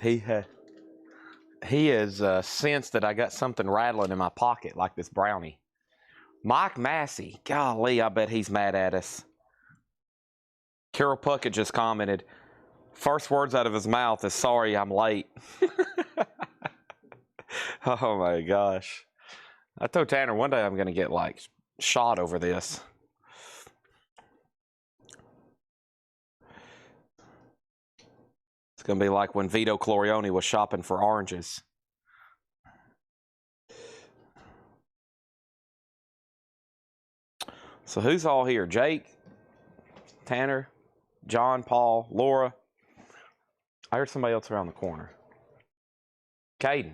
He has sensed that I got something rattling in my pocket, like this brownie. Mike Massey, golly, I bet he's mad at us. Carol Puckett just commented, first words out of his mouth is, sorry, I'm late. Oh my gosh. I told Tanner one day I'm going to get like shot over this. It's going to be like when Vito Clorione was shopping for oranges. So who's all here? Jake, Tanner, John, Paul, Laura. I heard somebody else around the corner. Caden.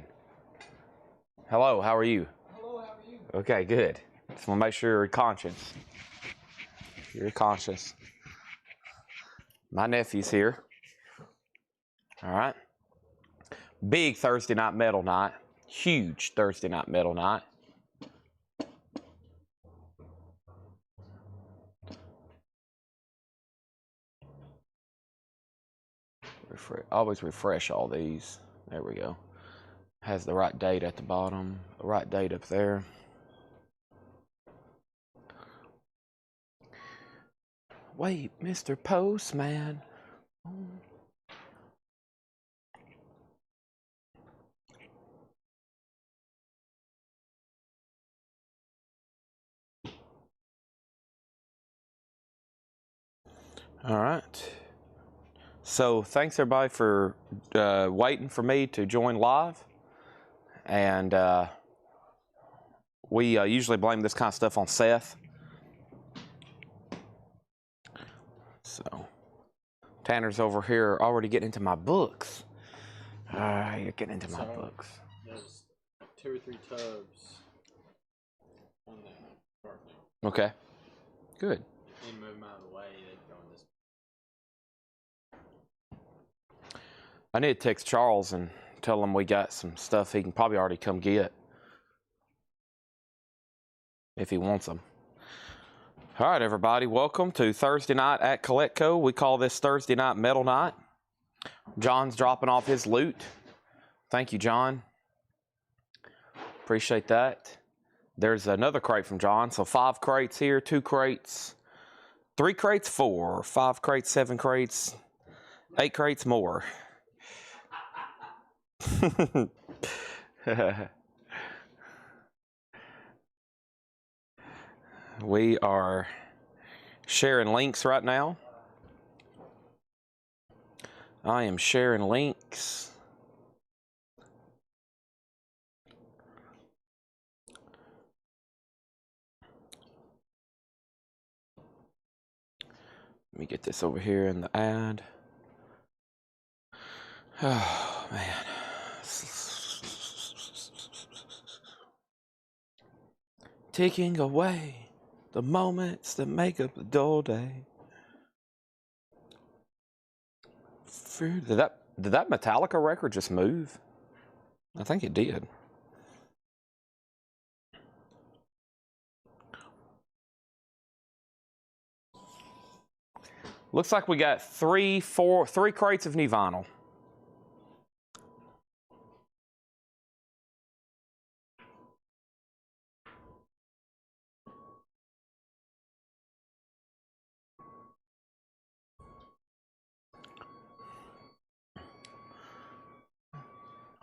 Hello, how are you? Hello, how are you? Okay, good. Just want to make sure you're conscious. You're conscious. My nephew's here. All right. Big Thursday night metal night. Huge Thursday night metal night. Always refresh all these. There we go. Has the right date at the bottom, the right date up there. Wait, Mr. Postman. All right. So thanks everybody for waiting for me to join live. And we usually blame this kind of stuff on Seth. So Tanner's over here already getting into my books. You're getting into my books. There's 2 or 3 tubs on that carpet. Okay. Good. And move them out of the way. They'd go in this. I need to text Charles and tell him we got some stuff he can probably already come get if he wants them. All right, everybody, welcome to Thursday night at Coletco. We call this Thursday night metal night. John's dropping off his loot. Thank you, John. Appreciate that. There's another crate from John. So 5 crates here, 2 crates, 3 crates, 4, 5 crates, 7 crates, 8 crates more. We are sharing links right now. I am sharing links. Let me get this over here in the ad. Oh, man. Taking away the moments that make up the dull day. Did that Metallica record just move? I think it did. Looks like we got 3 crates of new vinyl.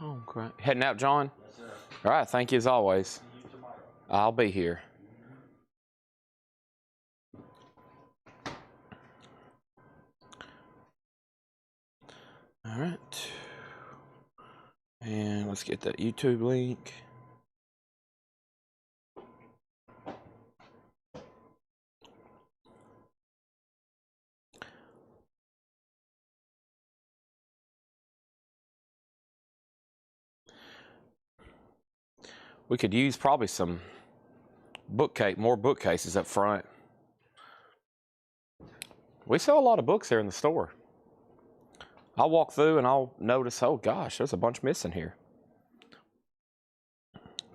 Oh, great. Heading out, John? Yes, sir. All right, thank you as always. See you tomorrow. I'll be here. All right. And let's get that YouTube link. We could use probably some more bookcases up front. We sell a lot of books here in the store. I'll walk through and I'll notice, oh gosh, there's a bunch missing here.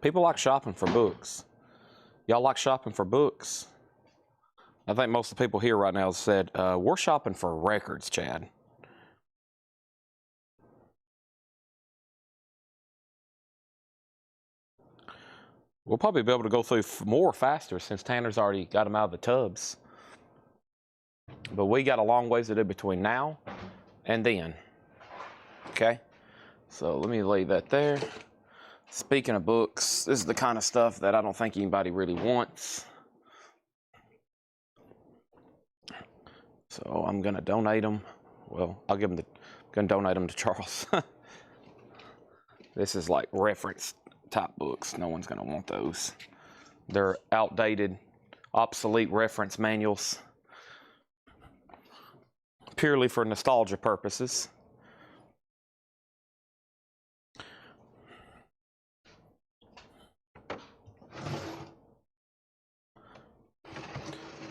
People like shopping for books. Y'all like shopping for books? I think most of the people here right now said, we're shopping for records, Chad. We'll probably be able to go through more faster since Tanner's already got them out of the tubs. But we got a long ways to do between now and then. Okay? So let me leave that there. Speaking of books, this is the kind of stuff that I don't think anybody really wants. So I'm going to donate them. Well, I'll give them the, going to donate them to Charles. This is like reference type books. No one's going to want those. They're outdated, obsolete reference manuals. Purely for nostalgia purposes.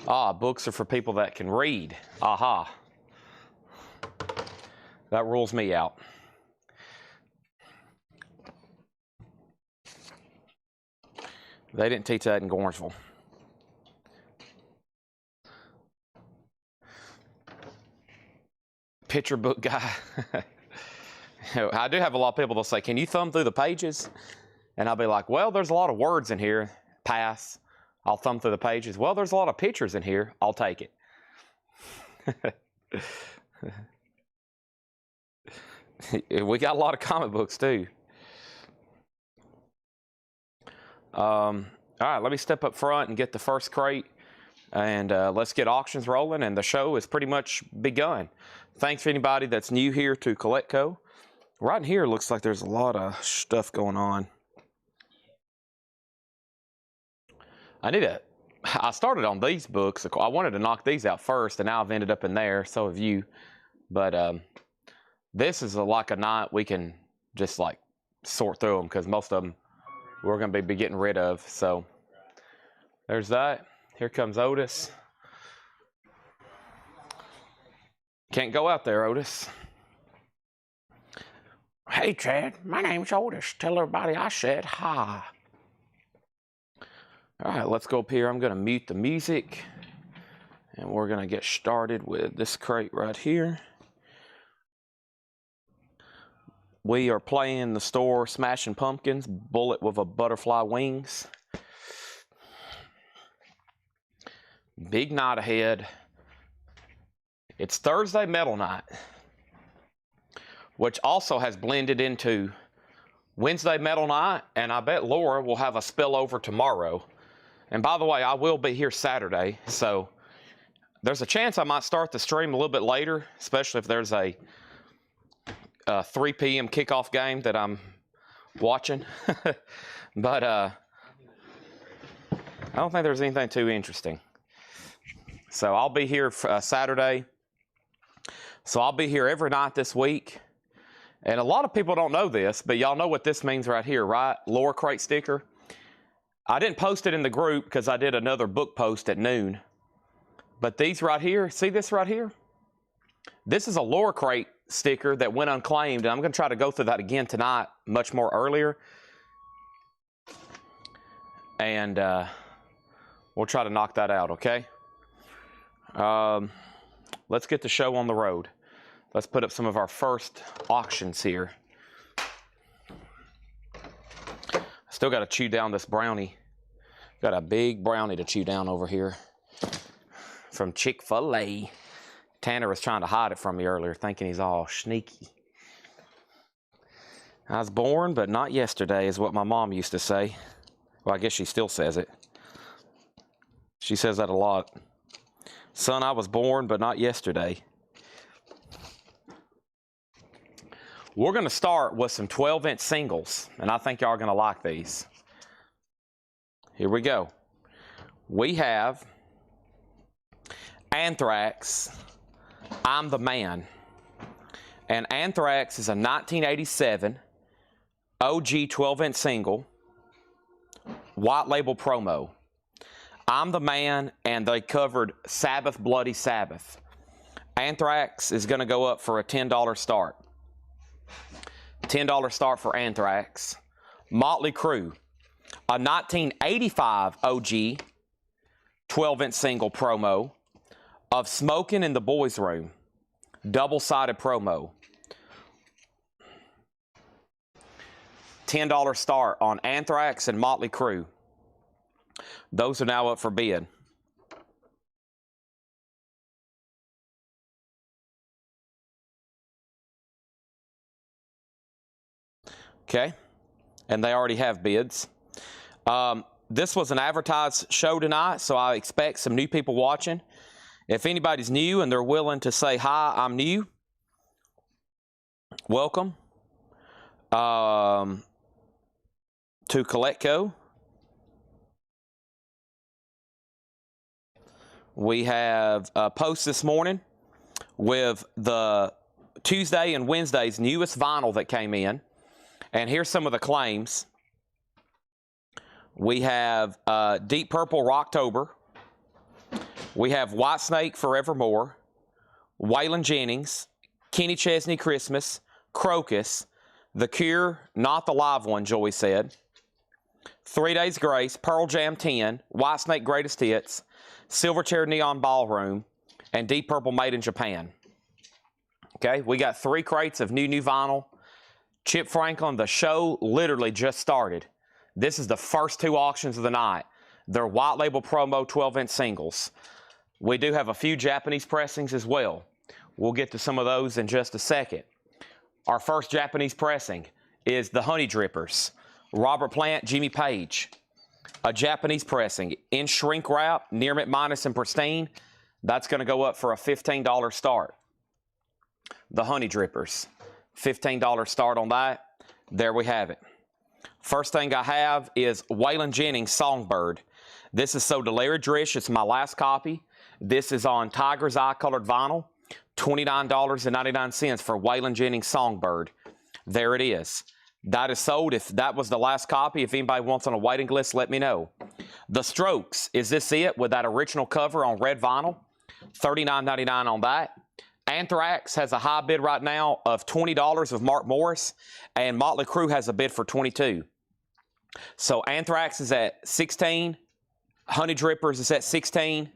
Ah, books are for people that can read. Aha. That rules me out. They didn't teach that in Gornsville. Picture book guy. I do have a lot of people that'll say, can you thumb through the pages? And I'll be like, well, there's a lot of words in here. Pass. I'll thumb through the pages. Well, there's a lot of pictures in here. I'll take it. We got a lot of comic books too. All right, let me step up front and get the first crate, and let's get auctions rolling, and the show is pretty much begun. Thanks for anybody that's new here to CollectCo. Right in here looks like there's a lot of stuff going on. I started on these books. I wanted to knock these out first, and now I've ended up in there. So have you. But this is like a night we can just like sort through them, because most of them we're going to be getting rid of. So there's that. Here comes Otis. Can't go out there, Otis. Hey, Chad, my name's Otis. Tell everybody I said hi. All right, let's go up here. I'm going to mute the music, and we're going to get started with this crate right here. We are playing the store Smashing Pumpkins, Bullet with a Butterfly Wings. Big night ahead. It's Thursday Metal Night, which also has blended into Wednesday Metal Night, and I bet Laura will have a spillover tomorrow. And by the way, I will be here Saturday, so there's a chance I might start the stream a little bit later, especially if there's a 3 p.m. kickoff game that I'm watching. But I don't think there's anything too interesting. So I'll be here Saturday. So I'll be here every night this week. And a lot of people don't know this, but y'all know what this means right here, right? Lore crate sticker. I didn't post it in the group because I did another book post at noon. But these right here, see this right here? This is a lore crate sticker that went unclaimed, and I'm going to try to go through that again tonight, much more earlier. And we'll try to knock that out, okay? Let's get the show on the road. Let's put up some of our first auctions here. Still got to chew down this brownie. Got a big brownie to chew down over here from Chick-fil-A. Tanner was trying to hide it from me earlier, thinking he's all sneaky. I was born, but not yesterday, is what my mom used to say. Well, I guess she still says it. She says that a lot. Son, I was born, but not yesterday. We're going to start with some 12-inch singles, and I think y'all are going to like these. Here we go. We have Anthrax, I'm the Man. And Anthrax is a 1987 OG 12-inch single, white label promo. I'm the Man, and they covered Sabbath, Bloody Sabbath. Anthrax is going to go up for a $10 start. $10 start for Anthrax. Motley Crue, a 1985 OG 12-inch single promo of Smoking in the Boys Room. Double-sided promo. $10 start on Anthrax and Motley Crue. Those are now up for bid. Okay, and they already have bids. This was an advertised show tonight, so I expect some new people watching. If anybody's new and they're willing to say, hi, I'm new, welcome to Coletco. We have a post this morning with the Tuesday and Wednesday's newest vinyl that came in. And here's some of the claims. We have Deep Purple Rocktober. We have Whitesnake Forevermore. Waylon Jennings. Kenny Chesney Christmas. Crocus. The Cure, not the live one, Joey said. 3 Days Grace. Pearl Jam 10. Whitesnake Greatest Hits. Silverchair Neon Ballroom. And Deep Purple Made in Japan. Okay, we got 3 crates of new vinyl. Chip Franklin, the show literally just started. This is the first 2 auctions of the night. They're white label promo 12-inch singles. We do have a few Japanese pressings as well. We'll get to some of those in just a second. Our first Japanese pressing is the Honey Drippers. Robert Plant, Jimmy Page. A Japanese pressing in shrink wrap, near mint minus and pristine. That's going to go up for a $15 start. The Honey Drippers. $15 start on that. There we have it. First thing I have is Waylon Jennings Songbird. This is so Larry Drish. It's my last copy. This is on Tiger's Eye colored vinyl. $29.99 for Waylon Jennings Songbird. There it is. That is sold. If that was the last copy, if anybody wants on a waiting list, let me know. The Strokes. Is this it with that original cover on red vinyl? $39.99 on that. Anthrax has a high bid right now of $20 of Mark Morris, and Motley Crue has a bid for $22. So Anthrax is at $16, Honey Drippers is at $16,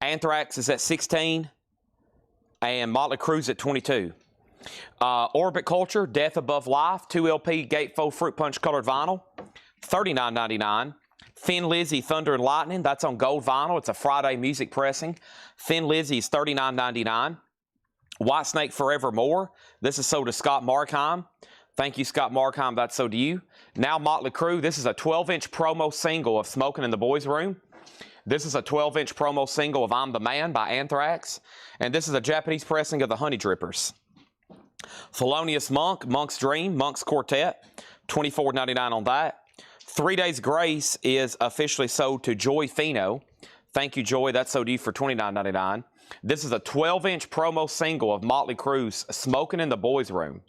Anthrax is at $16, and Motley Crue's at $22. Orbit Culture, Death Above Life, 2 LP Gatefold Fruit Punch colored vinyl, $39.99. Thin Lizzy, Thunder and Lightning, that's on gold vinyl. It's a Friday music pressing. Thin Lizzy's $39.99. Whitesnake Forevermore. This is sold to Scott Markheim. Thank you, Scott Markheim. That's sold to you. Now Motley Crue. This is a 12-inch promo single of Smoking in the Boys' Room. This is a 12-inch promo single of I'm the Man by Anthrax. And this is a Japanese pressing of the Honey Drippers. Thelonious Monk, Monk's Dream, Monk's Quartet. $24.99 on that. 3 Days Grace is officially sold to Joy Fino. Thank you, Joy. That's sold to you for $29.99. This is a 12-inch promo single of Motley Crue's Smoking in the Boys' Room.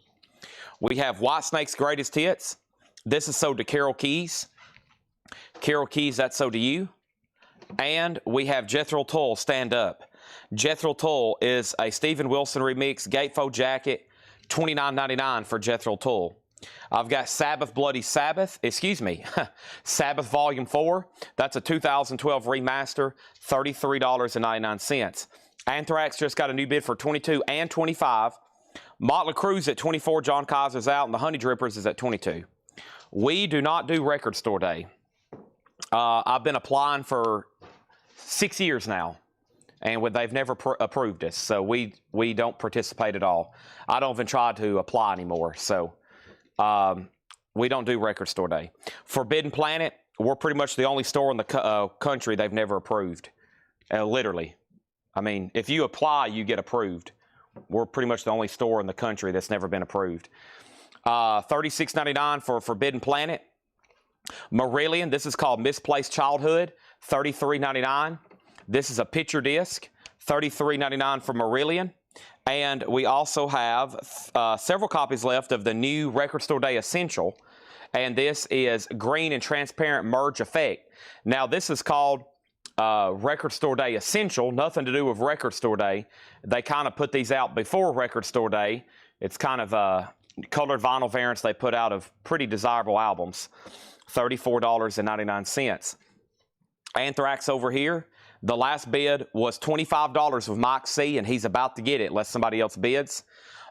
We have Whitesnake's Greatest Hits. This is sold to Carol Keys. Carol Keys, that's sold to you. And we have Jethro Tull, Stand Up. Jethro Tull is a Steven Wilson remix, gatefold jacket, $29.99 for Jethro Tull. I've got Sabbath Bloody Sabbath, Sabbath Volume 4. That's a 2012 remaster, $33.99. Anthrax just got a new bid for $22 and $25. Motley Crue's at $24, John Kaiser's out, and the Honey Drippers is at $22. We do not do Record Store Day. I've been applying for 6 years now, and they've never approved us, so we don't participate at all. I don't even try to apply anymore, so we don't do Record Store Day. Forbidden Planet, we're pretty much the only store in the country they've never approved. Literally. I mean, if you apply, you get approved. We're pretty much the only store in the country that's never been approved. $36.99 for Forbidden Planet. Marillion, this is called Misplaced Childhood, $33.99. This is a picture disc, $33.99 for Marillion. And we also have several copies left of the new Record Store Day Essential. And this is green and transparent merge effect. Now, this is called Record Store Day Essential, nothing to do with Record Store Day. They kind of put these out before Record Store Day. It's kind of colored vinyl variants they put out of pretty desirable albums. $34.99. Anthrax over here. The last bid was $25 with Mike C, and he's about to get it unless somebody else bids.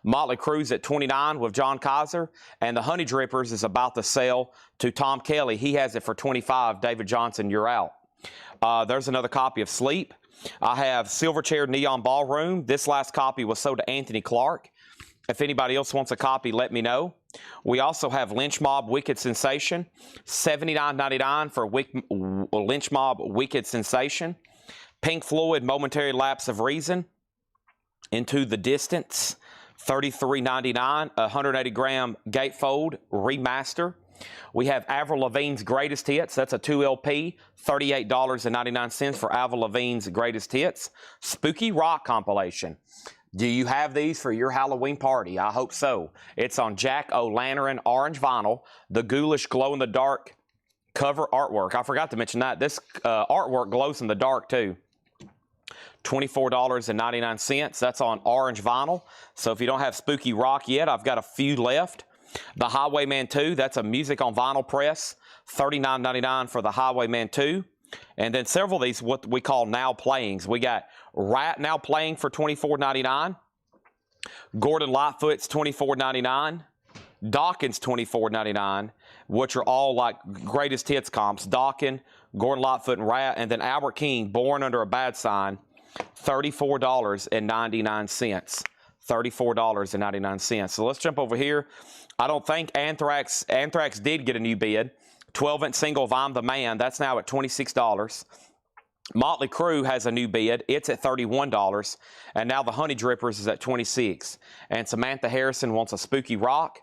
Motley Crue's at $29 with John Kaiser, and the Honey Drippers is about to sell to Tom Kelly. He has it for $25. David Johnson, you're out. There's another copy of Sleep. I have Silverchair Neon Ballroom. This last copy was sold to Anthony Clark. If anybody else wants a copy, let me know. We also have Lynch Mob Wicked Sensation, $79.99 for Lynch Mob Wicked Sensation. Pink Floyd Momentary Lapse of Reason, Into the Distance, $33.99, 180-gram gatefold remaster. We have Avril Lavigne's Greatest Hits. That's a 2 LP, $38.99 for Avril Lavigne's Greatest Hits. Spooky Rock compilation. Do you have these for your Halloween party? I hope so. It's on Jack O'Lantern orange vinyl, the ghoulish glow-in-the-dark cover artwork. I forgot to mention that. This artwork glows in the dark, too. $24.99. That's on orange vinyl. So if you don't have Spooky Rock yet, I've got a few left. The Highwayman 2, that's a music on vinyl press, $39.99 for the Highwayman 2. And then several of these, what we call now playings. We got Rat now playing for $24.99. Gordon Lightfoot's $24.99. Dawkins $24.99, which are all like greatest hits comps. Dawkins, Gordon Lightfoot, and Rat. And then Albert King, Born Under a Bad Sign, $34.99. $34.99. So let's jump over here. I don't think Anthrax did get a new bid. 12-inch single of I'm the Man. That's now at $26. Motley Crue has a new bid. It's at $31. And now the Honey Drippers is at $26. And Samantha Harrison wants a Spooky Rock.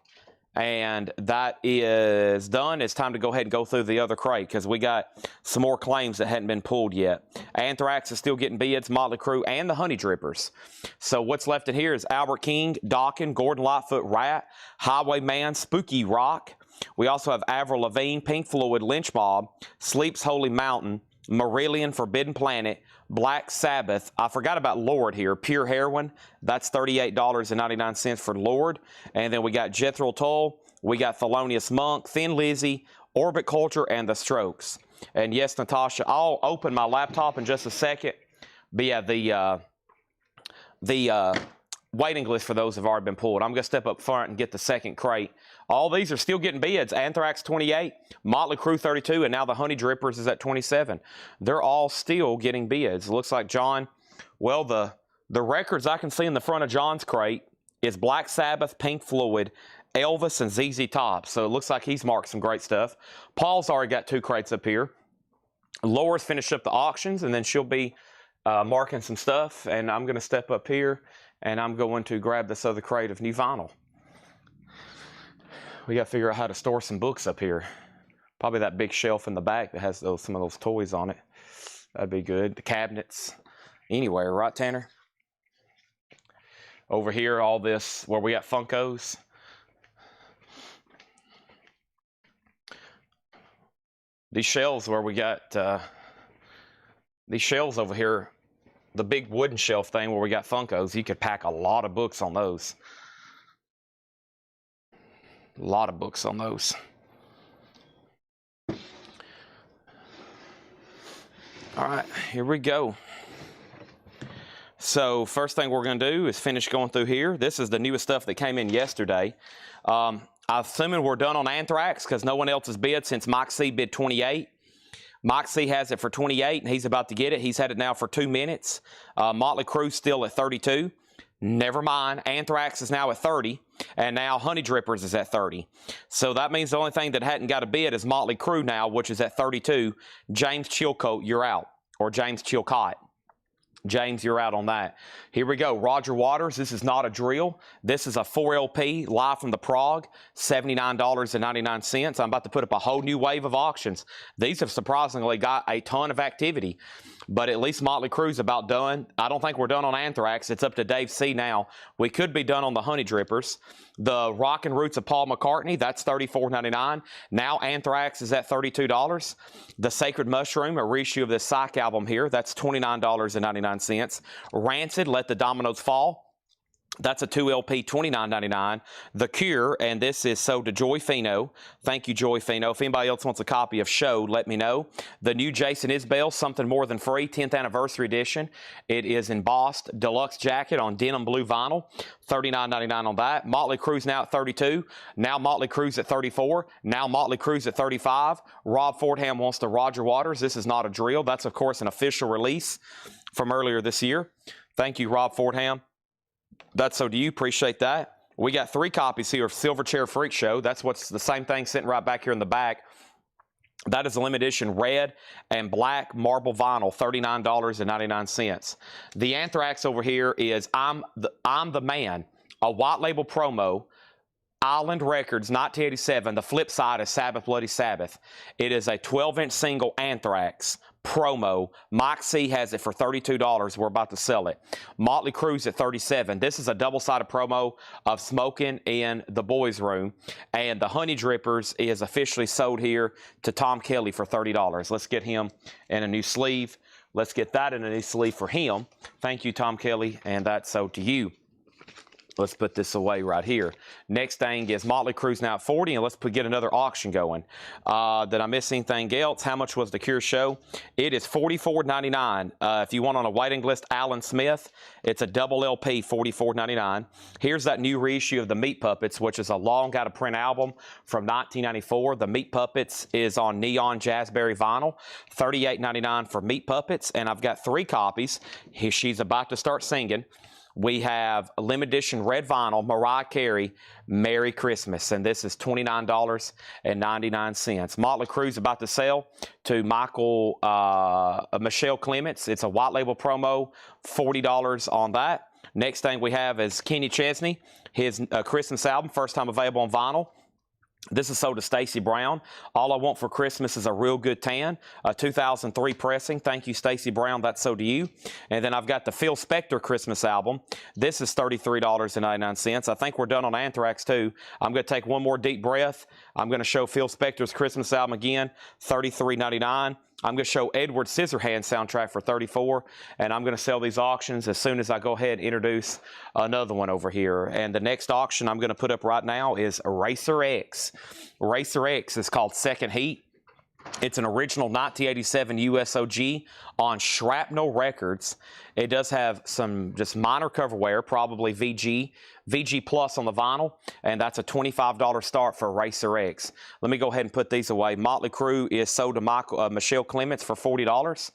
And that is done. It's time to go ahead and go through the other crate because we got some more claims that hadn't been pulled yet. Anthrax is still getting bids, Motley Crue, and the Honey Drippers. So what's left in here is Albert King, Dawkins, Gordon Lightfoot, Rat, Highwayman, Spooky Rock. We also have Avril Lavigne, Pink Floyd, Lynch Mob, Sleep's Holy Mountain, Marillion, Forbidden Planet, Black Sabbath. I forgot about Lord here. Pure Heroin. That's $38.99 for Lord. And then we got Jethro Tull. We got Thelonious Monk, Thin Lizzy, Orbit Culture, and The Strokes. And yes, Natasha, I'll open my laptop in just a second. But yeah, the waiting list for those have already been pulled. I'm going to step up front and get the second crate. All these are still getting bids. Anthrax 28, Motley Crue 32, and now the Honey Drippers is at 27. They're all still getting bids. It looks like John, well, the records I can see in the front of John's crate is Black Sabbath, Pink Floyd, Elvis, and ZZ Top. So it looks like he's marked some great stuff. Paul's already got 2 crates up here. Laura's finished up the auctions, and then she'll be marking some stuff. And I'm going to step up here, and I'm going to grab this other crate of new vinyl. We got to figure out how to store some books up here. Probably that big shelf in the back that has some of those toys on it. That'd be good. The cabinets. Anywhere, right, Tanner? Over here, all this, where we got Funkos. These shelves where we got, these shelves over here, the big wooden shelf thing where we got Funkos, you could pack a lot of books on those. A lot of books on those. All right, here we go. So first thing we're going to do is finish going through here. This is the newest stuff that came in yesterday. I'm assuming we're done on Anthrax because no one else has bid since Mike C bid 28. Mike C has it for 28, and he's about to get it. He's had it now for 2 minutes. Motley Crue still at 32. Never mind. Anthrax is now at 30, and now Honey Drippers is at 30. So that means the only thing that hadn't got a bid is Motley Crue now, which is at 32. James Chilcote, you're out. Or James Chilcott. James, you're out on that. Here we go. Roger Waters, this is Not a Drill. This is a 4 LP, live from the Prague, $79.99. I'm about to put up a whole new wave of auctions. These have surprisingly got a ton of activity, but at least Motley Crue's about done. I don't think we're done on Anthrax. It's up to Dave C now. We could be done on the Honey Drippers. The Rockin' Roots of Paul McCartney, that's $34.99. Now Anthrax is at $32. The Sacred Mushroom, a reissue of this Psych album here, that's $29.99. Rancid, Let the Dominoes Fall, That's a 2LP, $29.99. The Cure, and this is sold to Joy Fino. Thank you, Joy Fino. If anybody else wants a copy of Showed, let me know. The new Jason Isbell, Something More Than Free, 10th Anniversary Edition. It is embossed deluxe jacket on denim blue vinyl, $39.99 on that. Motley Crue's now at 32. Now Motley Crue's at 34. Now Motley Crue's at 35. Rob Fordham wants the Roger Waters. This is not a drill. That's, of course, an official release from earlier this year. Thank you, Rob Fordham. That's so do you. Appreciate that. We got 3 copies here of Silverchair Freak Show. That's what's the same thing sitting right back here in the back. That is a limited edition red and black marble vinyl, $39.99. The Anthrax over here is I'm the Man, a white label promo. Island Records, 1987. The flip side is Sabbath Bloody Sabbath. It is a 12-inch single Anthrax promo. Mike C has it for $32. We're about to sell it. Motley Crue's at $37. This is a double-sided promo of Smoking in the Boys Room. And the Honey Drippers is officially sold here to Tom Kelly for $30. Let's get him in a new sleeve. Let's get that in a new sleeve for him. Thank you, Tom Kelly, and that's sold to you. Let's put this away right here. Next thing is Motley Crue's now at 40, and let's get another auction going. Did I miss anything else? How much was the Cure show? It is $44.99. If you want on a waiting list, Alan Smith, it's a double LP, $44.99. Here's that new reissue of the Meat Puppets, which is a long out-of-print album from 1994. The Meat Puppets is on neon jazzberry vinyl, $38.99 for Meat Puppets, and I've got 3 copies. She's about to start singing. We have a limited edition red vinyl, Mariah Carey, Merry Christmas, and this is $29.99. Motley Crue's about to sell to Michelle Clements. It's a white label promo, $40 on that. Next thing we have is Kenny Chesney, his Christmas album, first time available on vinyl. This is sold to Stacy Brown. All I Want for Christmas is a Real Good Tan, a 2003 pressing. Thank you, Stacy Brown. That's sold to you. And then I've got the Phil Spector Christmas album. This is $33.99. I think we're done on Anthrax, too. I'm going to take one more deep breath. I'm going to show Phil Spector's Christmas album again, $33.99. I'm going to show Edward Scissorhands soundtrack for $34, and I'm going to sell these auctions as soon as I go ahead and introduce another one over here. And the next auction I'm going to put up right now is Racer X. Racer X is called Second Heat. It's an original 1987 USOG on Shrapnel Records. It does have some just minor cover wear, probably VG Plus on the vinyl, and that's a $25 start for Racer X. Let me go ahead and put these away. Motley Crue is sold to Michelle Clements for $40.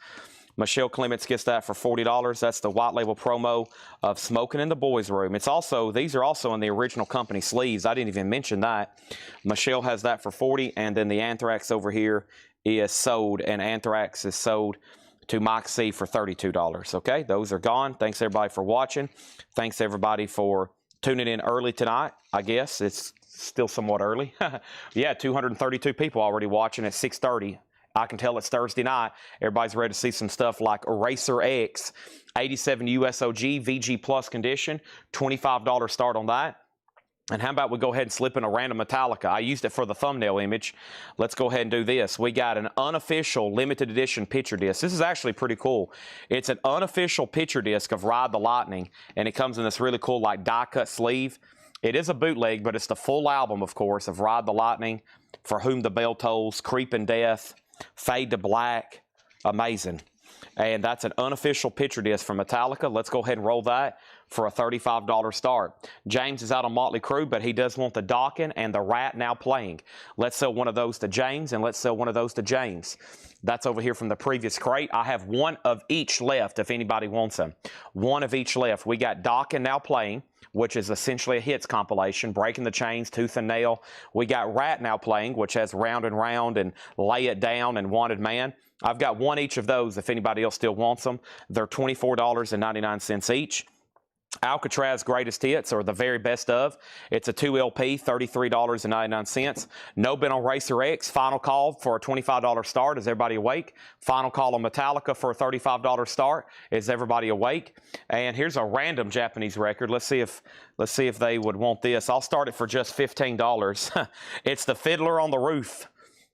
Michelle Clements gets that for $40. That's the white label promo of Smoking in the Boys Room. It's also, these are also in the original company sleeves. I didn't even mention that. Michelle has that for $40, and then the Anthrax over here is sold, and Anthrax is sold to Mike C for $32. Okay, those are gone. Thanks everybody for watching. Thanks everybody for tuning in early tonight. I guess it's still somewhat early. Yeah, 232 people already watching at 6:30. I can tell it's Thursday night. Everybody's ready to see some stuff like Racer X, 87 USOG, VG Plus condition, $25 start on that. And how about we go ahead and slip in a random Metallica? I used it for the thumbnail image. Let's go ahead and do this. We got an unofficial limited edition picture disc. This is actually pretty cool. It's an unofficial picture disc of Ride the Lightning, and it comes in this really cool like die-cut sleeve. It is a bootleg, but it's the full album, of course, of Ride the Lightning, For Whom the Bell Tolls, Creeping Death, Fade to Black. Amazing. And that's an unofficial picture disc from Metallica. Let's go ahead and roll that for a $35 start. James is out on Motley Crue, but he does want the Dokken and the Rat Now Playing. Let's sell one of those to James, and let's sell one of those to James. That's over here from the previous crate. I have one of each left if anybody wants them. One of each left. We got Dokken Now Playing, which is essentially a hits compilation, Breaking the Chains, Tooth and Nail. We got Rat Now Playing, which has Round and Round and Lay It Down and Wanted Man. I've got one each of those if anybody else still wants them. They're $24.99 each. Alcatraz Greatest Hits, or the very best of. It's a 2LP, $33.99. No bid on Racer X. Final call for a $25 start. Is everybody awake? Final call on Metallica for a $35 start. Is everybody awake? And here's a random Japanese record. Let's see if they would want this. I'll start it for just $15. It's the Fiddler on the Roof.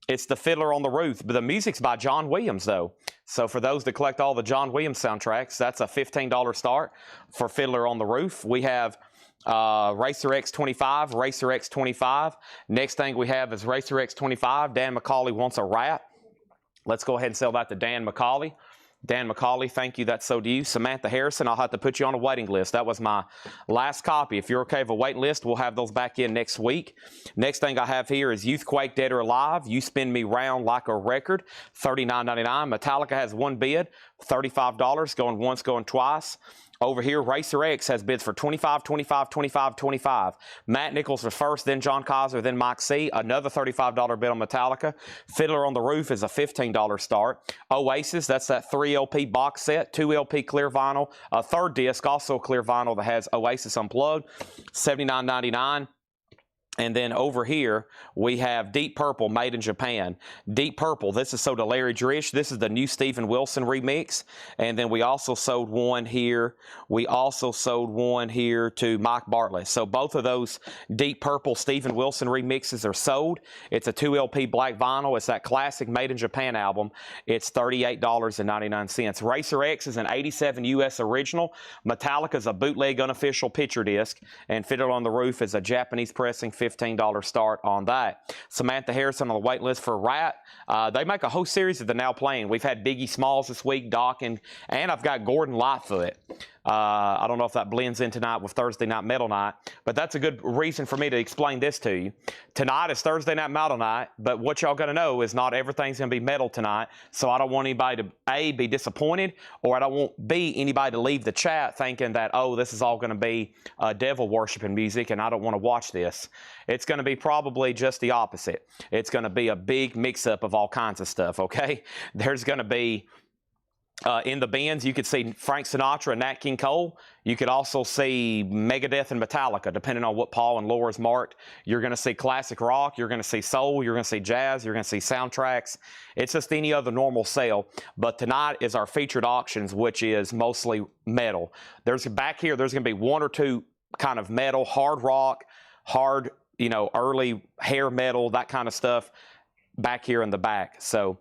It's the Fiddler on the Roof, but the music's by John Williams, though. So for those that collect all the John Williams soundtracks, that's a $15 start for Fiddler on the Roof. We have Racer X25, Racer X25. Next thing we have is Racer X25. Dan McCauley wants a rat. Let's go ahead and sell that to Dan McCauley. Dan McCauley, thank you. That's so to you. Samantha Harrison, I'll have to put you on a waiting list. That was my last copy. If you're okay with a waiting list, we'll have those back in next week. Next thing I have here is Youthquake Dead or Alive. You Spin Me Round Like a Record, $39.99. Metallica has one bid, $35, going once, going twice. Over here, Racer X has bids for $25, $25, $25, $25. Matt Nichols was first, then John Kaiser, then Mike C. Another $35 bid on Metallica. Fiddler on the Roof is a $15 start. Oasis, that's that 3 LP box set, 2 LP clear vinyl, a third disc, also clear vinyl that has Oasis Unplugged, $79.99. And then over here, we have Deep Purple, made in Japan. Deep Purple, this is sold to Larry Drish. This is the new Steven Wilson remix. And then we also sold one here. We also sold one here to Mike Bartlett. So both of those Deep Purple Steven Wilson remixes are sold. It's a 2 LP black vinyl. It's that classic Made in Japan album. It's $38.99. Racer X is an 87 US original. Metallica is a bootleg unofficial picture disc. And Fiddler on the Roof is a Japanese pressing, $15 start on that. Samantha Harrison on the wait list for Rat. They make a whole series of the Now Playing. We've had Biggie Smalls this week, Doc, and I've got Gordon Lightfoot. I don't know if that blends in tonight with Thursday Night Metal Night, but that's a good reason for me to explain this to you. Tonight is Thursday Night Metal Night, but what y'all got to know is not everything's going to be metal tonight, so I don't want anybody to, A, be disappointed, or I don't want, B, anybody to leave the chat thinking that, oh, this is all going to be devil worshiping music, and I don't want to watch this. It's going to be probably just the opposite. It's going to be a big mix-up of all kinds of stuff, okay? There's going to be... in the bins, you could see Frank Sinatra and Nat King Cole. You could also see Megadeth and Metallica, depending on what Paul and Laura's marked. You're going to see classic rock. You're going to see soul. You're going to see jazz. You're going to see soundtracks. It's just any other normal sale. But tonight is our featured auctions, which is mostly metal. Back here, there's going to be one or two kind of metal, hard rock, hard, early hair metal, that kind of stuff. Back here in the back. So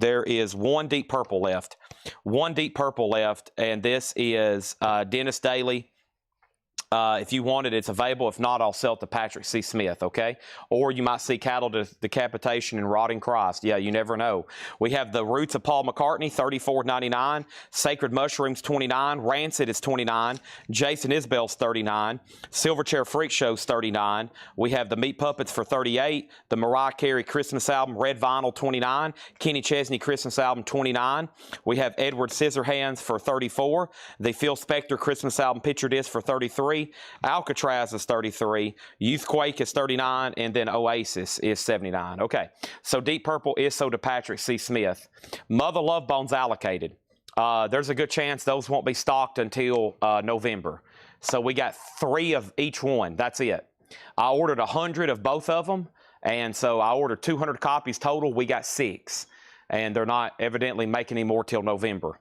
there is one Deep Purple left. One Deep Purple left, and this is Dennis Daly. If you want it, it's available. If not, I'll sell it to Patrick C. Smith, okay? Or you might see Cattle Decapitation and Rotting Christ. Yeah, you never know. We have The Roots of Paul McCartney, $34.99. Sacred Mushrooms, $29. Rancid is $29. Jason Isbell's $39. Silverchair Freak Show's $39. We have the Meat Puppets for $38. The Mariah Carey Christmas album, Red Vinyl, $29. Kenny Chesney Christmas album, $29. We have Edward Scissorhands for $34. The Phil Spector Christmas album picture disc for $33. Alcatraz is $33, Youthquake is $39, and then Oasis is $79. Okay, so Deep Purple is sold to Patrick C. Smith. Mother Love Bones allocated. There's a good chance those won't be stocked until November. So we got 3 of each one. That's it. I ordered 100 of both of them, and so I ordered 200 copies total. We got 6, and they're not evidently making any more till November.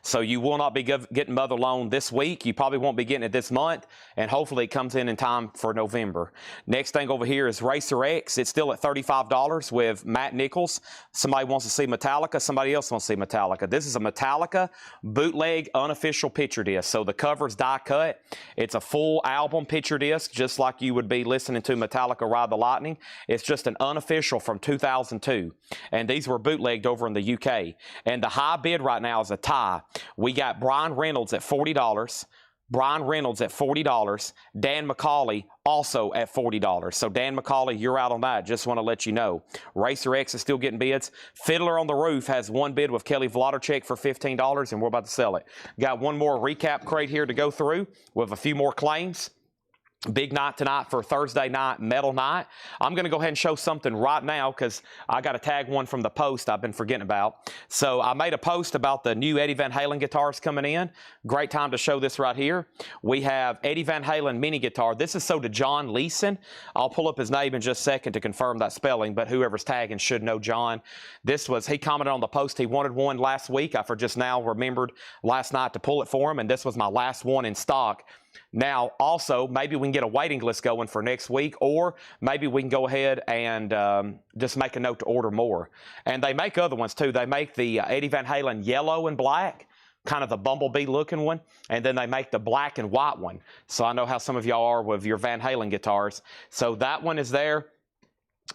So you will not be getting Mother Loan this week. You probably won't be getting it this month, and hopefully it comes in time for November. Next thing over here is Racer X. It's still at $35 with Matt Nichols. Somebody wants to see Metallica. Somebody else wants to see Metallica. This is a Metallica bootleg unofficial picture disc. So the cover's die cut. It's a full album picture disc, just like you would be listening to Metallica Ride the Lightning. It's just an unofficial from 2002. And these were bootlegged over in the UK. And the high bid right now is a tie. We got Brian Reynolds at $40. Brian Reynolds at $40. Dan McCauley also at $40. So Dan McCauley, you're out on that. Just want to let you know. Racer X is still getting bids. Fiddler on the Roof has one bid with Kelly Vladicek for $15, and we're about to sell it. Got one more recap crate here to go through with a few more claims. Big night tonight for Thursday Night Metal Night. I'm going to go ahead and show something right now because I got to tag one from the post I've been forgetting about. So I made a post about the new Eddie Van Halen guitars coming in. Great time to show this right here. We have Eddie Van Halen mini guitar. This is sold to John Leeson. I'll pull up his name in just a second to confirm that spelling, but whoever's tagging should know John. He commented on the post he wanted one last week. I just now remembered last night to pull it for him, and this was my last one in stock. Now, also, maybe we can get a waiting list going for next week, or maybe we can go ahead and just make a note to order more. And they make other ones, too. They make the Eddie Van Halen yellow and black kind of the bumblebee looking one, and then they make the black and white one. So I know how some of y'all are with your Van Halen guitars. So that one is there.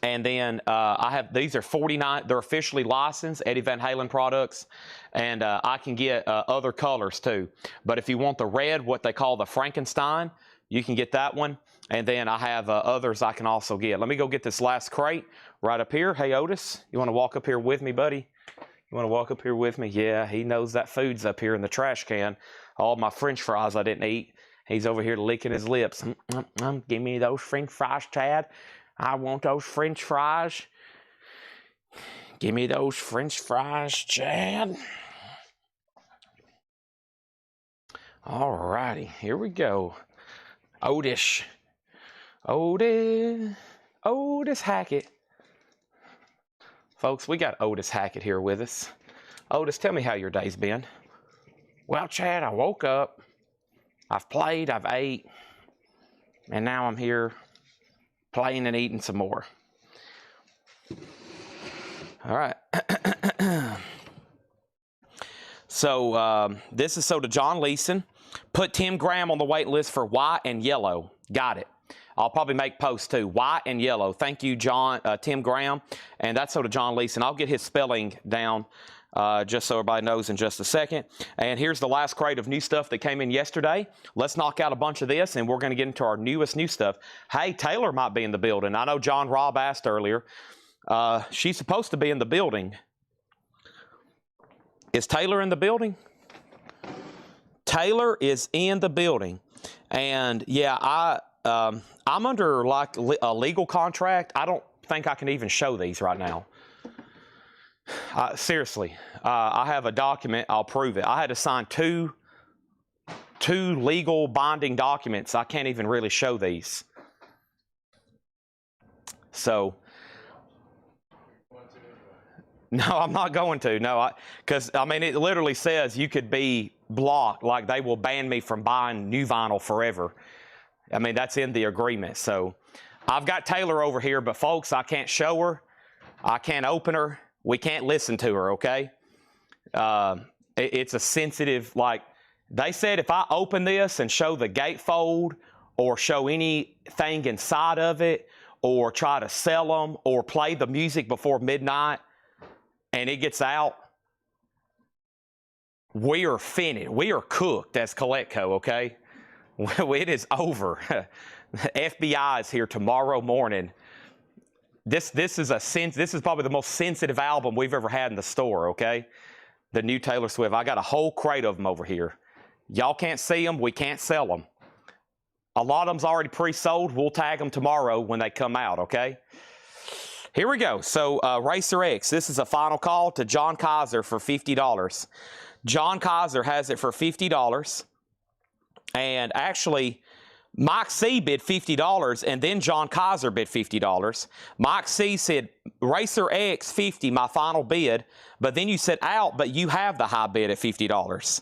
And then I have, these are 49, they're officially licensed Eddie Van Halen products, and I can get other colors too. But if you want the red, what they call the Frankenstein, you can get that one. And then I have others I can also get. Let me go get this last crate right up here. Hey, Otis, you want to walk up here with me, buddy? You want to walk up here with me? Yeah, he knows that food's up here in the trash can. All my French fries I didn't eat. He's over here licking his lips. Give me those French fries, Chad. I want those French fries. Give me those French fries, Chad. All righty, here we go. Otis Hackett. Folks, we got Otis Hackett here with us. Otis, tell me how your day's been. Well, Chad, I woke up. I've played, I've ate, and now I'm here playing and eating some more. All right. So this is so to John Leeson. Put Tim Graham on the wait list for white and yellow. Got it. I'll probably make posts too. White and yellow. Thank you, Tim Graham. And that's so to John Leeson. I'll get his spelling down just so everybody knows in just a second. And here's the last crate of new stuff that came in yesterday. Let's knock out a bunch of this, and we're going to get into our newest new stuff. Hey, Taylor might be in the building. I know John Robb asked earlier. She's supposed to be in the building. Is Taylor in the building? Taylor is in the building. And yeah, I'm under like a legal contract. I don't think I can even show these right now. Seriously, I have a document. I'll prove it. I had to sign two legal binding documents. I can't even really show these. So, no, I'm not going to. No, because I mean, it literally says you could be blocked. Like they will ban me from buying new vinyl forever. I mean, that's in the agreement. So, I've got Taylor over here, but folks, I can't show her. I can't open her. We can't listen to her, okay? It's a sensitive, like, they said if I open this and show the gatefold or show anything inside of it or try to sell them or play the music before midnight and it gets out, we are finished. We are cooked as Coletco, okay? It is over. The FBI is here tomorrow morning. This is probably the most sensitive album we've ever had in the store, okay? The new Taylor Swift. I got a whole crate of them over here. Y'all can't see them. We can't sell them. A lot of them's already pre-sold. We'll tag them tomorrow when they come out, okay? Here we go. So, Racer X. This is a final call to John Kaiser for $50. John Kaiser has it for $50. And actually, Mike C bid $50, and then John Kaiser bid $50. Mike C said, Racer X 50, my final bid, but then you said out, but you have the high bid at $50.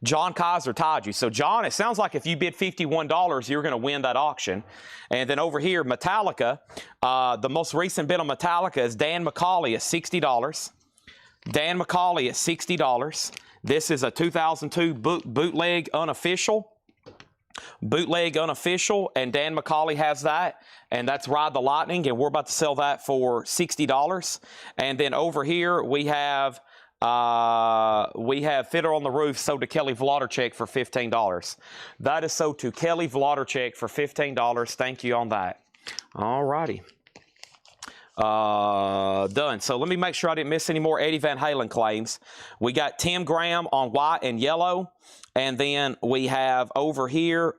John Kaiser tied you. So, John, it sounds like if you bid $51, you're going to win that auction. And then over here, Metallica, the most recent bid on Metallica is Dan McCauley at $60. Dan McCauley at $60. This is a 2002 bootleg unofficial. Bootleg unofficial, and Dan McCauley has that, and that's Ride the Lightning, and we're about to sell that for $60. And then over here we have Fiddler on the Roof sold to Kelly Vlodarchek for $15. That is sold to Kelly Vlodarchek for $15. Thank you on that. All righty. Done. So let me make sure I didn't miss any more Eddie Van Halen claims. We got Tim Graham on white and yellow. And then we have over here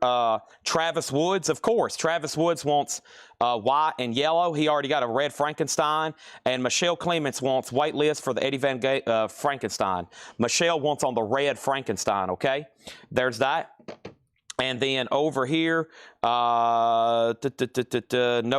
Travis Woods, of course. Travis Woods wants white and yellow. He already got a red Frankenstein. And Michelle Clements wants wait list for the Eddie Van Frankenstein. Michelle wants on the red Frankenstein, okay? There's that. And then over here, No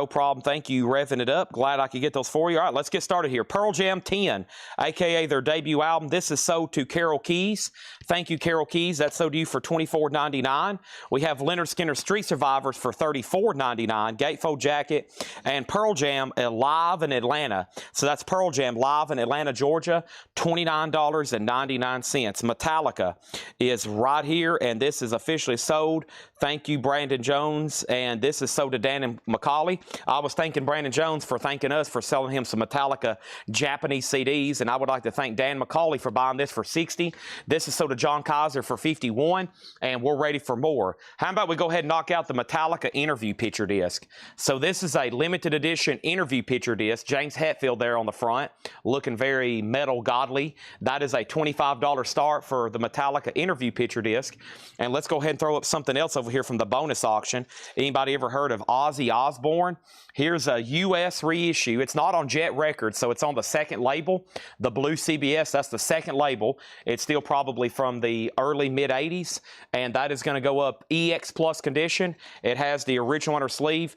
problem. Thank you, revving it up. Glad I could get those for you. All right, let's get started here. Pearl Jam 10, a.k.a. their debut album. This is sold to Carol Keys. Thank you, Carol Keys. That's sold to you for $24.99. We have Leonard Skinner Street Survivors for $34.99. Gatefold jacket. And Pearl Jam live in Atlanta. So that's Pearl Jam live in Atlanta, Georgia, $29.99. Metallica is right here, and this is officially sold. Thank you, Brandon Jones, and this is sold to Dan and McCauley. I was thanking Brandon Jones for thanking us for selling him some Metallica Japanese CDs, and I would like to thank Dan McCauley for buying this for $60. This is sold to John Kaiser for $51, and we're ready for more. How about we go ahead and knock out the Metallica interview picture disc? So this is a limited edition interview picture disc. James Hetfield there on the front, looking very metal godly. That is a $25 start for the Metallica interview picture disc. And let's go ahead and throw up something else over here from the bonus auction. Anybody ever heard of Ozzy Osbourne? Here's a U.S. reissue. It's not on Jet Records, so it's on the second label, the blue CBS. That's the second label. It's still probably from the early mid-'80s, and that is going to go up EX Plus condition. It has the original inner sleeve.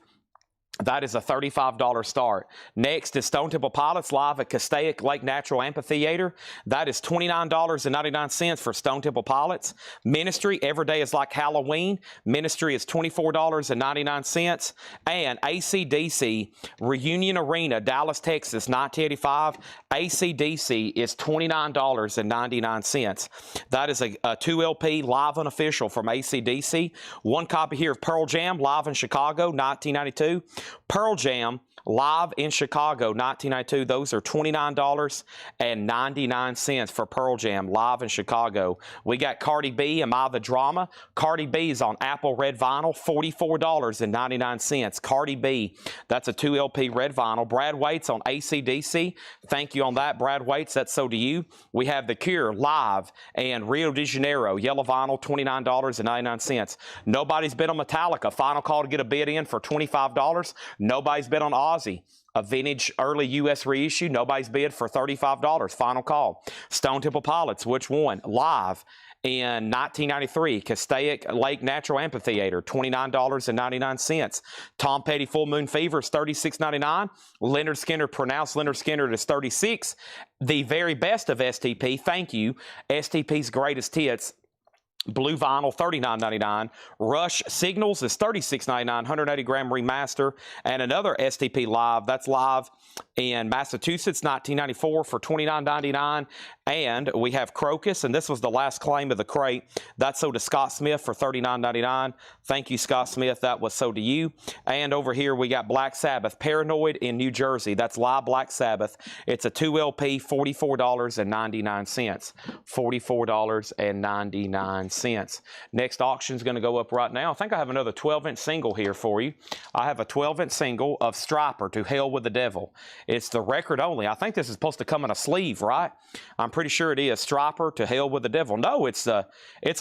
That is a $35 start. Next is Stone Temple Pilots live at Castaic Lake Natural Amphitheater. That is $29.99 for Stone Temple Pilots. Ministry, Every Day is Like Halloween. Ministry is $24.99. And AC/DC, Reunion Arena, Dallas, Texas, 1985. AC/DC is $29.99. That is a 2 LP live unofficial from AC/DC. One copy here of Pearl Jam live in Chicago, 1992. Pearl Jam live in Chicago, 1992. Those are $29.99 for Pearl Jam live in Chicago. We got Cardi B, Am I the Drama? Cardi B is on Apple Red Vinyl, $44.99. Cardi B, that's a 2 LP red vinyl. Brad Waits on AC/DC. Thank you on that, Brad Waits. That's so to you. We have The Cure live and Rio de Janeiro, yellow vinyl, $29.99. Nobody's bid on Metallica. Final call to get a bid in for $25. Nobody's bid on Ozzy, a vintage early U.S. reissue. Nobody's bid for $35. Final call. Stone Temple Pilots, which one? Live in 1993, Castaic Lake Natural Amphitheater, $29.99. Tom Petty Full Moon Fever is $36.99. Leonard Skinner, pronounced Leonard Skinner, is $36. The very best of STP, thank you, STP's Greatest Hits, blue vinyl, $39.99. Rush Signals is $36.99, 180-gram remaster. And another STP live, that's live in Massachusetts, 1994 for $29.99. And we have Crocus, and this was the last claim of the crate. That's sold to Scott Smith for $39.99. Thank you, Scott Smith. That was sold to you. And over here we got Black Sabbath, Paranoid in New Jersey. That's live Black Sabbath. It's a 2 LP, $44.99. $44.99. Next auction is going to go up right now. I think I have another 12-inch single here for you. I have a 12-inch single of Stryper, To Hell with the Devil. It's the record only. I think this is supposed to come in a sleeve, right? I'm pretty sure it is. Stryper, To Hell with the Devil. No, it's a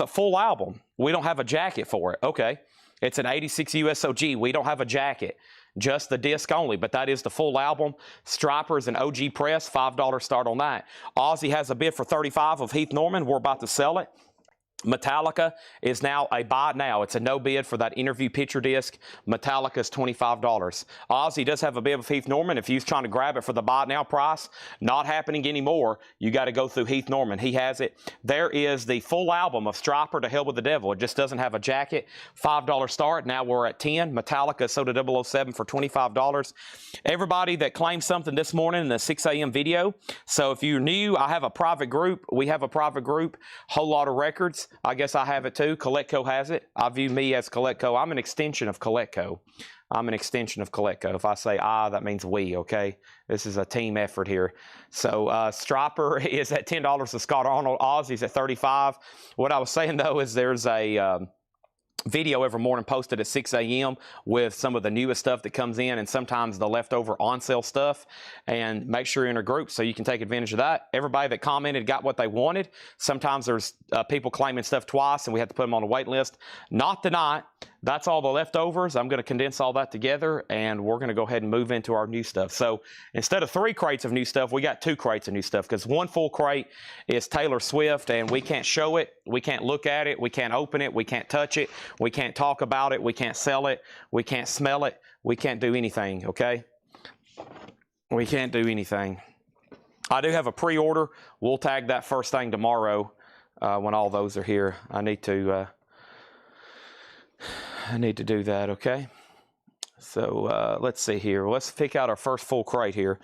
full album. We don't have a jacket for it. Okay. It's an 86 USOG. We don't have a jacket. Just the disc only, but that is the full album. Stryper is an OG press, $5 start on that. Ozzy has a bid for $35 of Heath Norman. We're about to sell it. Metallica is now a buy it now. It's a no bid for that interview picture disc. Metallica is $25. Ozzy does have a bid of Heath Norman. If you're trying to grab it for the buy it now price, not happening anymore. You got to go through Heath Norman. He has it. There is the full album of Stryper, To Hell with the Devil. It just doesn't have a jacket. $5 start. Now we're at $10. Metallica sold to 007 for $25. Everybody that claimed something this morning in the 6 a.m. video. So if you're new, I have a private group. We have a private group. Whole lot of records. I guess I have it too. Coletco has it. I view me as Coletco. I'm an extension of Coletco. I'm an extension of Coletco. If I say I, that means we, okay? This is a team effort here. So Stryper is at $10 to Scott Arnold. Ozzy's at $35. What I was saying, though, is there's a video every morning posted at 6 a.m. with some of the newest stuff that comes in and sometimes the leftover on sale stuff. And make sure you're in a group so you can take advantage of that. Everybody that commented got what they wanted. Sometimes there's people claiming stuff twice and we have to put them on a wait list. Not tonight. that's all the leftovers. I'm going to condense all that together, and we're going to go ahead and move into our new stuff. So instead of 3 crates of new stuff, we got 2 crates of new stuff, because 1 full crate is Taylor Swift, and we can't show it, we can't look at it, we can't open it, we can't touch it, we can't talk about it, we can't sell it, we can't smell it, we can't do anything, okay? We can't do anything. I do have a pre-order. We'll tag that first thing tomorrow when all those are here. I need to do that, okay? So let's see here. Let's pick out our first full crate here.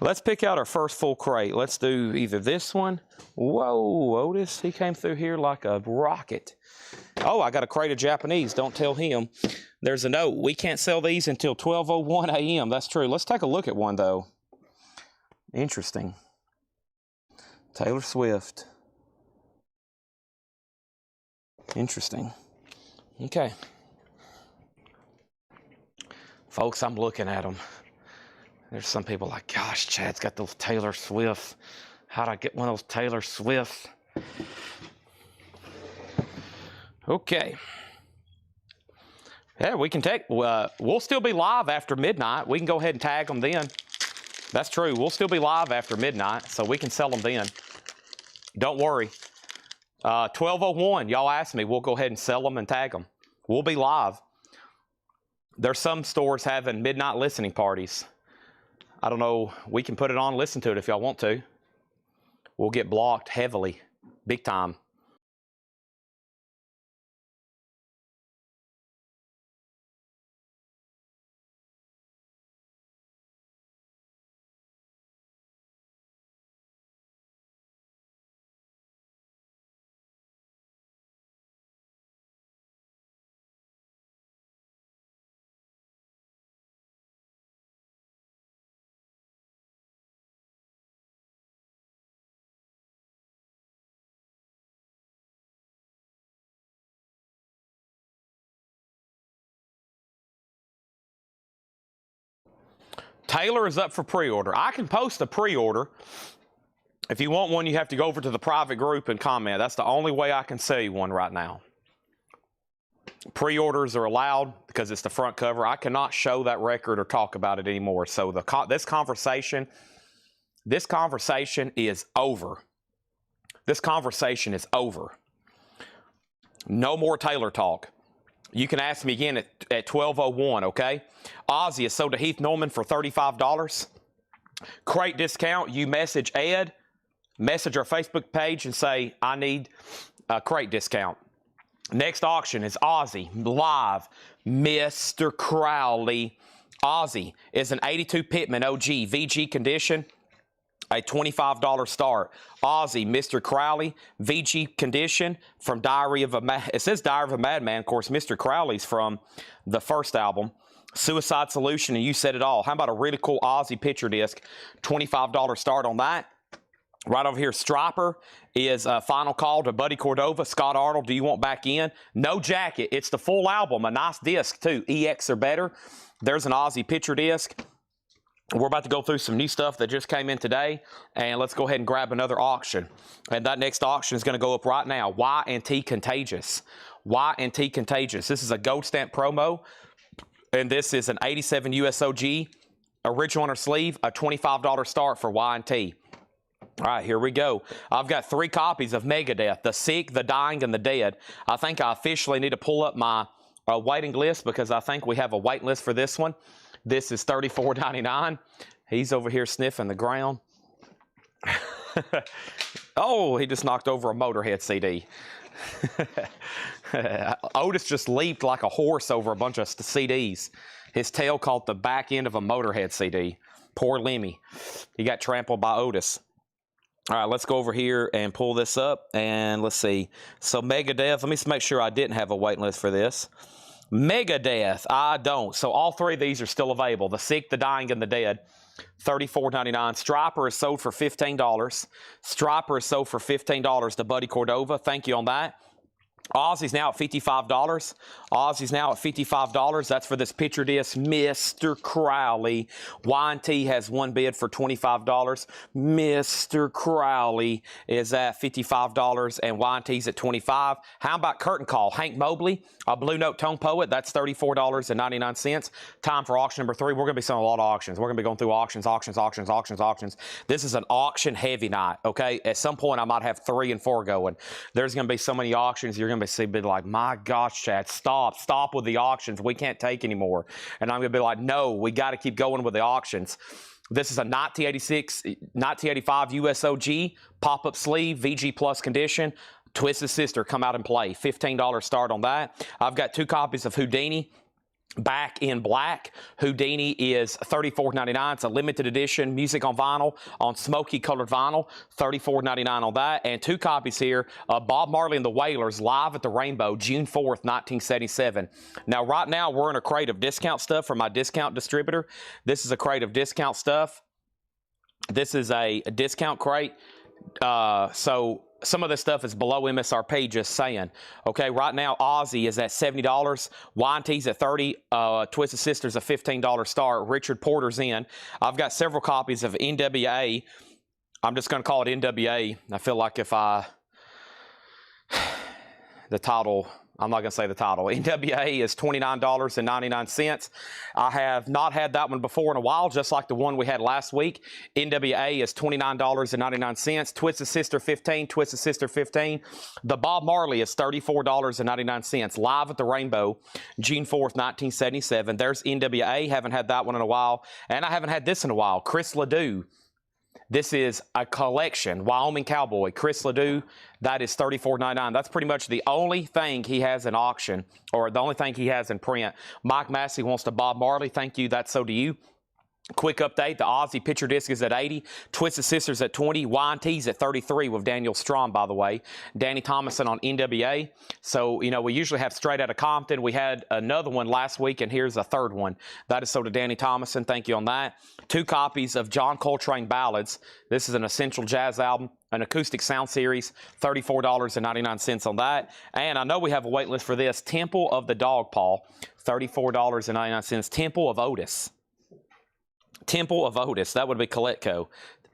Let's pick out our first full crate. Let's do either this one. Whoa, Otis, he came through here like a rocket. Oh, I got a crate of Japanese. Don't tell him. There's a note. We can't sell these until 12:01 a.m. That's true. Let's take a look at one, though. Interesting. Taylor Swift. Interesting. Okay. Folks, I'm looking at them. There's some people like, gosh, Chad's got those Taylor Swifts. How'd I get one of those Taylor Swifts? Okay. Yeah, we can take, we'll still be live after midnight. We can go ahead and tag them then. That's true. We'll still be live after midnight, so we can sell them then. Don't worry. 12:01, y'all asked me. We'll go ahead and sell them and tag them. We'll be live. There's some stores having midnight listening parties. I don't know. We can put it on, listen to it if y'all want to. We'll get blocked heavily, big time. Taylor is up for pre-order. I can post a pre-order. If you want one, you have to go over to the private group and comment. That's the only way I can sell you one right now. Pre-orders are allowed because it's the front cover. I cannot show that record or talk about it anymore. So this conversation is over. This conversation is over. No more Taylor talk. You can ask me again at 12:01, okay? Ozzy is sold to Heath Norman for $35. Crate discount, you message Ed, message our Facebook page and say, I need a crate discount. Next auction is Ozzy, live, Mr. Crowley. Ozzy is an 82 Pittman OG, VG condition, a $25 start. Ozzy, Mr. Crowley, VG condition from Diary of a it says Diary of a Madman. Of course, Mr. Crowley's from the first album. Suicide Solution, and You Said It All. How about a really cool Ozzy picture disc? $25 start on that. Right over here, Striper is a Final Call to Buddy Cordova. Scott Arnold, Do You Want Back In? No jacket. It's the full album. A nice disc, too. EX or better. There's an Ozzy picture disc. We're about to go through some new stuff that just came in today, and let's go ahead and grab another auction. And that next auction is going to go up right now. Y&T Contagious. Y&T Contagious. This is a gold stamp promo, and this is an 87 USOG, original on her sleeve, a $25 start for Y&T. All right, here we go. I've got 3 copies of Megadeth, The Sick, The Dying, and The Dead. I think I officially need to pull up my waiting list because I think we have a wait list for this one. This is $34.99. He's over here sniffing the ground. Oh, he just knocked over a Motorhead CD. Otis just leaped like a horse over a bunch of CDs. His tail caught the back end of a Motorhead CD. Poor Lemmy. He got trampled by Otis. All right, let's go over here and pull this up, and let's see. So Megadeth, let me make sure I didn't have a wait list for this. Megadeth, I don't. So all 3 of these are still available. The Sick, The Dying, and The Dead, $34.99. Striper is sold for $15. Striper is sold for $15 to Buddy Cordova. Thank you on that. Ozzy's now at $55. Ozzy's now at $55. That's for this picture disc, Mr. Crowley. Y&T has one bid for $25. Mr. Crowley is at $55 and Y&T's at $25. How about Curtain Call? Hank Mobley, a Blue Note Tone Poet. That's $34.99. Time for auction number 3. We're going to be selling a lot of auctions. We're going to be going through auctions. This is an auction heavy night, okay? At some point, I might have 3 and 4 going. There's going to be so many auctions. You're going to be like, my gosh, Chad, stop with the auctions. We can't take anymore. And I'm going to be like, no, we got to keep going with the auctions. This is a 1985 USOG pop-up sleeve, VG Plus condition. Twisted Sister come out and play. $15 start on that. I've got 2 copies of Houdini. Back in Black. Houdini is $34.99. It's a limited edition, music on vinyl, on smoky colored vinyl, $34.99 on that. And 2 copies here of Bob Marley and the Wailers live at the Rainbow, June 4th, 1977. Now, right now, we're in a crate of discount stuff from my discount distributor. This is a crate of discount stuff. This is a discount crate. So some of this stuff is below MSRP, just saying. Okay, right now, Ozzy is at $70. Y&T's at $30. Twisted Sister's a $15 start. Richard Porter's in. I've got several copies of NWA. I'm just going to call it NWA. I feel like if the title... I'm not going to say the title. NWA is $29.99. I have not had that one before in a while, just like the one we had last week. NWA is $29.99. Twisted Sister 15, Twisted Sister 15. The Bob Marley is $34.99. Live at the Rainbow, June 4th, 1977. There's NWA. Haven't had that one in a while. And I haven't had this in a while. Chris Ledoux. This is a collection, Wyoming Cowboy, Chris Ledoux. That is $34.99. That's pretty much the only thing he has in auction, or the only thing he has in print. Mike Massey wants to Bob Marley. Thank you. That's so do you. Quick update, the Ozzy picture disc is at $80, Twisted Sisters at $20, Y&T's at $33 with Daniel Strom, by the way. Danny Thomason on NWA. So, you know, we usually have Straight Outta Compton. We had another one last week, and here's a third one. That is so to Danny Thomason. Thank you on that. 2 copies of John Coltrane Ballads. This is an essential jazz album, an acoustic sound series, $34.99 on that. And I know we have a wait list for this. Temple of the Dog Paw, $34.99. Temple of Otis. Temple of Otis. That would be Coletco.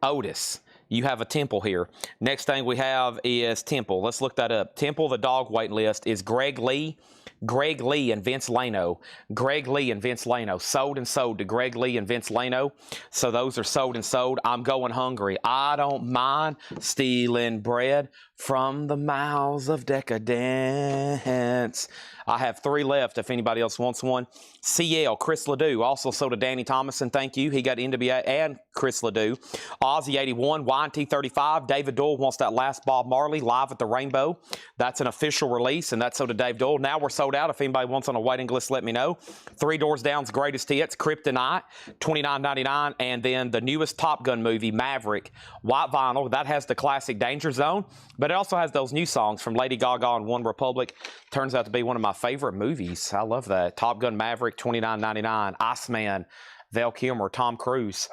Otis. You have a temple here. Next thing we have is Temple. Let's look that up. Temple of the Dog wait list is Greg Lee. Greg Lee and Vince Lano. Greg Lee and Vince Lano. Sold and sold to Greg Lee and Vince Lano. So those are sold and sold. I'm going hungry. I don't mind stealing bread from the mouths of decadence. I have 3 left if anybody else wants one. CL, Chris Ledoux, also sold to Danny Thomason. Thank you. He got NWA and Chris Ledoux. Ozzy 81, Y&T 35. David Doyle wants that last Bob Marley live at the Rainbow. That's an official release, and that's sold to Dave Doyle. Now we're sold out. If anybody wants on a waiting list, let me know. 3 Doors Down's greatest hits, Kryptonite, $29.99. And then the newest Top Gun movie, Maverick, white vinyl. That has the classic Danger Zone, but it also has those new songs from Lady Gaga and One Republic. Turns out to be one of my favorite movies. I love that. Top Gun Maverick, $29.99. Iceman, Val Kilmer, Tom Cruise.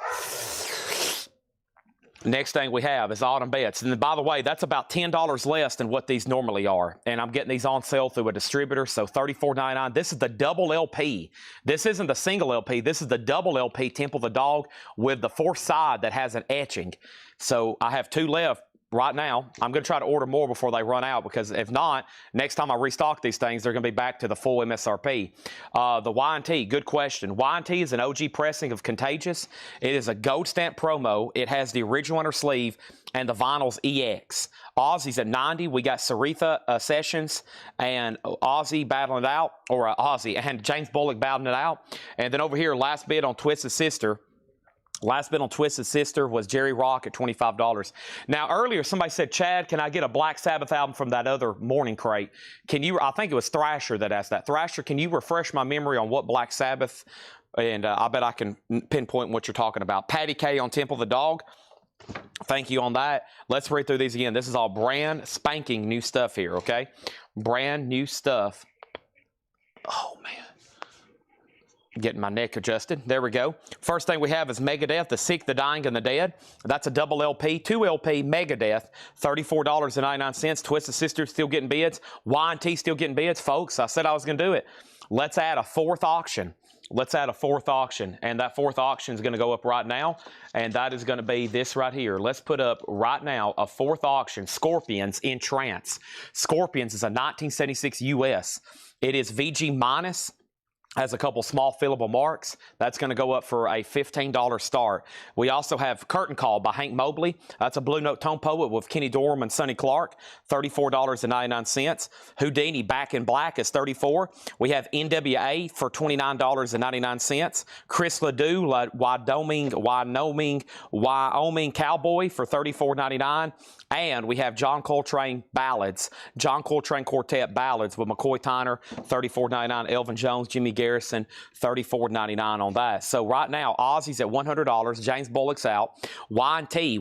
Next thing we have is Autumn Bets. And by the way, that's about $10 less than what these normally are. And I'm getting these on sale through a distributor, so $34.99. This is the double LP. This isn't the single LP. This is the double LP, Temple of the Dog, with the 4th side that has an etching. So I have 2 left. Right now, I'm going to try to order more before they run out, because if not, next time I restock these things, they're going to be back to the full MSRP. The Y&T, good question. Y&T is an OG pressing of Contagious. It is a gold stamp promo. It has the original inner sleeve and the vinyl's EX. Ozzy's at 90. We got Saritha Sessions and Ozzy battling it out, or Ozzy and James Bullock battling it out. And then over here, last bid on Twisted Sister. Last bid on Twisted Sister was Jerry Rock at $25. Now, earlier, somebody said, Chad, can I get a Black Sabbath album from that other morning crate? Can you, I think it was Thrasher that asked that. Thrasher, can you refresh my memory on what Black Sabbath, and I bet I can pinpoint what you're talking about. Patty K on Temple of the Dog. Thank you on that. Let's read through these again. This is all brand spanking new stuff here, okay? Brand new stuff. Oh, man. Getting my neck adjusted. There we go. First thing we have is Megadeth, The Sick, the Dying, and the Dead. That's a double LP, 2 LP Megadeth, $34.99. Twisted Sister still getting bids. Y&T still getting bids. Folks, I said I was going to do it. Let's add a fourth auction. Let's add a fourth auction. And that fourth auction is going to go up right now. And that is going to be this right here. Let's put up right now a fourth auction. Scorpions in Trance. Scorpions is a 1976 US. It is VG minus. Has a couple small fillable marks. That's going to go up for a $15 start. We also have Curtain Call by Hank Mobley. That's a Blue Note Tone Poet with Kenny Dorham and Sonny Clark, $34.99. Houdini Back in Black is $34. We have NWA for $29.99. Chris Ledoux, Wyoming Cowboy for $34.99. And we have John Coltrane Ballads, John Coltrane Quartet Ballads with McCoy Tyner, $34.99. Elvin Jones, Jimmy Garrison, $34.99 on that. So right now, Ozzy's at $100. James Bullock's out. Y&T's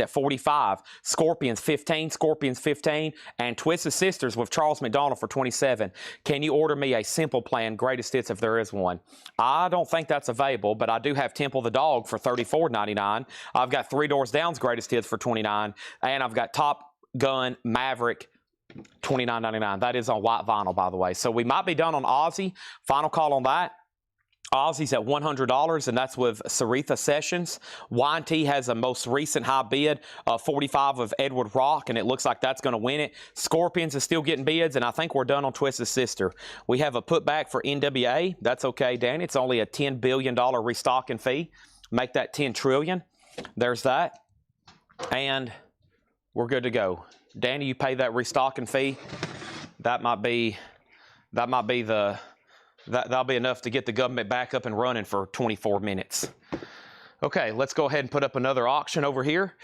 at $45. Scorpions $15. And Twisted Sisters with Charles McDonald for $27. Can you order me a simple plan, greatest hits if there is one? I don't think that's available, but I do have Temple the Dog for $34.99. I've got Three Doors Down's greatest hits for $29. And I've got Top Gun Maverick, $29.99. That is on white vinyl, by the way. So we might be done on Ozzy. Final call on that. Ozzy's at $100, and that's with Saritha Sessions. Y&T has a most recent high bid of $45 of Edward Rock, and it looks like that's going to win it. Scorpions is still getting bids, and I think we're done on Twisted Sister. We have a putback for NWA. That's okay, Danny. It's only a $10 billion restocking fee. Make that $10 trillion. There's that. And we're good to go. Danny, you pay that restocking fee. That'll be enough to get the government back up and running for 24 minutes. Okay, let's go ahead and put up another auction over here.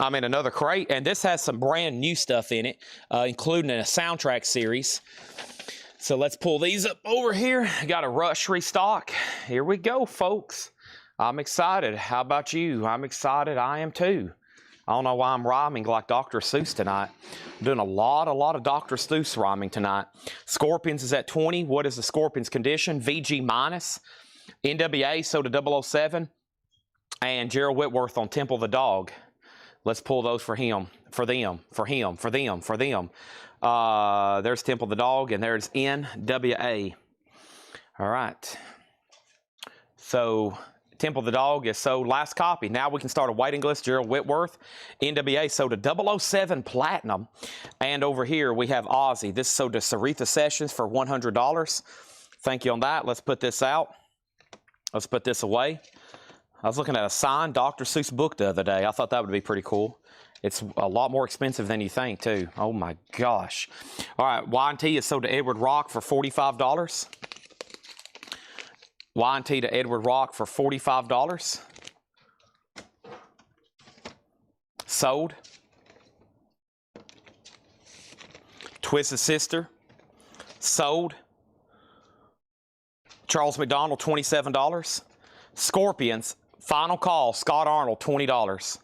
Another crate, and this has some brand new stuff in it, including a soundtrack series. So let's pull these up over here. Got a Rush restock. Here we go, folks. I'm excited. How about you? I'm excited. I am too. I don't know why I'm rhyming like Dr. Seuss tonight. I'm doing a lot of Dr. Seuss rhyming tonight. Scorpions is at 20. What is the Scorpions condition? VG minus. NWA sold a 007. And Gerald Whitworth on Temple the Dog. Let's pull those for him. For them. There's Temple the Dog, and there's NWA. All right. So Temple the Dog is sold last copy. Now we can start a waiting list. Gerald Whitworth. NWA sold a 007 Platinum. And over here we have Ozzy. This sold to Saritha Sessions for $100. Thank you on that. Let's put this out. Let's put this away. I was looking at a signed Dr. Seuss book the other day. I thought that would be pretty cool. It's a lot more expensive than you think, too. Oh, my gosh. All right, Y&T is sold to Edward Rock for $45. Y&T to Edward Rock for $45. Sold. Twisted Sister. Sold. Charles McDonald, $27. Scorpions, final call, Scott Arnold, $20.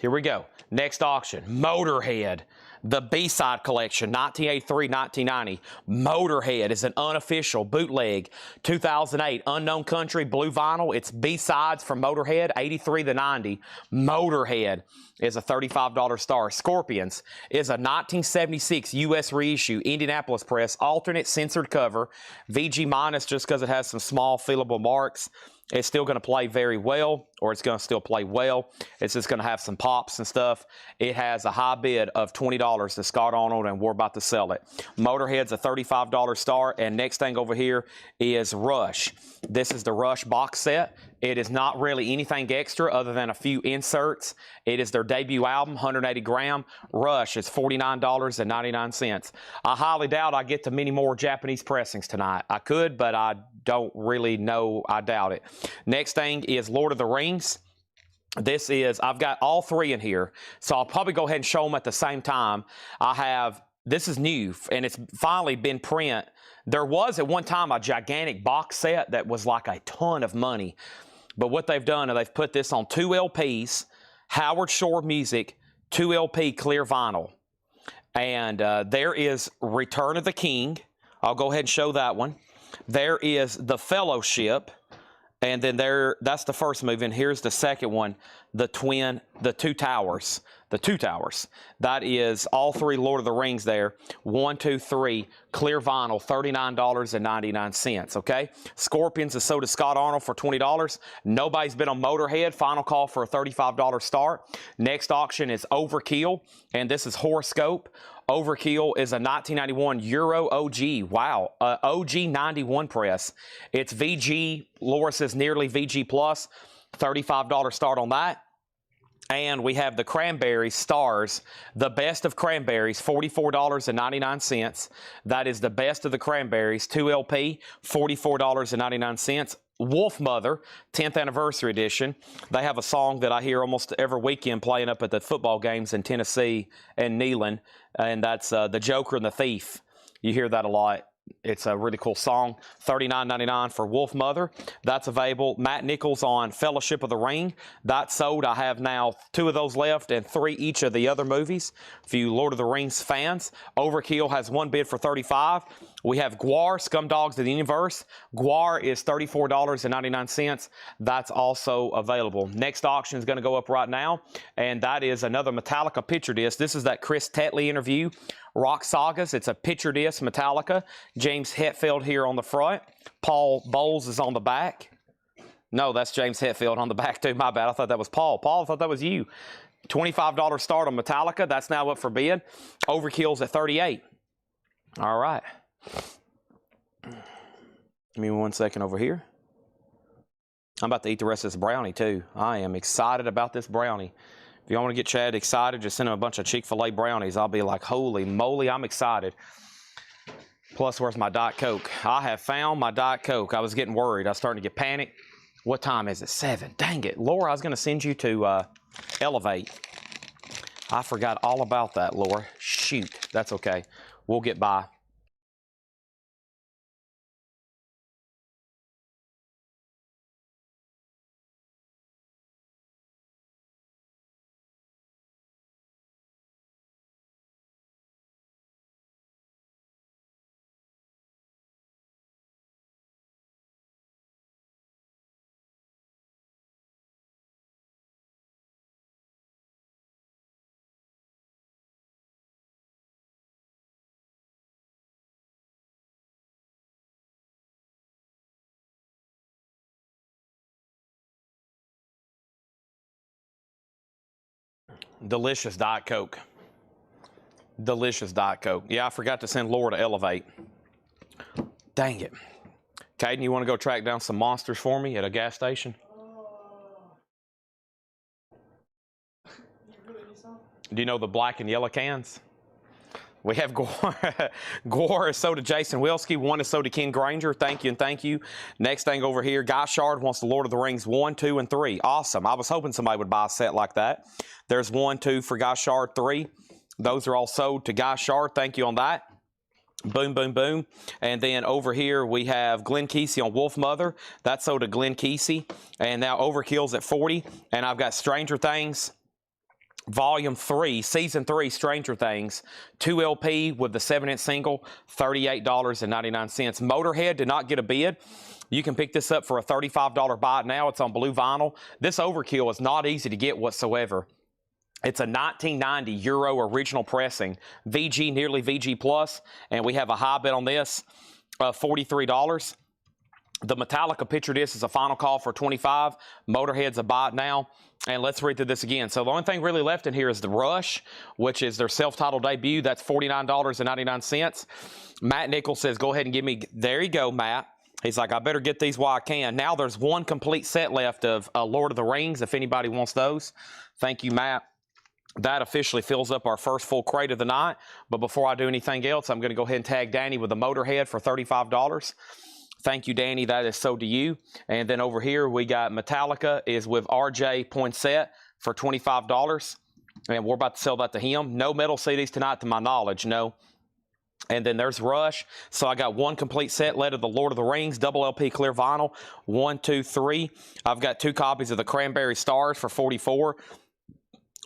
Here we go. Next auction, Motorhead. The B-side collection, 1983-1990. Motorhead is an unofficial bootleg, 2008 Unknown Country blue vinyl. It's B-sides from Motorhead, 83-90. Motorhead is a $35 star. Scorpions is a 1976 U.S. reissue, Indianapolis Press, alternate censored cover, VG minus just because it has some small fillable marks. It's still going to play very well, or it's going to still play well. It's just going to have some pops and stuff. It has a high bid of $20 to Scott Arnold, and we're about to sell it. Motorhead's a $35 star, and next thing over here is Rush. This is the Rush box set. It is not really anything extra other than a few inserts. It is their debut album, 180 gram. Rush is $49.99. I highly doubt I get to many more Japanese pressings tonight. I could, but I don't really know. I doubt it. Next thing is Lord of the Rings. I've got all three in here, so I'll probably go ahead and show them at the same time. This is new, and it's finally been print. There was at one time a gigantic box set that was like a ton of money. But what they've done is they've put this on 2 LPs, Howard Shore Music, 2 LP clear vinyl. And there is Return of the King. I'll go ahead and show that one. There is The Fellowship. And then that's the first movie. And here's the second one, The Two Towers. The Two Towers. That is all three Lord of the Rings there. 1, 2, 3, clear vinyl, $39.99. Okay? Scorpions is sold to Scott Arnold for $20. Nobody's been on Motorhead. Final call for a $35 start. Next auction is Overkill, and this is Horoscope. Overkill is a 1991 Euro OG. Wow. OG 91 press. It's VG. Laura says nearly VG plus. $35 start on that. And we have the Cranberries Stars, the best of Cranberries, $44.99. That is the best of the Cranberries, 2 LP, $44.99. Wolf Mother, 10th Anniversary Edition. They have a song that I hear almost every weekend playing up at the football games in Tennessee and Neyland, and that's The Joker and the Thief. You hear that a lot. It's a really cool song. $39.99 for Wolf Mother. That's available. Matt Nichols on Fellowship of the Ring. That's sold. I have now 2 of those left and 3 each of the other movies. If you Lord of the Rings fans, Overkill has 1 bid for $35. We have Gwar, Scumdogs of the Universe. Gwar is $34.99. That's also available. Next auction is going to go up right now, and that is another Metallica picture disc. This is that Chris Tetley interview. Rock Sagas, it's a picture disc Metallica. James Hetfield here on the front. Paul Bowles is on the back. No, that's James Hetfield on the back too. My bad. I thought that was Paul. Paul, I thought that was you. $25 start on Metallica. That's now up for bid. Overkill's at $38. All right. Give me 1 second over here. I'm about to eat the rest of this brownie too. I am excited about this brownie. If you want to get Chad excited, just send him a bunch of Chick-fil-A brownies. I'll be like, holy moly, I'm excited. Plus, where's my Diet Coke? I have found my Diet Coke. I was getting worried. I was starting to get panicked. What time is it? 7. Dang it. Laura, I was going to send you to Elevate. I forgot all about that, Laura. Shoot. That's okay. We'll get by. Delicious Diet Coke. Delicious Diet Coke. Yeah, I forgot to send Laura to Elevate. Dang it. Caden, you want to go track down some monsters for me at a gas station? Do you know the black and yellow cans? We have Gwar. Gwar is sold to Jason Wilski. 1 is sold to Ken Granger. Thank you and thank you. Next thing over here, Guy Shard wants the Lord of the Rings 1, 2, and 3. Awesome. I was hoping somebody would buy a set like that. There's 1, 2 for Guy Shard, 3. Those are all sold to Guy Shard. Thank you on that. Boom, boom, boom. And then over here we have Glenn Kesey on Wolf Mother. That's sold to Glenn Kesey. And now Overkill's at 40. And I've got Stranger Things. Volume 3, Season 3, Stranger Things, 2 LP with the 7-inch single, $38.99. Motorhead did not get a bid. You can pick this up for a $35 buy now. It's on blue vinyl. This Overkill is not easy to get whatsoever. It's a 1990 Euro original pressing, VG, nearly VG plus, and we have a high bid on this, $43. The Metallica picture disc is a final call for $25. Motorhead's a buy it now. And let's read through this again. So the only thing really left in here is The Rush, which is their self-titled debut. That's $49.99. Matt Nichols says, go ahead and give me, there you go, Matt. He's like, I better get these while I can. Now there's 1 complete set left of Lord of the Rings, if anybody wants those. Thank you, Matt. That officially fills up our first full crate of the night. But before I do anything else, I'm going to go ahead and tag Danny with the Motorhead for $35. Thank you, Danny. That is so to you. And then over here, we got Metallica is with RJ Poinsett for $25. And we're about to sell that to him. No metal CDs tonight, to my knowledge, no. And then there's Rush. So I got 1 complete set led of the Lord of the Rings, double LP clear vinyl, 1, 2, 3. I've got 2 copies of the Cranberry Stars for $44.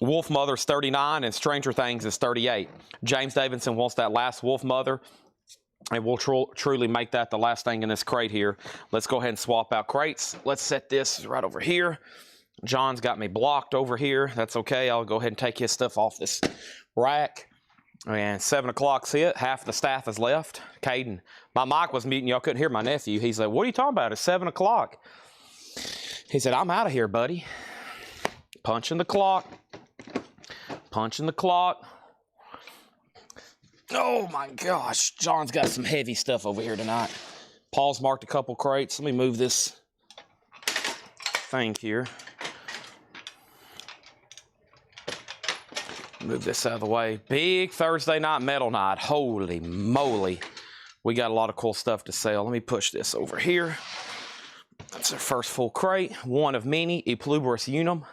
Wolf Mother's 39 and Stranger Things is 38. James Davidson wants that last Wolf Mother, and we'll truly make that the last thing in this crate here. Let's go ahead and swap out crates. Let's set this right over here. John's got me blocked over here. That's okay. I'll go ahead and take his stuff off this rack. And 7 o'clock's it. Half the staff is left. Caden, my mic was muting. Y'all couldn't hear my nephew. He's like, what are you talking about? It's 7 o'clock. He said, I'm out of here, buddy. Punching the clock. Punching the clock. Oh my gosh. John's got some heavy stuff over here tonight. Paul's marked a couple crates. Let me move this thing here. Move this out of the way. Big Thursday night metal night. Holy moly. We got a lot of cool stuff to sell. Let me push this over here. That's our first full crate. One of many. Epluberus unum.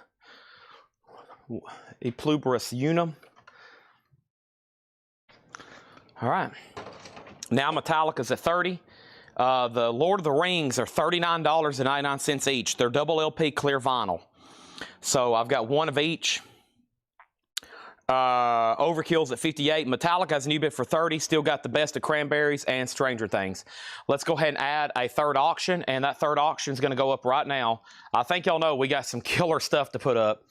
Epluberus unum. All right. Now Metallica's at 30. The Lord of the Rings are $39.99 each. They're double LP clear vinyl. So I've got one of each. Overkill's at 58. Metallica has a new bid for 30. Still got the Best of Cranberries and Stranger Things. Let's go ahead and add a third auction, and that third auction is going to go up right now. I think y'all know we got some killer stuff to put up.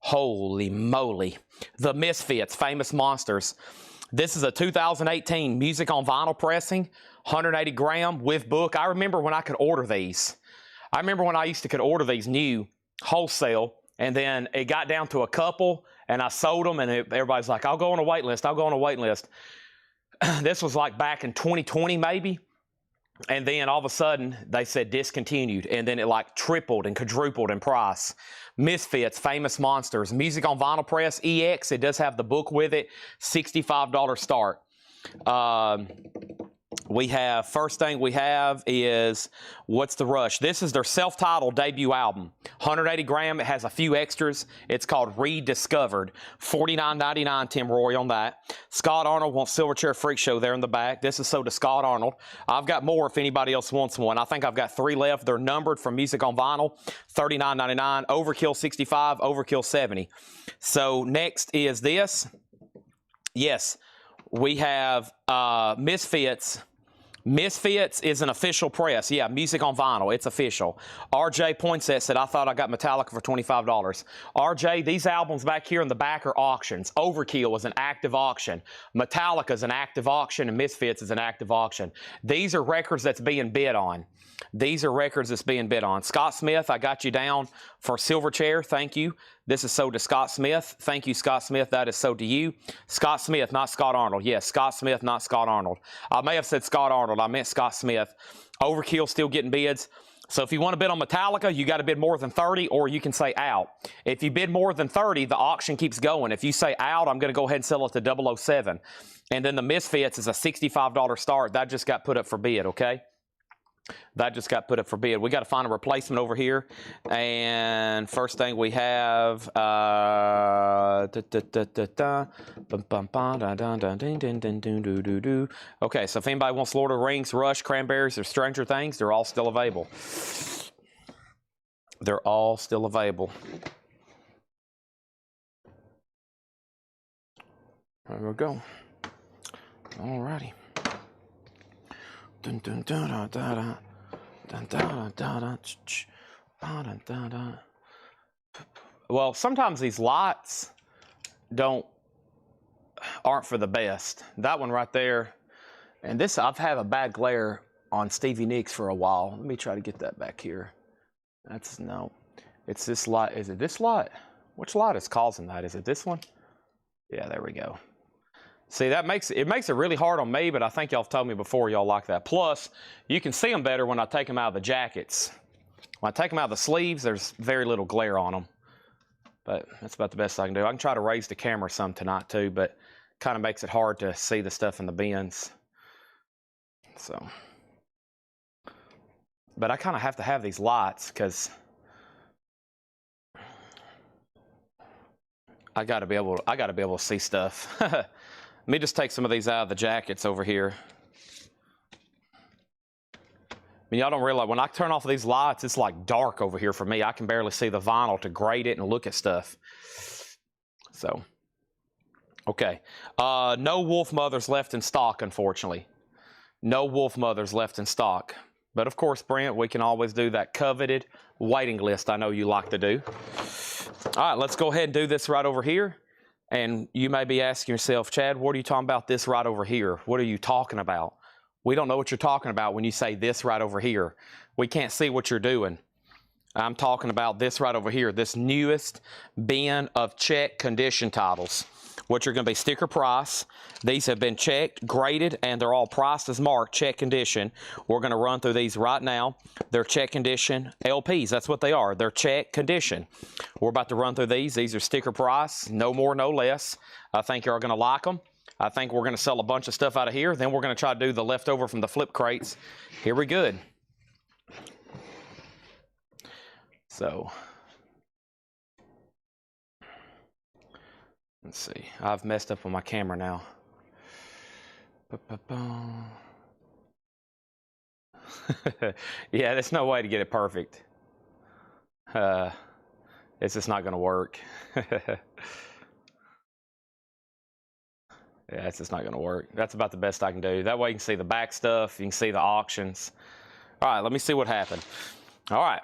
Holy moly. The Misfits, Famous Monsters. This is a 2018 music on vinyl pressing, 180 gram with book. I remember when I could order these. I remember when I used to could order these new wholesale, and then it got down to a couple, and I sold them, and everybody's like, I'll go on a wait list. I'll go on a wait list. This was like back in 2020 maybe. And then all of a sudden they said discontinued, and then it like tripled and quadrupled in price. Misfits, Famous Monsters, music on vinyl press, EX. It does have the book with it. $65 start. We have, first thing we have is What's the Rush? This is their self-titled debut album. 180 gram. It has a few extras. It's called Rediscovered. $49.99 Tim Roy on that. Scott Arnold wants Silverchair Freak Show there in the back. This is so to Scott Arnold. I've got more if anybody else wants one. I think I've got 3 left. They're numbered from Music on Vinyl. $39.99. Overkill 65. Overkill 70. So next is this. Yes. We have Misfits. Misfits is an official press. Yeah, music on vinyl. It's official. RJ Poinsett said, I thought I got Metallica for $25. RJ, these albums back here in the back are auctions. Overkill is an active auction. Metallica is an active auction, and Misfits is an active auction. These are records that's being bid on. These are records that's being bid on. Scott Smith, I got you down for Silverchair. Thank you. This is sold to Scott Smith. Thank you, Scott Smith. That is sold to you. Scott Smith, not Scott Arnold. Yes, Scott Smith, not Scott Arnold. I may have said Scott Arnold. I meant Scott Smith. Overkill still getting bids. So if you want to bid on Metallica, you got to bid more than 30, or you can say out. If you bid more than 30, the auction keeps going. If you say out, I'm going to go ahead and sell it to 007. And then the Misfits is a $65 start. That just got put up for bid, okay? That just got put up for bid. We got to find a replacement over here. And first thing we have, okay, so if anybody wants Lord of the Rings, Rush, Cranberries, or Stranger Things, they're all still available. They're all still available. There we go. All righty. Dun, dun, dun, dun, dun, dun. Dun, dun, dun, dun, dun, dun, dun. Well, sometimes these lights aren't for the best. That one right there, and this, I've had a bad glare on Stevie Nicks for a while. Let me try to get that back here. No, it's this light. Is it this light? Which light is causing that? Is it this one? Yeah, there we go. See, it makes it really hard on me, but I think y'all have told me before y'all like that. Plus, you can see them better when I take them out of the jackets. When I take them out of the sleeves, there's very little glare on them. But that's about the best I can do. I can try to raise the camera some tonight too, but kind of makes it hard to see the stuff in the bins. So, but I kind of have to have these lights because I got to be able to see stuff. Let me just take some of these out of the jackets over here. I mean, y'all don't realize, when I turn off these lights, it's like dark over here for me. I can barely see the vinyl to grade it and look at stuff. So, okay. No wolf mothers left in stock, unfortunately. No wolf mothers left in stock. But of course, Brent, we can always do that coveted waiting list I know you like to do. All right, let's go ahead and do this right over here. And you may be asking yourself, Chad, what are you talking about this right over here? What are you talking about? We don't know what you're talking about when you say this right over here. We can't see what you're doing. I'm talking about this right over here, this newest bin of check condition titles, which are going to be sticker price. These have been checked, graded, and they're all priced as marked, check condition. We're going to run through these right now. They're check condition LPs. That's what they are. They're check condition. We're about to run through these. These are sticker price, no more, no less. I think you're going to like them. I think we're going to sell a bunch of stuff out of here. Then we're going to try to do the leftover from the flip crates. Here we good. So, let's see. I've messed up on my camera now. Yeah, there's no way to get it perfect. It's just not going to work. Yeah, it's just not going to work. That's about the best I can do. That way you can see the back stuff. You can see the auctions. All right, let me see what happened. All right.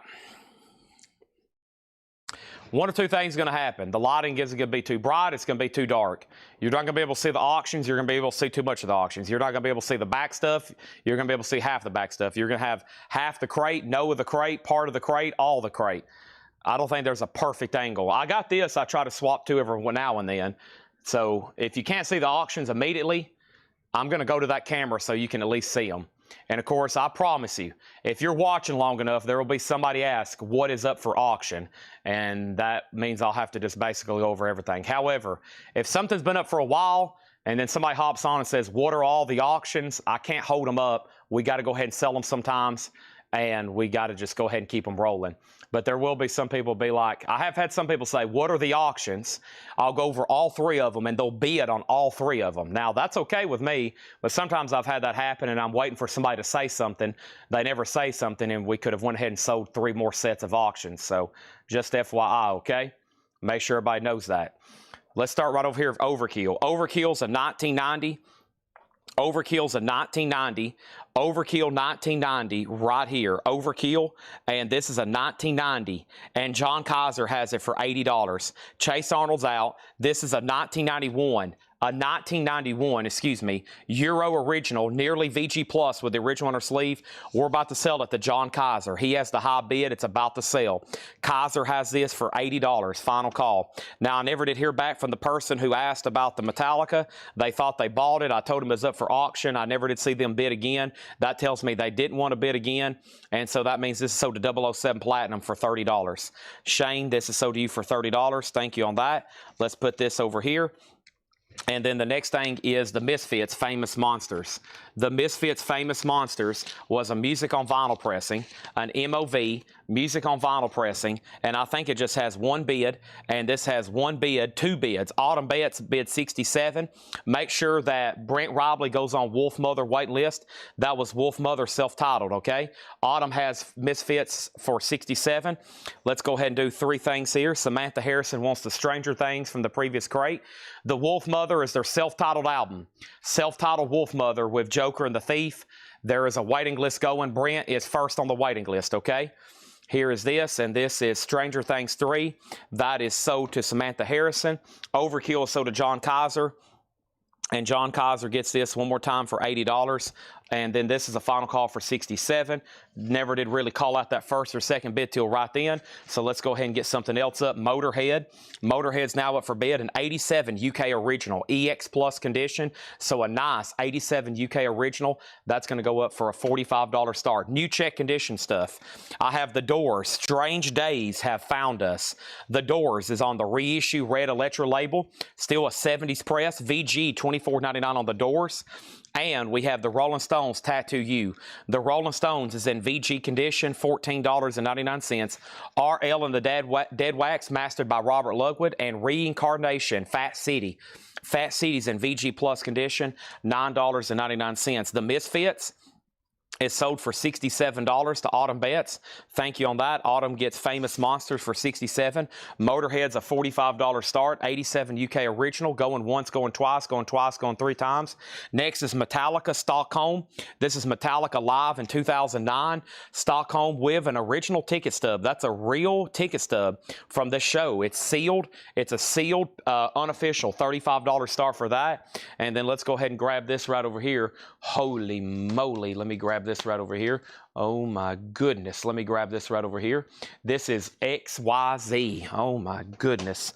One or two things are going to happen. The lighting isn't going to be too bright. It's going to be too dark. You're not going to be able to see the auctions. You're going to be able to see too much of the auctions. You're not going to be able to see the back stuff. You're going to be able to see half the back stuff. You're going to have half the crate, no of the crate, part of the crate, all the crate. I don't think there's a perfect angle. I got this. I try to swap to every now and then. So if you can't see the auctions immediately, I'm going to go to that camera so you can at least see them. And of course, I promise you, if you're watching long enough, there will be somebody ask, what is up for auction? And that means I'll have to just basically go over everything. However, if something's been up for a while and then somebody hops on and says, what are all the auctions? I can't hold them up. We got to go ahead and sell them sometimes. And we got to just go ahead and keep them rolling. But there will be some people be like, I have had some people say, what are the auctions? I'll go over all three of them, and they'll bid on all three of them. Now, that's okay with me, but sometimes I've had that happen, and I'm waiting for somebody to say something. They never say something, and we could have went ahead and sold 3 more sets of auctions. So just FYI, okay? Make sure everybody knows that. Let's start right over here with Overkill. Overkill's a 1990. Overkill's a 1990. Overkill 1990 right here. Overkill, and this is a 1990, and John Kaiser has it for $80. Chase Arnold's out. This is a 1991, excuse me, Euro original, nearly VG Plus with the original inner sleeve. We're about to sell it to John Kaiser. He has the high bid. It's about to sell. Kaiser has this for $80. Final call. Now, I never did hear back from the person who asked about the Metallica. They thought they bought it. I told them it was up for auction. I never did see them bid again. That tells me they didn't want to bid again, and so that means this is sold to 007 Platinum for $30. Shane, this is sold to you for $30. Thank you on that. Let's put this over here. And then the next thing is the Misfits Famous Monsters. The Misfits Famous Monsters was a music on vinyl pressing, an MOV, music on vinyl pressing, and I think it just has one bid, and this has one bid, 2 bids. Autumn Betts bid 67. Make sure that Brent Robley goes on Wolf Mother wait list. That was Wolf Mother self-titled, okay? Autumn has Misfits for 67. Let's go ahead and do 3 things here. Samantha Harrison wants the Stranger Things from the previous crate. The Wolf Mother is their self-titled album. Self-titled Wolf Mother with Joker and the Thief. There is a waiting list going. Brent is first on the waiting list, okay? Here is this, and this is Stranger Things 3. That is sold to Samantha Harrison. Overkill is sold to John Kaiser. And John Kaiser gets this one more time for $80. And then this is a final call for 67. Never did really call out that first or second bid till right then. So let's go ahead and get something else up. Motorhead. Motorhead's now up for bid. An 87 UK original. EX Plus condition. So a nice 87 UK original. That's going to go up for a $45 start. New check condition stuff. I have The Doors. Strange Days Have Found Us. The Doors is on the reissue red Electra label. Still a 70s press. VG $24.99 on The Doors. And we have the Rolling Stones Tattoo You. The Rolling Stones is in VG condition, $14.99. RL and the Dead Wax, mastered by Robert Ludwig. And Reincarnation, Fat City. Fat City's in VG Plus condition, $9.99. The Misfits. It's sold for $67 to Autumn Bets. Thank you on that. Autumn gets Famous Monsters for $67. Motorhead's a $45 start. 87 UK original. Going once, going twice, going twice, going 3 times. Next is Metallica Stockholm. This is Metallica live in 2009. Stockholm with an original ticket stub. That's a real ticket stub from this show. It's sealed. It's a sealed, unofficial $35 start for that. And then let's go ahead and grab this right over here. Holy moly. Let me grab this right over here. Oh my goodness. Let me grab this right over here. This is XYZ. Oh my goodness.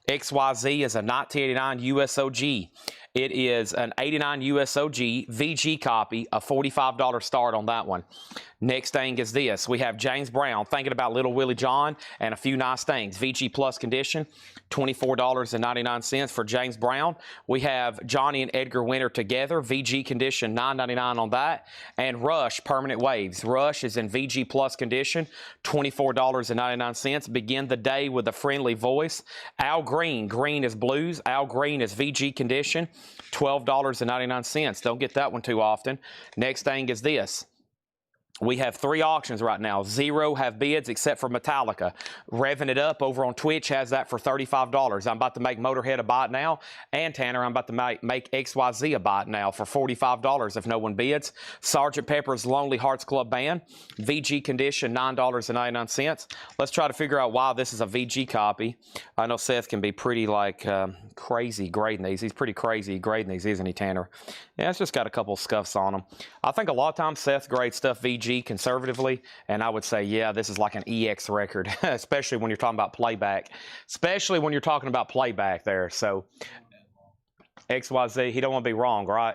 XYZ is a 1989 USOG. It is an 89 USOG VG copy, a $45 start on that one. Next thing is this. We have James Brown, Thinking About Little Willie John, and a few nice things. VG Plus condition, $24.99 for James Brown. We have Johnny and Edgar Winter Together, VG condition, $9.99 on that. And Rush, Permanent Waves. Rush is in VG Plus condition, $24.99. Begin the Day with a Friendly Voice. Al Green, Green is Blues. Al Green is VG condition, $12.99. Don't get that one too often. Next thing is this. We have 3 auctions right now. 0 have bids except for Metallica. Revving It Up over on Twitch has that for $35. I'm about to make Motorhead a buy it now. And Tanner, I'm about to make XYZ a buy it now for $45 if no one bids. Sgt. Pepper's Lonely Hearts Club Band. VG condition, $9.99. Let's try to figure out why this is a VG copy. I know Seth can be pretty crazy grading these. He's pretty crazy grading these, isn't he, Tanner? Yeah, it's just got a couple scuffs on them. I think a lot of times Seth grades stuff VG conservatively, and I would say, yeah, this is like an EX record, especially when you're talking about playback. Especially when you're talking about playback there. So, XYZ, he don't want to be wrong, right?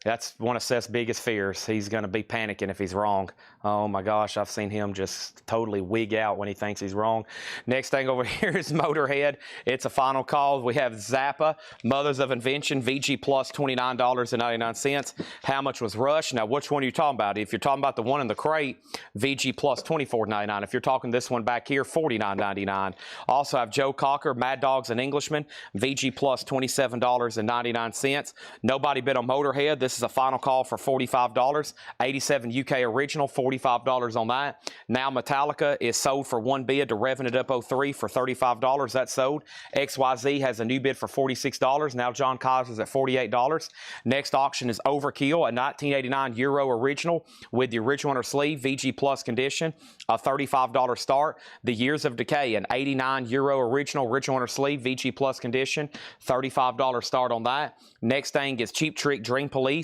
That's one of Seth's biggest fears. He's going to be panicking if he's wrong. Oh my gosh, I've seen him just totally wig out when he thinks he's wrong. Next thing over here is Motorhead. It's a final call. We have Zappa, Mothers of Invention, VG Plus, $29.99. How much was Rush? Now, which one are you talking about? If you're talking about the one in the crate, VG Plus, $24.99. If you're talking this one back here, $49.99. Also have Joe Cocker, Mad Dogs and Englishmen, VG Plus, $27.99. Nobody bid on Motorhead. This is a final call for $45. 87 UK original, $45 on that. Now Metallica is sold for 1 bid to Revving It Up 03 for $35. That's sold. XYZ has a new bid for $46. Now John Kaiser's at $48. Next auction is Overkill, a 1989 Euro original with the original under sleeve, VG Plus condition, a $35 start. The Years of Decay, an 89 Euro original under sleeve, VG Plus condition, $35 start on that. Next thing is Cheap Trick Dream Police.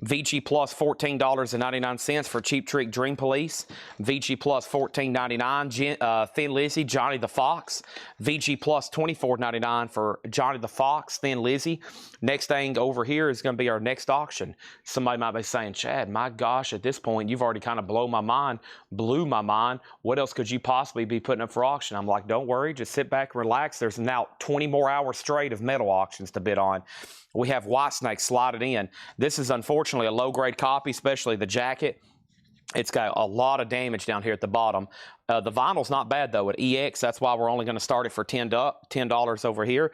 VG Plus $14.99 for Cheap Trick Dream Police. VG Plus $14.99. Thin Lizzy, Johnny the Fox. VG Plus $24.99 for Johnny the Fox, Thin Lizzy. Next thing over here is going to be our next auction. Somebody might be saying, Chad, my gosh, at this point, you've already kind of blew my mind. What else could you possibly be putting up for auction? I'm like, don't worry, just sit back and relax. There's now 20 more hours straight of metal auctions to bid on. We have Whitesnake slotted in. This is unfortunately a low-grade copy, especially the jacket. It's got a lot of damage down here at the bottom. The vinyl's not bad, though, at EX. That's why we're only going to start it for $10 over here.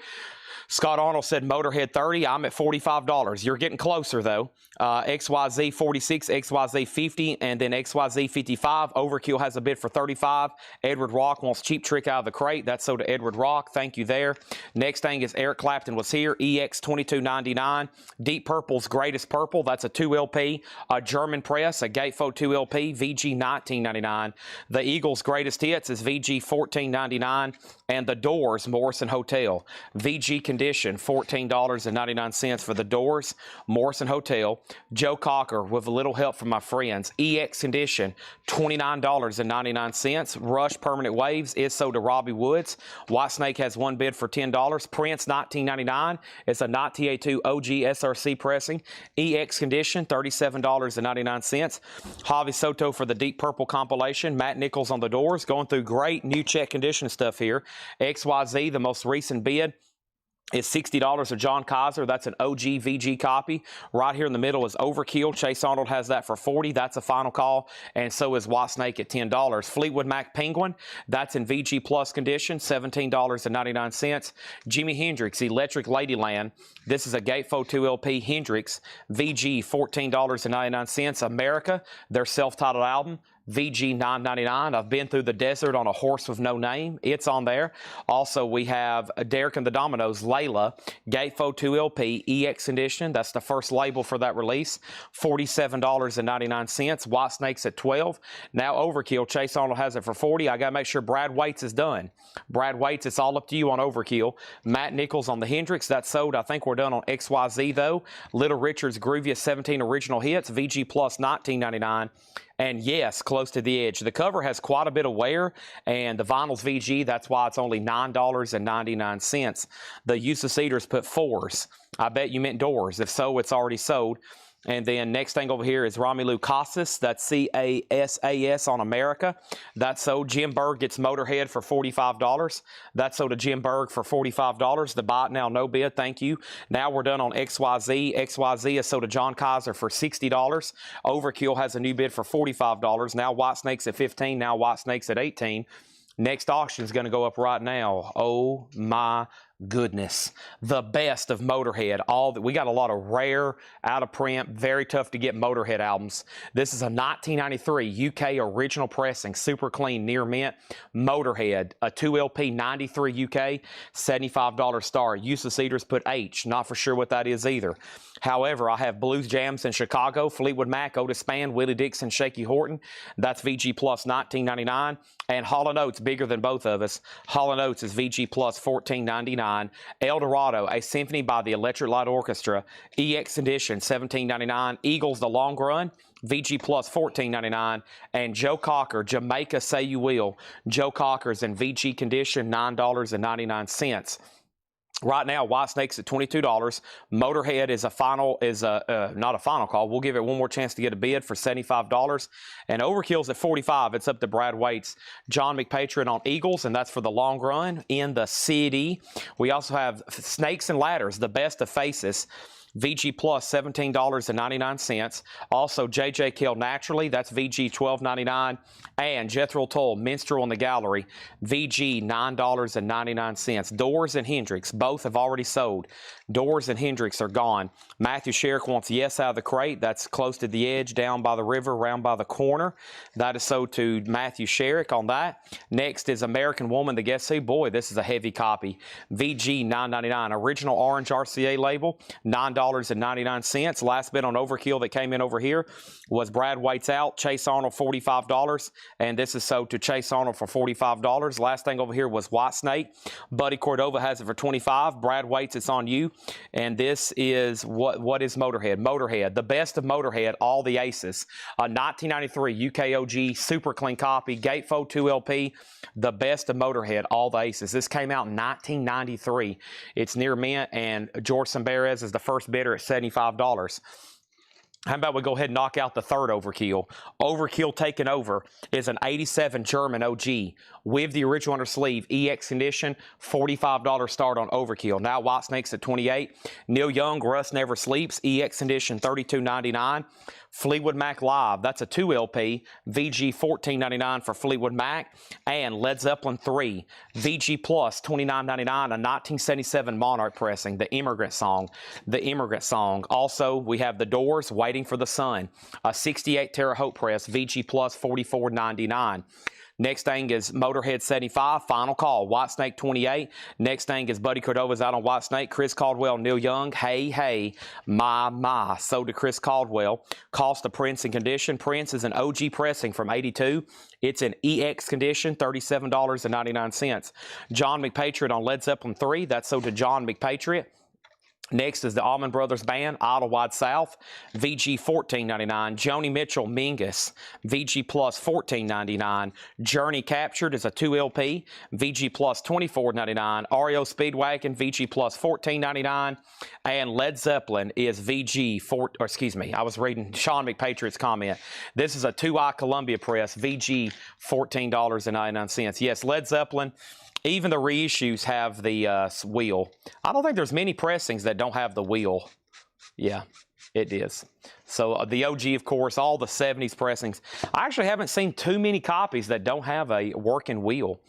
Scott Arnold said Motorhead 30. I'm at $45. You're getting closer, though. XYZ 46, XYZ 50, and then XYZ 55. Overkill has a bid for 35. Edward Rock wants Cheap Trick out of the crate. That's sold to Edward Rock. Thank you there. Next thing is Eric Clapton was here. EX 22.99. Deep Purple's Greatest Purple. That's a 2 LP. A German Press, a Gatefold 2 LP. VG 19.99. The Eagles' Greatest Hits is VG 14.99. And The Doors, Morrison Hotel. VG condition, $14.99 for The Doors, Morrison Hotel. Joe Cocker, with a little help from my friends. EX condition, $29.99. Rush Permanent Waves is sold to Robbie Woods. Whitesnake has 1 bid for $10. Prince, $19.99. It's a 1982 OG SRC pressing. EX condition, $37.99. Javi Soto for the Deep Purple compilation. Matt Nichols on The Doors. Going through great new check condition stuff here. XYZ, the most recent bid, is $60 of John Kaiser. That's an OG VG copy. Right here in the middle is Overkill. Chase Arnold has that for $40. That's a final call. And so is White Snake at $10. Fleetwood Mac Penguin, that's in VG Plus condition, $17.99. Jimi Hendrix Electric Ladyland. This is a Gatefold 2 LP Hendrix VG, $14.99. America, their self-titled album, VG $9.99. I've been through the desert on a horse with no name. It's on there. Also, we have Derek and the Dominoes, Layla, Gatefold 2 LP, EX edition. That's the first label for that release. $47.99. White Snakes at $12. Now Overkill, Chase Arnold has it for $40. I got to make sure Brad Waits is done. Brad Waits, it's all up to you on Overkill. Matt Nichols on the Hendrix, that's sold. I think we're done on XYZ though. Little Richard's Grooviest 17 original hits, VG Plus $19.99. And yes, Close to the Edge. The cover has quite a bit of wear, and the vinyl's VG. That's why it's only $9.99. The Use of Cedars put 4s. I bet you meant doors. If so, it's already sold. And then next thing over here is Romelu Casas. That's CASAS on America. That's sold. Jim Berg gets Motorhead for $45. That's sold to Jim Berg for $45. The buy it now, no bid. Thank you. Now we're done on XYZ. XYZ is sold to John Kaiser for $60. Overkill has a new bid for $45. Now White Snakes at $15. Now White Snakes at $18. Next auction is going to go up right now. Oh my goodness, the best of Motorhead. We got a lot of rare, out of print, very tough to get Motorhead albums. This is a 1993 UK original pressing, super clean, near mint. Motorhead, a 2 LP, 93 UK, $75 star. Use of Cedars put H. Not for sure what that is either. However, I have Blues Jams in Chicago, Fleetwood Mac, Otis Spann, Willie Dixon, Shaky Horton. That's VG Plus $19.99. And Hall & Oates, bigger than both of us. Hall & Oates is VG Plus $14.99. El Dorado, a symphony by the Electric Light Orchestra, EX edition $17.99. Eagles, The Long Run, VG Plus $14.99. And Joe Cocker, Jamaica Say You Will. Joe Cocker's in VG condition, $9.99. Right now, White Snakes at $22. Motorhead is not a final call. We'll give it one more chance to get a bid for $75. And Overkill's at $45. It's up to Brad Waits. John McPatriot on Eagles, and that's for the long run in the city. We also have Snakes and Ladders, the best of faces. VG Plus $17.99. Also JJ Kill Naturally, that's VG $12.99. And Jethro Tull Minstrel in the Gallery, VG $9.99. Doors and Hendrix, both have already sold. Doors and Hendrix are gone. Matthew Sherrick wants Yes Out of the Crate. That's Close to the Edge, down by the river, round by the corner. That is sold to Matthew Sherrick on that. Next is American Woman, the Guess Who. Boy, this is a heavy copy. VG $9.99. Original Orange RCA label, $9.99. Last bid on Overkill that came in over here was Brad Waits out. Chase Arnold, $45. And this is sold to Chase Arnold for $45. Last thing over here was White Snake. Buddy Cordova has it for $25. Brad Waits, it's on you. And this is what is Motorhead? Motorhead, the best of Motorhead, all the aces. 1993 UKOG, super clean copy. Gatefold 2 LP, the best of Motorhead, all the aces. This came out in 1993. It's near mint, and George Samberez is the first bidder at $75. How about we go ahead and knock out the third Overkill? Overkill Taken Over is an 87 German OG with the original under sleeve, EX condition, $45 start on Overkill. Now White Snakes at $28. Neil Young, Rust Never Sleeps, EX condition, $32.99. Fleetwood Mac Live, that's a 2 LP, VG $14.99 for Fleetwood Mac. And Led Zeppelin 3, VG Plus $29.99, a 1977 Monarch pressing, the Immigrant Song. The Immigrant Song. Also, we have The Doors, Waiting for the Sun, a 68 Terre Haute press, VG Plus $44.99. Next thing is Motorhead 75, final call. White Snake 28. Next thing is Buddy Cordova's out on White Snake. Chris Caldwell, Neil Young. Hey, hey, my. Sold to Chris Caldwell. Cost of Prince in condition. Prince is an OG pressing from 82. It's an EX condition, $37.99. John McPatriot on Led Zeppelin 3. That's sold to John McPatriot. Next is the Allman Brothers Band, Idlewild South, VG $14.99. Joni Mitchell, Mingus, VG Plus $14.99. Journey Captured is a 2 LP, VG Plus $24.99. REO Speedwagon, VG Plus $14.99. And Led Zeppelin is I was reading Sean McPatriot's comment. This is a 2i Columbia press, VG $14.99. Yes, Led Zeppelin Even the reissues have the wheel. I don't think there's many pressings that don't have the wheel. Yeah, it is. So the OG, of course, all the 70s pressings. I actually haven't seen too many copies that don't have a working wheel.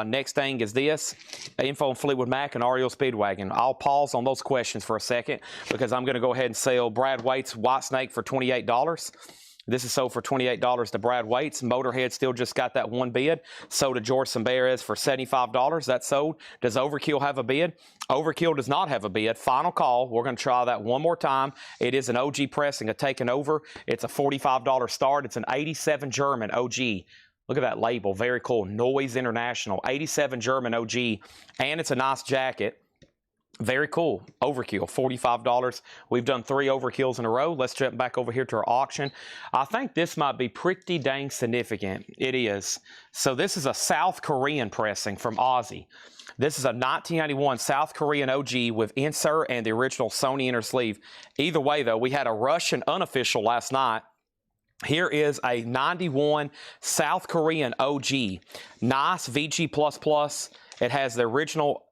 Next thing is this, info on Fleetwood Mac and REO Speedwagon. I'll pause on those questions for a second because I'm going to go ahead and sell Brad Waite's White Snake for $28. This is sold for $28 to Brad Waite's. Motorhead still just got that one bid. Sold to George Samberez for $75. That's sold. Does Overkill have a bid? Overkill does not have a bid. Final call. We're going to try that one more time. It is an OG pressing, a taken over. It's a $45 start. It's an 87 German OG. Look at that label. Very cool. Noise International. 87 German OG. And it's a nice jacket. Very cool. Overkill, $45. We've done 3 overkills in a row. Let's jump back over here to our auction. I think this might be pretty dang significant. It is. So this is a South Korean pressing from Aussie. This is a 1991 South Korean OG with insert and the original Sony inner sleeve. Either way, though, we had a Russian unofficial last night. Here is a 91 South Korean OG. Nice VG++. It has the original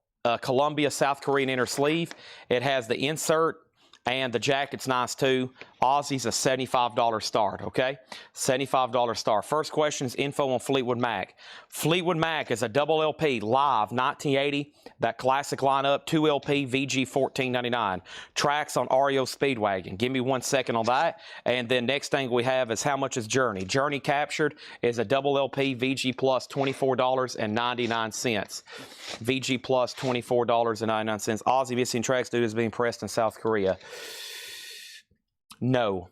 Columbia South Korean inner sleeve. It has the insert and the jacket's nice too. Aussie's a $75 start, okay? $75 start. First question is info on Fleetwood Mac. Fleetwood Mac is a double LP live 1980. That classic lineup, 2 LP VG $14.99. Tracks on REO Speedwagon. Give me 1 second on that. And then next thing we have is how much is Journey. Journey captured is a double LP VG plus $24.99. VG plus $24.99. Aussie Missing Tracks dude is being pressed in South Korea. No.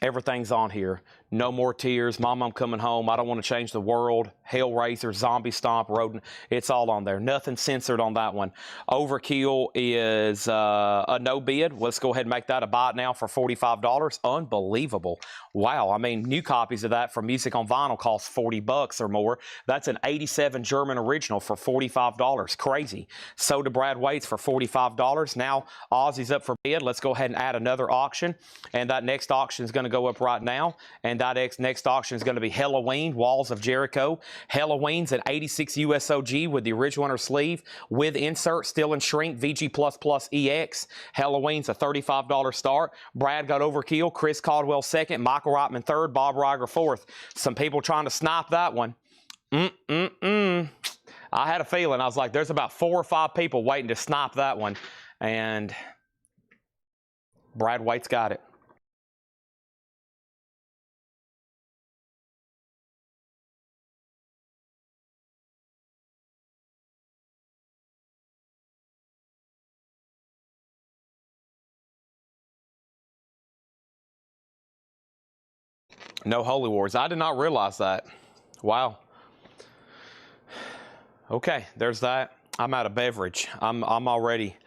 Everything's on here. No More Tears, Mom, I'm Coming Home, I Don't Want to Change the World, Hellraiser, Zombie Stomp, Rodent. It's all on there. Nothing censored on that one. Overkill is a no bid. Let's go ahead and make that a buy now for $45. Unbelievable. Wow. I mean, new copies of that for Music on Vinyl cost $40 or more. That's an 87 German original for $45. Crazy. So to Brad Waite's for $45. Now Aussie's up for bid. Let's go ahead and add another auction. And that next auction is going to go up right now. And that next auction is going to be Halloween, Walls of Jericho. Halloween's an 86 USOG with the original inner sleeve with insert, still in shrink, VG++ EX. Halloween's a $35 start. Brad got Overkill, Chris Caldwell second, Michael Reitman third, Bob Riger fourth. Some people trying to snipe that one. I had a feeling. I was like, there's about 4 or 5 people waiting to snipe that one. And Brad Waite's got it. No Holy Wars. I did not realize that. Wow. Okay, there's that. I'm out of beverage. I'm already,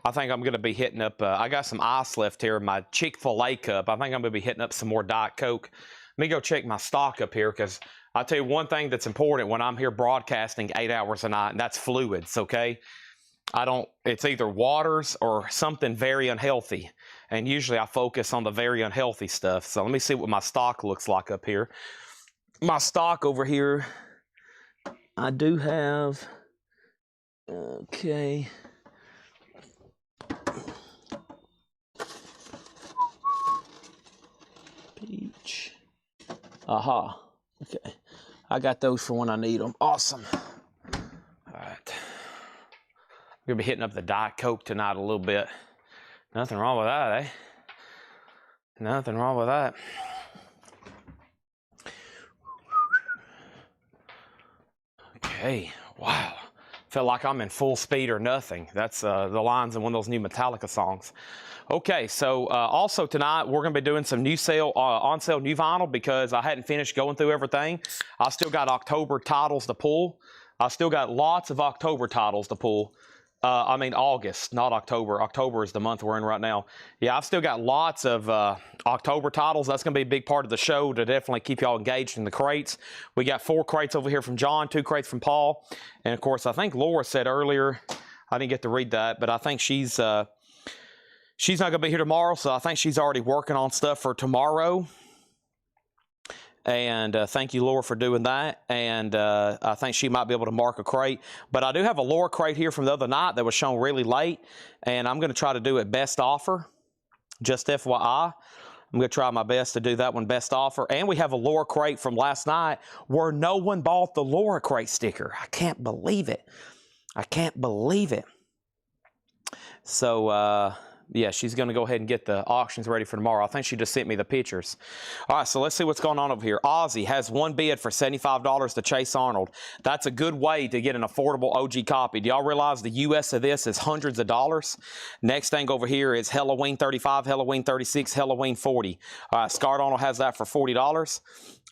I think I'm going to be hitting up, I got some ice left here in my Chick-fil-A cup. I think I'm going to be hitting up some more Diet Coke. Let me go check my stock up here because I'll tell you one thing that's important when I'm here broadcasting 8 hours a night, and that's fluids, okay? It's either waters or something very unhealthy. And usually I focus on the very unhealthy stuff. So let me see what my stock looks like up here. My stock over here, I do have, okay. Peach. Aha. Okay. I got those for when I need them. Awesome. All right. We're going to be hitting up the Diet Coke tonight a little bit. Nothing wrong with that, eh? Nothing wrong with that. Okay, wow. Felt like I'm in full speed or nothing. That's the lines in one of those new Metallica songs. Okay, so also tonight we're going to be doing some new sale, on sale new vinyl because I hadn't finished going through everything. I still got October titles to pull. I still got lots of October titles to pull. I mean August, not October. October is the month we're in right now. Yeah, I've still got lots of October titles. That's going to be a big part of the show to definitely keep y'all engaged in the crates. We got 4 crates over here from John, 2 crates from Paul. And, of course, I think Laura said earlier, I didn't get to read that, but I think she's not going to be here tomorrow, so I think she's already working on stuff for tomorrow. And thank you, Laura, for doing that. And I think she might be able to mark a crate. But I do have a Laura crate here from the other night that was shown really late. And I'm going to try to do it best offer. Just FYI. I'm going to try my best to do that one best offer. And we have a Laura crate from last night where no one bought the Laura crate sticker. I can't believe it. I can't believe it. So, yeah, she's going to go ahead and get the auctions ready for tomorrow. I think she just sent me the pictures. All right, so let's see what's going on over here. Ozzy has one bid for $75 to Chase Arnold. That's a good way to get an affordable OG copy. Do y'all realize the US of this is hundreds of dollars? Next thing over here is Halloween 35, Halloween 36, Halloween 40. Scarred Arnold has that for $40.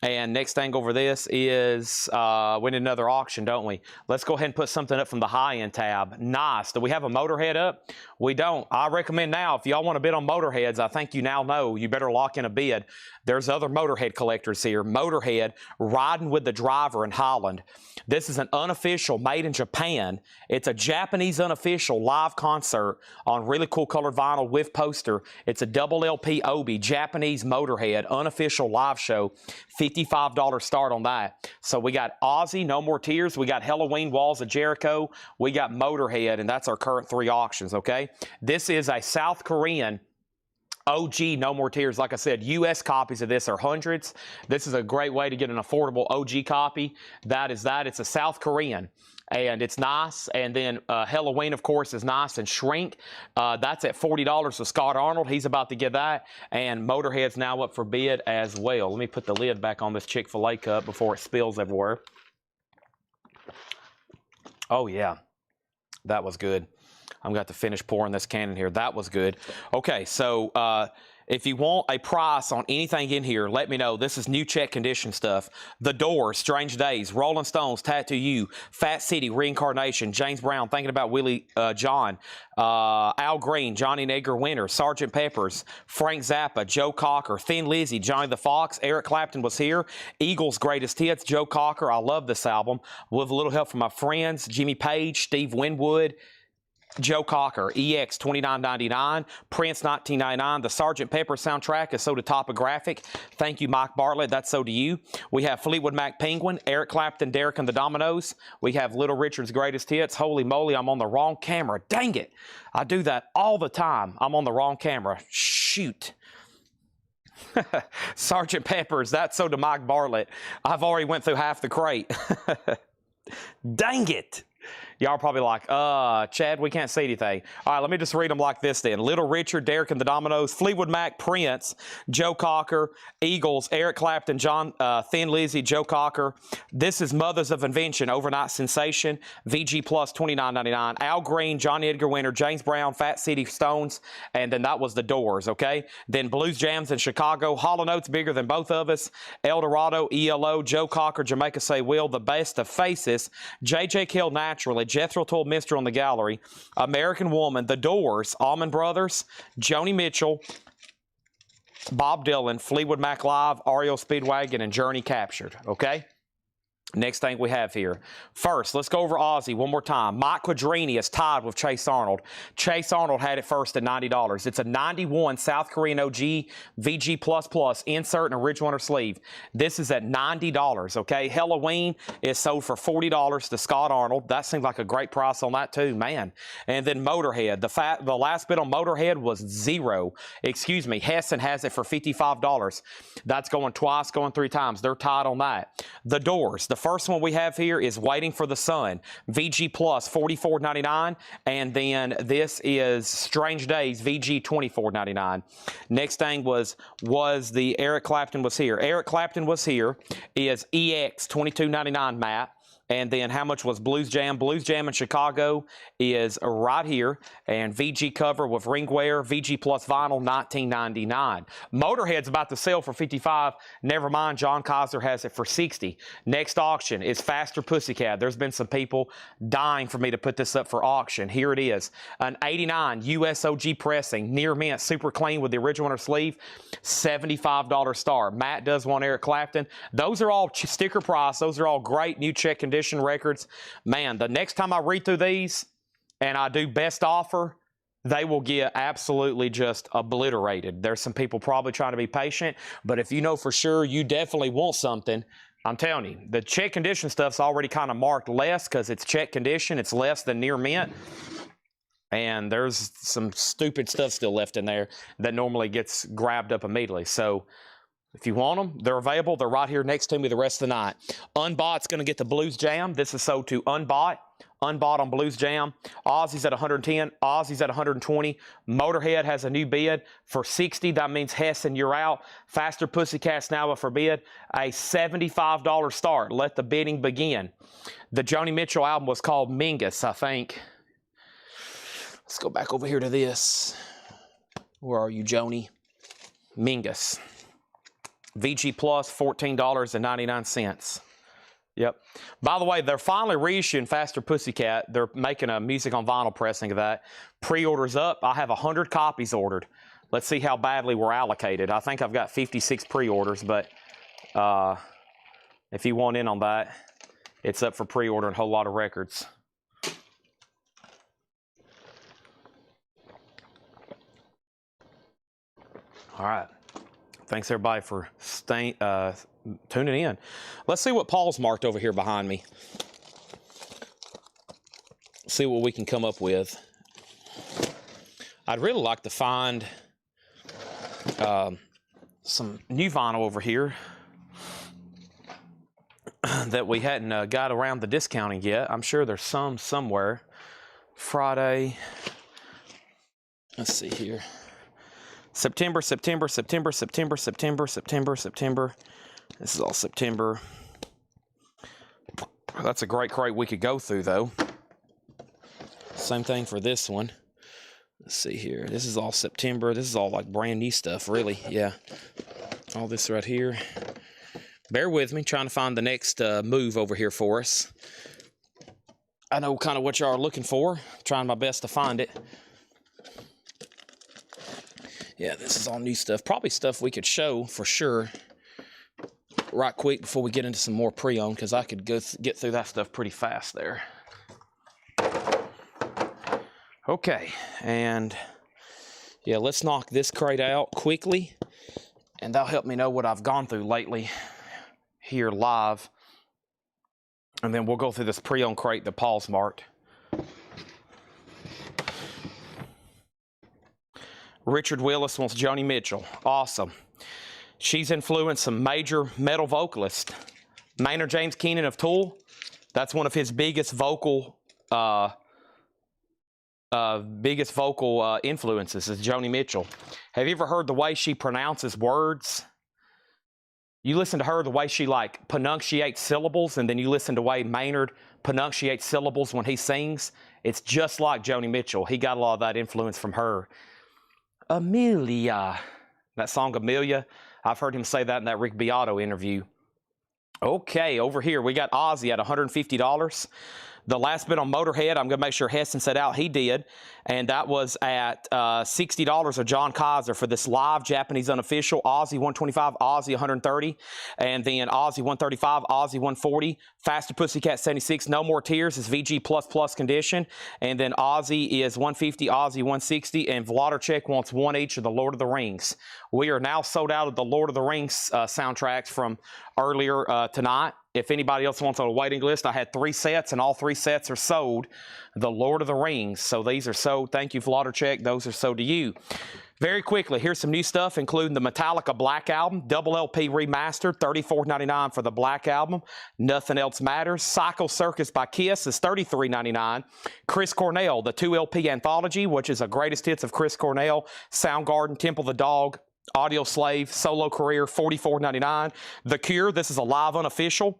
And next thing over this is, we need another auction, don't we? Let's go ahead and put something up from the high-end tab. Nice. Do we have a Motorhead up? We don't. I recommend now, if y'all want to bid on Motorheads, I think you now know you better lock in a bid. There's other Motorhead collectors here. Motorhead, Riding with the Driver in Holland. This is an unofficial, made in Japan. It's a Japanese unofficial live concert on really cool colored vinyl with poster. It's a double LP Obi, Japanese Motorhead, unofficial live show. $55 start on that. So we got Ozzy, No More Tears. We got Halloween, Walls of Jericho. We got Motorhead, and that's our current 3 auctions, okay? This is a South Korean OG No More Tears. Like I said, US copies of this are hundreds. This is a great way to get an affordable OG copy. That is that. It's a South Korean. And it's nice. And then Halloween, of course, is nice and shrink. That's at $40 to Scott Arnold. He's about to get that. And Motorhead's now up for bid as well. Let me put the lid back on this Chick-fil-A cup before it spills everywhere. Oh, yeah. That was good. I'm going to finish pouring this can in here. That was good. Okay, so if you want a price on anything in here, let me know. This is new check condition stuff. The Doors, Strange Days, Rolling Stones, Tattoo You, Fat City, Reincarnation, James Brown, Thinking About Willie John, Al Green, Johnny and Edgar Winter, Sgt. Pepper's, Frank Zappa, Joe Cocker, Thin Lizzy, Johnny the Fox, Eric Clapton was here, Eagles' Greatest Hits, Joe Cocker. I love this album. With a little help from my friends, Jimmy Page, Steve Winwood, Joe Cocker, EX $29.99, Prince $19.99. The Sgt. Pepper soundtrack is so to Topographic. Thank you, Mike Bartlett. That's so to you. We have Fleetwood Mac Penguin, Eric Clapton, Derek and the Dominoes. We have Little Richard's Greatest Hits. Holy moly, I'm on the wrong camera. Dang it. I do that all the time. I'm on the wrong camera. Shoot. Sgt. Pepper's, that's so to Mike Bartlett. I've already went through half the crate. Dang it. Y'all are probably like, Chad, we can't see anything. All right, let me just read them like this then. Little Richard, Derek and the Dominoes, Fleetwood Mac, Prince, Joe Cocker, Eagles, Eric Clapton, Thin Lizzy, Joe Cocker. This is Mothers of Invention, Overnight Sensation, VG Plus $29.99. Al Green, Johnny Edgar Winter, James Brown, Fat City Stones, and then that was The Doors, okay? Then Blues Jams in Chicago, Hall & Oates, Bigger Than Both of Us, El Dorado, ELO, Joe Cocker, Jamaica Say Will, The Best of Faces, J.J. Kill Naturally, Jethro Tull Mister on the Gallery, American Woman, The Doors, Allman Brothers, Joni Mitchell, Bob Dylan, Fleetwood Mac Live, REO Speedwagon, and Journey Captured, okay? Next thing we have here. First, let's go over Ozzy one more time. Mike Quadrini is tied with Chase Arnold. Chase Arnold had it first at $90. It's a 91 South Korean OG VG++, insert and original inner sleeve. This is at $90, okay? Halloween is sold for $40 to Scott Arnold. That seems like a great price on that too, man. And then Motorhead. The last bid on Motorhead was $0. Excuse me, Hessen has it for $55. That's going twice, going 3 times. They're tied on that. The Doors. The first one we have here is Waiting for the Sun, VG Plus $44.99, and then this is Strange Days, VG $24.99. Next thing was the Eric Clapton was here. Eric Clapton was here is EX $22.99 Matt. And then how much was Blues Jam? Blues Jam in Chicago is right here. And VG cover with ringwear, VG plus vinyl, $19.99. Motorhead's about to sell for $55. Never mind, John Kaiser has it for $60. Next auction is Faster Pussycat. There's been some people dying for me to put this up for auction. Here it is. An 89 USOG pressing, near mint, super clean with the original inner sleeve, $75 star. Matt does want Eric Clapton. Those are all sticker price. Those are all great new check condition records. Man, the next time I read through these and I do best offer, they will get absolutely just obliterated. There's some people probably trying to be patient, but if you know for sure you definitely want something, I'm telling you, the check condition stuff's already kind of marked less because it's check condition. It's less than near mint. And there's some stupid stuff still left in there that normally gets grabbed up immediately. So if you want them, they're available. They're right here next to me the rest of the night. Unbought's going to get the Blues Jam. This is sold to Unbought. Unbought on Blues Jam. Aussie's at 110. Aussie's at 120. Motorhead has a new bid for 60. That means Hessen, you're out. Faster Pussycats now up for bid. A $75 start. Let the bidding begin. The Joni Mitchell album was called Mingus, I think. Let's go back over here to this. Where are you, Joni? Mingus. VG Plus, $14.99. Yep. By the way, they're finally reissuing Faster Pussycat. They're making a music on vinyl pressing of that. Pre-order's up. I have 100 copies ordered. Let's see how badly we're allocated. I think I've got 56 pre-orders, but if you want in on that, it's up for pre-order and a whole lot of records. All right. Thanks, everybody, for tuning in. Let's see what Paul's marked over here behind me. See what we can come up with. I'd really like to find some new vinyl over here that we hadn't got around the discounting yet. I'm sure there's some somewhere. Friday. Let's see here. September. This is all September. That's a great crate we could go through, though. Same thing for this one. Let's see here. This is all September. This is all like brand new stuff, really. Yeah. All this right here. Bear with me, trying to find the next move over here for us. I know kind of what y'all are looking for. Trying my best to find it. Yeah, this is all new stuff. Probably stuff we could show for sure right quick before we get into some more pre-owned, because I could get through that stuff pretty fast there. Okay, and yeah, let's knock this crate out quickly, and that'll help me know what I've gone through lately here live. And then we'll go through this pre-owned crate that Paul's marked. Richard Willis wants Joni Mitchell. Awesome. She's influenced some major metal vocalists. Maynard James Keenan of Tool. That's one of his biggest vocal influences is Joni Mitchell. Have you ever heard the way she pronounces words? You listen to her, the way she like pronunciates syllables, and then you listen to the way Maynard pronunciates syllables when he sings. It's just like Joni Mitchell. He got a lot of that influence from her. Amelia. That song Amelia, I've heard him say that in that Rick Beato interview. Okay, over here we got Ozzy at $150. The last bit on Motorhead, I'm going to make sure Hessen said out he did, and that was at $60 of John Kaiser for this live Japanese unofficial. Ozzy 125, Ozzy 130, and then Ozzy 135, Ozzy 140, Faster Pussycat 76, No More Tears is VG++ condition, and then Ozzy is 150, Ozzy 160, and Vladarchek wants one each of the Lord of the Rings. We are now sold out of the Lord of the Rings soundtracks from earlier tonight. If anybody else wants on a waiting list, I had 3 sets, and all 3 sets are sold. The Lord of the Rings. So these are sold. Thank you, Vladarchek. Those are sold to you. Very quickly, here's some new stuff, including the Metallica Black Album, double LP remastered, $34.99 for the Black Album. Nothing Else Matters. Psycho Circus by Kiss is $33.99. Chris Cornell, the 2 LP anthology, which is a greatest hits of Chris Cornell, Soundgarden, Temple the Dog, Audio Slave, Solo Career, $44.99. The Cure, this is a live unofficial.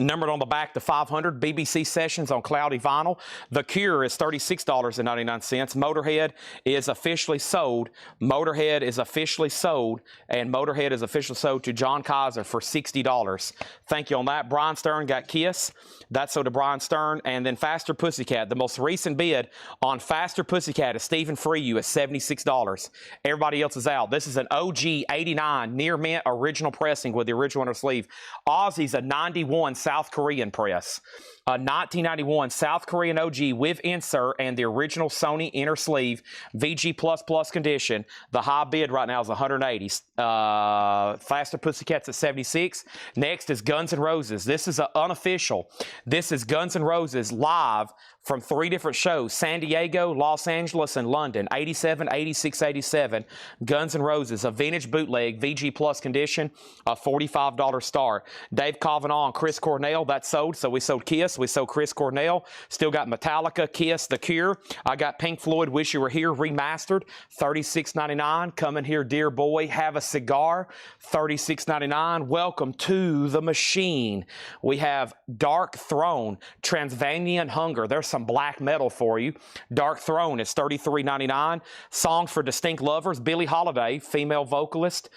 Numbered on the back to 500, BBC Sessions on Cloudy Vinyl. The Cure is $36.99. Motorhead is officially sold. Motorhead is officially sold, and Motorhead is officially sold to John Kaiser for $60. Thank you on that. Brian Stern got Kiss. That's sold to Brian Stern. And then Faster Pussycat. The most recent bid on Faster Pussycat is Stephen Freyu at $76. Everybody else is out. This is an OG 89 near mint original pressing with the original inner sleeve. Ozzy's a 91 South Korean press. A 1991 South Korean OG with insert and the original Sony inner sleeve, VG++ condition. The high bid right now is 180. Faster Pussycats at 76. Next is Guns N' Roses. This is an unofficial. This is Guns N' Roses live from 3 different shows: San Diego, Los Angeles, and London. 87, 86, 87. Guns N' Roses, a vintage bootleg, VG Plus condition, a $45 start. Dave Kavanaugh and Chris Cornell, that sold. So we sold Kiss, we sold Chris Cornell. Still got Metallica, Kiss, The Cure. I got Pink Floyd, Wish You Were Here, remastered, $36.99. Coming here, dear boy, Have a Cigar, $36.99. Welcome to the machine. We have Dark Throne, Transylvanian Hunger. There's some black metal for you. Dark Throne is $33.99. Songs for Distinct Lovers, Billie Holiday, female vocalist,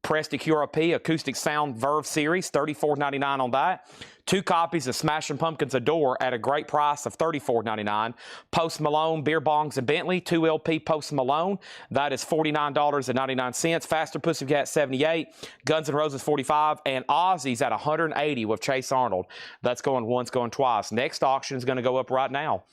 Presti QRP, acoustic sound Verve series, $34.99 on that. 2 copies of Smashing Pumpkins Adore at a great price of $34.99. Post Malone, Beer Bongs, and Bentley, 2 LP Post Malone. That is $49.99. Faster Pussycat, $78. Guns N' Roses, $45. And Ozzy's at $180 with Chase Arnold. That's going once, going twice. Next auction is going to go up right now.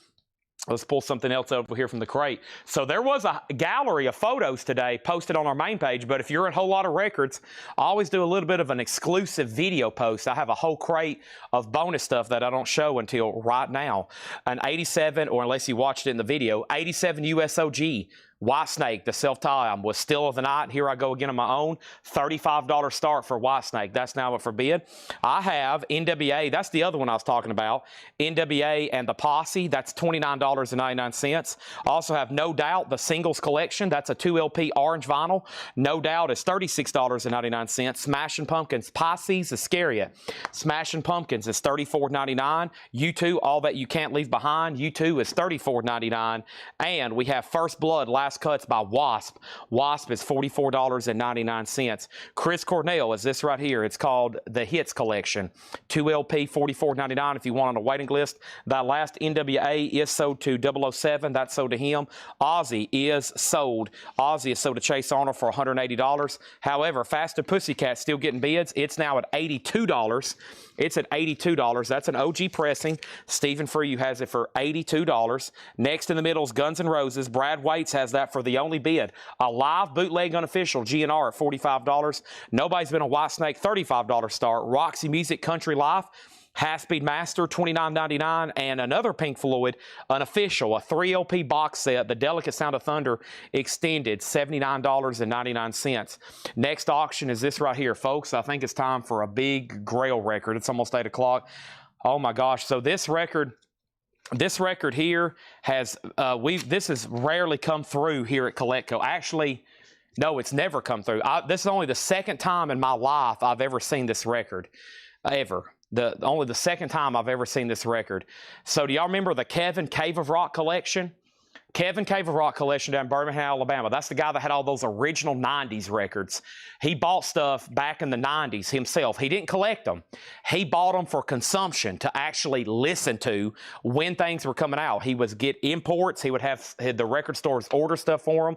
Let's pull something else over here from the crate. So there was a gallery of photos today posted on our main page, but if you're in a whole lot of records, I always do a little bit of an exclusive video post. I have a whole crate of bonus stuff that I don't show until right now. An 87, or unless you watched it in the video, 87 USOG. Whitesnake, the self-tie was still of the night. Here I go again on my own. $35 start for Whitesnake. That's now up for bid. I have NWA. That's the other one I was talking about. NWA and the Posse. That's $29.99. Also have No Doubt, the singles collection. That's a 2 LP orange vinyl. No Doubt is $36.99. Smashing Pumpkins, Pisces, Iscariot. Smashing Pumpkins is $34.99. U2, All That You Can't Leave Behind. U2 is $34.99. And we have First Blood, Last Cuts by Wasp. Wasp is $44.99. Chris Cornell is this right here. It's called the Hits Collection. 2 LP, $44.99 if you want on a waiting list. That last NWA is sold to 007. That's sold to him. Ozzy is sold. Ozzy is sold to Chase Arnold for $180. However, Faster Pussycat still getting bids. It's now at $82. It's at $82. That's an OG pressing. Stephen Frew has it for $82. Next in the middle is Guns N' Roses. Brad Waits has that for the only bid. A live bootleg unofficial GNR at $45. Nobody's Been a Whitesnake, $35 start. Roxy Music Country Life, Half-Speed Master, $29.99, and another Pink Floyd, unofficial, a 3 LP box set, The Delicate Sound of Thunder Extended, $79.99. Next auction is this right here, folks. I think it's time for a big Grail record. It's almost 8 o'clock. Oh my gosh. So this record here has, this has rarely come through here at Coletco. Actually, no, it's never come through. This is only the second time in my life I've ever seen this record, ever. Only the second time I've ever seen this record. So do y'all remember the Kevin Cave of Rock collection? Kevin Cave of Rock collection down in Birmingham, Alabama. That's the guy that had all those original 90s records. He bought stuff back in the 90s himself. He didn't collect them. He bought them for consumption to actually listen to when things were coming out. He would get imports. He would have the record stores order stuff for him.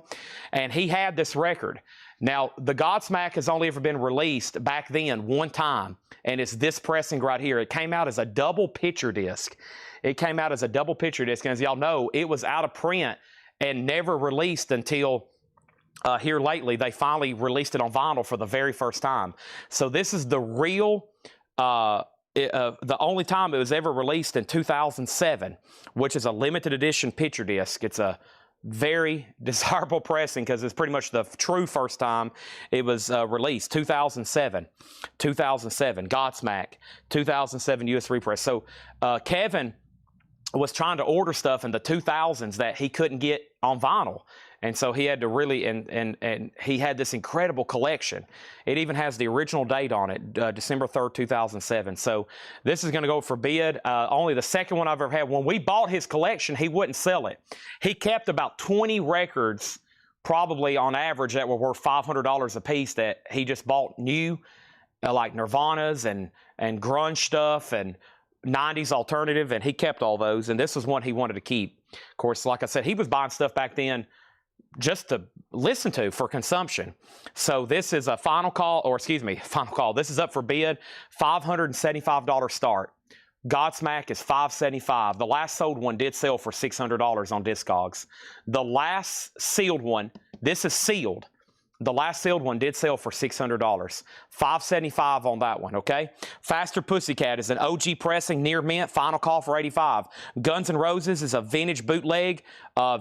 And he had this record. Now, the Godsmack has only ever been released back then one time, and it's this pressing right here. It came out as a double picture disc. It came out as a double picture disc, and as y'all know, it was out of print and never released until here lately. They finally released it on vinyl for the very first time. So this is the real, the only time it was ever released in 2007, which is a limited edition picture disc. It's a very desirable pressing because it's pretty much the true first time it was released. 2007 Godsmack, 2007 US repress. So Kevin was trying to order stuff in the 2000s that he couldn't get on vinyl, and so he had to really, and he had this incredible collection. It even has the original date on it, December 3rd, 2007. So this is going to go for bid. Only the second one I've ever had. When we bought his collection, he wouldn't sell it. He kept about 20 records, probably on average, that were worth $500 a piece that he just bought new, like Nirvana's and grunge stuff and 90s alternative, and he kept all those, and this was one he wanted to keep. Of course, like I said, he was buying stuff back then just to listen to for consumption. So this is a final call. This is up for bid, $575 start. Godsmack is $575. The last sold one did sell for $600 on Discogs. The last sealed one, this is sealed. The last sealed one did sell for $600. $575 on that one, okay? Faster Pussycat is an OG pressing, near mint, final call for $85. Guns N' Roses is a vintage bootleg,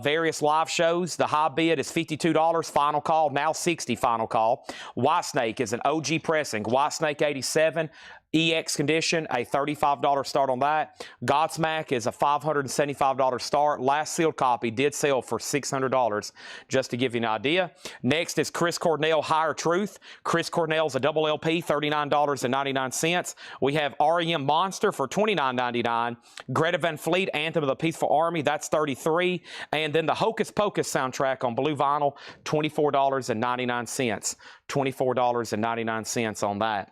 various live shows. The high bid is $52, final call, now $60 final call. Whitesnake is an OG pressing, Whitesnake 87, EX condition, a $35 start on that. Godsmack is a $575 start. Last sealed copy did sell for $600, just to give you an idea. Next is Chris Cornell Higher Truth. Chris Cornell's a double LP, $39.99. We have REM Monster for $29.99. Greta Van Fleet, Anthem of the Peaceful Army, that's $33. And then the Hocus Pocus soundtrack on blue vinyl, $24.99. $24.99 on that.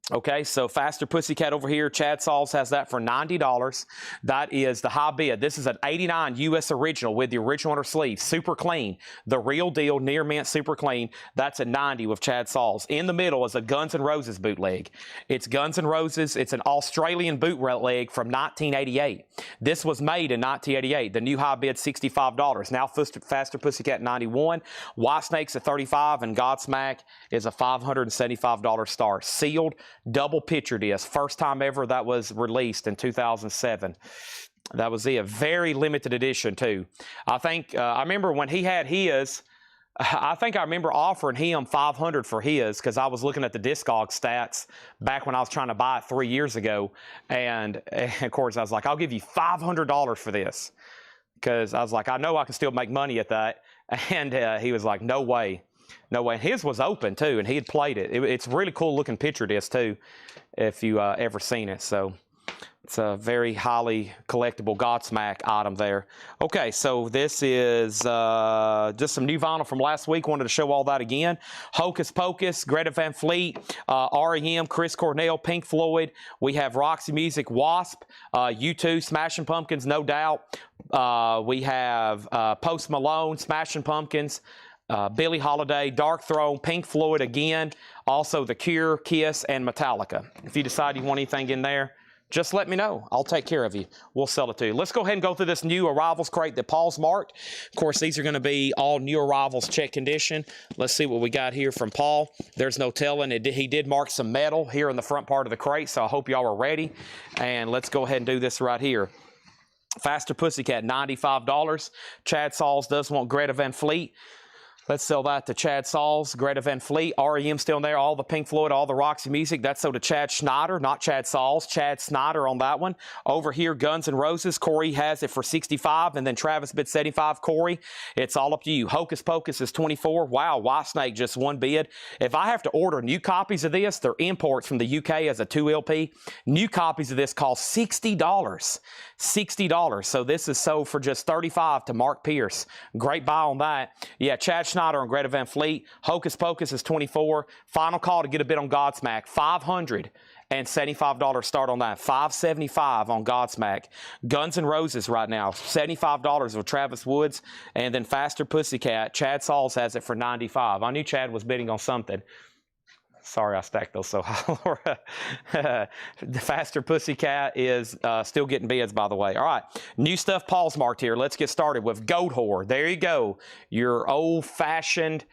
Okay, so Faster Pussycat over here, Chad Sauls has that for $90. That is the high bid. This is an 89 US original with the original inner sleeve, super clean. The real deal, near mint, super clean. That's a 90 with Chad Sauls. In the middle is a Guns N' Roses bootleg. It's Guns N' Roses. It's an Australian bootleg from 1988. This was made in 1988. The new high bid, $65. Now Faster Pussycat, 91. Whitesnake's at $35, and Godsmack is a $575 start. Sealed. Double picture disc. First time ever that was released in 2007. That was it. Very limited edition too. I think I remember when he had his. I think I remember offering him $500 for his, because I was looking at the Discog stats back when I was trying to buy it 3 years ago, and of course I was like, I'll give you $500 for this, because I was like, I know I can still make money at that, and he was like, no way. No way. His was open too, and he had played it. It's a really cool looking picture disc too, if you ever seen it. So it's a very highly collectible Godsmack item there. Okay, so this is just some new vinyl from last week. Wanted to show all that again. Hocus Pocus, Greta Van Fleet, REM, Chris Cornell, Pink Floyd. We have Roxy Music, Wasp, U2, Smashing Pumpkins, No Doubt. We have Post Malone, Smashing Pumpkins, Billie Holiday, Dark Throne, Pink Floyd again, also The Cure, Kiss, and Metallica. If you decide you want anything in there, just let me know. I'll take care of you. We'll sell it to you. Let's go ahead and go through this new arrivals crate that Paul's marked. Of course, these are going to be all new arrivals, check condition. Let's see what we got here from Paul. There's no telling. He did mark some metal here in the front part of the crate, so I hope y'all are ready. And let's go ahead and do this right here. Faster Pussycat, $95. Chad Sauls does want Greta Van Fleet. Let's sell that to Chad Sauls, Greta Van Fleet, REM still in there, all the Pink Floyd, all the Roxy Music. That's so to Chad Schneider, not Chad Sauls, Chad Snyder on that one. Over here, Guns N' Roses, Corey has it for $65, and then Travis bid $75. Corey, it's all up to you. Hocus Pocus is $24. Wow, Whitesnake just one bid. If I have to order new copies of this, they're imports from the UK as a 2 LP. New copies of this cost $60. $60. So this is sold for just $35 to Mark Pierce. Great buy on that. Yeah, Chad Schneider and Greta Van Fleet. Hocus Pocus is $24. Final call to get a bid on Godsmack. $575 start on that. $575 on Godsmack. Guns N' Roses right now, $75 with Travis Woods. And then Faster Pussycat, Chad Sauls has it for $95. I knew Chad was bidding on something. Sorry, I stacked those so high. The Faster Pussycat is still getting bids, by the way. All right, new stuff Paul's marked here. Let's get started with Goat Whore. There you go. Your old-fashioned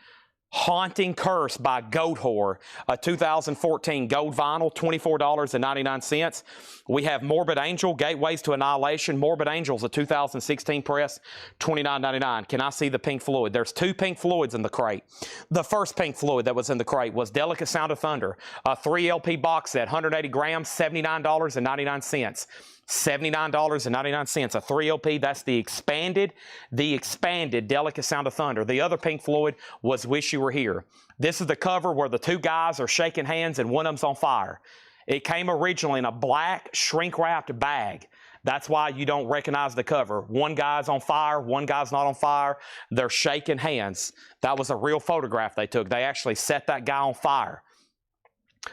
Haunting Curse by Goat Whore, a 2014 gold vinyl, $24.99. We have Morbid Angel, Gateways to Annihilation. Morbid Angel's a 2016 press, $29.99. Can I see the Pink Floyd? There's 2 Pink Floyds in the crate. The first Pink Floyd that was in the crate was Delicate Sound of Thunder, a 3 LP box set, 180 grams, $79.99. $79.99, a 3 LP. That's the expanded Delicate Sound of Thunder. The other Pink Floyd was Wish You Were Here. This is the cover where the 2 guys are shaking hands and one of them's on fire. It came originally in a black shrink-wrapped bag. That's why you don't recognize the cover. One guy's on fire, one guy's not on fire. They're shaking hands. That was a real photograph they took. They actually set that guy on fire.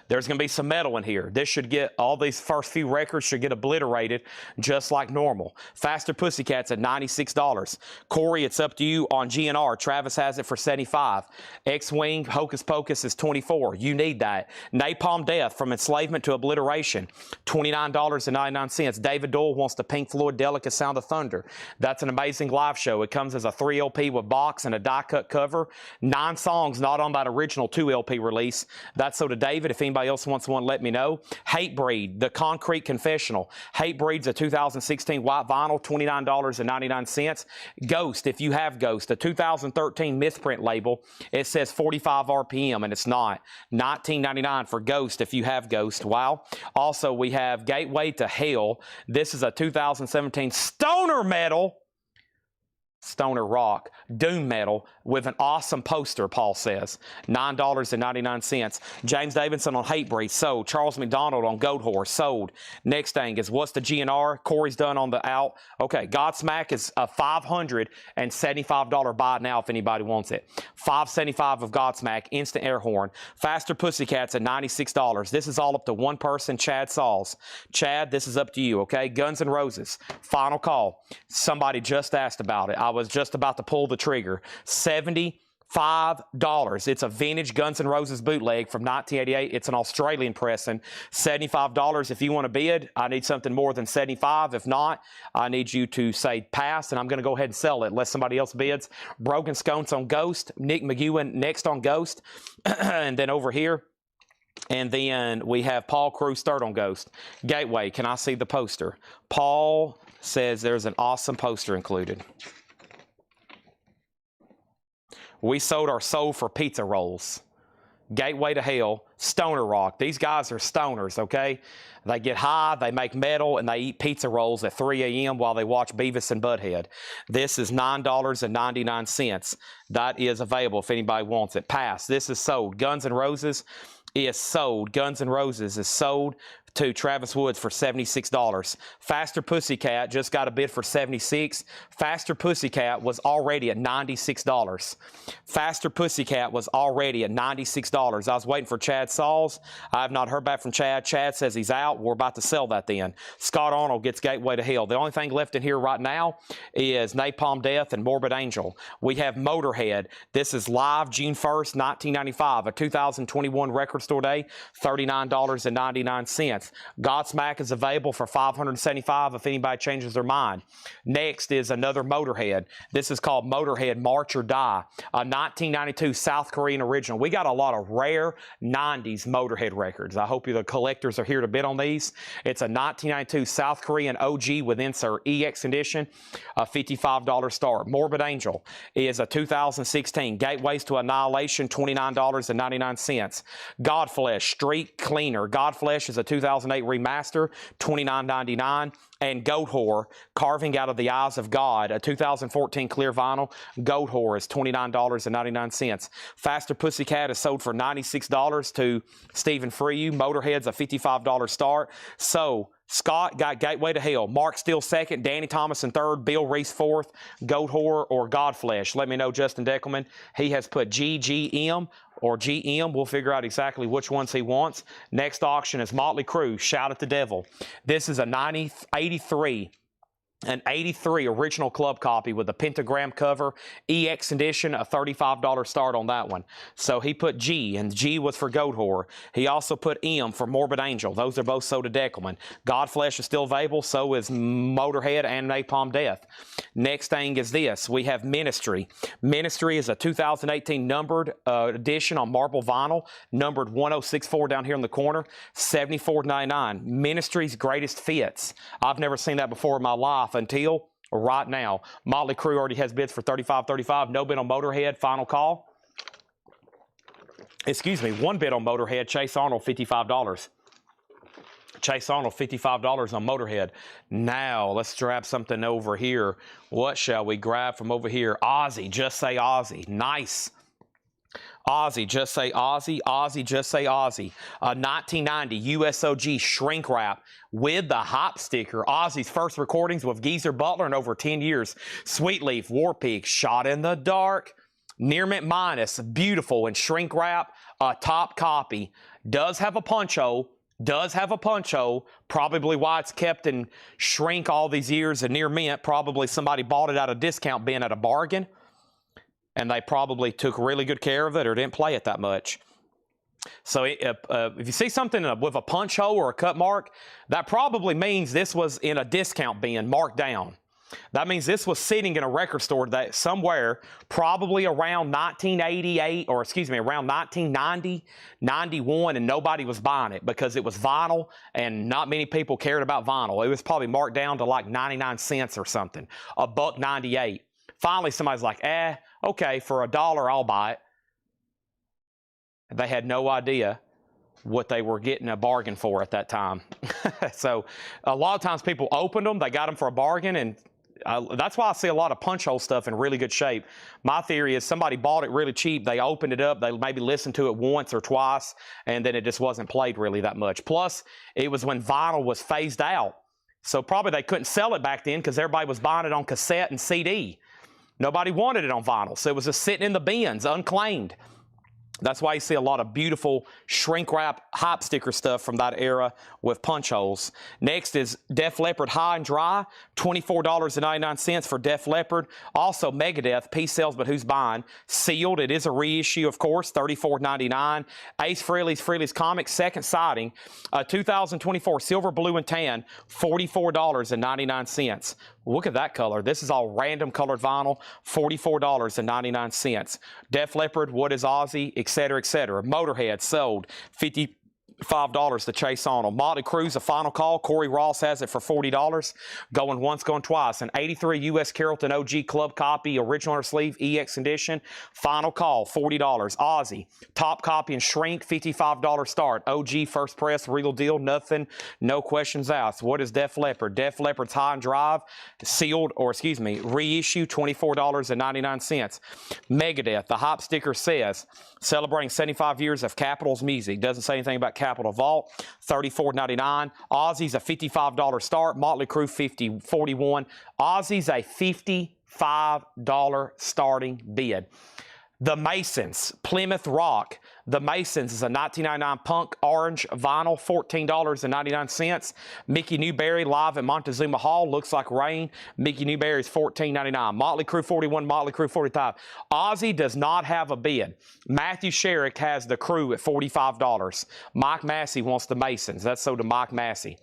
There's going to be some metal in here. This should get, all these first few records should get obliterated just like normal. Faster Pussycats at $96. Corey, it's up to you on GNR. Travis has it for $75. X-Wing, Hocus Pocus is $24. You need that. Napalm Death, From Enslavement to Obliteration, $29.99. David Doyle wants the Pink Floyd Delicate Sound of Thunder. That's an amazing live show. It comes as a 3 LP with box and a die-cut cover. 9 songs not on that original 2 LP release. That's so to David. If anybody else wants one, let me know. Hatebreed, The Concrete Confessional. Hatebreed's a 2016 white vinyl, $29.99. Ghost, if you have Ghost, a 2013 Mythprint label. It says 45 RPM, and it's not. $19.99 for Ghost if you have Ghost. Wow. Also, we have Gateway to Hell. This is a 2017 stoner metal. Stoner rock, doom metal, with an awesome poster, Paul says. $9.99. James Davidson on Hatebreed, sold. Charles McDonald on Goat Horse, sold. Next thing is, what's the GNR? Corey's done on the out. Okay, Godsmack is a $575 buy now if anybody wants it. $575 of Godsmack, instant air horn. Faster Pussycats at $96. This is all up to one person, Chad Sauls. Chad, this is up to you, okay? Guns N' Roses, final call. Somebody just asked about it. I was just about to pull the trigger. $75. It's a vintage Guns N' Roses bootleg from 1988. It's an Australian pressing. $75 if you want to bid. I need something more than $75. If not, I need you to say pass, and I'm going to go ahead and sell it unless somebody else bids. Broken Scones on Ghost. Nick McEwen next on Ghost. And then over here, and then we have Paul Cruz third on Ghost. Gateway, can I see the poster? Paul says there's an awesome poster included. We sold our soul for pizza rolls. Gateway to Hell, stoner rock. These guys are stoners, okay? They get high, they make metal, and they eat pizza rolls at 3 a.m. while they watch Beavis and Butthead. This is $9.99. That is available if anybody wants it. Pass. This is sold. Guns N' Roses is sold. Guns N' Roses is sold to Travis Woods for $76. Faster Pussycat just got a bid for $76. Faster Pussycat was already at $96. Faster Pussycat was already at $96. I was waiting for Chad Sauls. I have not heard back from Chad. Chad says he's out. We're about to sell that then. Scott Arnold gets Gateway to Hell. The only thing left in here right now is Napalm Death and Morbid Angel. We have Motorhead. This is live June 1st, 1995, a 2021 record store day, $39.99. Godsmack is available for $575 if anybody changes their mind. Next is another Motorhead. This is called Motorhead March or Die, a 1992 South Korean original. We got a lot of rare 90s Motorhead records. I hope you the collectors are here to bid on these. It's a 1992 South Korean OG with insert EX edition, a $55 start. Morbid Angel is a 2016 Gateways to Annihilation, $29.99. Godflesh Street Cleaner. Godflesh is a 2008 remaster, $29.99. And Goat Whore, Carving Out of the Eyes of God, a 2014 clear vinyl. Goat Whore is $29.99. Faster Pussycat is sold for $96 to Stephen Freyu. Motorhead's a $55 start. So Scott got Gateway to Hell. Mark Steele second. Danny Thomas in third. Bill Reese fourth. Goat Whore or Godflesh. Let me know, Justin Deckelman. He has put GGM or GM. We'll figure out exactly which ones he wants. Next auction is Motley Crue, Shout at the Devil. This is a 83 original club copy with a pentagram cover, EX edition, a $35 start on that one. So he put G, and G was for Goat Whore. He also put M for Morbid Angel. Those are both sold to Deckelman. Godflesh is still available, so is Motorhead and Napalm Death. Next thing is this. We have Ministry. Ministry is a 2018 numbered edition on marble vinyl, numbered 1064 down here in the corner, $74.99. Ministry's Greatest Fits. I've never seen that before in my life until right now. Motley Crue already has bids for $35.35. No bid on Motorhead. Final call. Excuse me, one bid on Motorhead. Chase Arnold, $55. Chase Arnold, $55 on Motorhead. Now, let's grab something over here. What shall we grab from over here? Ozzy, Just Say Ozzy. Nice. Ozzy, Just Say Ozzy. Ozzy, Just Say Ozzy. 1990 USOG shrink wrap with the hop sticker. Ozzy's first recordings with Geezer Butler in over 10 years. Sweet Leaf, War Pig, Shot in the Dark. Near Mint Minus, beautiful, and shrink wrap, a top copy. Does have a punch hole. Does have a punch hole. Probably why it's kept in shrink all these years and near mint. Probably somebody bought it at a discount bin at a bargain, and they probably took really good care of it or didn't play it that much. So if you see something with a punch hole or a cut mark, that probably means this was in a discount bin marked down. That means this was sitting in a record store that somewhere, probably around 1988, or excuse me, around 1990, 91, and nobody was buying it because it was vinyl and not many people cared about vinyl. It was probably marked down to like 99 cents or something, $1.98. Finally, somebody's like, okay, for $1, I'll buy it. They had no idea what they were getting a bargain for at that time. So a lot of times people opened them, they got them for a bargain, and that's why I see a lot of punch hole stuff in really good shape. My theory is somebody bought it really cheap, they opened it up, they maybe listened to it once or twice, and then it just wasn't played really that much. Plus, it was when vinyl was phased out. So probably they couldn't sell it back then because everybody was buying it on cassette and CD. Nobody wanted it on vinyl, so it was just sitting in the bins, unclaimed. That's why you see a lot of beautiful shrink wrap hype sticker stuff from that era with punch holes. Next is Def Leppard High and Dry, $24.99 for Def Leppard. Also Megadeth, Peace Sells But Who's Buying? Sealed, it is a reissue of course, $34.99. Ace Frehley's Comics, second sighting, 2024 Silver, Blue, and Tan, $44.99. Look at that color. This is all random colored vinyl, $44.99. Def Leppard, What is Ozzy, etc., etc. Motorhead sold $55 to Chase Arnold. Motley Crue's A Final Call. Corey Ross has it for $40. Going once, going twice. An 83 U.S. Carrollton OG Club copy, original or sleeve, EX edition. Final Call, $40. Ozzy, top copy and shrink, $55 start. OG first press, real deal, nothing, no questions asked. What is Def Leppard? Def Leppard's High and Drive, sealed, or excuse me, reissue, $24.99. Megadeth, the hype sticker says, celebrating 75 years of Capitol's music. Doesn't say anything about Capitol Vault, $34.99. Ozzy's a $55 start. Motley Crue, $41. Ozzy's a $55 starting bid. The Masons, Plymouth Rock. The Masons is a 1999 punk orange vinyl, $14.99. Mickey Newberry live at Montezuma Hall, Looks Like Rain. Mickey Newberry's $14.99. Motley Crue 41, Motley Crue 45. Ozzy does not have a bid. Matthew Sherrick has the Crew at $45. Mike Massey wants the Masons. That's sold to Mike Massey.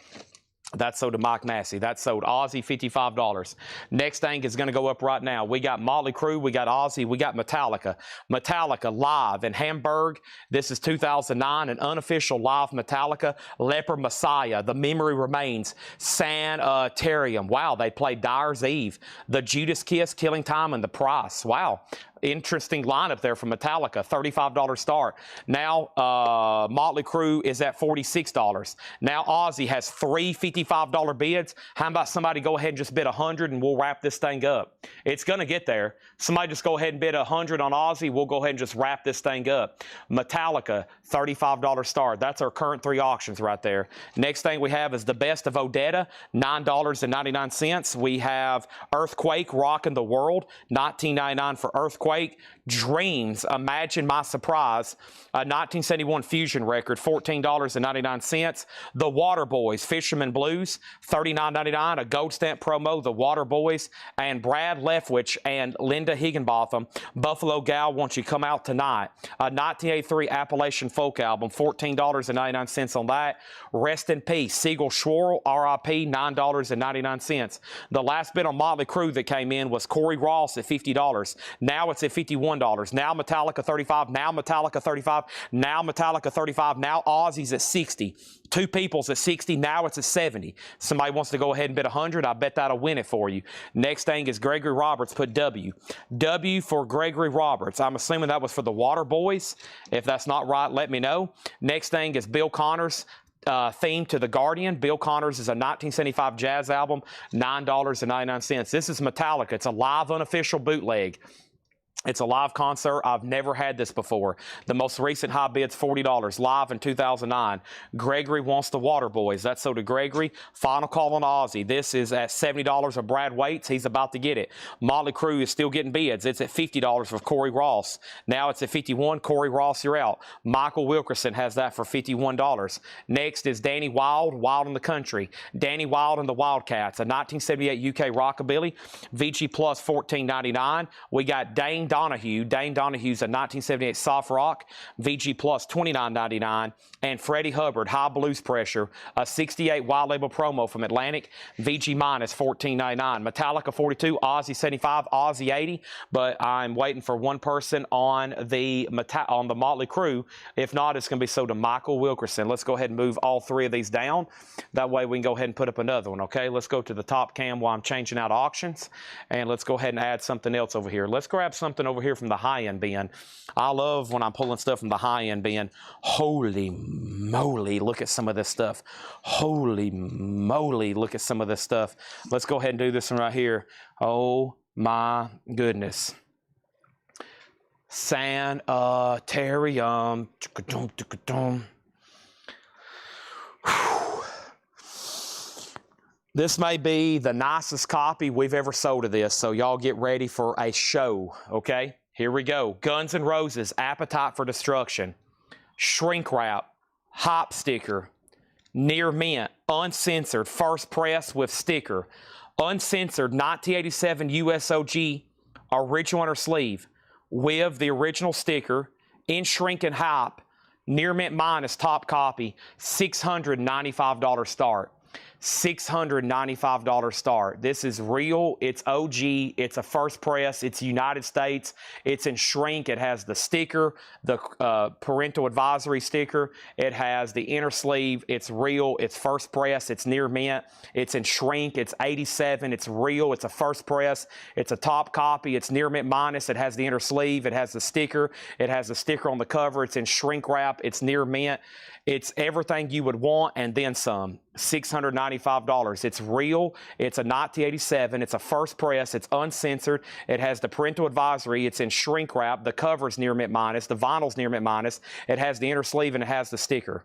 That's sold to Mike Massey. That's sold Ozzy, $55. Next thing is going to go up right now. We got Motley Crue, we got Ozzy, we got Metallica. Metallica live in Hamburg. This is 2009, an unofficial live Metallica. Leper Messiah, The Memory Remains, Sanitarium. Wow, they played Dyer's Eve, The Judas Kiss, Killing Time, and The Price. Wow. Interesting lineup there from Metallica, $35 start. Now, Motley Crue is at $46. Now, Ozzy has three $55 bids. How about somebody go ahead and just bid $100 and we'll wrap this thing up? It's going to get there. Somebody just go ahead and bid $100 on Ozzy. We'll go ahead and just wrap this thing up. Metallica, $35 start. That's our current three auctions right there. Next thing we have is the best of Odetta, $9.99. We have Earthquake, Rockin' the World, $19.99 for Earthquake. Dreams, Imagine My Surprise, a 1971 fusion record, $14.99. The Waterboys, Fisherman Blues, $39.99. A gold stamp promo, The Waterboys, and Brad Leftwich and Linda Higginbotham, Buffalo Gal, Won't You Come Out Tonight, a 1983 Appalachian folk album, $14.99 on that. Rest in Peace, Siegel Schwarl, RIP, $9.99. The last bid on Motley Crue that came in was Corey Ross at $50. Now it's at $51. Now Metallica $35. Now Metallica $35. Now Metallica $35. Now Ozzy's at $60. Two People's at $60. Now it's at $70. Somebody wants to go ahead and bid $100. I bet that'll win it for you. Next thing is Gregory Roberts put W. W for Gregory Roberts. I'm assuming that was for the Waterboys. If that's not right, let me know. Next thing is Bill Connors. Theme to The Guardian. Bill Connors is a 1975 jazz album, $9.99. This is Metallica. It's a live unofficial bootleg. It's a live concert. I've never had this before. The most recent high bid's $40, live in 2009. Gregory wants the Water Boys. That's so to Gregory. Final call on Ozzy. This is at $70 of Brad Waits. He's about to get it. Motley Crue is still getting bids. It's at $50 for Corey Ross. Now it's at $51. Corey Ross, you're out. Michael Wilkerson has that for $51. Next is Danny Wilde, Wild in the Country. Danny Wilde and the Wildcats, a 1978 UK rockabilly. VG Plus $14.99. We got Dane Donahue. Dane Donahue's a 1978 soft rock, VG Plus $29.99. And Freddie Hubbard, High Blues Pressure, a 68 Wild Label promo from Atlantic, VG minus $14.99. Metallica 42, Ozzy 75, Ozzy 80. But I'm waiting for one person on the Motley Crue. If not, it's going to be sold to Michael Wilkerson. Let's go ahead and move all three of these down. That way we can go ahead and put up another one, okay? Let's go to the top cam while I'm changing out auctions. And let's go ahead and add something else over here. Let's grab something over here from the high-end bin. I love when I'm pulling stuff from the high-end bin. Holy moly, look at some of this stuff. Holy moly, look at some of this stuff. Let's go ahead and do this one right here. Oh my goodness. Sanitarium. This may be the nicest copy we've ever sold of this, so y'all get ready for a show, okay? Here we go. Guns N' Roses, Appetite for Destruction. Shrink wrap, hop sticker, near mint, uncensored, first press with sticker. Uncensored 1987 USOG, original inner sleeve, with the original sticker, in shrink and hop, near mint minus top copy, $695 start. $695 start. This is real. It's OG. It's a first press. It's United States. It's in shrink. It has the sticker, the parental advisory sticker. It has the inner sleeve. It's real. It's first press. It's near mint. It's in shrink. It's 87. It's real. It's a first press. It's a top copy. It's near mint minus. It has the inner sleeve. It has the sticker. It has the sticker on the cover. It's in shrink wrap. It's near mint. It's everything you would want and then some. $695. It's real. It's a 1987. It's a first press. It's uncensored. It has the parental advisory. It's in shrink wrap. The cover's near mint minus. The vinyl's near mint minus. It has the inner sleeve and it has the sticker.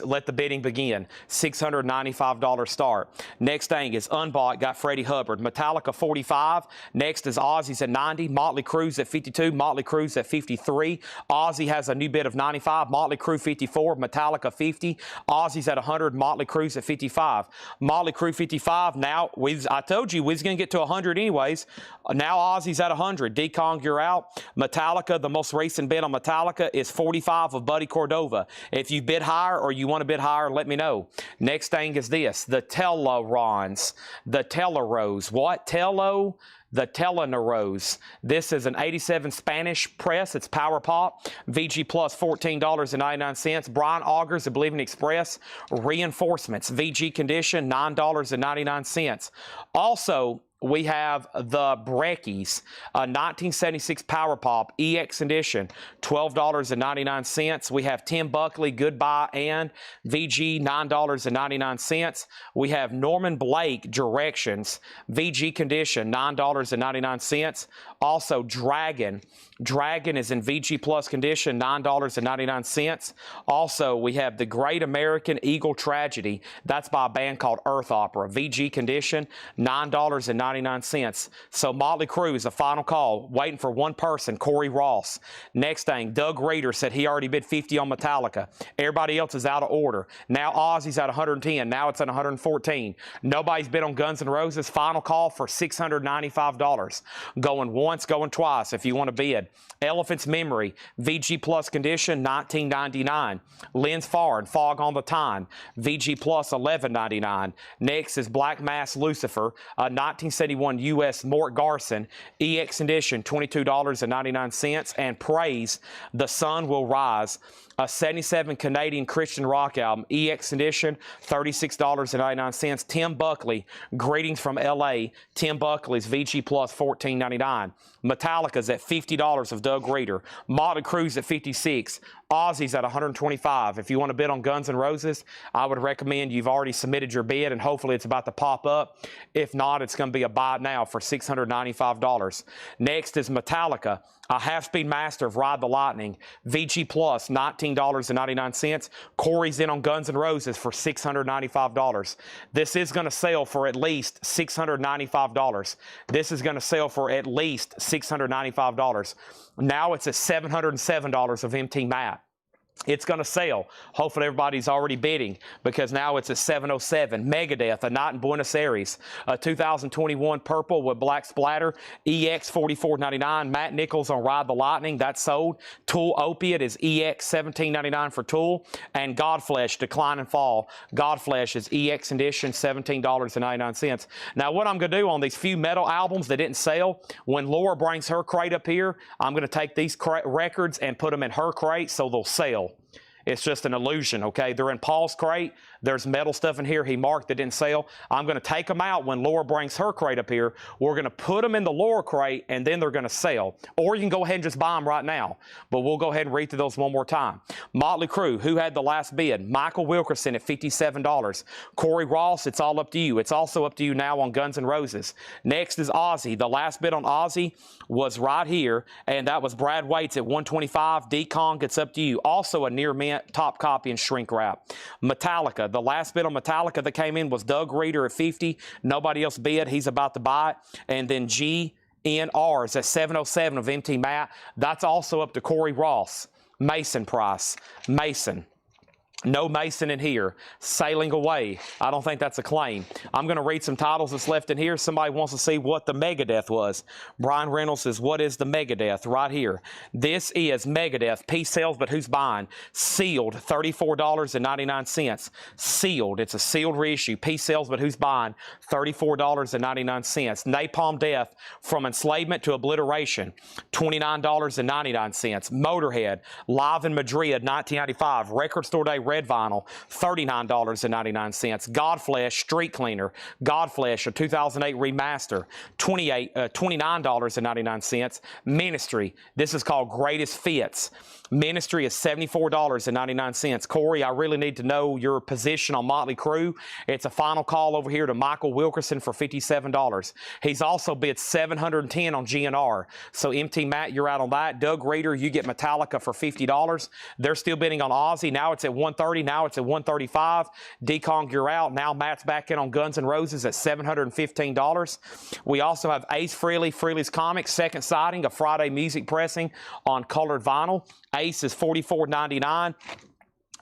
Let the bidding begin. $695 start. Next thing is unbought, got Freddie Hubbard. Metallica 45. Next is Ozzy's at 90. Motley Crue's at 52. Motley Crue's at 53. Ozzy has a new bid of 95. Motley Crue 54. Metallica 50. Ozzy's at 100. Motley Crue's at 55. Motley Crue 55. Now, I told you we was going to get to 100 anyways. Now Ozzy's at 100. D-Kong, you're out. Metallica, the most recent bid on Metallica is 45 of Buddy Cordova. If you bid higher or you want to bid higher, let me know. Next thing is this, the Telerons, the Teleros. What? The Teleneros. This is an 87 Spanish press. It's Power Pop. VG Plus $14.99. Brian Augers, the Believing Express. Reinforcements. VG Condition $9.99. Also, we have the Breckies, a 1976 Power Pop EX edition, $12.99. We have Tim Buckley, Goodbye and VG, $9.99. We have Norman Blake Directions, VG Condition, $9.99. Also Dragon. Dragon is in VG Plus condition, $9.99. Also, we have The Great American Eagle Tragedy. That's by a band called Earth Opera. VG condition, $9.99. So Motley Crue is the final call. Waiting for one person, Corey Ross. Next thing, Doug Reeder said he already bid 50 on Metallica. Everybody else is out of order. Now Ozzy's at 110. Now it's at 114. Nobody's bid on Guns N' Roses. Final call for $695. Going once, going twice if you want to bid. Elephant's Memory, VG Plus condition, $19.99. Lens Farr, Fog on the Time, VG Plus, $11.99. Next is Black Mass Lucifer, 1971 U.S. Mort Garson, EX edition, $22.99. And Praise, The Sun Will Rise, a 77 Canadian Christian rock album, EX edition, $36.99. Tim Buckley, Greetings from L.A. Tim Buckley's VG Plus, $14.99. Metallica's at $50 $50 of Doug Reader. Motley Crue's at 56. Ozzy's at 125. If you want to bid on Guns N' Roses, I would recommend you've already submitted your bid, and hopefully it's about to pop up. If not, it's going to be a buy now for $695. Next is Metallica, a half-speed master of Ride the Lightning. VG Plus, $19.99. Corey's in on Guns N' Roses for $695. This is going to sell for at least $695. This is going to sell for at least $695. Now it's at $707 of MT Matte. It's going to sell. Hopefully everybody's already bidding, because now it's at $707. Megadeth, A Night in Buenos Aires, a 2021 purple with black splatter, EX $44.99. Matt Nichols on Ride the Lightning, that's sold. Tool Opiate is EX $17.99 for Tool. And Godflesh, Decline and Fall. Godflesh is EX edition, $17.99. Now what I'm going to do on these few metal albums that didn't sell, when Laura brings her crate up here, I'm going to take these records and put them in her crate so they'll sell. It's just an illusion, okay? They're in Paul's crate. There's metal stuff in here he marked that didn't sell. I'm going to take them out when Laura brings her crate up here. We're going to put them in the Laura crate, and then they're going to sell. Or you can go ahead and just buy them right now. But we'll go ahead and read through those one more time. Motley Crue, who had the last bid? Michael Wilkerson at $57. Corey Ross, it's all up to you. It's also up to you now on Guns N' Roses. Next is Ozzy. The last bid on Ozzy was right here, and that was Brad Waits at $125. D-Kong, it's up to you. Also a near mint top copy in shrink wrap. Metallica, the last bid on Metallica that came in was Doug Reader at $50. Nobody else bid. He's about to buy it. And then GNR is at $707 of MT Matte. That's also up to Corey Ross. Mason price. Mason. No Mason in here. Sailing Away. I don't think that's a claim. I'm going to read some titles that's left in here. Somebody wants to see what the Megadeth was. Brian Reynolds says, what is the Megadeth? Right here. This is Megadeth. Peace sales, but who's buying? Sealed, $34.99. Sealed. It's a sealed reissue. Peace sales, but who's buying? $34.99. Napalm Death, From Enslavement to Obliteration, $29.99. Motorhead, live in Madrid, 1995. Record Store Day red vinyl, $39.99. Godflesh, Street Cleaner. Godflesh, a 2008 remaster, $29.99. Ministry, this is called Greatest Fits. Ministry is $74.99. Corey, I really need to know your position on Motley Crue. It's a final call over here to Michael Wilkerson for $57. He's also bid $710 on GNR. So MT Matt, you're out on that. Doug Reader, you get Metallica for $50. They're still bidding on Ozzy. Now it's at $130. Now it's at $135. D-Kong, you're out. Now Matt's back in on Guns N' Roses at $715. We also have Ace Frehley, Frehley's Comics, second sighting, a Friday music pressing on colored vinyl. Ace is $44.99.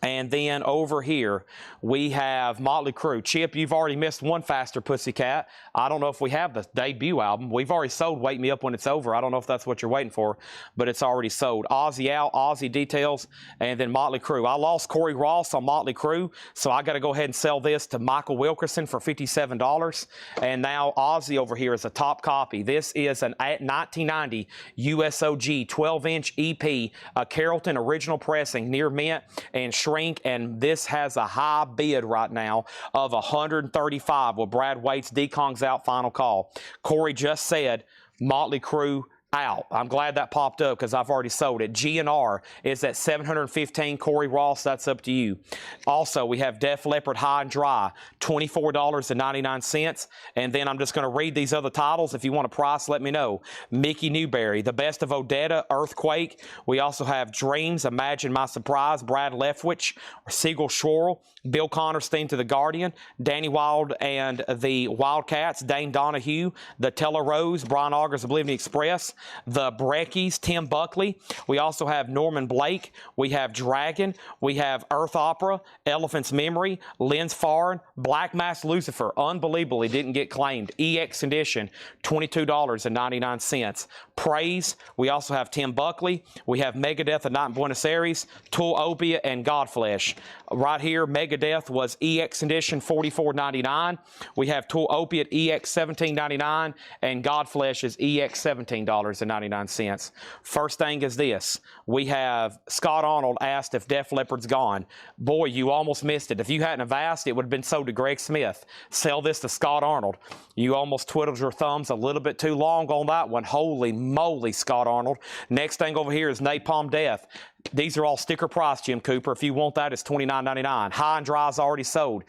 And then over here, we have Motley Crue. Chip, you've already missed one Faster Pussycat. I don't know if we have the debut album. We've already sold Wake Me Up When It's Over. I don't know if that's what you're waiting for, but it's already sold. Ozzy out, Ozzy details, and then Motley Crue. I lost Corey Ross on Motley Crue, so I got to go ahead and sell this to Michael Wilkerson for $57. And now Ozzy over here is a top copy. This is an 1990 USOG 12-inch EP, a Carrollton original pressing, near mint and shrink, and this has a high bid right now of $135 with Brad Waits. D-Kong's out, final call. Corey just said Motley Crue out. I'm glad that popped up because I've already sold it. GNR is at $715. Corey Ross, that's up to you. Also, we have Def Leppard High and Dry, $24.99. And then I'm just going to read these other titles. If you want a price, let me know. Mickey Newberry, The Best of Odetta, Earthquake. We also have Dreams, Imagine My Surprise, Brad Leftwich, Siegel Schwarl, Bill Connor's theme to The Guardian, Danny Wilde and the Wildcats, Dane Donahue, The Teller Rose, Brian Auger's Oblivion Express, The Breckies, Tim Buckley. We also have Norman Blake. We have Dragon. We have Earth Opera, Elephant's Memory, Lens Farn, Black Mass Lucifer. Unbelievably didn't get claimed. EX edition, $22.99. Praise. We also have Tim Buckley. We have Megadeth, A Night in Buenos Aires, Tool Opiate, and Godflesh. Right here, Megadeth was EX edition, $44.99. We have Tool Opiate EX $17.99, and Godflesh is EX $17. $15.99. First thing is this. We have Scott Arnold asked if Def Leppard's gone. Boy, you almost missed it. If you hadn't have asked, it would have been sold to Greg Smith. Sell this to Scott Arnold. You almost twiddled your thumbs a little bit too long on that one. Holy moly, Scott Arnold. Next thing over here is Napalm Death. These are all sticker price, Jim Cooper. If you want that, it's $29.99. High and Dry is already sold.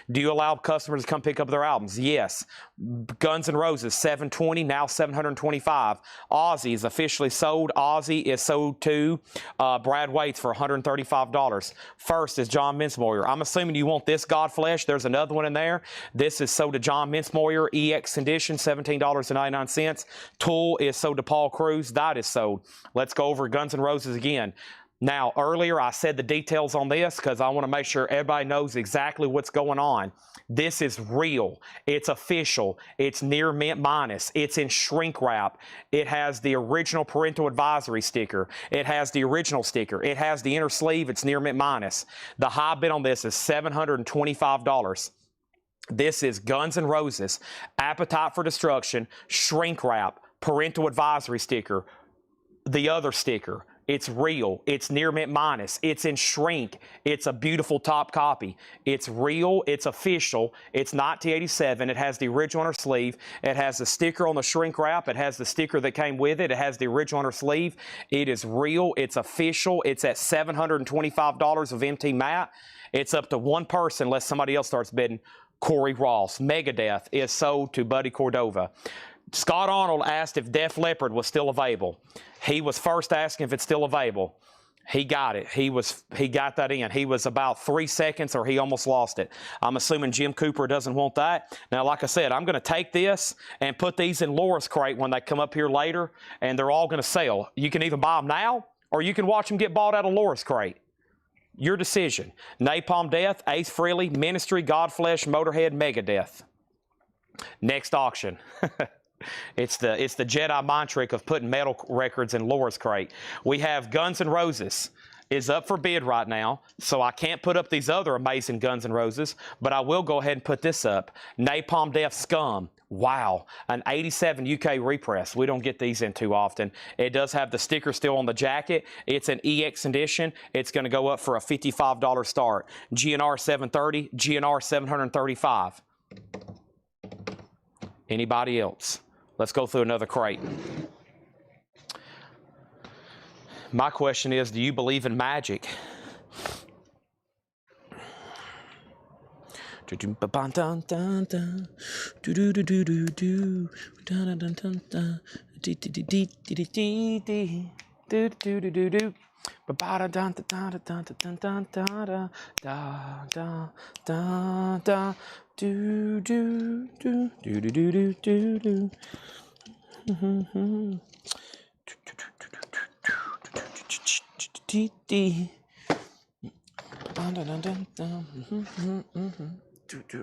Do you allow customers to come pick up their albums? Yes. Guns N' Roses, $720, now $725. Ozzy is officially sold. Ozzy is sold to Brad Waits for $135. First is John Mincemoyer. I'm assuming you want this Godflesh. There's another one in there. This is sold to John Mincemoyer, EX condition, $17.99. Tool is sold to Paul Cruz. That is sold. Let's go over Guns N' Roses again. Now, earlier I said the details on this because I want to make sure everybody knows exactly what's going on. This is real. It's official. It's near mint minus. It's in shrink wrap. It has the original parental advisory sticker. It has the original sticker. It has the inner sleeve. It's near mint minus. The high bid on this is $725. This is Guns N' Roses, Appetite for Destruction, shrink wrap, parental advisory sticker, the other sticker. It's real. It's near mint minus. It's in shrink. It's a beautiful top copy. It's real. It's official. It's 1987. It has the original inner sleeve. It has the sticker on the shrink wrap. It has the sticker that came with it. It has the original inner sleeve. It is real. It's official. It's at $725 of MT matte. It's up to one person unless somebody else starts bidding. Corey Ross. Megadeth is sold to Buddy Cordova. Scott Arnold asked if Def Leppard was still available. He was first asking if it's still available. He got it. He got that in. He was about 3 seconds or he almost lost it. I'm assuming Jim Cooper doesn't want that. Now, like I said, I'm going to take this and put these in Laura's crate when they come up here later, and they're all going to sell. You can either buy them now or you can watch them get bought out of Laura's crate. Your decision. Napalm Death, Ace Frehley, Ministry, Godflesh, Motorhead, Megadeth. Next auction. It's the Jedi mind trick of putting metal records in Laura's crate. We have Guns N' Roses is up for bid right now, so I can't put up these other amazing Guns N' Roses, but I will go ahead and put this up. Napalm Death Scum. Wow, an 87 UK repress. We don't get these in too often. It does have the sticker still on the jacket. It's an EX edition. It's going to go up for a $55 start. GNR 730, GNR 735. Anybody else? Let's go through another crate. My question is, do you believe in magic?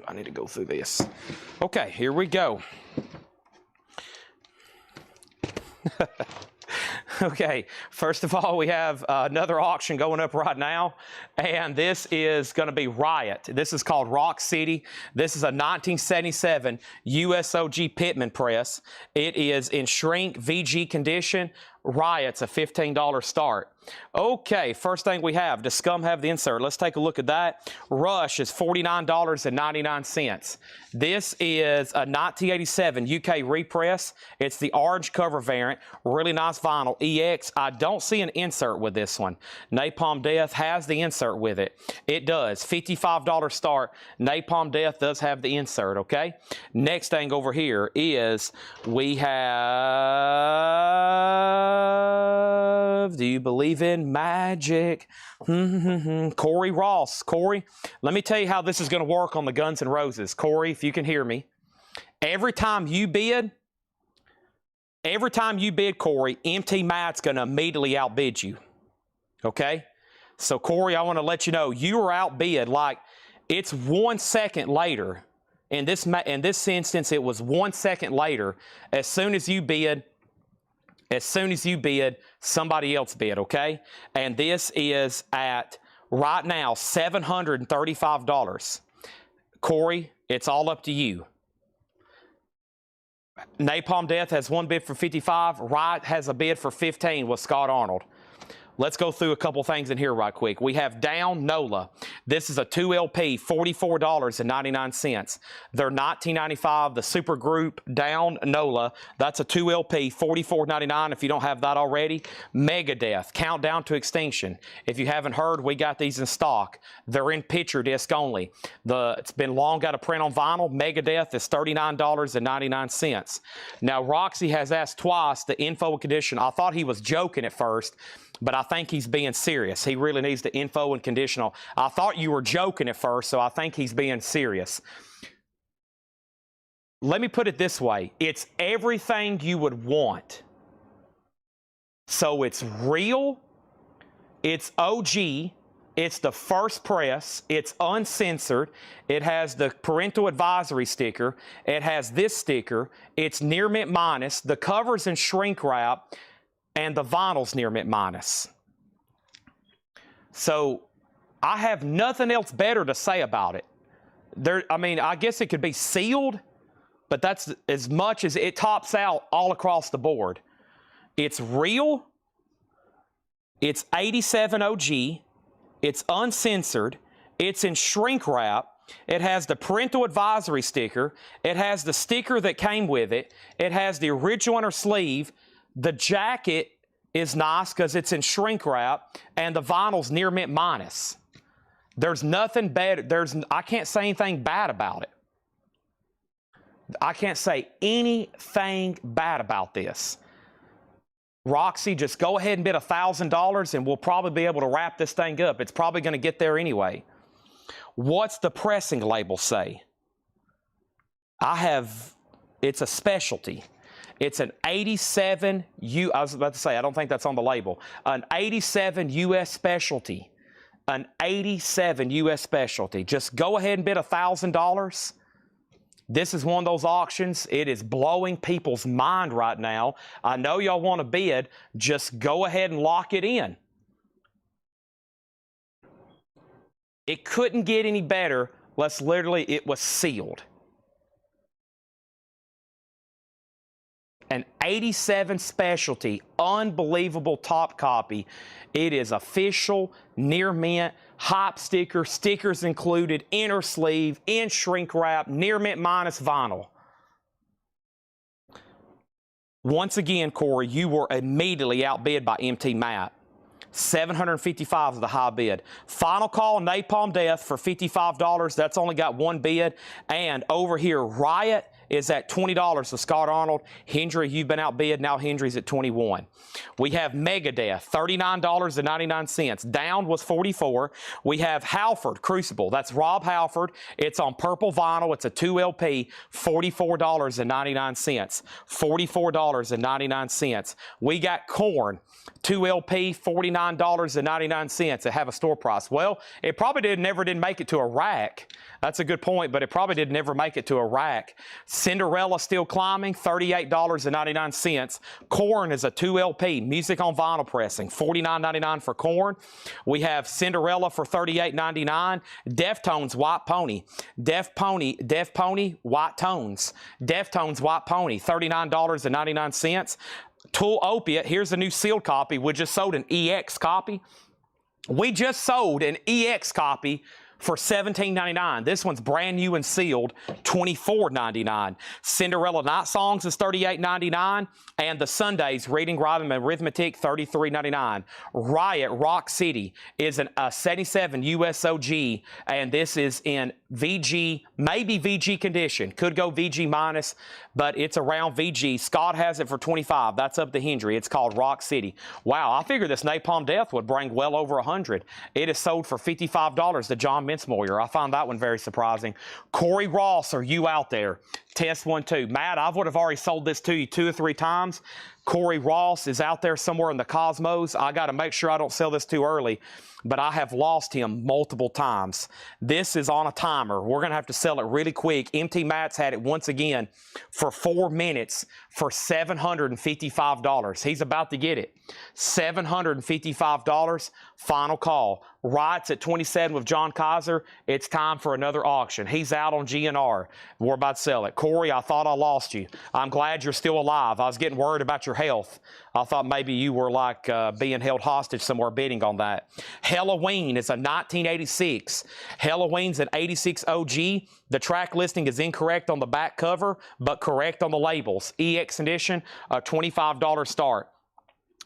I need to go through this. Okay, here we go. Okay, first of all, we have another auction going up right now, and this is going to be Riot. This is called Rock City. This is a 1977 USOG Pittman press. It is in shrink VG condition. Riot's a $15 start. Okay, first thing we have, does Scum have the insert? Let's take a look at that. Rush is $49.99. This is a 1987 UK repress. It's the orange cover variant, really nice vinyl, EX. I don't see an insert with this one. Napalm Death has the insert with it. It does, $55 start. Napalm Death does have the insert, okay? Next thing over here is we have, do you believe in magic? Corey Ross. Corey, let me tell you how this is going to work on the Guns N' Roses. Corey, if you can hear me, every time you bid, Corey, MT Matt's going to immediately outbid you. Okay? So, Corey, I want to let you know, you are outbid. Like, it's 1 second later. In this instance, it was 1 second later. As soon as you bid, somebody else bid, okay? And this is at, right now, $735. Corey, it's all up to you. Napalm Death has one bid for 55. Riot has a bid for 15 with Scott Arnold. Let's go through a couple things in here right quick. We have Down NOLA. This is a 2 LP, $44.99. They're $19.95. The Super Group Down NOLA, that's a 2 LP, $44.99 if you don't have that already. Megadeth, Countdown to Extinction. If you haven't heard, we got these in stock. They're in picture disc only. It's been long out of print on vinyl. Megadeth is $39.99. Now, Roxy has asked twice the info condition. I thought he was joking at first, but I think he's being serious. He really needs the info and conditional. I thought you were joking at first, so I think he's being serious. Let me put it this way. It's everything you would want. So it's real, it's OG, it's the first press, it's uncensored, it has the parental advisory sticker, it has this sticker, it's near mint minus, the cover's in shrink wrap, and the vinyl's near mint minus. So I have nothing else better to say about it. I mean, I guess it could be sealed, but that's as much as it tops out all across the board. It's real, it's 87 OG, it's uncensored, it's in shrink wrap, it has the parental advisory sticker, it has the sticker that came with it, it has the original inner sleeve. The jacket is nice because it's in shrink wrap, and the vinyl's near mint minus. There's nothing bad. I can't say anything bad about it. I can't say anything bad about this. Roxy, just go ahead and bid $1,000 and we'll probably be able to wrap this thing up. It's probably going to get there anyway. What's the pressing label say? It's a specialty. It's an 87, I was about to say, I don't think that's on the label. An 87 U.S. specialty. An 87 U.S. specialty. Just go ahead and bid $1,000. This is one of those auctions. It is blowing people's mind right now. I know y'all want to bid. Just go ahead and lock it in. It couldn't get any better. It was sealed. An 87 specialty, unbelievable top copy. It is official, near mint, hype sticker, stickers included, inner sleeve, in shrink wrap, near mint minus vinyl. Once again, Corey, you were immediately outbid by MT Matt. 755 is the high bid. Final call, Napalm Death for $55. That's only got one bid. And over here, Riot is at $20 to Scott Arnold. Hendry, you've been outbid. Now Hendry's at $21. We have Megadeth, $39.99. Down was $44. We have Halford Crucible. That's Rob Halford. It's on purple vinyl. It's a 2 LP, $44.99. $44.99. We got Korn, 2 LP, $49.99. It have a store price. Well, it probably never did make it to a rack. That's a good point, but it probably never make it to a rack. Cinderella Still Climbing, $38.99. Korn is a 2 LP, music on vinyl pressing, $49.99 for Korn. We have Cinderella for $38.99. Deftones White Pony. Def Pony, White Tones. Deftones White Pony, $39.99. Tool Opiate, here's a new sealed copy. We just sold an EX copy. We just sold an EX copy for $17.99. This one's brand new and sealed, $24.99. Cinderella Night Songs is $38.99. And the Sundays, Reading, Writing, and Arithmetic, $33.99. Riot Rock City is a 77 USOG, and this is in VG, maybe VG condition. Could go VG minus, but it's around VG. Scott has it for $25. That's up to Hendry. It's called Rock City. Wow, I figured this Napalm Death would bring well over 100. It is sold for $55 to John Mintzmoyer. I found that one very surprising. Corey Ross, are you out there? Test 1, 2. Matt, I would have already sold this to you 2 or 3 times. Corey Ross is out there somewhere in the cosmos. I got to make sure I don't sell this too early, but I have lost him multiple times. This is on a timer. We're going to have to sell it really quick. MT Matt's had it once again for 4 minutes for $755. He's about to get it. $755. Final call. Wright's at 27 with John Kaiser. It's time for another auction. He's out on GNR. We're about to sell it. Corey, I thought I lost you. I'm glad you're still alive. I was getting worried about your health. I thought maybe you were like being held hostage somewhere bidding on that. Halloween is a 1986. Halloween's an 86 OG. The track listing is incorrect on the back cover, but correct on the labels. EX edition, a $25 start.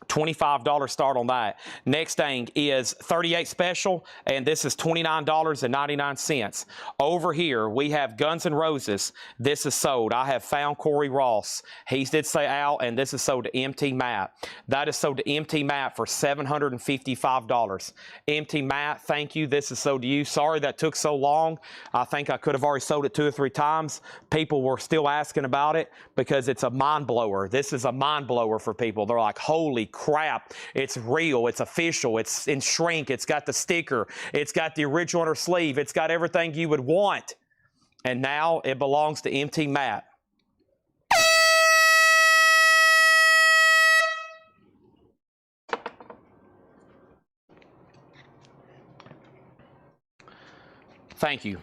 $25 start on that. Next thing is 38 special, and this is $29.99. Over here, we have Guns N' Roses. This is sold. I have found Corey Ross. He did say out, and this is sold to MT Matt. That is sold to MT Matt for $755. MT Matt, thank you. This is sold to you. Sorry that took so long. I think I could have already sold it 2 or 3 times. People were still asking about it because it's a mind blower. This is a mind blower for people. They're like, holy crap, it's real, it's official, it's in shrink, it's got the sticker, it's got the original inner sleeve, it's got everything you would want. And now it belongs to MT Matt. Thank you.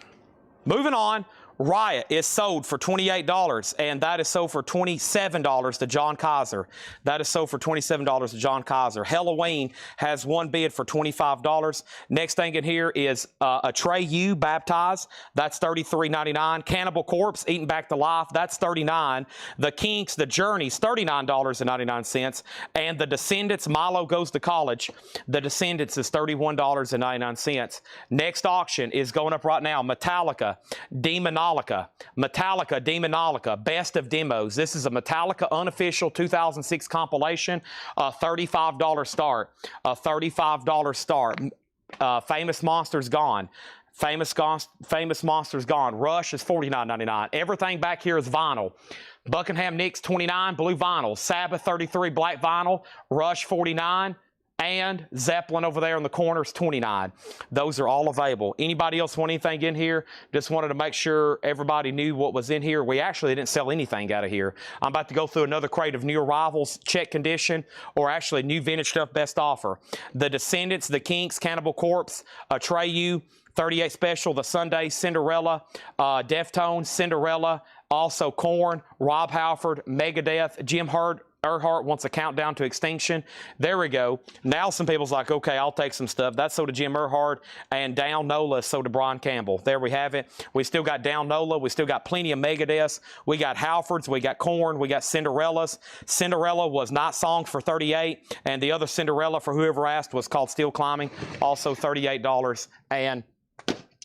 Moving on. Riot is sold for $28, and that is sold for $27 to John Kaiser. That is sold for $27 to John Kaiser. Halloween has one bid for $25. Next thing in here is a Trey U baptized. That's $33.99. Cannibal Corpse, Eaten Back to Life. That's $39. The Kinks, The Journeys, $39.99. And The Descendants, Milo Goes to College. The Descendants is $31.99. Next auction is going up right now. Metallica, Demonology. Metallica, Demonoloca, Best of Demos. This is a Metallica unofficial 2006 compilation, a $35 start, a $35 start. Famous Monsters Gone. Famous Monsters Gone. Rush is $49.99. Everything back here is vinyl. Buckingham Nicks $29, blue vinyl. Sabbath $33, black vinyl. Rush $49. And Zeppelin over there in the corner is $29. Those are all available. Anybody else want anything in here? Just wanted to make sure everybody knew what was in here. We actually didn't sell anything out of here. I'm about to go through another crate of new arrivals, check condition, or actually new vintage stuff best offer. The Descendants, The Kinks, Cannibal Corpse, Atreyu, 38 Special, The Sunday, Cinderella, Deftones, Cinderella, also Korn, Rob Halford, Megadeth, Jim Earhart wants a countdown to extinction. There we go. Now some people's like, okay, I'll take some stuff. That's sold to Jim Earhart, and Down Nola is sold to Brian Campbell. There we have it. We still got Down Nola. We still got plenty of Megadeths. We got Halfords. We got Korn. We got Cinderellas. Cinderella was not songed for $38, and the other Cinderella, for whoever asked, was called Still Climbing, also $38 and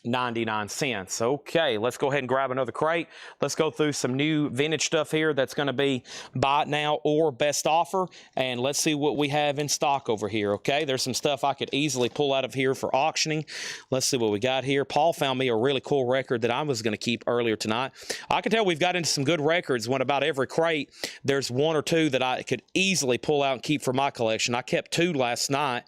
99 cents. Okay, let's go ahead and grab another crate. Let's go through some new vintage stuff here that's going to be buy it now or best offer, and let's see what we have in stock over here. Okay, there's some stuff I could easily pull out of here for auctioning. Let's see what we got here. Paul found me a really cool record that I was going to keep earlier tonight. I can tell we've got into some good records when about every crate there's 1 or 2 that I could easily pull out and keep for my collection. I kept 2 last night.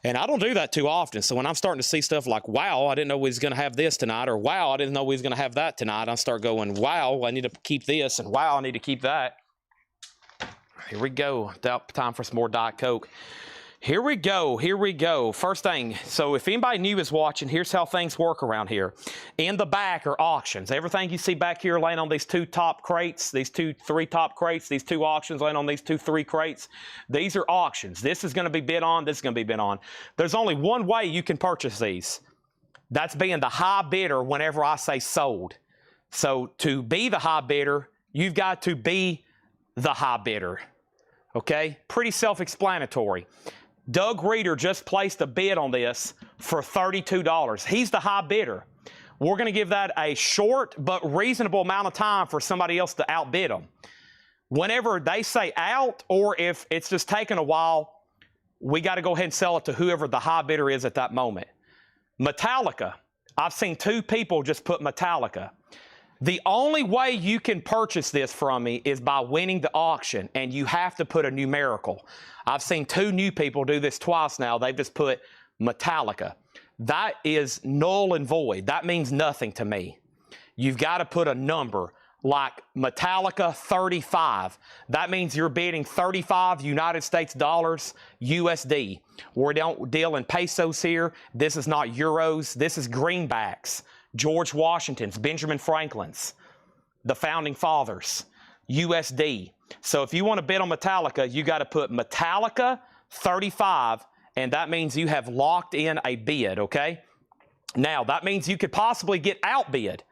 And I don't do that too often. So when I'm starting to see stuff like, wow, I didn't know we was going to have this tonight, or wow, I didn't know we was going to have that tonight, I start going, wow, I need to keep this, and wow, I need to keep that. Here we go. Time for some more Diet Coke. Here we go. Here we go. First thing, so if anybody new is watching, here's how things work around here. In the back are auctions. Everything you see back here laying on these 2 top crates, these 3 top crates, these 2 auctions laying on these 3 crates, these are auctions. This is going to be bid on. This is going to be bid on. There's only one way you can purchase these. That's being the high bidder whenever I say sold. So to be the high bidder, you've got to be the high bidder. Okay? Pretty self-explanatory. Doug Reeder just placed a bid on this for $32. He's the high bidder. We're going to give that a short but reasonable amount of time for somebody else to outbid them. Whenever they say out, or if it's just taking a while, we got to go ahead and sell it to whoever the high bidder is at that moment. Metallica. I've seen 2 people just put Metallica. The only way you can purchase this from me is by winning the auction, and you have to put a numerical. I've seen 2 new people do this twice now. They've just put Metallica. That is null and void. That means nothing to me. You've got to put a number. like Metallica 35. That means you're bidding 35 United States dollars USD. We don't deal in pesos here. This is not euros. This is greenbacks. George Washington's, Benjamin Franklin's, the founding fathers, USD. So if you want to bid on Metallica, you got to put Metallica 35, and that means you have locked in a bid, okay? Now, that means you could possibly get outbid.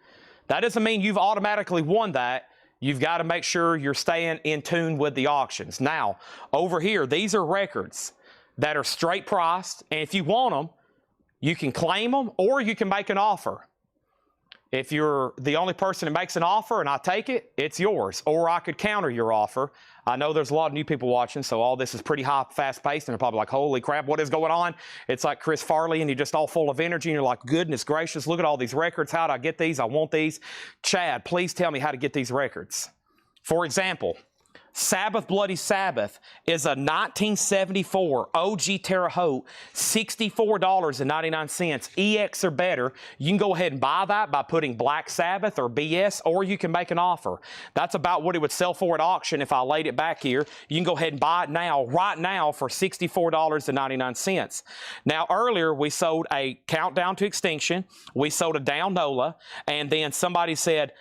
That doesn't mean you've automatically won that. You've got to make sure you're staying in tune with the auctions. Now, over here, these are records that are straight priced, and if you want them, you can claim them or you can make an offer. If you're the only person that makes an offer and I take it, it's yours. Or I could counter your offer. I know there's a lot of new people watching, so all this is pretty high, fast-paced, and they're probably like, holy crap, what is going on? It's like Chris Farley, and you're just all full of energy, and you're like, goodness gracious, look at all these records. How do I get these? I want these. Chad, please tell me how to get these records. For example, Sabbath Bloody Sabbath is a 1974 OG Terre Haute, $64.99. EX or better. You can go ahead and buy that by putting Black Sabbath or BS, or you can make an offer. That's about what it would sell for at auction if I laid it back here. You can go ahead and buy it now, right now, for $64.99. Now, earlier, we sold a Countdown to Extinction. We sold a Down NOLA, and then somebody said,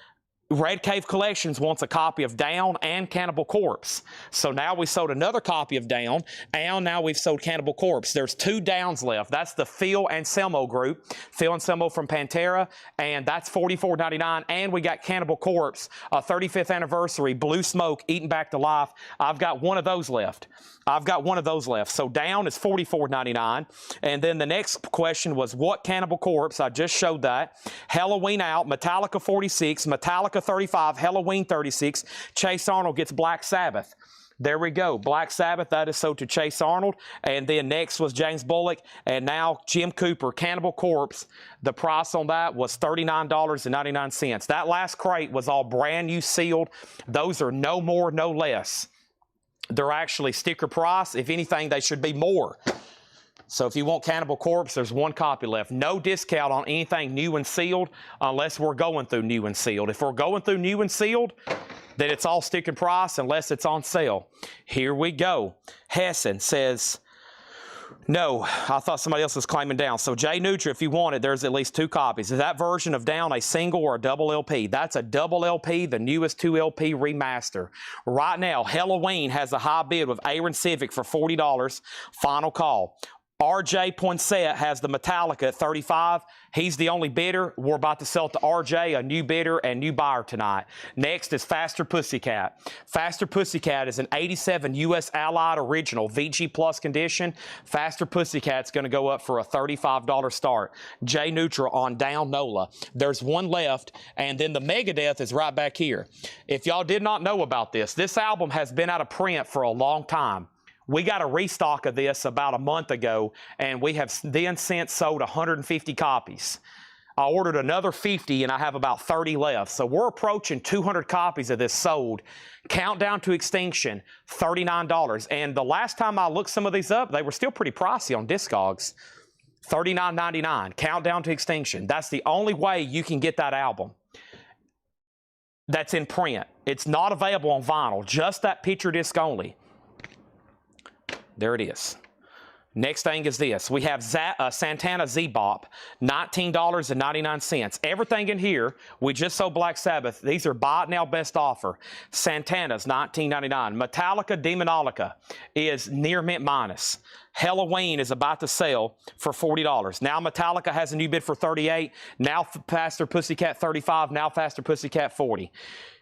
Red Cave Collections wants a copy of Down and Cannibal Corpse. So now we sold another copy of Down, and now we've sold Cannibal Corpse. There's 2 Downs left. That's the Phil Anselmo group. Phil Anselmo from Pantera, and that's $44.99. And we got Cannibal Corpse, a 35th anniversary, Blue Smoke, Eaten Back to Life. I've got one of those left. So Down is $44.99. And then the next question was, what Cannibal Corpse? I just showed that. Halloween Out, Metallica 46, Metallica 35, Halloween 36. Chase Arnold gets Black Sabbath. There we go. Black Sabbath, that is sold to Chase Arnold. And then next was James Bullock. And now Jim Cooper, Cannibal Corpse. The price on that was $39.99. That last crate was all brand new sealed. Those are no more, no less. They're actually sticker price. If anything, they should be more. So if you want Cannibal Corpse, there's 1 copy left. No discount on anything new and sealed unless we're going through new and sealed. If we're going through new and sealed, then it's all sticker price unless it's on sale. Here we go. Hessen says, no, I thought somebody else was claiming Down. So Jay Nutra, if you want it, there's at least 2 copies. Is that version of Down a single or a double LP? That's a double LP, the newest 2 LP remaster. Right now, Halloween has a high bid with Aaron Civic for $40. Final call. RJ Poinsett has the Metallica at $35. He's the only bidder. We're about to sell it to RJ, a new bidder and new buyer tonight. Next is Faster Pussycat. Faster Pussycat is an 87 U.S. Allied original VG Plus condition. Faster Pussycat's going to go up for a $35 start. Jay Nutra on Down NOLA. There's 1 left, and then the Megadeth is right back here. If y'all did not know about this, this album has been out of print for a long time. We got a restock of this about a month ago, and we have then since sold 150 copies. I ordered another 50, and I have about 30 left. So we're approaching 200 copies of this sold. Countdown to Extinction, $39. And the last time I looked some of these up, they were still pretty pricey on Discogs. $39.99, Countdown to Extinction. That's the only way you can get that album. That's in print. It's not available on vinyl, just that picture disc only. There it is. Next thing is this. We have Santana Z-Bop, $19.99. Everything in here, we just sold Black Sabbath. These are buy it now best offer. Santana's $19.99. Metallica Demonoloca is near mint minus. Halloween is about to sell for $40. Now Metallica has a new bid for $38. Now Faster Pussycat $35. Now Faster Pussycat $40.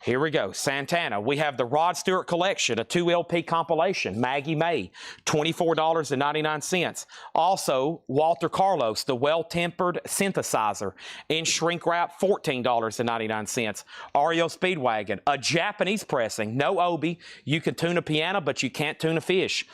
Here we go. Santana. We have the Rod Stewart Collection, a 2 LP compilation. Maggie May, $24.99. Also, Walter Carlos, the Well-Tempered Synthesizer in shrink wrap, $14.99. REO Speedwagon, a Japanese pressing, no obi. You can tune a piano, but you can't tune a fish.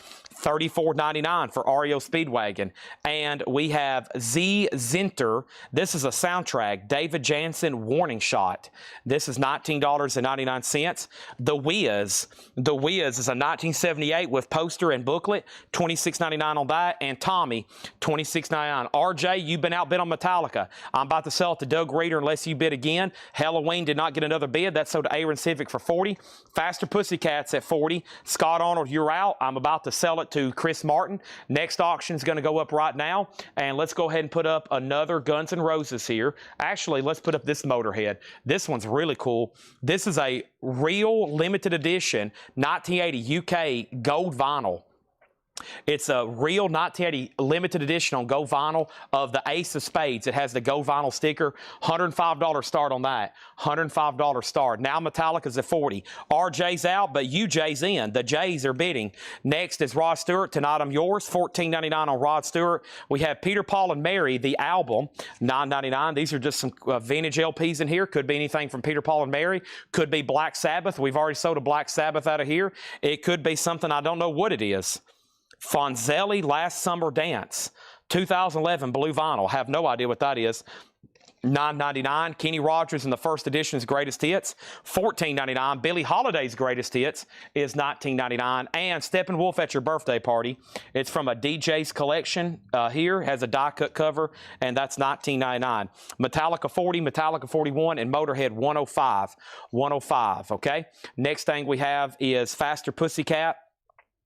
$34.99 for REO Speedwagon. And we have Z Zinter. This is a soundtrack. David Jansen Warning Shot. This is $19.99. The Wiz is a 1978 with poster and booklet. $26.99 on that. And Tommy, $26.99. RJ, you've been outbid on Metallica. I'm about to sell it to Doug Reader unless you bid again. Halloween did not get another bid. That's sold to Aaron Civic for $40. Faster Pussycats at $40. Scott Arnold, you're out. I'm about to sell it to Chris Martin. Next auction is going to go up right now. And let's go ahead and put up another Guns N' Roses here. Actually, let's put up this Motorhead. This one's really cool. This is a real limited edition 1980 UK gold vinyl. It's a real 1980 limited edition on gold vinyl of the Ace of Spades. It has the gold vinyl sticker. $105 start on that. $105 start. Now Metallica's at $40. RJ's out, but UJ's in. The J's are bidding. Next is Rod Stewart. Tonight I'm Yours. $14.99 on Rod Stewart. We have Peter, Paul, and Mary, the album. $9.99. These are just some vintage LPs in here. Could be anything from Peter, Paul, and Mary. Could be Black Sabbath. We've already sold a Black Sabbath out of here. It could be something I don't know what it is. Fonzelli Last Summer Dance, 2011 blue vinyl. Have no idea what that is. $9.99. Kenny Rogers in the first edition's greatest hits, $14.99. Billie Holiday's greatest hits is $19.99. And Steppenwolf at Your Birthday Party. It's from a DJ's collection here. Has a die cut cover, and that's $19.99. Metallica 40, Metallica 41, and Motorhead 105. 105, okay? Next thing we have is Faster Pussycat.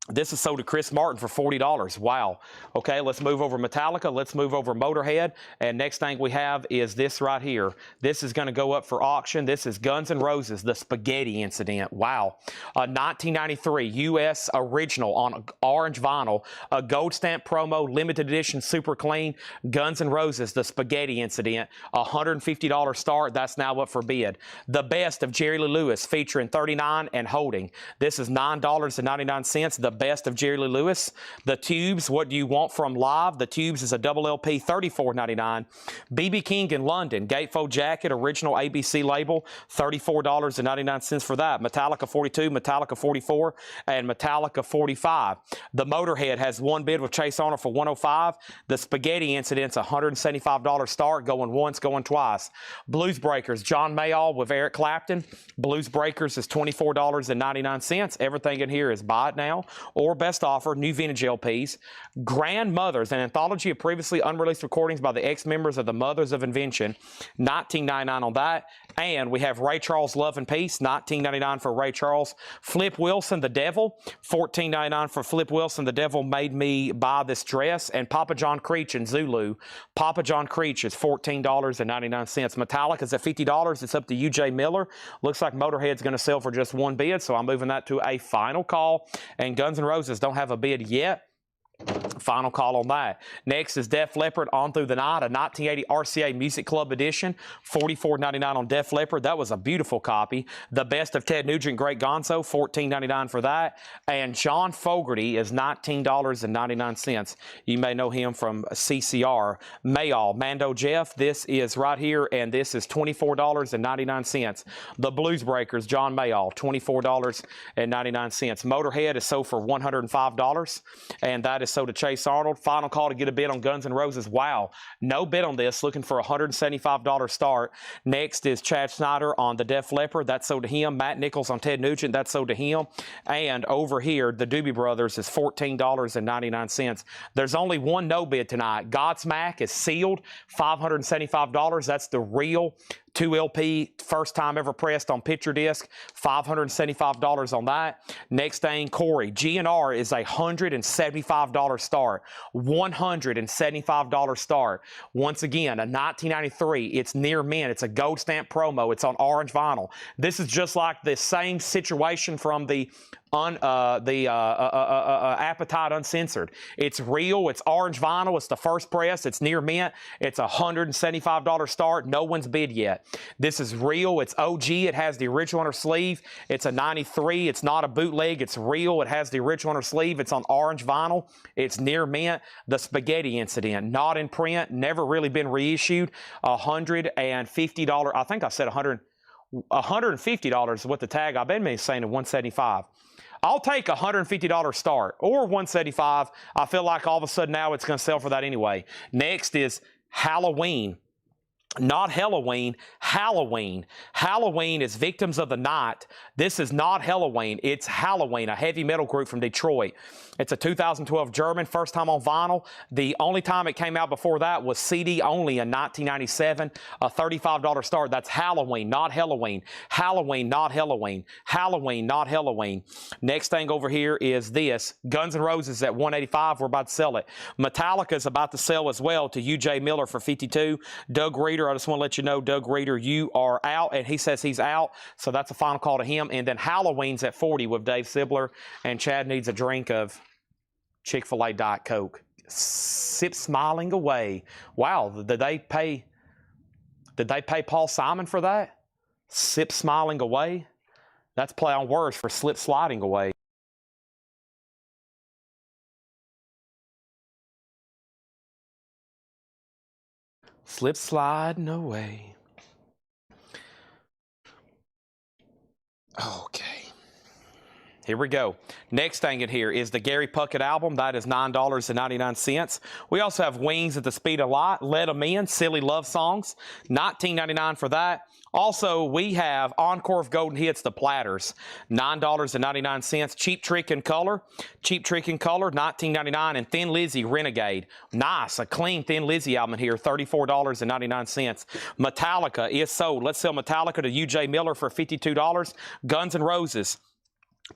This is sold to Chris Martin for $40. Wow. Okay, let's move over Metallica. Let's move over Motorhead. And next thing we have is this right here. This is going to go up for auction. This is Guns N' Roses, The Spaghetti Incident. Wow. 1993 U.S. original on orange vinyl. A gold stamp promo, limited edition, super clean. Guns N' Roses, The Spaghetti Incident. $150 start. That's now up for bid. The Best of Jerry Lee Lewis featuring 39 and Holding. This is $9.99. The Best of Jerry Lee Lewis. The Tubes, What Do You Want From Live? The Tubes is a double LP, $34.99. B.B. King in London, Gatefold Jacket, original ABC label, $34.99 for that. Metallica 42, Metallica 44, and Metallica 45. The Motorhead has one bid with Chase Arnold for $105. The Spaghetti Incident's $175 start, going once, going twice. Blues Breakers, John Mayall with Eric Clapton. Blues Breakers is $24.99. Everything in here is buy it now or best offer, new vintage LPs. Grandmothers, an anthology of previously unreleased recordings by the ex-members of the Mothers of Invention, $19.99 on that. And we have Ray Charles, Love and Peace, $19.99 for Ray Charles. Flip Wilson, The Devil, $14.99 for Flip Wilson, The Devil Made Me Buy This Dress. And Papa John Creech in Zulu. Papa John Creech is $14.99. Metallica's at $50. It's up to UJ Miller. Looks like Motorhead's going to sell for just one bid, so I'm moving that to a final call. And Guns N' Roses don't have a bid yet. Final call on that. Next is Def Leppard, On Through the Night, a 1980 RCA Music Club edition, $44.99 on Def Leppard. That was a beautiful copy. The Best of Ted Nugent, Great Gonzo, $14.99 for that. And John Fogerty is $19.99. You may know him from CCR. Mayall, Mando Jeff, this is right here, and this is $24.99. The Blues Breakers, John Mayall, $24.99. Motorhead is sold for $105, and that is sold to Chase Arnold. Final call to get a bid on Guns N' Roses. Wow, no bid on this. Looking for a $175 start. Next is Chad Snyder on the Def Leppard. That's sold to him. Matt Nichols on Ted Nugent. That's sold to him. And over here, the Doobie Brothers is $14.99. There's only one no bid tonight. Godsmack is sealed, $575. That's the real 2LP, first time ever pressed on picture disc, $575 on that. Next thing, Corey, GNR is a $175 start, $175 start. Once again, a 1993, it's near mint, it's a gold stamp promo, it's on orange vinyl. This is just like the same situation from the Appetite Uncensored. It's real, it's orange vinyl, it's the first press, it's near mint, it's a $175 start, no one's bid yet. This is real, it's OG, it has the original on her sleeve, it's a 93, it's not a bootleg, it's real, it has the original on her sleeve, it's on orange vinyl, it's near mint. The Spaghetti Incident, not in print, never really been reissued, $150, I think I said $150 is what the tag, I've been saying at $175. I'll take a $150 start or $175. I feel like all of a sudden now it's going to sell for that anyway. Next is Halloween. Not Halloween, Halloween. Halloween is Victims of the Night. This is not Halloween, it's Halloween, a heavy metal group from Detroit. It's a 2012 German, first time on vinyl. The only time it came out before that was CD only in 1997, a $35 start. That's Halloween, not Halloween. Halloween, not Halloween. Halloween, not Halloween. Next thing over here is this. Guns N' Roses at $185, we're about to sell it. Metallica is about to sell as well to UJ Miller for $52. Doug Reeder, I just want to let you know, Doug Reeder, you are out, and he says he's out, so that's a final call to him. And then Halloween's at $40 with Dave Sibler, and Chad needs a drink of Chick-fil-A Diet Coke. Sip smiling away. Wow, did they pay Paul Simon for that? Sip smiling away? That's play on words for slip sliding away. Slip sliding away. Okay. Here we go. Next thing in here is the Gary Puckett album. That is $9.99. We also have Wings at the Speed of Light, Let 'Em In, Silly Love Songs, $19.99 for that. Also, we have Encore of Golden Hits, The Platters, $9.99. Cheap Trick in Color, $19.99. And Thin Lizzy, Renegade. Nice, a clean Thin Lizzy album here, $34.99. Metallica is sold. Let's sell Metallica to UJ Miller for $52. Guns N' Roses.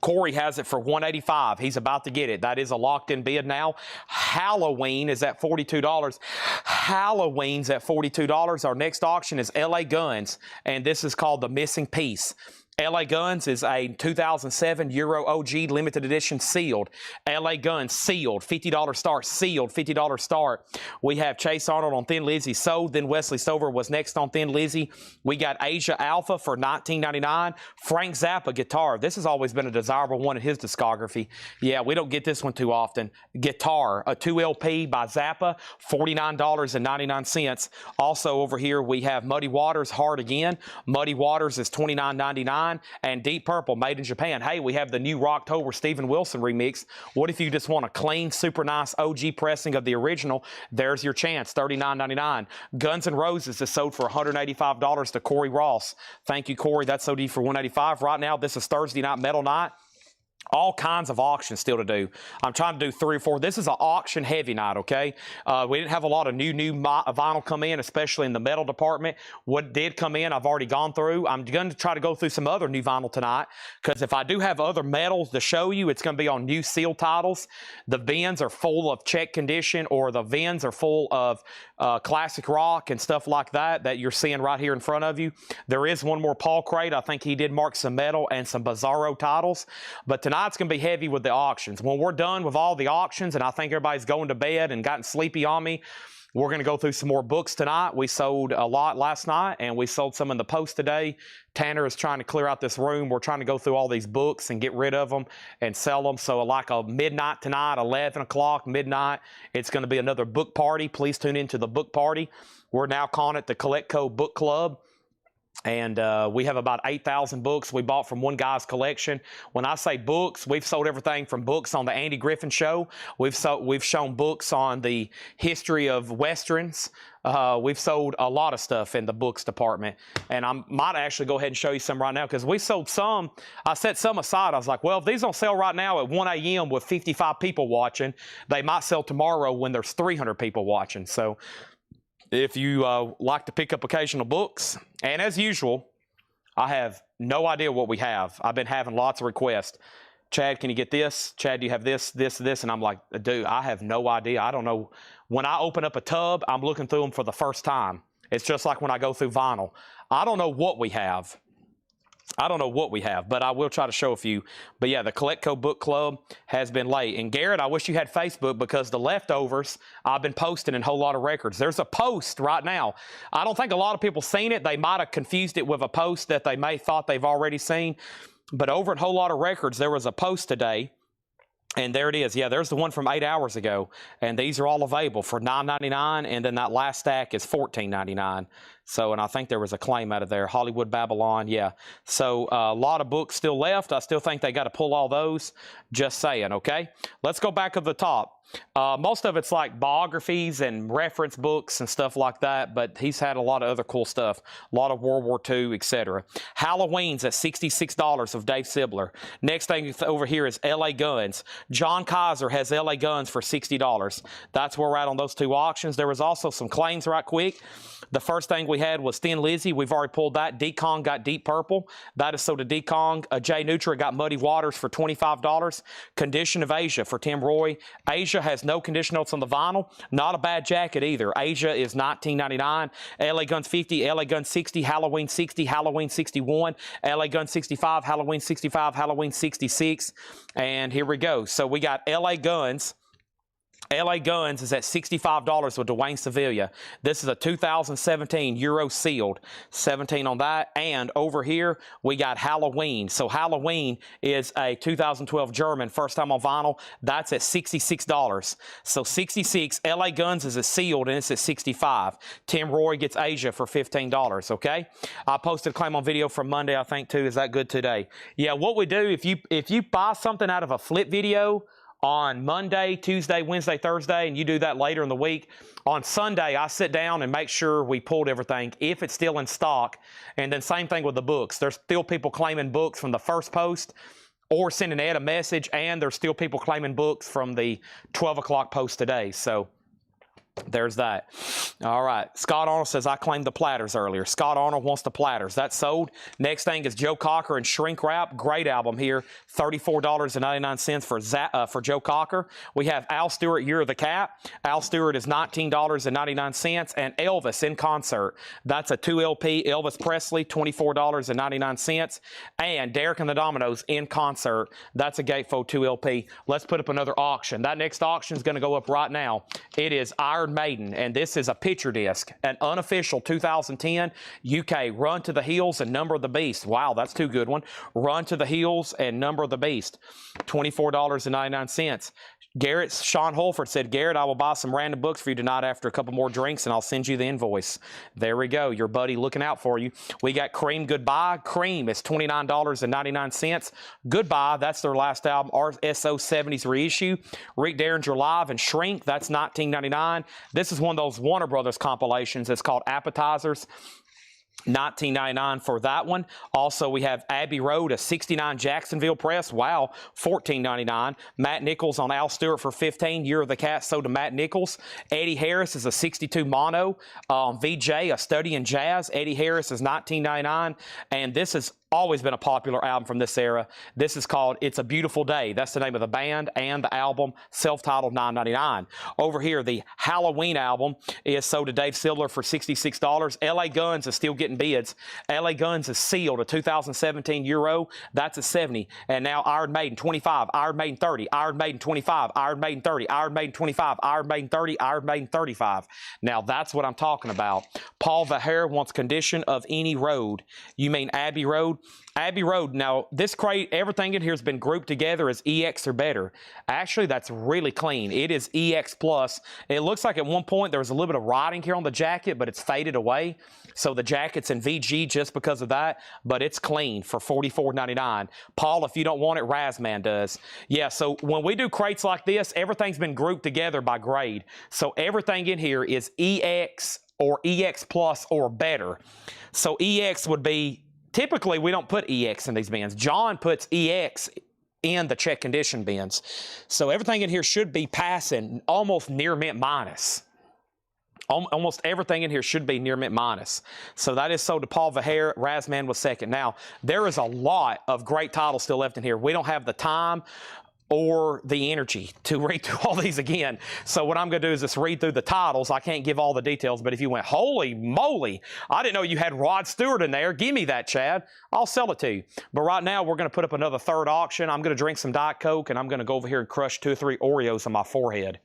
Corey has it for $185. He's about to get it. That is a locked-in bid now. Halloween is at $42. Halloween's at $42. Our next auction is LA Guns, and this is called The Missing Piece. LA Guns is a 2007 Euro OG limited edition sealed. LA Guns sealed, $50 start, sealed, $50 start. We have Chase Arnold on Thin Lizzy sold, then Wesley Stover was next on Thin Lizzy. We got Asia Alpha for $19.99. Frank Zappa guitar. This has always been a desirable one in his discography. Yeah, we don't get this one too often. Guitar, a 2 LP by Zappa, $49.99. Also over here we have Muddy Waters, Hard Again. Muddy Waters is $29.99. And Deep Purple, made in Japan. Hey, we have the new Rocktober Steven Wilson remix. What if you just want a clean, super nice OG pressing of the original? There's your chance, $39.99. Guns N' Roses is sold for $185 to Corey Ross. Thank you, Corey. That's OD for $185. Right now, this is Thursday Night Metal Night. All kinds of auctions still to do. I'm trying to do 3 or 4. This is an auction heavy night, okay? We didn't have a lot of new vinyl come in, especially in the metal department. What did come in, I've already gone through. I'm going to try to go through some other new vinyl tonight, because if I do have other metals to show you, it's going to be on new seal titles. The bins are full of check condition, or the bins are full of classic rock and stuff like that you're seeing right here in front of you. There is one more Paul crate. I think he did mark some metal and some Bizarro titles. But tonight's going to be heavy with the auctions. When we're done with all the auctions, and I think everybody's going to bed and gotten sleepy on me, we're going to go through some more books tonight. We sold a lot last night, and we sold some in the post today. Tanner is trying to clear out this room. We're trying to go through all these books and get rid of them and sell them. So like a midnight tonight, 11 o'clock, midnight, it's going to be another book party. Please tune into the book party. We're now calling it the Collectco Book Club. And we have about 8,000 books we bought from one guy's collection. When I say books, we've sold everything from books on the Andy Griffin Show. We've shown books on the history of Westerns. We've sold a lot of stuff in the books department. And I might actually go ahead and show you some right now, because we sold some. I set some aside. I was like, well, if these don't sell right now at 1 a.m. with 55 people watching, they might sell tomorrow when there's 300 people watching. So if you like to pick up occasional books, and as usual, I have no idea what we have. I've been having lots of requests. Chad, can you get this? Chad, do you have this, this, this? And I'm like, dude, I have no idea. I don't know. When I open up a tub, I'm looking through them for the first time. It's just like when I go through vinyl. I don't know what we have. I don't know what we have, but I will try to show a few. But yeah, the Collectco Book Club has been late. And Garrett, I wish you had Facebook, because the leftovers I've been posting in Whole Lot of Records. There's a post right now. I don't think a lot of people seen it. They might have confused it with a post that they may thought they've already seen. But over at Whole Lot of Records, there was a post today. And there it is. Yeah, there's the one from 8 hours ago. And these are all available for $9.99. And then that last stack is $14.99. So, and I think there was a claim out of there. Hollywood Babylon, yeah. So a lot of books still left. I still think they got to pull all those. Just saying, okay? Let's go back to the top. Most of it's like biographies and reference books and stuff like that, but he's had a lot of other cool stuff. A lot of World War II, etc. Halloween's at $66 of Dave Sibler. Next thing over here is LA Guns. John Kaiser has LA Guns for $60. That's where we're at on those two auctions. There was also some claims right quick. The first thing we had was Thin Lizzy. We've already pulled that. D-Kong got Deep Purple. That is sold to D-Kong. Jay Nutra got Muddy Waters for $25. Condition of Asia for Tim Roy. Asia has no condition notes on the vinyl. Not a bad jacket either. Asia is $19.99. LA Guns 50, LA Guns 60, Halloween 60, Halloween 61, LA Guns 65, Halloween 65, Halloween 66. And here we go. So we got LA Guns. LA Guns is at $65 with Dwayne Sevilla. This is a 2017 Euro sealed. 17 on that. And over here, we got Halloween. So Halloween is a 2012 German, first time on vinyl. That's at $66. So 66. LA Guns is a sealed, and it's at 65. Tim Roy gets Asia for $15, okay? I posted a claim on video from Monday, I think, too. Is that good today? Yeah, what we do, if you buy something out of a flip video on Monday, Tuesday, Wednesday, Thursday, and you do that later in the week, on Sunday, I sit down and make sure we pulled everything, if it's still in stock. And then same thing with the books. There's still people claiming books from the first post or sending Ed a message, and there's still people claiming books from the 12 o'clock post today. So there's that. All right. Scott Arnold says, I claimed the platters earlier. Scott Arnold wants the platters. That's sold. Next thing is Joe Cocker and Shrink Wrap. Great album here. $34.99 for Joe Cocker. We have Al Stewart, Year of the Cat. Al Stewart is $19.99. And Elvis in concert. That's a 2 LP. Elvis Presley, $24.99. And Derek and the Dominoes in concert. That's a gatefold 2 LP. Let's put up another auction. That next auction is going to go up right now. It is Iron Maiden, and this is a picture disc, an unofficial 2010 UK Run to the Hills and Number of the Beast. Wow, that's too good one. Run to the Hills and Number of the Beast, $24.99. Sean Holford said, Garrett, I will buy some random books for you tonight after a couple more drinks, and I'll send you the invoice. There we go. Your buddy looking out for you. We got Cream Goodbye. Cream is $29.99. Goodbye, that's their last album, RSO 70s reissue. Rick Derringer Live and Shrink, that's $19.99. This is one of those Warner Brothers compilations. It's called Appetizers. $19.99 for that one. Also, we have Abbey Road, a 69 Jacksonville press. Wow, $14.99. Matt Nichols on Al Stewart for $15. Year of the Cat sold to Matt Nichols. Eddie Harris is a 62 mono. VJ, a Study in Jazz. Eddie Harris is $19.99. And this is always been a popular album from this era. This is called It's a Beautiful Day. That's the name of the band and the album, self-titled, $9.99. Over here, the Halloween album is sold to Dave Sibler for $66. LA Guns is still getting bids. LA Guns is sealed, a 2017 Euro. That's a 70. And now Iron Maiden, 25. Iron Maiden, 30. Iron Maiden, 25. Iron Maiden, 30. Iron Maiden, 25. Iron Maiden, 30. Iron Maiden, 35. Now, that's what I'm talking about. Paul Verhaer wants Condition of Any Road. You mean Abbey Road? Abbey Road. Now, this crate, everything in here has been grouped together as EX or better. Actually, that's really clean. It is EX plus. It looks like at one point there was a little bit of writing here on the jacket, but it's faded away. So the jacket's in VG just because of that, but it's clean for $44.99. Paul, if you don't want it, Razman does. Yeah, so when we do crates like this, everything's been grouped together by grade. So everything in here is EX or EX plus or better. So EX would be, typically, we don't put EX in these bins. John puts EX in the check condition bins. So everything in here should be passing almost near mint minus. Almost everything in here should be near mint minus. So that is sold to Paul Verhaer. Razman was second. Now, there is a lot of great titles still left in here. We don't have the time or the energy to read through all these again. So what I'm going to do is just read through the titles. I can't give all the details, but if you went, holy moly, I didn't know you had Rod Stewart in there. Give me that, Chad. I'll sell it to you. But right now, we're going to put up another third auction. I'm going to drink some Diet Coke, and I'm going to go over here and crush 2 or 3 Oreos on my forehead.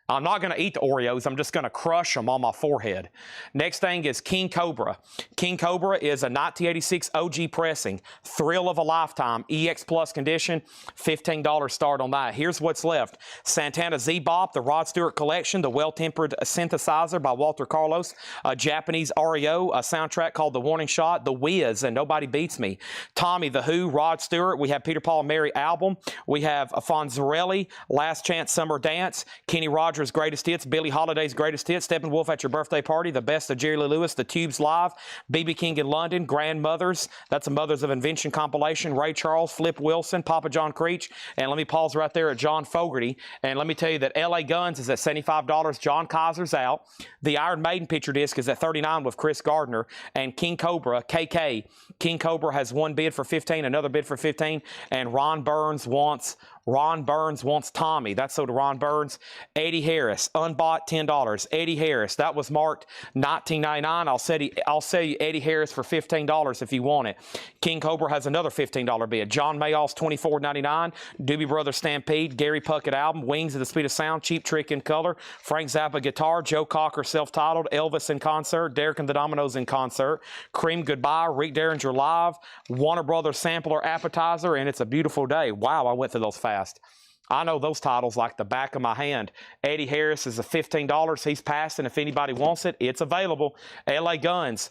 I'm not going to eat the Oreos. I'm just going to crush them on my forehead. Next thing is King Cobra. King Cobra is a 1986 OG pressing. Thrill of a lifetime. EX Plus condition. $15 start on that. Here's what's left. Santana Z-Bop, the Rod Stewart collection, the well-tempered synthesizer by Walter Carlos, a Japanese REO, a soundtrack called The Warning Shot, The Wiz, and Nobody Beats Me. Tommy, The Who, Rod Stewart. We have Peter, Paul, and Mary album. We have Fonzarelli, Last Chance Summer Dance, Kenny Rogers Greatest Hits, Billie Holiday's Greatest Hits, Steppenwolf at Your Birthday Party, The Best of Jerry Lee Lewis, The Tubes Live, B.B. King in London, Grandmothers, that's a Mothers of Invention compilation, Ray Charles, Flip Wilson, Papa John Creech, and let me pause right there at John Fogerty, and let me tell you that L.A. Guns is at $75, John Kaiser's out, the Iron Maiden picture disc is at $39 with Chris Gardner, and King Cobra, KK, King Cobra has one bid for $15, another bid for $15, and Ron Burns wants Tommy. That's so to Ron Burns. Eddie Harris, unbought, $10. Eddie Harris, that was marked $19.99. I'll sell you Eddie Harris for $15 if you want it. King Cobra has another $15 bid. John Mayall's $24.99. Doobie Brothers Stampede, Gary Puckett album, Wings at the Speed of Sound, Cheap Trick in color, Frank Zappa guitar, Joe Cocker self-titled, Elvis in concert, Derek and the Dominoes in concert, Cream Goodbye, Rick Derringer live, Warner Brothers sampler appetizer, and It's a Beautiful Day. Wow, I went through those fast. I know those titles like the back of my hand. Eddie Harris is a $15. He's passing. If anybody wants it, it's available. LA Guns.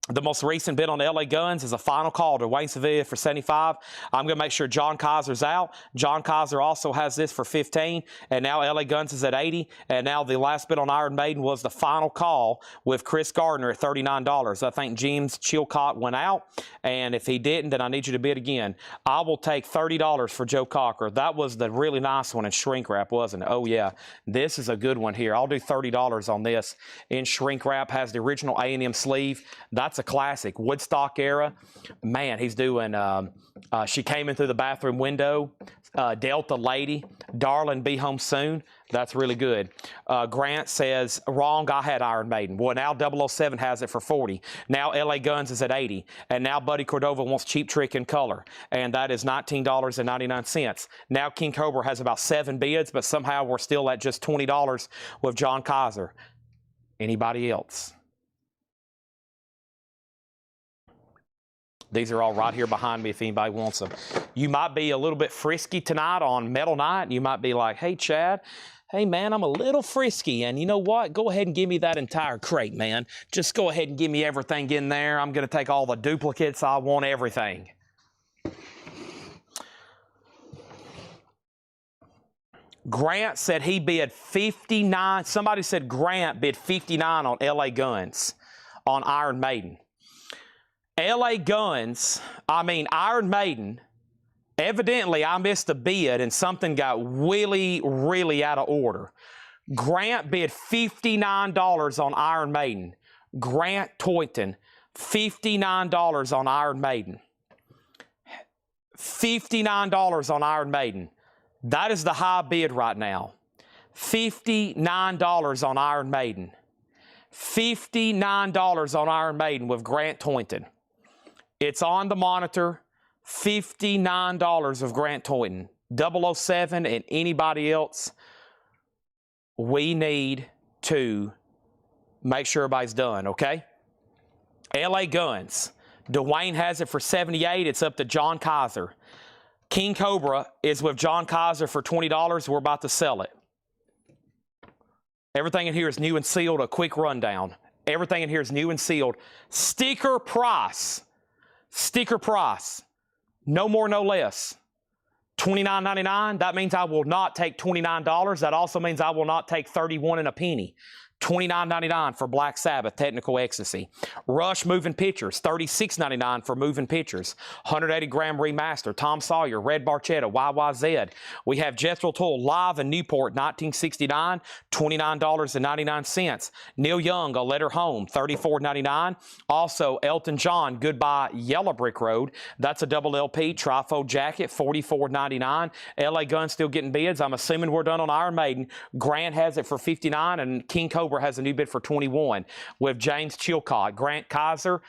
The most recent bid on LA Guns is a final call to Wayne Sevilla for $75. I'm going to make sure John Kaiser's out. John Kaiser also has this for $15, and now LA Guns is at $80. And now the last bid on Iron Maiden was the final call with Chris Gardner at $39. I think James Chilcott went out, and if he didn't, then I need you to bid again. I will take $30 for Joe Cocker. That was the really nice one in shrink wrap, wasn't it? Oh, yeah. This is a good one here. I'll do $30 on this. In shrink wrap, has the original A&M sleeve. That's a classic. Woodstock era. Man, he's doing She Came In Through the Bathroom Window, Delta Lady, Darling Be Home Soon. That's really good. Grant says, wrong, I had Iron Maiden. Well, now 007 has it for $40. Now LA Guns is at $80. And now Buddy Cordova wants Cheap Trick in color. And that is $19.99. Now King Cobra has about 7 bids, but somehow we're still at just $20 with John Kaiser. Anybody else? These are all right here behind me if anybody wants them. You might be a little bit frisky tonight on Metal Night. You might be like, hey, Chad, hey, man, I'm a little frisky. And you know what? Go ahead and give me that entire crate, man. Just go ahead and give me everything in there. I'm going to take all the duplicates. I want everything. Grant said he bid 59. Somebody said Grant bid 59 on LA Guns on Iron Maiden. Iron Maiden, evidently I missed a bid and something got really, really out of order. Grant bid $59 on Iron Maiden. Grant Toyton, $59 on Iron Maiden. $59 on Iron Maiden. That is the high bid right now. $59 on Iron Maiden. $59 on Iron Maiden with Grant Toynton. It's on the monitor, $59 of Grant Toynton. 007 and anybody else, we need to make sure everybody's done, okay? LA Guns. Dwayne has it for $78. It's up to John Kaiser. King Cobra is with John Kaiser for $20. We're about to sell it. Everything in here is new and sealed. A quick rundown. Everything in here is new and sealed. Sticker price. Sticker price. No more, no less. $29.99. That means I will not take $29. That also means I will not take 31 and a penny. $29.99 for Black Sabbath, Technical Ecstasy. Rush Moving Pictures, $36.99 for Moving Pictures. 180-gram remaster, Tom Sawyer, Red Barchetta, YYZ. We have Jethro Tull live in Newport, 1969, $29.99. Neil Young, A Letter Home, $34.99. Also, Elton John, Goodbye Yellow Brick Road. That's a double LP, trifold jacket, $44.99. LA Gun still getting bids. I'm assuming we're done on Iron Maiden. Grant has it for $59, and King Cobra has a new bid for $21 with James Chilcott. Grant Kaiser.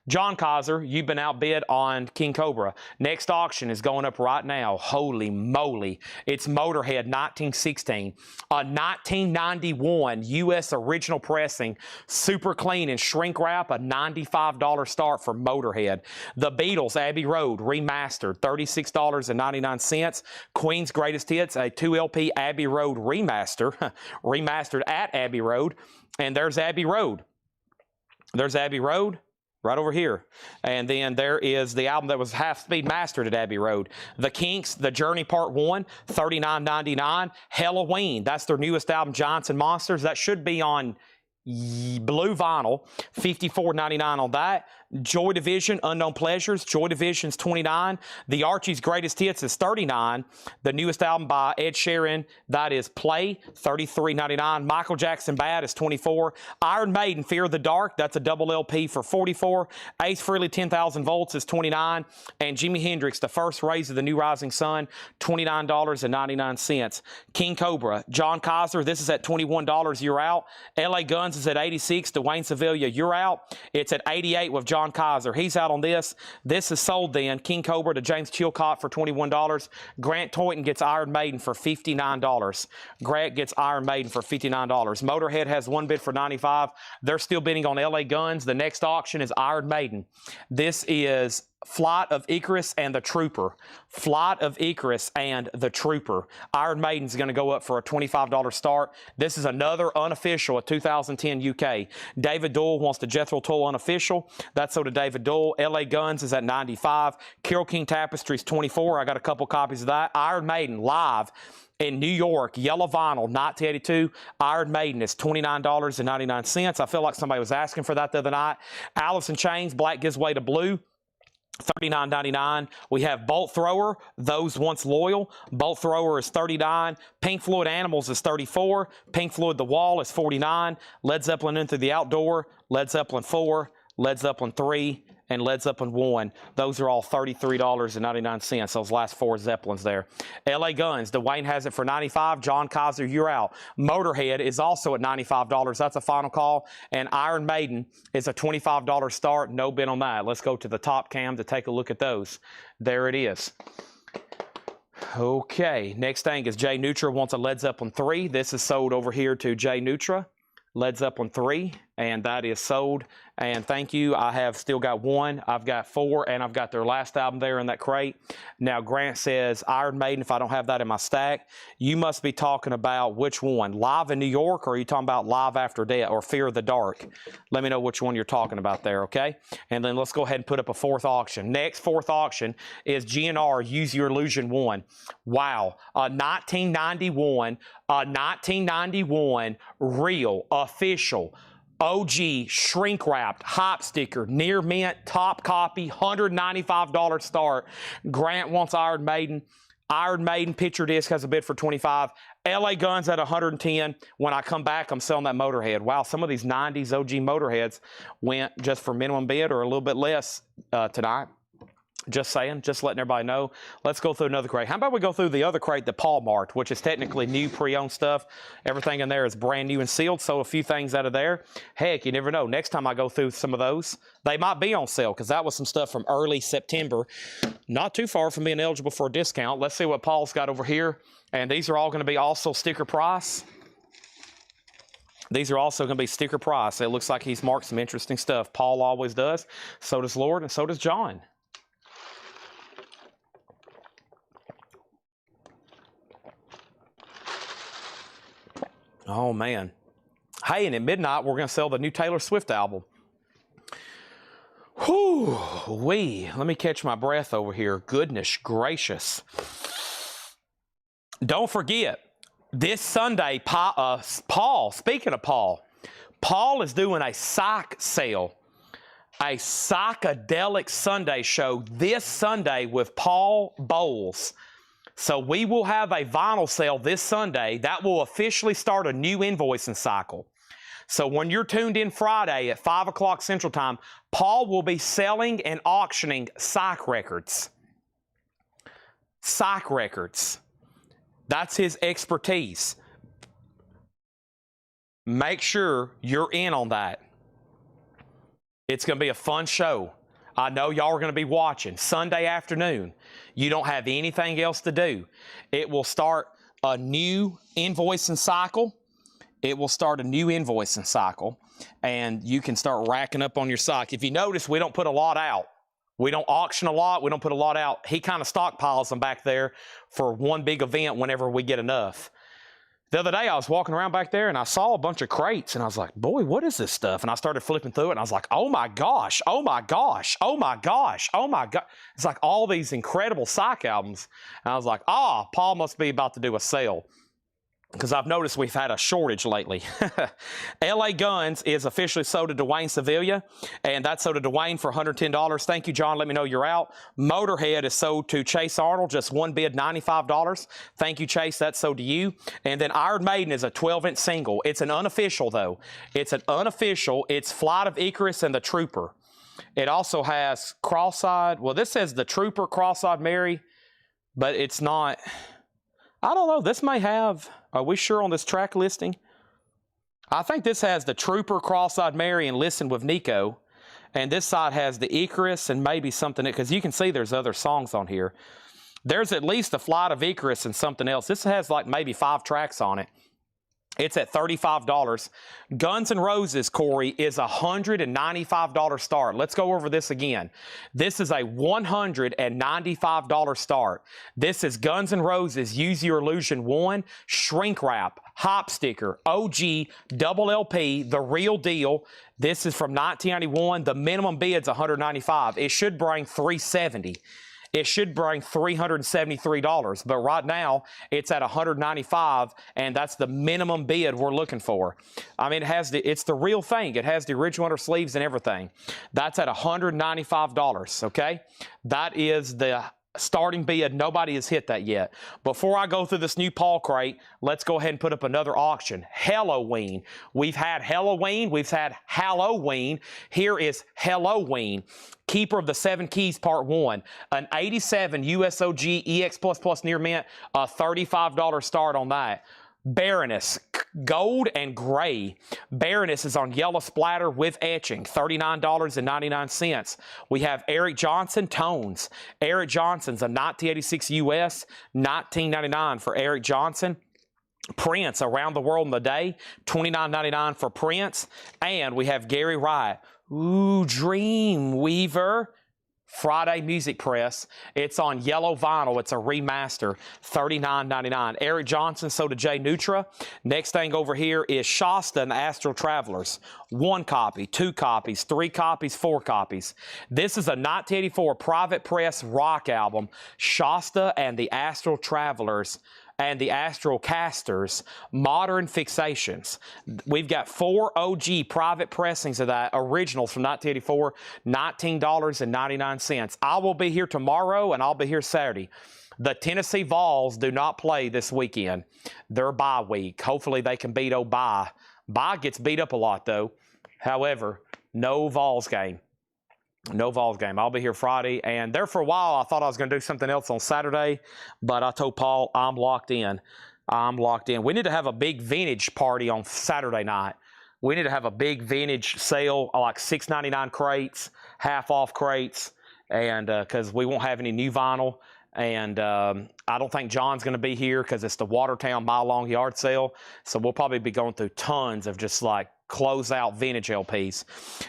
John Kaiser, you've been outbid on King Cobra. Next auction is going up right now. Holy moly. It's Motorhead 1916. A 1991 U.S. original pressing, super clean and shrink wrap, a $95 start for Motorhead. The Beatles, Abbey Road, remastered, $36.99. Queen's Greatest Hits, a 2LP Abbey Road remaster, remastered at Abbey Road. And there's Abbey Road. There's Abbey Road. Right over here. And then there is the album that was half-speed mastered at Abbey Road. The Kinks, The Journey Part 1, $39.99. Halloween, that's their newest album, Giants and Monsters. That should be on blue vinyl, $54.99 on that. Joy Division, Unknown Pleasures, Joy Division's $29. The Archie's Greatest Hits is $39. The newest album by Ed Sheeran, that is Play, $33.99. Michael Jackson Bad is $24. Iron Maiden, Fear of the Dark, that's a double LP for $44. Ace Frehley, 10,000 Volts is $29. And Jimi Hendrix, The First Rays of the New Rising Sun, $29.99. King Cobra, John Kaiser, this is at $21, you're out. LA Guns is at $86. Dwayne Sevilla, you're out. It's at $88 with John Kaiser. He's out on this. This is sold then. King Cobra to James Chilcott for $21. Grant Toyton gets Iron Maiden for $59. Grant gets Iron Maiden for $59. Motorhead has one bid for $95. They're still bidding on LA Guns. The next auction is Iron Maiden. This is Flight of Icarus and the Trooper. Flight of Icarus and the Trooper. Iron Maiden's going to go up for a $25 start. This is another unofficial, a 2010 UK. David Doyle wants the Jethro Tull unofficial. That's so to David Doyle. LA Guns is at $95. Carole King Tapestries $24. I got a couple copies of that. Iron Maiden live in New York, yellow vinyl, 1982. Iron Maiden is $29.99. I feel like somebody was asking for that the other night. Alice in Chains, Black Gives Way to Blue, $39.99. We have Bolt Thrower, Those Once Loyal. Bolt Thrower is $39. Pink Floyd Animals is $34. Pink Floyd The Wall is $49. Led Zeppelin Into the Outdoor, Led Zeppelin 4, Led Zeppelin 3, and Led Zeppelin 1. Those are all $33.99. Those last four Zeppelins there. LA Guns, Dwayne has it for $95. John Kaiser, you're out. Motorhead is also at $95. That's a final call. And Iron Maiden is a $25 start. No bid on that. Let's go to the top cam to take a look at those. There it is. Okay, next thing is Jay Nutra wants a Led Zeppelin 3. This is sold over here to Jay Nutra. Led Zeppelin 3, and that is sold. And thank you. I have still got one. I've got four, and I've got their last album there in that crate. Now, Grant says, Iron Maiden, if I don't have that in my stack, you must be talking about which one? Live in New York, or are you talking about Live After Death or Fear of the Dark? Let me know which one you're talking about there, okay? And then let's go ahead and put up a fourth auction. Next fourth auction is GNR Use Your Illusion 1. Wow. A 1991 real, official, OG, shrink wrapped, hop sticker, near mint, top copy, $195 start. Grant wants Iron Maiden. Iron Maiden picture disc has a bid for $25. LA Guns at $110. When I come back, I'm selling that Motorhead. Wow, some of these 90s OG Motorheads went just for minimum bid or a little bit less tonight. Just saying, just letting everybody know. Let's go through another crate. How about we go through the other crate that Paul marked, which is technically new pre-owned stuff. Everything in there is brand new and sealed, so a few things out of there. Heck, you never know. Next time I go through some of those, they might be on sale because that was some stuff from early September. Not too far from being eligible for a discount. Let's see what Paul's got over here. And these are all going to be also sticker price. These are also going to be sticker price. It looks like he's marked some interesting stuff. Paul always does. So does Lord, and so does John. Oh, man. Hey, and at midnight, we're going to sell the new Taylor Swift album. Whew-wee. Let me catch my breath over here. Goodness gracious. Don't forget, this Sunday, Paul, speaking of Paul is doing a psych sale. A psychedelic Sunday show this Sunday with Paul Bowles. So we will have a vinyl sale this Sunday that will officially start a new invoicing cycle. So when you're tuned in Friday at 5 o'clock Central Time, Paul will be selling and auctioning psych records. Psych records. That's his expertise. Make sure you're in on that. It's going to be a fun show. I know y'all are going to be watching. Sunday afternoon. You don't have anything else to do. It will start a new invoicing cycle. It will start a new invoicing cycle, and you can start racking up on your stock. If you notice, we don't put a lot out. We don't auction a lot. We don't put a lot out. He kind of stockpiles them back there for one big event whenever we get enough. The other day, I was walking around back there, and I saw a bunch of crates, and I was like, boy, what is this stuff? And I started flipping through it, and I was like, oh, my gosh, oh, my gosh, oh, my gosh, oh, my God. It's like all these incredible psych albums. And I was like, Paul must be about to do a sale, because I've noticed we've had a shortage lately. LA Guns is officially sold to Dwayne Sevilla, and that's sold to Dwayne for $110. Thank you, John. Let me know you're out. Motorhead is sold to Chase Arnold, just one bid, $95. Thank you, Chase. That's sold to you. And then Iron Maiden is a 12-inch single. It's an unofficial, though. It's an unofficial. It's Flight of Icarus and the Trooper. It also has cross-eyed. Well, this says the Trooper, cross-eyed Mary, but it's not. I don't know. This may have. Are we sure on this track listing? I think this has the Trooper, cross-eyed Mary, and Listen with Nico. And this side has the Icarus and maybe something, because you can see there's other songs on here. There's at least the Flight of Icarus and something else. This has like maybe 5 tracks on it. It's at $35. Guns N' Roses, Corey, is a $195 start. Let's go over this again. This is a $195 start. This is Guns N' Roses Use Your Illusion 1, Shrink Wrap, Hop Sticker, OG, Double LP, The Real Deal. This is from 1991. The minimum bid's $195. It should bring $370. It should bring $373, but right now it's at $195, and that's the minimum bid we're looking for. I mean, it's the real thing. It has the original under sleeves and everything. That's at $195, okay? That is the starting bid. Nobody has hit that yet. Before I go through this new Paul crate, let's go ahead and put up another auction. Halloween. We've had Halloween. We've had Halloween. Here is Halloween. Keeper of the 7 Keys, Part 1. An 87 USOG EX++ near mint, a $35 start on that. Baroness, gold and gray. Baroness is on yellow splatter with etching, $39.99. We have Eric Johnson, tones. Eric Johnson's a 1986 US, $19.99 for Eric Johnson. Prince, Around the World in the Day, $29.99 for Prince. And we have Gary Wright. Ooh, Dreamweaver. Friday Music Press. It's on yellow vinyl. It's a remaster. $39.99. Eric Johnson sold to Jay Nutra. Next thing over here is Shasta and the Astral Travelers. 1 copy, 2 copies, 3 copies, 4 copies. This is a 1984 private press rock album. Shasta and the Astral Travelers and the Astral Casters, Modern Fixations. We've got 4 OG private pressings of that, originals from 1984, $19.99. I will be here tomorrow, and I'll be here Saturday. The Tennessee Vols do not play this weekend. They're bye week. Hopefully they can beat Bye. Bye gets beat up a lot, though. However, no Vols game. No Vols game. I'll be here Friday. And there for a while, I thought I was going to do something else on Saturday, but I told Paul I'm locked in. I'm locked in. We need to have a big vintage party on Saturday night. We need to have a big vintage sale, like $6.99 crates, half-off crates, and because we won't have any new vinyl. And I don't think John's going to be here because it's the Watertown mile-long yard sale. So we'll probably be going through tons of just like close-out vintage LPs.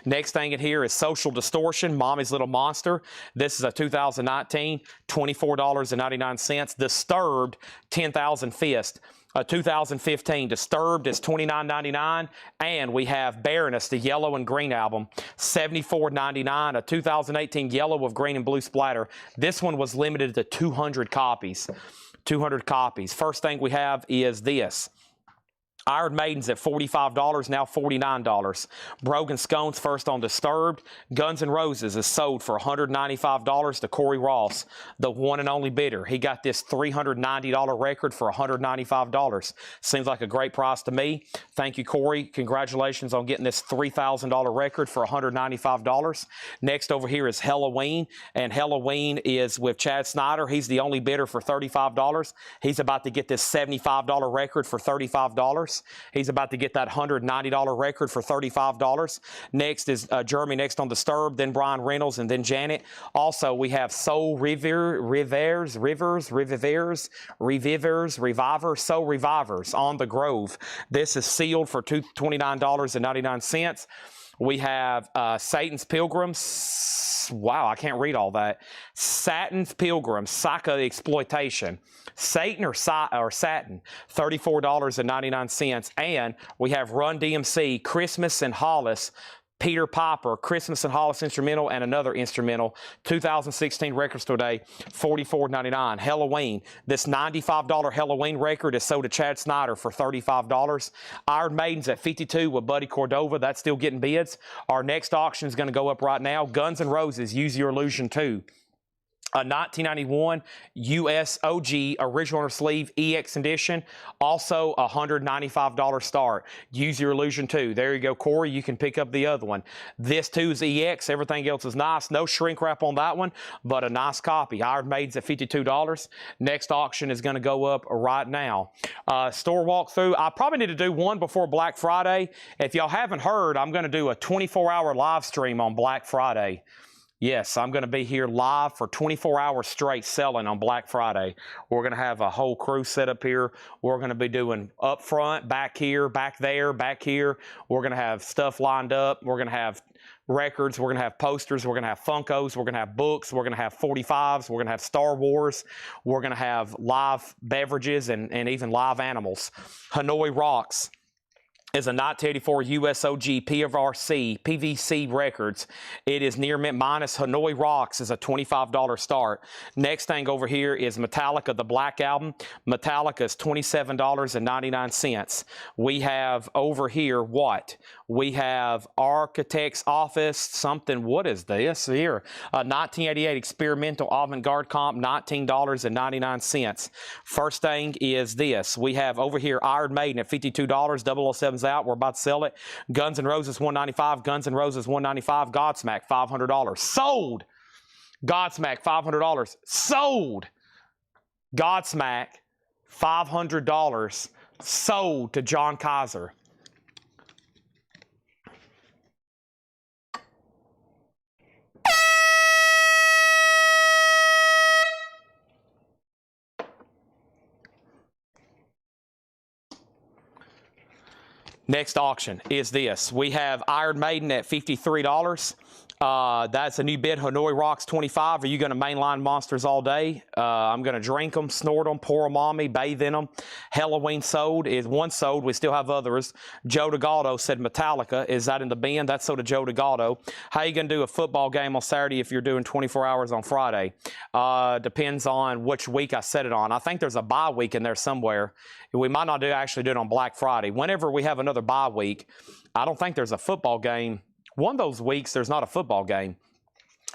Next thing in here is Social Distortion, Mommy's Little Monster. This is a 2019, $24.99. Disturbed, 10,000 Fist. A 2015 Disturbed is $29.99, and we have Baroness, the yellow and green album, $74.99. A 2018 yellow with green and blue splatter. This one was limited to 200 copies. 200 copies. First thing we have is this. Iron Maiden's at $45, now $49. Brogan Scones first on Disturbed. Guns N' Roses is sold for $195 to Corey Ross, the one and only bidder. He got this $390 record for $195. Seems like a great price to me. Thank you, Corey. Congratulations on getting this $3,000 record for $195. Next over here is Halloween, and Halloween is with Chad Snyder. He's the only bidder for $35. He's about to get this $75 record for $35. $35. He's about to get that $190 record for $35. Next is Jeremy next on Disturbed, then Brian Reynolds, and then Janet. Also, we have Soul Revivers on the Grove. This is sealed for $29.99. We have Satan's Pilgrims. Wow, I can't read all that. Satan's Pilgrims, Psycho Exploitation. Satan or Satin, $34.99. And we have Run DMC, Christmas and Hollis, Peter Piper, Christmas and Hollis instrumental, and another instrumental, 2016 Record Store Day, $44.99. Halloween, this $95 Halloween record is sold to Chad Snyder for $35. Iron Maiden's at $52 with Buddy Cordova. That's still getting bids. Our next auction is going to go up right now. Guns N' Roses, Use Your Illusion 2. A 1991 US OG original inner sleeve EX edition, also a $195 start. Use Your Illusion 2. There you go, Corey. You can pick up the other one. This too is EX. Everything else is nice. No shrink wrap on that one, but a nice copy. Iron Maiden's at $52. Next auction is going to go up right now. Store walkthrough. I probably need to do one before Black Friday. If y'all haven't heard, I'm going to do a 24-hour live stream on Black Friday. Yes, I'm going to be here live for 24 hours straight selling on Black Friday. We're going to have a whole crew set up here. We're going to be doing up front, back here, back there, back here. We're going to have stuff lined up. We're going to have records. We're going to have posters. We're going to have Funkos. We're going to have books. We're going to have 45s. We're going to have Star Wars. We're going to have live beverages and even live animals. Hanoi Rocks is a 1984 USOG PVC Records. It is near mint minus. Hanoi Rocks is a $25 start. Next thing over here is Metallica, the Black Album. Metallica is $27.99. We have over here what? We have Architect's Office, something, what is this here? 1988 Experimental Avant-Garde Comp, $19.99. First thing is this. We have over here Iron Maiden at $52, 007's out. We're about to sell it. Guns N' Roses, $195. Guns N' Roses, $195. Godsmack, $500. Sold! Godsmack, $500. Sold! Godsmack, $500. Sold to John Kaiser. Next auction is this. We have Iron Maiden at $53. That's a new bid. Hanoi Rocks 25. Are you going to mainline monsters all day? I'm going to drink them, snort them, pour them on me, bathe in them. Halloween sold is one sold. We still have others. Joe DeGaldo said Metallica. Is that in the bin? That's sold to Joe DeGaldo. How you going to do a football game on Saturday if you're doing 24 hours on Friday? Depends on which week I set it on. I think there's a bye week in there somewhere. We might not actually do it on Black Friday. Whenever we have another bye week, I don't think there's a football game. One of those weeks, there's not a football game.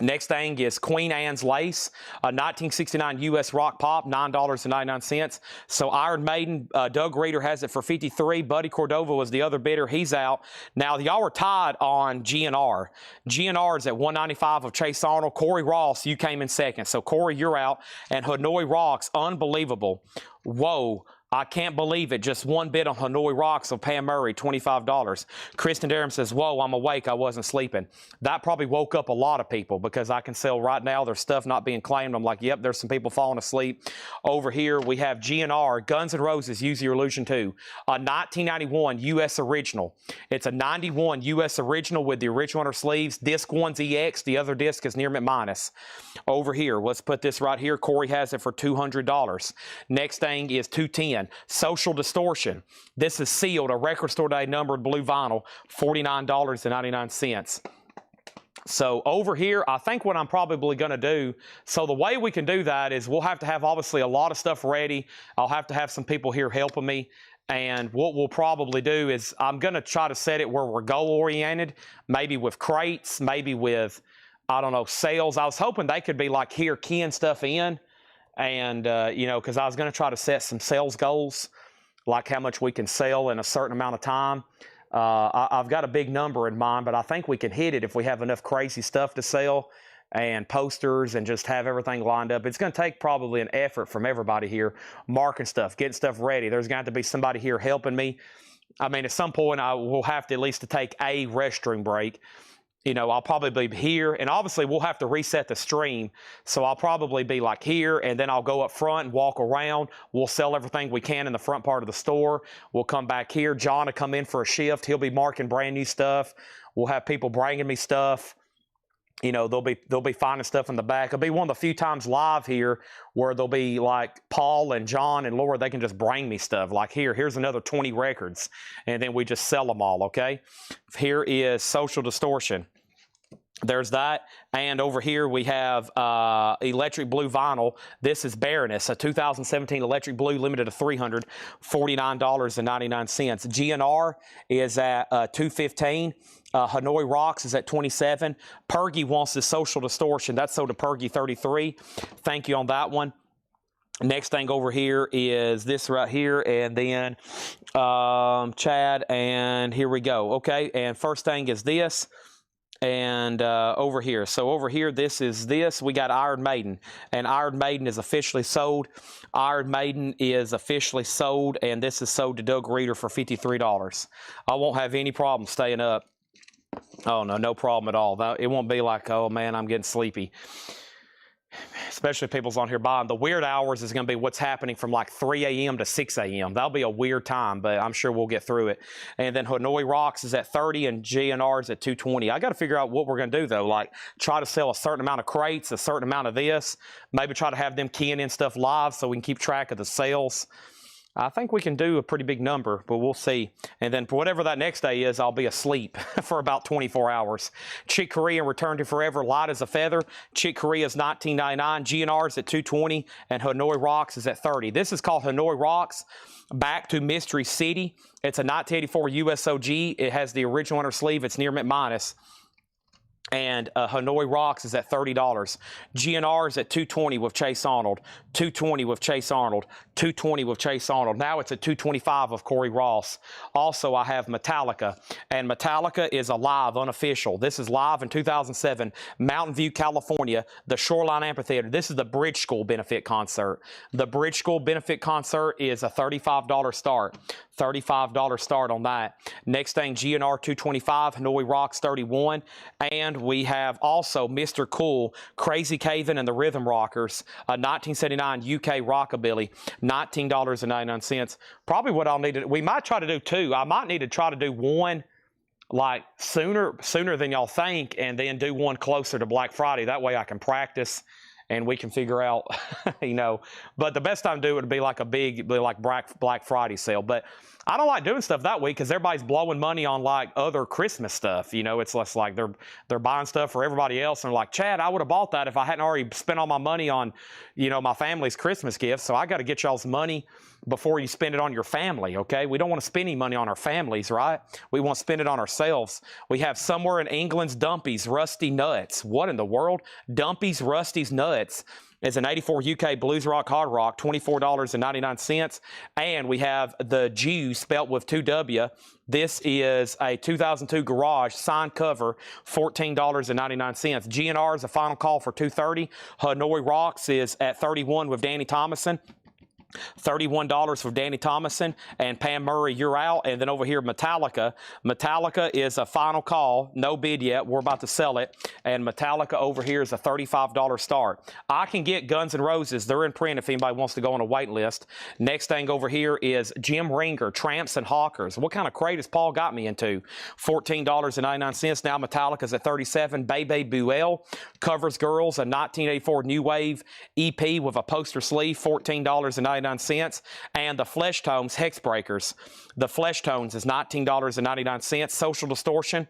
Next thing is Queen Anne's Lace, a 1969 U.S. rock pop, $9.99. So Iron Maiden, Doug Reeder has it for $53. Buddy Cordova was the other bidder. He's out. Now, y'all are tied on GNR. GNR is at $195 of Chase Arnold. Corey Ross, you came in second. So, Corey, you're out. And Hanoi Rocks, unbelievable. Whoa. I can't believe it. Just one bid on Hanoi Rocks of Pam Murray, $25. Kristen Durham says, whoa, I'm awake. I wasn't sleeping. That probably woke up a lot of people because I can sell right now. There's stuff not being claimed. I'm like, yep, there's some people falling asleep. Over here, we have GNR, Guns N' Roses, Use Your Illusion 2, a 1991 U.S. original. It's a 91 U.S. original with the original inner sleeves. Disc 1's EX. The other disc is near mint minus. Over here, let's put this right here. Corey has it for $200. Next thing is 210. Social Distortion. This is sealed, a Record Store Day numbered blue vinyl, $49.99. So over here, I think what I'm probably going to do, so the way we can do that is we'll have to have obviously a lot of stuff ready. I'll have to have some people here helping me. And what we'll probably do is I'm going to try to set it where we're goal-oriented, maybe with crates, maybe with, I don't know, sales. I was hoping they could be like here keying stuff in. And, you know, because I was going to try to set some sales goals, like how much we can sell in a certain amount of time. I've got a big number in mind, but I think we can hit it if we have enough crazy stuff to sell. and posters and just have everything lined up. It's going to take probably an effort from everybody here, marking stuff, getting stuff ready. There's going to have to be somebody here helping me. I mean, at some point, I will have to at least to take a restroom break. You know, I'll probably be here, and obviously we'll have to reset the stream. So I'll probably be like here, and then I'll go up front and walk around. We'll sell everything we can in the front part of the store. We'll come back here. John will come in for a shift. He'll be marking brand new stuff. We'll have people bringing me stuff. You know, they'll be finding stuff in the back. It'll be one of the few times live here where there'll be like Paul and John and Laura, they can just bring me stuff. Like here's another 20 records, and then we just sell them all, okay? Here is Social Distortion. There's that. And over here we have electric blue vinyl. This is Baroness, a 2017 electric blue limited to 300, $49.99. GNR is at $215. Hanoi Rocks is at $27. Pergy wants the Social Distortion. That's sold to Pergy $33. Thank you on that one. Next thing over here is this right here, and then Chad, and here we go. Okay, and first thing is this. And over here. So over here, this. We got Iron Maiden. And Iron Maiden is officially sold. Iron Maiden is officially sold. And this is sold to Doug Reeder for $53. I won't have any problem staying up. Oh, no problem at all. It won't be like, oh, man, I'm getting sleepy. Especially if people's on here buying. The weird hours is going to be what's happening from like 3 a.m. to 6 a.m. That'll be a weird time, but I'm sure we'll get through it. And then Hanoi Rocks is at 30 and GNR is at 220. I got to figure out what we're going to do, though. Like, try to sell a certain amount of crates, a certain amount of this. Maybe try to have them keying in stuff live so we can keep track of the sales. I think we can do a pretty big number, but we'll see. And then for whatever that next day is, I'll be asleep for about 24 hours. Chick Corea Return to Forever, light as a feather. Chick Corea is $19.99. GNR is at $220, and Hanoi Rocks is at $30. This is called Hanoi Rocks Back to Mystery City. It's a 1984 USOG. It has the original inner sleeve. It's near mint minus. And Hanoi Rocks is at $30. GNR is at $220 with Chase Arnold. $220 with Chase Arnold. $220 with Chase Arnold. Now it's at $225 of Corey Ross. Also, I have Metallica. And Metallica is a live, unofficial. This is live in 2007, Mountain View, California, the Shoreline Amphitheater. This is the Bridge School benefit concert. The Bridge School benefit concert is a $35 start. $35 start on that. Next thing, GNR $225, Hanoi Rocks $31, and we have also Mr. Cool, Crazy Caven and the Rhythm Rockers, a 1979 UK rockabilly, $19.99. Probably what I'll need to. We might try to do two. I might need to try to do one like sooner than y'all think, and then do one closer to Black Friday. That way I can practice. And we can figure out, you know, but the best time to do it would be like a big, like Black Friday sale. But I don't like doing stuff that week because everybody's blowing money on like other Christmas stuff. You know, it's less like they're buying stuff for everybody else. And they're like, Chad, I would have bought that if I hadn't already spent all my money on, you know, my family's Christmas gifts. So I got to get y'all's money before you spend it on your family, okay? We don't want to spend any money on our families, right? We want to spend it on ourselves. We have Somewhere in England's Dumpy's Rusty Nuts. What in the world? Dumpy's Rusty's Nuts is an 84 UK blues rock, hard rock, $24.99. And we have the Jew spelt with 2W. This is a 2002 Garage signed cover, $14.99. GNR is a final call for $230. Hanoi Rocks is at $31 with Danny Thomason. $31 with Danny Thomason, and Pam Murray, you're out. And then over here, Metallica. Metallica is a final call. No bid yet. We're about to sell it. And Metallica over here is a $35 start. I can get Guns N' Roses. They're in print if anybody wants to go on a wait list. Next thing over here is Jim Ringer, Tramps and Hawkers. What kind of crate has Paul got me into? $14.99. Now Metallica's at $37. Bebe Buell covers Girls, a 1984 New Wave EP with a poster sleeve, $14.99. And the Flesh Tones Hexbreakers. The Flesh Tones is $19.99. Social Distortion,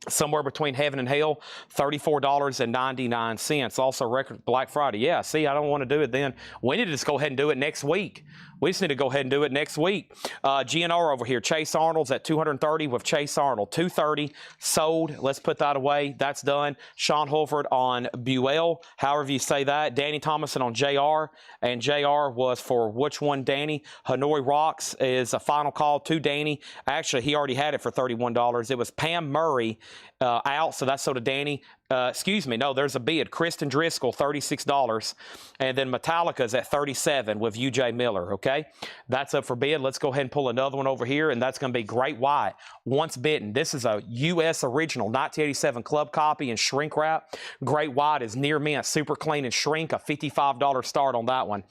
Somewhere Between Heaven and Hell, $34.99. Also record Black Friday. Yeah, see, I don't want to do it then. We need to just go ahead and do it next week. We just need to go ahead and do it next week. GNR over here, Chase Arnold's at $230 with Chase Arnold. $230 sold. Let's put that away. That's done. Sean Holford on Buell, however you say that. Danny Thomason on JR, and JR was for which one, Danny? Hanoi Rocks is a final call to Danny. Actually, he already had it for $31. It was Pam Murray out, so that's sold to Danny. Excuse me, no, there's a bid. Kristen Driscoll, $36. And then Metallica's at $37 with UJ Miller, okay? That's up for bid. Let's go ahead and pull another one over here, and that's going to be Great White. Once bitten. This is a U.S. original, 1987 club copy and shrink wrap. Great White is near mint, super clean and shrink, a $55 start on that one.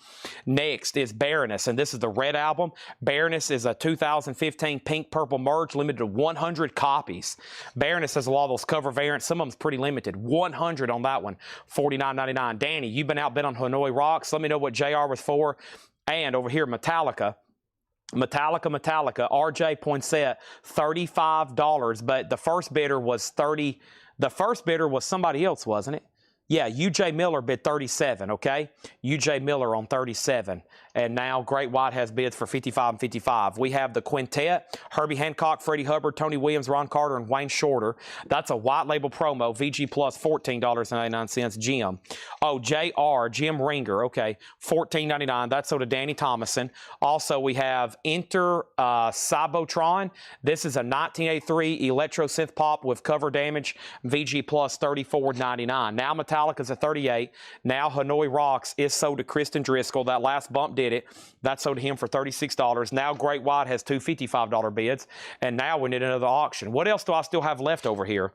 Next is Baroness, and this is the red album. Baroness is a 2015 pink purple merge, limited to 100 copies. Baroness has a lot of those cover variants. Some of them's pretty limited. 100 on that one, $49.99. Danny, you've been outbid on Hanoi Rocks. Let me know what JR was for. And over here, Metallica, RJ Poinsett, $35, but the first bidder was 30. The first bidder was somebody else, wasn't it? Yeah, UJ Miller bid 37, okay? UJ Miller on 37. And now Great White has bids for 55 and 55. We have the quintet, Herbie Hancock, Freddie Hubbard, Tony Williams, Ron Carter, and Wayne Shorter. That's a white label promo, VG Plus, $14.99. Jim. Oh, JR, Jim Ringer, okay, $14.99. That's so to Danny Thomason. Also, we have Enter Cybotron. This is a 1983 electro synth pop with cover damage, VG Plus, $34.99. Now Metallica's at 38. Now Hanoi Rocks is sold to Kristen Driscoll. That last bump did it. That sold to him for $36. Now Great White has two $55 bids. And now we need another auction. What else do I still have left over here?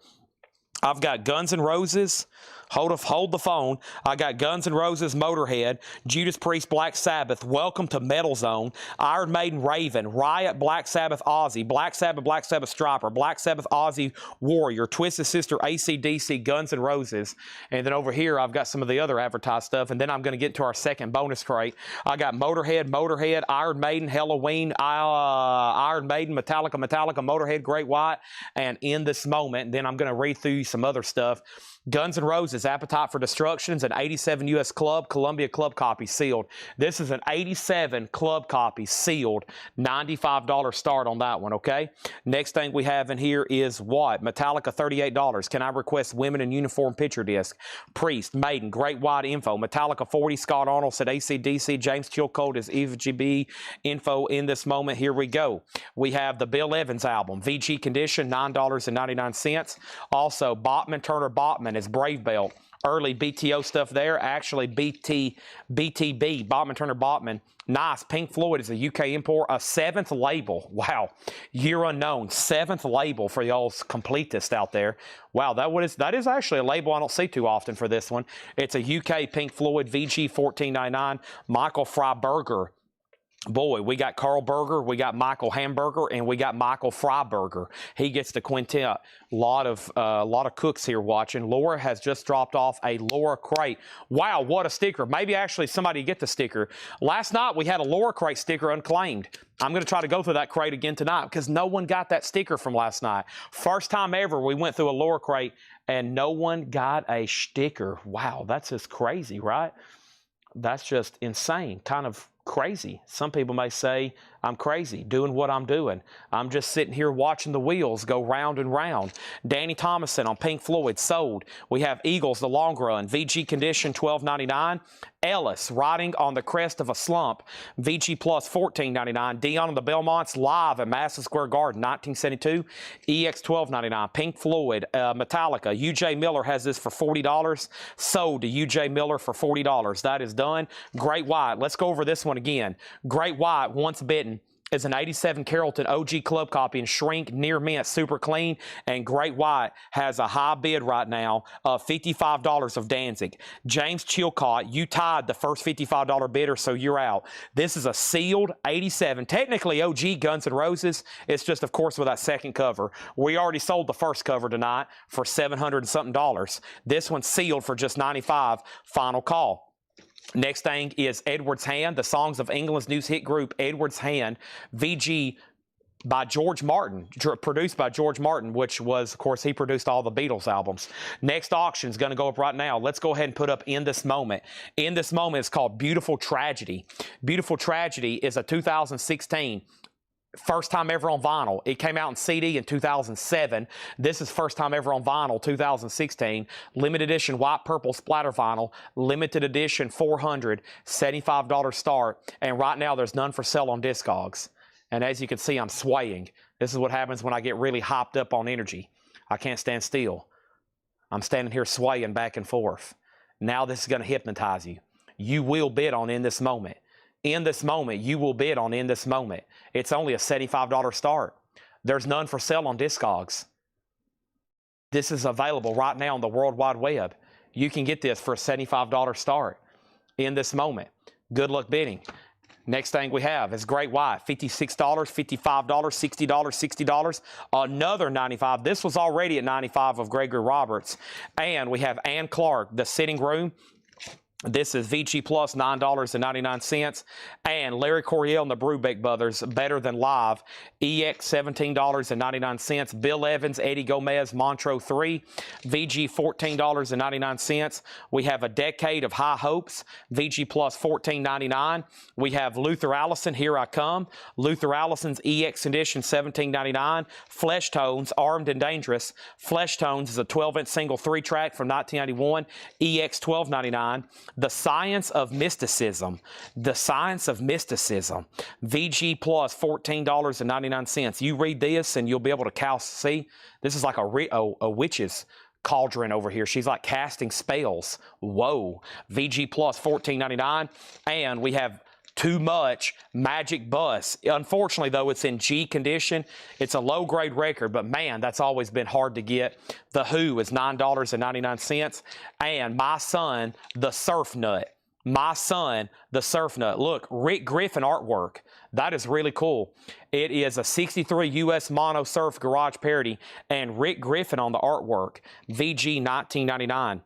I've got Guns N' Roses. Hold the phone. I got Guns N' Roses, Motorhead, Judas Priest, Black Sabbath, Welcome to Metal Zone, Iron Maiden, Raven, Riot, Black Sabbath, Ozzy, Black Sabbath, Striper, Black Sabbath, Ozzy, Warrior, Twisted Sister, AC/DC, Guns N' Roses. And then over here, I've got some of the other advertised stuff. And then I'm going to get to our second bonus crate. I got Motorhead, Iron Maiden, Halloween, Iron Maiden, Metallica, Motorhead, Great White, and In This Moment. Then I'm going to read through some other stuff. Guns N' Roses, Appetite for Destruction, is an 87 U.S. Club, Columbia Club copy sealed. This is an 87 Club copy sealed, $95 start on that one, okay? Next thing we have in here is what? Metallica, $38. Can I request Women in Uniform picture disc? Priest, Maiden, Great White info. Metallica, 40. Scott Arnold said AC/DC. James Chilcote is EVGB info In This Moment. Here we go. We have the Bill Evans album, VG Condition, $9.99. Also, Botman, Turner Botman is Brave Belt. Early BTO stuff there. Actually, BTB, Botman Turner Botman. Nice. Pink Floyd is a UK import. A 7th label. Wow. Year unknown. 7th label for y'all completists out there. Wow, that is actually a label I don't see too often for this one. It's a UK Pink Floyd VG $14.99. Michael Freiberger. Boy, we got Carl Berger, we got Michael Hamburger, and we got Michael Freiberger. He gets the quintet. A lot of cooks here watching. Laura has just dropped off a Laura crate. Wow, what a sticker. Maybe actually somebody get the sticker. Last night we had a Laura crate sticker unclaimed. I'm going to try to go through that crate again tonight because no one got that sticker from last night. First time ever we went through a Laura crate and no one got a sticker. Wow, that's just crazy, right? That's just insane. Kind of crazy. Some people may say I'm crazy doing what I'm doing. I'm just sitting here watching the wheels go round and round. Danny Thomason on Pink Floyd sold. We have Eagles, the long run, VG Condition, $12.99. Ellis, riding on the crest of a slump, VG Plus, $14.99. Dion and the Belmonts, live at Madison Square Garden, 1972, EX, $12.99. Pink Floyd, Metallica, UJ Miller has this for $40. Sold to UJ Miller for $40. That is done. Great White, let's go over this one again. Great White, once bitten, is an 87 Carrollton OG Club copy and shrink, near mint, super clean. And Great White has a high bid right now of $55 of Danzig. James Chilcott, you tied the first $55 bidder, so you're out. This is a sealed 87, technically OG Guns N' Roses. It's just, of course, with that second cover. We already sold the first cover tonight for $700 and something. This one's sealed for just $95. Final call. Next thing is Edward's Hand, the Songs of England's news hit group, Edward's Hand, VG by George Martin, produced by George Martin, which was, of course, he produced all the Beatles albums. Next auction is going to go up right now. Let's go ahead and put up In This Moment. In This Moment is called Beautiful Tragedy. Beautiful Tragedy is a 2016 first time ever on vinyl. It came out in CD in 2007. This is first time ever on vinyl, 2016. Limited edition white purple splatter vinyl. Limited edition 400, $75 start. And right now there's none for sale on Discogs. And as you can see, I'm swaying. This is what happens when I get really hopped up on energy. I can't stand still. I'm standing here swaying back and forth. Now this is going to hypnotize you. You will bid on In This Moment. In This Moment, you will bid on In This Moment. It's only a $75 start. There's none for sale on Discogs. This is available right now on the World Wide Web. You can get this for a $75 start. In This Moment. Good luck bidding. Next thing we have is Great White, $56, $55, $60, $60, another $95. This was already at $95 of Gregory Roberts. And we have Ann Clark, The Sitting Room. This is VG Plus, $9.99. And Larry Coryell and the Brubeck Brothers, Better Than Live, EX, $17.99. Bill Evans, Eddie Gomez, Montreux 3, VG, $14.99. We have A Decade of High Hopes, VG Plus, $14.99. We have Luther Allison, Here I Come. Luther Allison's EX edition, $17.99. Flesh Tones, Armed and Dangerous. Flesh Tones is a 12-inch single 3-track from 1991, EX, $12.99. The Science of Mysticism. The Science of Mysticism. VG Plus, $14.99. You read this and you'll be able to see. This is like a witch's cauldron over here. She's like casting spells. Whoa. VG Plus, $14.99. And we have Too Much Magic Bus. Unfortunately, though, it's in G condition. It's a low-grade record, but man, that's always been hard to get. The Who is $9.99. And My Son, The Surf Nut. My Son, The Surf Nut. Look, Rick Griffin artwork. That is really cool. It is a 63 US Mono Surf Garage parody, and Rick Griffin on the artwork. VG, $19.99.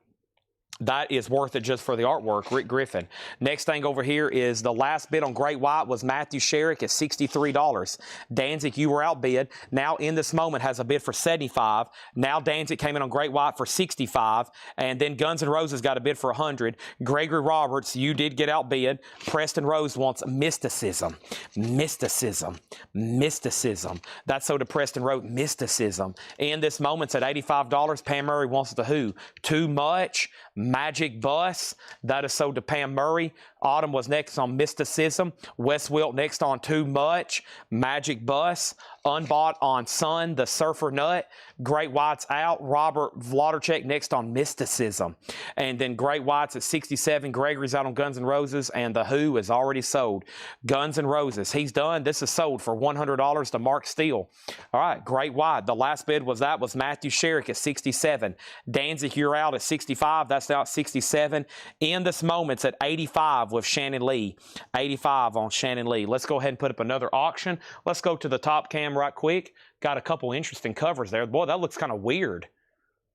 That is worth it just for the artwork, Rick Griffin. Next thing over here is the last bid on Great White was Matthew Sherrick at $63. Danzig, you were outbid. Now In This Moment has a bid for $75. Now Danzig came in on Great White for $65. And then Guns N' Roses got a bid for $100. Gregory Roberts, you did get outbid. Preston Rose wants Mysticism. Mysticism. Mysticism. That's so Preston wrote Mysticism. In This Moment's at $85. Pam Murray wants The Who. Too Much Magic Bus. That is sold to Pam Murray. Autumn was next on Mysticism. Wes Wilt next on Too Much. Magic Bus. Unbought on Sun, The Surfer Nut. Great White's out. Robert Vladerchek next on Mysticism. And then Great White's at 67. Gregory's out on Guns N' Roses. And The Who is already sold. Guns N' Roses. He's done. This is sold for $100 to Mark Steele. All right, Great White. The last bid was Matthew Sherrick at 67. Danzig, you're out at 65. That's now at 67. In This Moment's at 85 with Shannon Lee. 85 on Shannon Lee. Let's go ahead and put up another auction. Let's go to the top cam right quick. Got a couple interesting covers there. Boy, that looks kind of weird.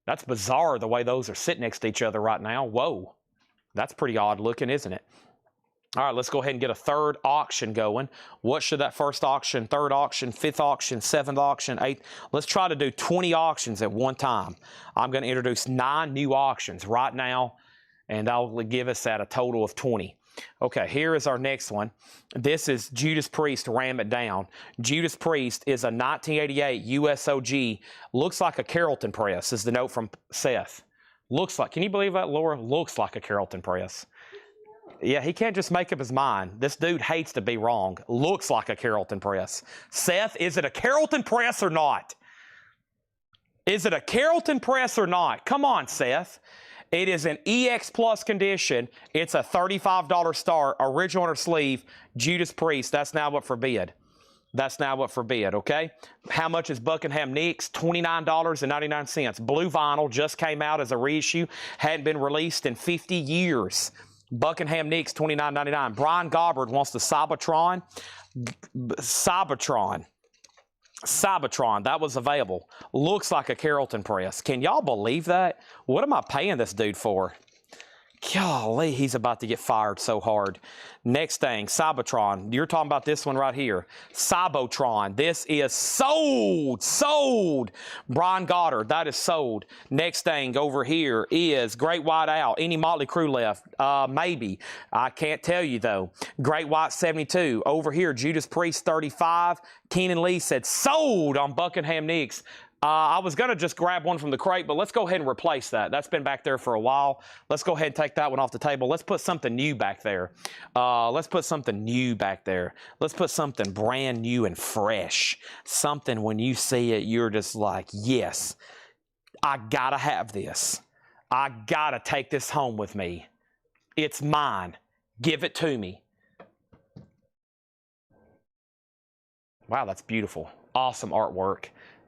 That's bizarre the way those are sitting next to each other right now. Whoa. That's pretty odd looking, isn't it? All right, let's go ahead and get a third auction going. What should that first auction, third auction, fifth auction, seventh auction, eighth? Let's try to do 20 auctions at one time. I'm going to introduce 9 new auctions right now, and that'll give us at a total of 20. Okay, here is our next one. This is Judas Priest, Ram It Down. Judas Priest is a 1988 USOG. Looks like a Carrollton press, is the note from Seth. Looks like, can you believe that, Laura? Looks like a Carrollton press. Yeah, he can't just make up his mind. This dude hates to be wrong. Looks like a Carrollton press. Seth, is it a Carrollton press or not? Is it a Carrollton press or not? Come on, Seth. It is an EX Plus condition. It's a $35 start, original inner sleeve, Judas Priest. That's now up for bid. That's now up for bid, okay? How much is Buckingham Nicks? $29.99. Blue vinyl just came out as a reissue. Hadn't been released in 50 years. Buckingham Nicks, $29.99. Brian Gobbard wants the Cybertron. Cybertron, that was available. Looks like a Carrollton press. Can y'all believe that? What am I paying this dude for? Golly, he's about to get fired so hard. Next thing, Cybertron. You're talking about this one right here. Cybotron. This is sold. Brian Goddard, that is sold. Next thing over here is Great White out. Any Motley Crue left? Maybe. I can't tell you, though. Great White 72. Over here, Judas Priest 35. Keenan Lee said sold on Buckingham Nicks. I was going to just grab one from the crate, but let's go ahead and replace that. That's been back there for a while. Let's go ahead and take that one off the table. Let's put something new back there. Let's put something brand new and fresh. Something when you see it, you're just like, yes. I gotta have this. I gotta take this home with me. It's mine. Give it to me. Wow, that's beautiful. Awesome artwork.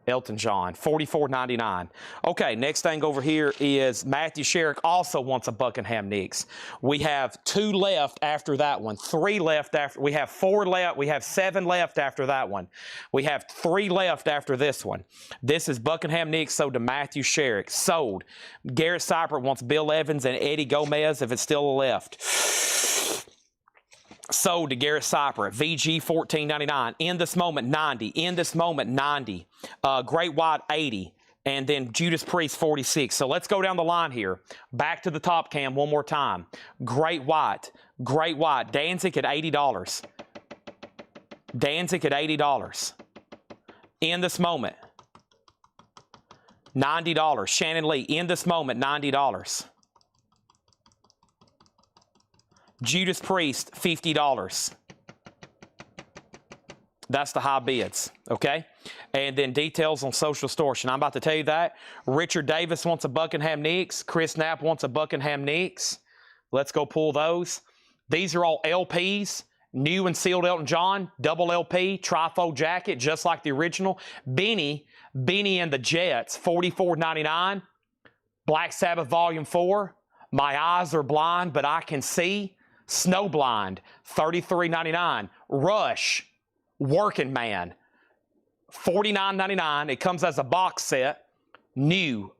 Elton John, $44.99. Okay, next thing over here is Matthew Sherrick also wants a Buckingham Nicks. We have 2 left after that one, 3 left after, we have 4 left, we have 7 left after that one. We have 3 left after this one. This is Buckingham Nicks sold to Matthew Sherrick. Sold. Garrett Seifert wants Bill Evans and Eddie Gomez if it's still left. Sold to Garrett Seifert. VG $14.99. In this moment, 90. In this moment, 90. Great White, 80. And then Judas Priest, 46. So let's go down the line here. Back to the top cam one more time. Great White. Great White. Danzig at $80. Danzig at $80. In this moment, $90. Shannon Lee. In this moment, $90. Judas Priest, $50. That's the high bids, okay? And then details on Social Distortion. I'm about to tell you that. Richard Davis wants a Buckingham Nicks. Chris Knapp wants a Buckingham Nicks. Let's go pull those. These are all LPs. New and sealed Elton John, double LP, trifold jacket, just like the original. Beanie and the Jets, $44.99. Black Sabbath Volume 4. My eyes are blind, but I can see. Snowblind, $33.99. Rush, Working Man, $49.99. It comes as a box set. New,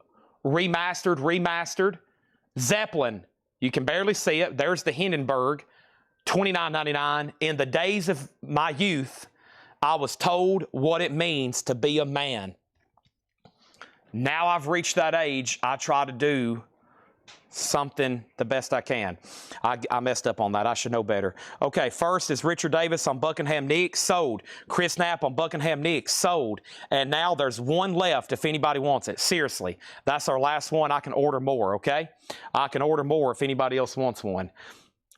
remastered. Zeppelin, you can barely see it. There's the Hindenburg, $29.99. In the days of my youth, I was told what it means to be a man. Now I've reached that age, I try to do something the best I can. I messed up on that. I should know better. Okay, first is Richard Davis on Buckingham Nicks, sold. Chris Knapp on Buckingham Nicks, sold. And now there's 1 left if anybody wants it. Seriously, that's our last one. I can order more, okay? I can order more if anybody else wants one.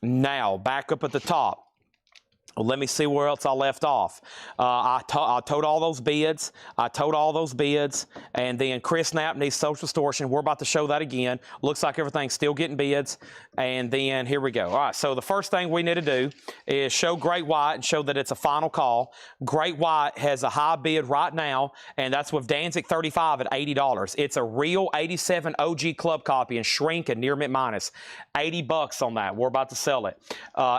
Now, back up at the top. Well, let me see where else I left off. I told all those bids. And then Chris Knapp needs Social Distortion. We're about to show that again. Looks like everything's still getting bids. And then here we go. All right, so the first thing we need to do is show Great White and show that it's a final call. Great White has a high bid right now, and that's with Danzig 35 at $80. It's a real 87 OG club copy and shrinking near mint minus. $80 on that. We're about to sell it.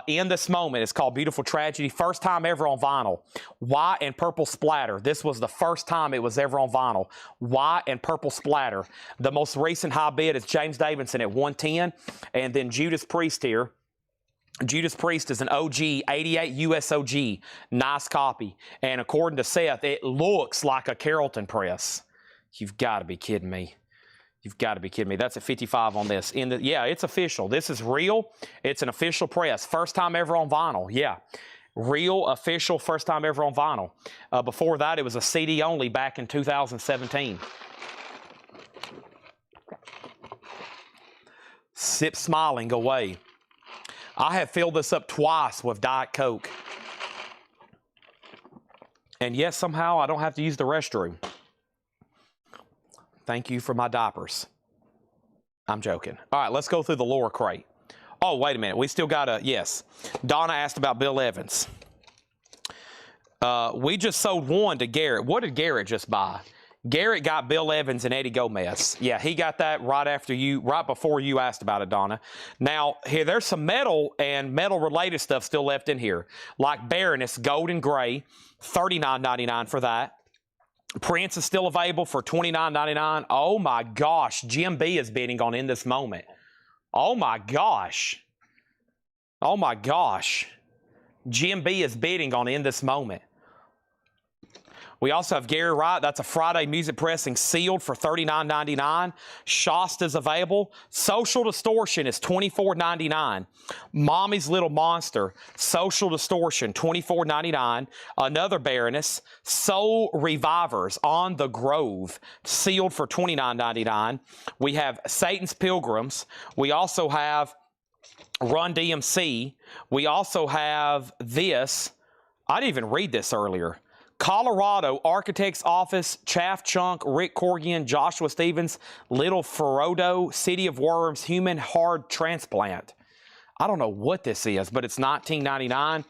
In this moment, it's called Beautiful Tragedy. First time ever on vinyl. White and purple splatter. This was the first time it was ever on vinyl. White and purple splatter. The most recent high bid is James Davidson at $110. And then Judas Priest here. Judas Priest is an OG, 88 US OG. Nice copy. And according to Seth, it looks like a Carrollton press. You've got to be kidding me. You've got to be kidding me. That's a 55 on this. Yeah, it's official. This is real. It's an official press. First time ever on vinyl. Yeah. Real, official, first time ever on vinyl. Before that, it was a CD only back in 2017. Sip smiling away. I have filled this up twice with Diet Coke. And yes, somehow I don't have to use the restroom. Thank you for my diapers. I'm joking. All right, let's go through the lower crate. Oh, wait a minute. We still got a, yes. Donna asked about Bill Evans. We just sold one to Garrett. What did Garrett just buy? Garrett got Bill Evans and Eddie Gomez. Yeah, he got that right before you asked about it, Donna. Now, here, there's some metal and metal-related stuff still left in here, like Baroness, gold and gray, $39.99 for that. Prince is still available for $29.99. Oh, my gosh. Jim B is bidding on In This Moment. Oh, my gosh. Oh, my gosh. Jim B is bidding on In This Moment. We also have Gary Wright. That's a Friday music pressing sealed for $39.99. Shasta is available. Social Distortion is $24.99. Mommy's Little Monster, Social Distortion, $24.99. Another Baroness, Soul Revivers on the Grove, sealed for $29.99. We have Satan's Pilgrims. We also have Run DMC. We also have this. I didn't even read this earlier. Colorado, Architect's Office, Chaff Chunk, Rick Corrigan, Joshua Stevens, Little Ferodo, City of Worms, Human Hard Transplant. I don't know what this is, but it's $19.99.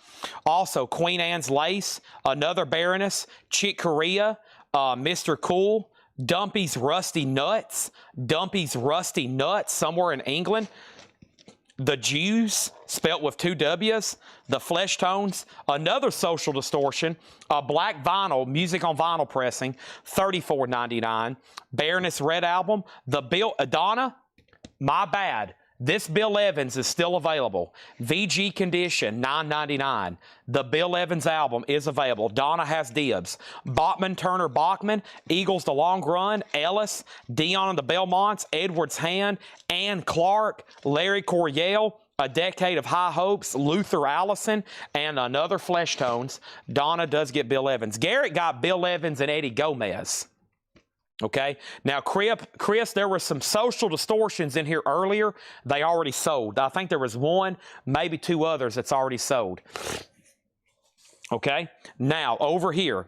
Also, Queen Anne's Lace, another Baroness, Chick Corea, Mr. Cool, Dumpy's Rusty Nuts, somewhere in England. The Jews, spelt with 2 W's, the Flesh Tones, another Social Distortion, a black vinyl, music on vinyl pressing, $34.99. Baroness Red Album, the Bill, Donna, my bad. This Bill Evans is still available. VG Condition, $9.99. The Bill Evans album is available. Donna has dibs. Bachman, Turner, Bachman, Eagles The Long Run, Ellis, Dion and the Belmonts, Edward's Hand, Ann Clark, Larry Coryell, A Decade of High Hopes, Luther Allison, and another Flesh Tones. Donna does get Bill Evans. Garrett got Bill Evans and Eddie Gomez. Okay, now Chris, there were some Social Distortions in here earlier. They already sold. I think there was 1, maybe 2 others that's already sold. Okay, now over here,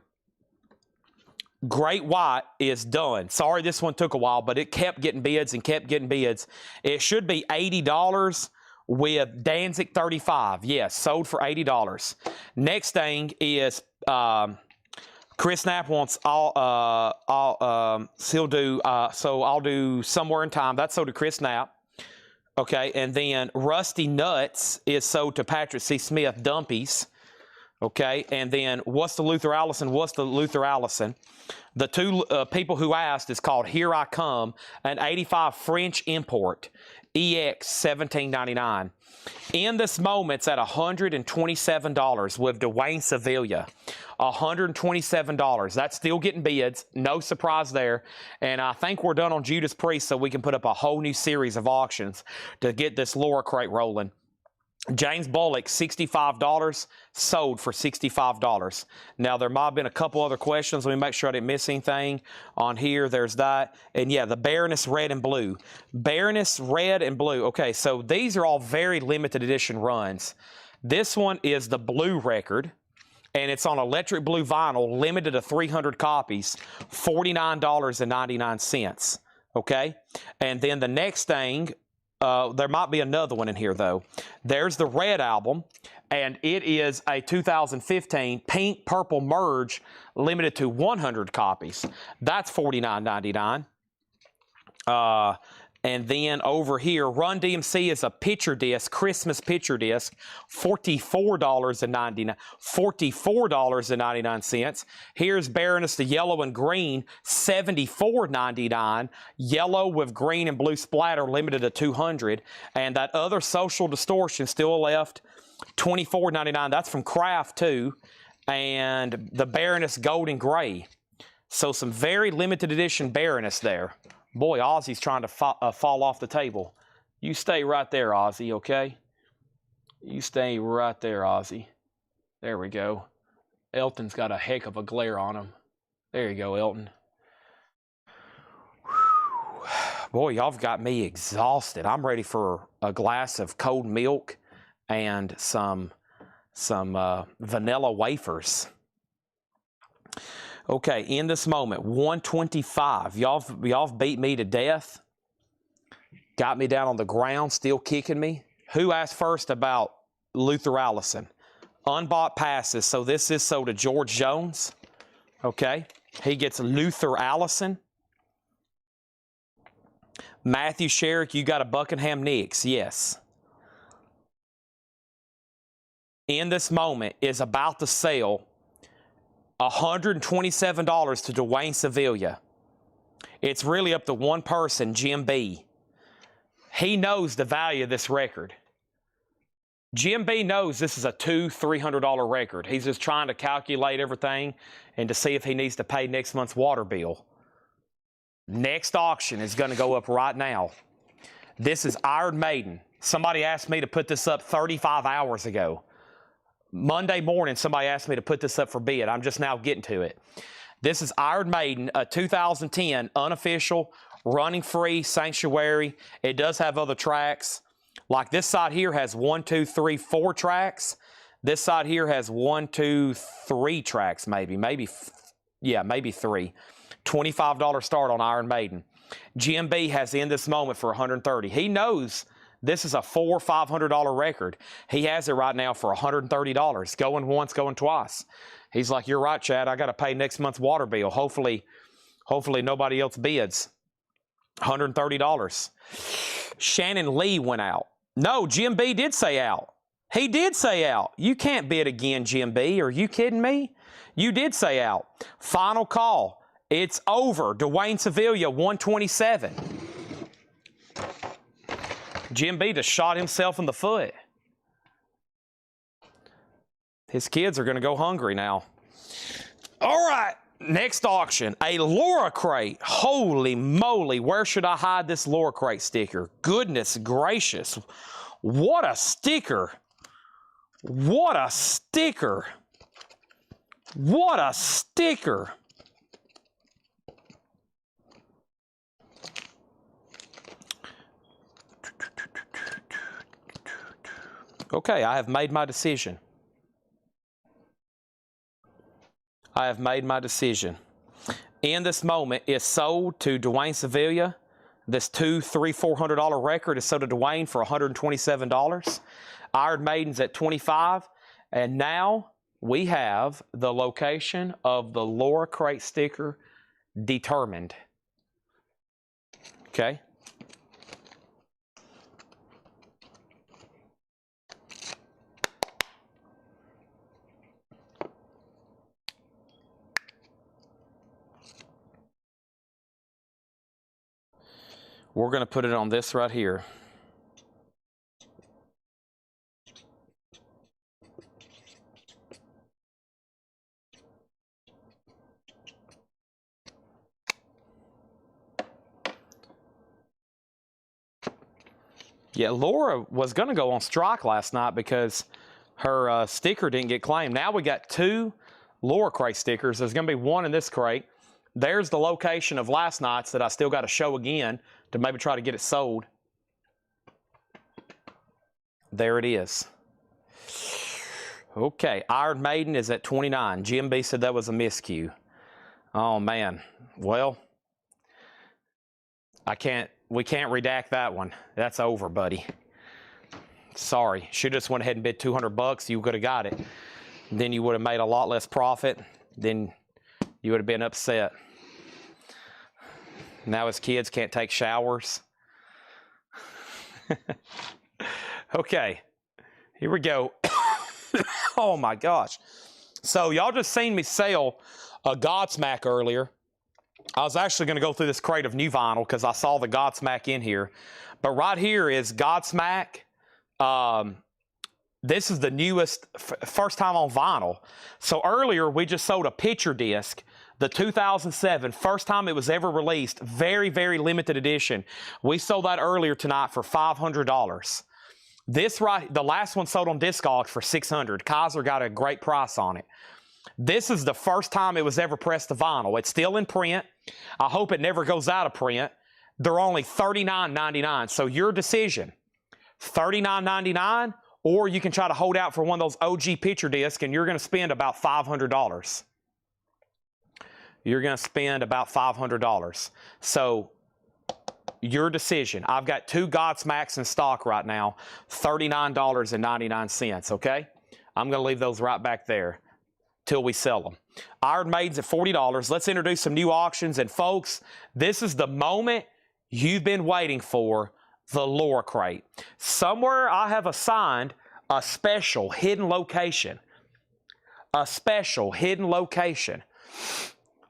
Great White is done. Sorry this one took a while, but it kept getting bids and kept getting bids. It should be $80 with Danzig 35. Yes, sold for $80. Next thing is... Chris Knapp wants he'll do, so I'll do Somewhere in Time. That's sold to Chris Knapp. Okay, and then Rusty Nuts is sold to Patrick C. Smith, Dumpies. Okay, and then What's the Luther Allison? The 2 people who asked is called Here I Come, an 85 French import, EX $17.99. In This Moment's at $127 with Dwayne Sevilla. $127. That's still getting bids. No surprise there. And I think we're done on Judas Priest, so we can put up a whole new series of auctions to get this Laura crate rolling. James Bullock, $65, sold for $65. Now, there might have been a couple other questions. Let me make sure I didn't miss anything on here. There's that. And, yeah, the Baroness Red and Blue. Baroness Red and Blue. Okay, so these are all very limited edition runs. This one is the blue record, and it's on electric blue vinyl, limited to 300 copies, $49.99. Okay? And then the next thing... there might be another one in here, though. There's the Red Album, and it is a 2015 Pink Purple Merge, limited to 100 copies. That's $49.99. And then over here, Run DMC is a picture disc, Christmas picture disc, $44.99. Here's Baroness the Yellow and Green, $74.99. Yellow with green and blue splatter, limited to 200. And that other Social Distortion still left, $24.99. That's from Kraft too. And the Baroness Gold and Gray. So some very limited edition Baroness there. Boy, Ozzy's trying to fall off the table. You stay right there, Ozzy, okay? You stay right there, Ozzy. There we go. Elton's got a heck of a glare on him. There you go, Elton. Whew. Boy, y'all have got me exhausted. I'm ready for a glass of cold milk and some vanilla wafers. Okay, In This Moment, 125. Y'all beat me to death. Got me down on the ground, still kicking me. Who asked first about Luther Allison? Unbought passes, so this is sold to George Jones. Okay, he gets Luther Allison. Matthew Sherrick, you got a Buckingham Nicks, yes. In This Moment is about to sell $127 to Dwayne Sevilla. It's really up to one person, Jim B. He knows the value of this record. Jim B knows this is a $200-300 record. He's just trying to calculate everything and to see if he needs to pay next month's water bill. Next auction is going to go up right now. This is Iron Maiden. Somebody asked me to put this up 35 hours ago. Monday morning, somebody asked me to put this up for bid. I'm just now getting to it. This is Iron Maiden, a 2010 unofficial, running free Sanctuary. It does have other tracks. Like this side here has 1, 2, 3, 4 tracks. This side here has 1, 2, 3 tracks, maybe 3. $25 start on Iron Maiden. GMB has in this moment for $130. He knows this is a $400 or $500 record. He has it right now for $130. Going once, going twice. He's like, you're right, Chad. I got to pay next month's water bill. Hopefully nobody else bids. $130. Shannon Lee went out. No, GMB did say out. He did say out. You can't bid again, GMB. Are you kidding me? You did say out. Final call. It's over. Dwayne Sevilla, 127. GMB just shot himself in the foot. His kids are going to go hungry now. All right. Next auction, a Laura crate. Holy moly, where should I hide this Laura crate sticker? Goodness gracious. What a sticker. What a sticker. What a sticker. Okay, I have made my decision. I have made my decision. In this moment, it's sold to Dwayne Sevilla. This $200, $300, $400 record is sold to Dwayne for $127. Iron Maiden's at $25. And now we have the location of the Laura crate sticker determined. Okay. We're going to put it on this right here. Yeah, Laura was going to go on strike last night because her sticker didn't get claimed. Now we got 2 Laura crate stickers. There's going to be 1 in this crate. There's the location of last night's that I still got to show again to maybe try to get it sold. There it is. Okay, Iron Maiden is at 29. GMB said that was a miscue. Oh, man. Well, we can't redact that one. That's over, buddy. Sorry. Should have just went ahead and bid $200. You could have got it. Then you would have made a lot less profit. Then you would have been upset. Now his kids can't take showers. Okay, here we go. Oh my gosh. So y'all just seen me sell a Godsmack earlier. I was actually going to go through this crate of new vinyl because I saw the Godsmack in here. But right here is Godsmack. This is the newest, first time on vinyl. So earlier we just sold a picture disc, the 2007, first time it was ever released, very, very limited edition. We sold that earlier tonight for $500. This the last one sold on Discogs for $600. Kaiser got a great price on it. This is the first time it was ever pressed to vinyl. It's still in print. I hope it never goes out of print. They're only $39.99. So your decision, $39.99, or you can try to hold out for one of those OG picture discs, and you're going to spend about $500. You're going to spend about $500. So your decision. I've got 2 Godsmacks in stock right now, $39.99, okay? I'm going to leave those right back there till we sell them. Iron Maiden's at $40. Let's introduce some new auctions. And folks, this is the moment you've been waiting for, the Laura crate. Somewhere I have assigned a special hidden location. A special hidden location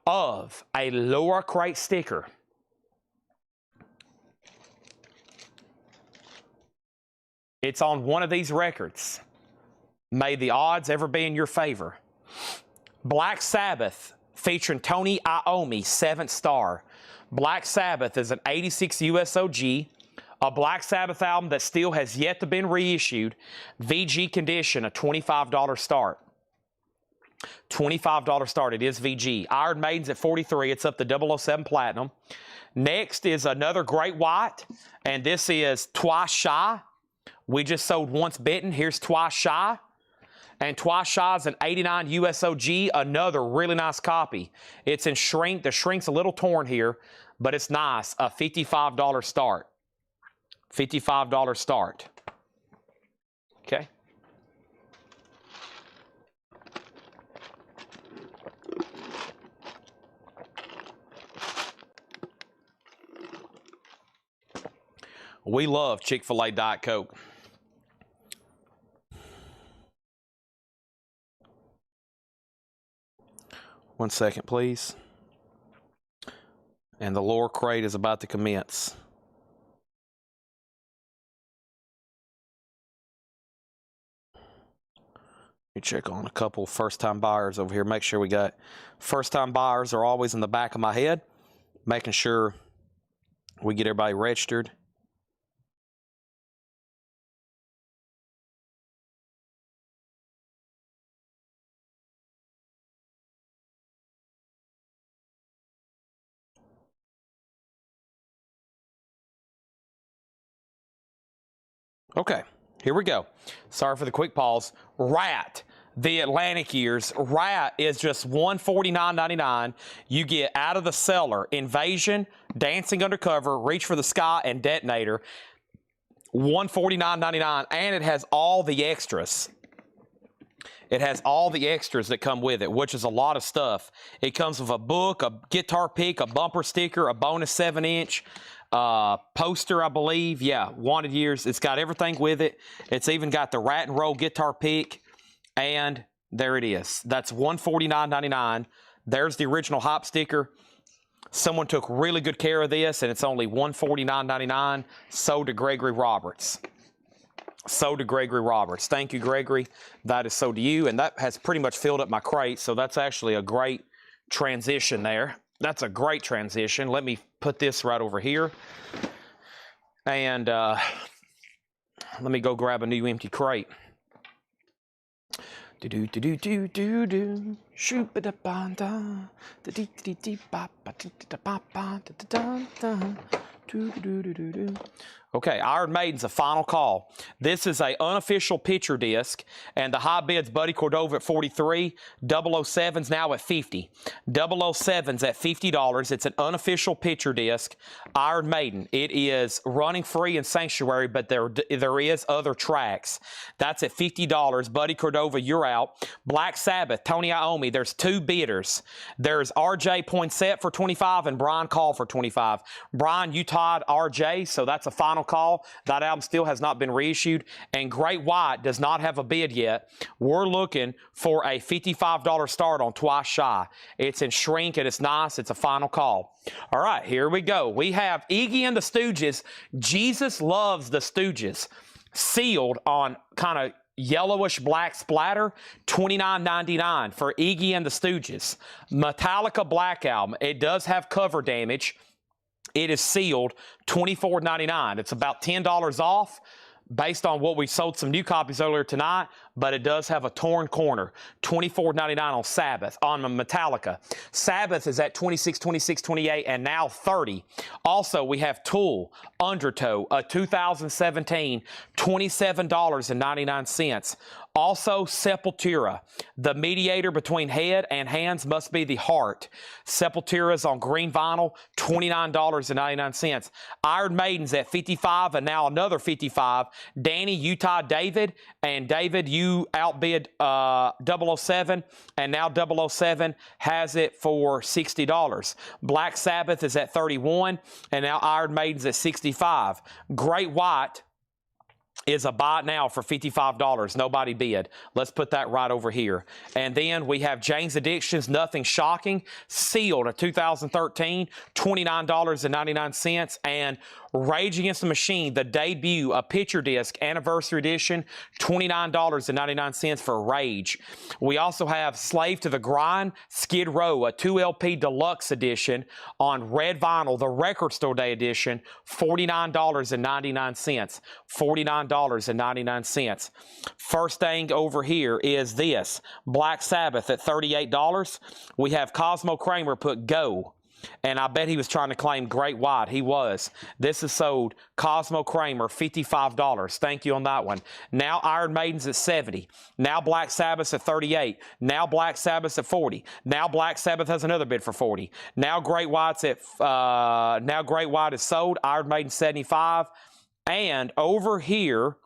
of a Laura crate sticker. It's on one of these records. May the odds ever be in your favor. Black Sabbath featuring Tony Iommi, 7th star. Black Sabbath is an 86 USOG, a Black Sabbath album that still has yet to be reissued. VG condition, a $25 start. $25 start, it is VG. Iron Maiden's at $43, it's up to 007 Platinum. Next is another Great White, and this is Twice Shy. We just sold Once Bitten, here's Twice Shy. And Twice Shy's an 89 USOG, another really nice copy. It's in shrink. The shrink's a little torn here, but it's nice. A $55 start. $55 start. Okay. We love Chick-fil-A Diet Coke. One second, please. And the lower crate is about to commence. Let me check on a couple first-time buyers over here. Make sure we got first-time buyers are always in the back of my head, making sure we get everybody registered. Okay, here we go. Sorry for the quick pause. Rat, the Atlantic years. Rat is just $149.99. You get Out of the Cellar, Invasion, Dancing Undercover, Reach for the Sky, and Detonator. $149.99, and it has all the extras. It has all the extras that come with it, which is a lot of stuff. It comes with a book, a guitar pick, a bumper sticker, a bonus 7-inch, poster, I believe. Yeah, Wanted Years. It's got everything with it. It's even got the Rat and Roll guitar pick, and there it is. That's $149.99. There's the original Hop sticker. Someone took really good care of this, and it's only $149.99. So to Gregory Roberts. So to Gregory Roberts. Thank you, Gregory. That is so to you, and that has pretty much filled up my crate, so that's actually a great transition there. That's a great transition. Let me put this right over here. And let me go grab a new empty crate. Do-do-do-do-do-do-do. Shoop-a-da-ba-da. Da-dee-dee-dee-ba-ba-dee-da-ba-ba-da-da-da-da. Do-do-do-do-do. Okay, Iron Maiden's a final call. This is a unofficial picture disc, and the high bid's Buddy Cordova at 43, 007's now at 50. 007's at $50. It's an unofficial picture disc. Iron Maiden. It is running free in Sanctuary, but there is other tracks. That's at $50. Buddy Cordova, you're out. Black Sabbath, Tony Iommi. There's two bidders. There's RJ Poinsett for 25 and Brian Call for 25. Brian, you tied RJ, so that's a final call. That album still has not been reissued, and Great White does not have a bid yet. We're looking for a $55 start on Twice Shy. It's in shrink and it's nice. It's a final call. All right, here we go. We have Iggy and the Stooges. Jesus Loves the Stooges, sealed on kind of yellowish black splatter, $29.99 for Iggy and the Stooges. Metallica Black Album. It does have cover damage. It is sealed, $24.99. It's about $10 off based on what we sold some new copies earlier tonight, but it does have a torn corner. $24.99 on Sabbath, on Metallica. Sabbath is at $26, $26, $28, and now $30. Also, we have Tool, Undertow, a 2017, $27.99. Also, Sepultura, the mediator between head and hands must be the heart. Sepultura's on green vinyl, $29.99. Iron Maiden's at $55 and now another $55. Danny, Utah, David, and David, you outbid 007, and now 007 has it for $60. Black Sabbath is at $31, and now Iron Maiden's at $65. Great White is a buy now for $55. Nobody bid. Let's put that right over here. And then we have Jane's Addictions, Nothing Shocking, sealed, a 2013, $29.99. And Rage Against the Machine, the debut, a picture disc, anniversary edition, $29.99 for Rage. We also have Slave to the Grind, Skid Row, a 2LP deluxe edition on red vinyl, the Record Store Day edition, $49.99. $49.99. First thing over here is this, Black Sabbath at $38. We have Cosmo Kramer put Go. And I bet he was trying to claim Great White. He was. This is sold Cosmo Kramer, $55. Thank you on that one. Now Iron Maiden's at 70. Now Black Sabbath's at 38. Now Black Sabbath's at 40. Now Black Sabbath has another bid for 40. Now Great White's at now Great White is sold. Iron Maiden 75. And over here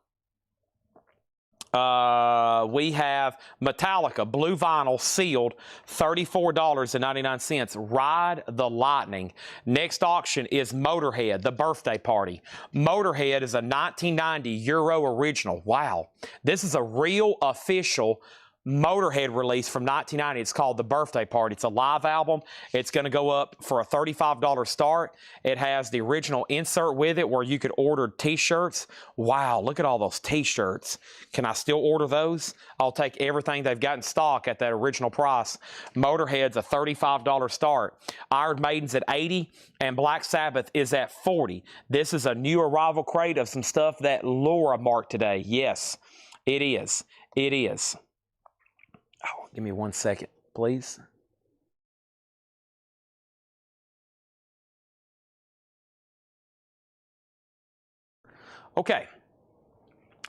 we have Metallica blue vinyl sealed, $34.99. Ride the Lightning. Next auction is Motorhead, the birthday party. Motorhead is a 1990 Euro original. Wow, this is a real official Motorhead release from 1990. It's called The Birthday Party. It's a live album. It's going to go up for a $35 start. It has the original insert with it where you could order t-shirts. Wow, look at all those t-shirts. Can I still order those? I'll take everything they've got in stock at that original price. Motorhead's a $35 start. Iron Maiden's at 80 and Black Sabbath is at 40. This is a new arrival crate of some stuff that Laura marked today. Yes, it is. It is. Oh, give me 1 second, please. Okay.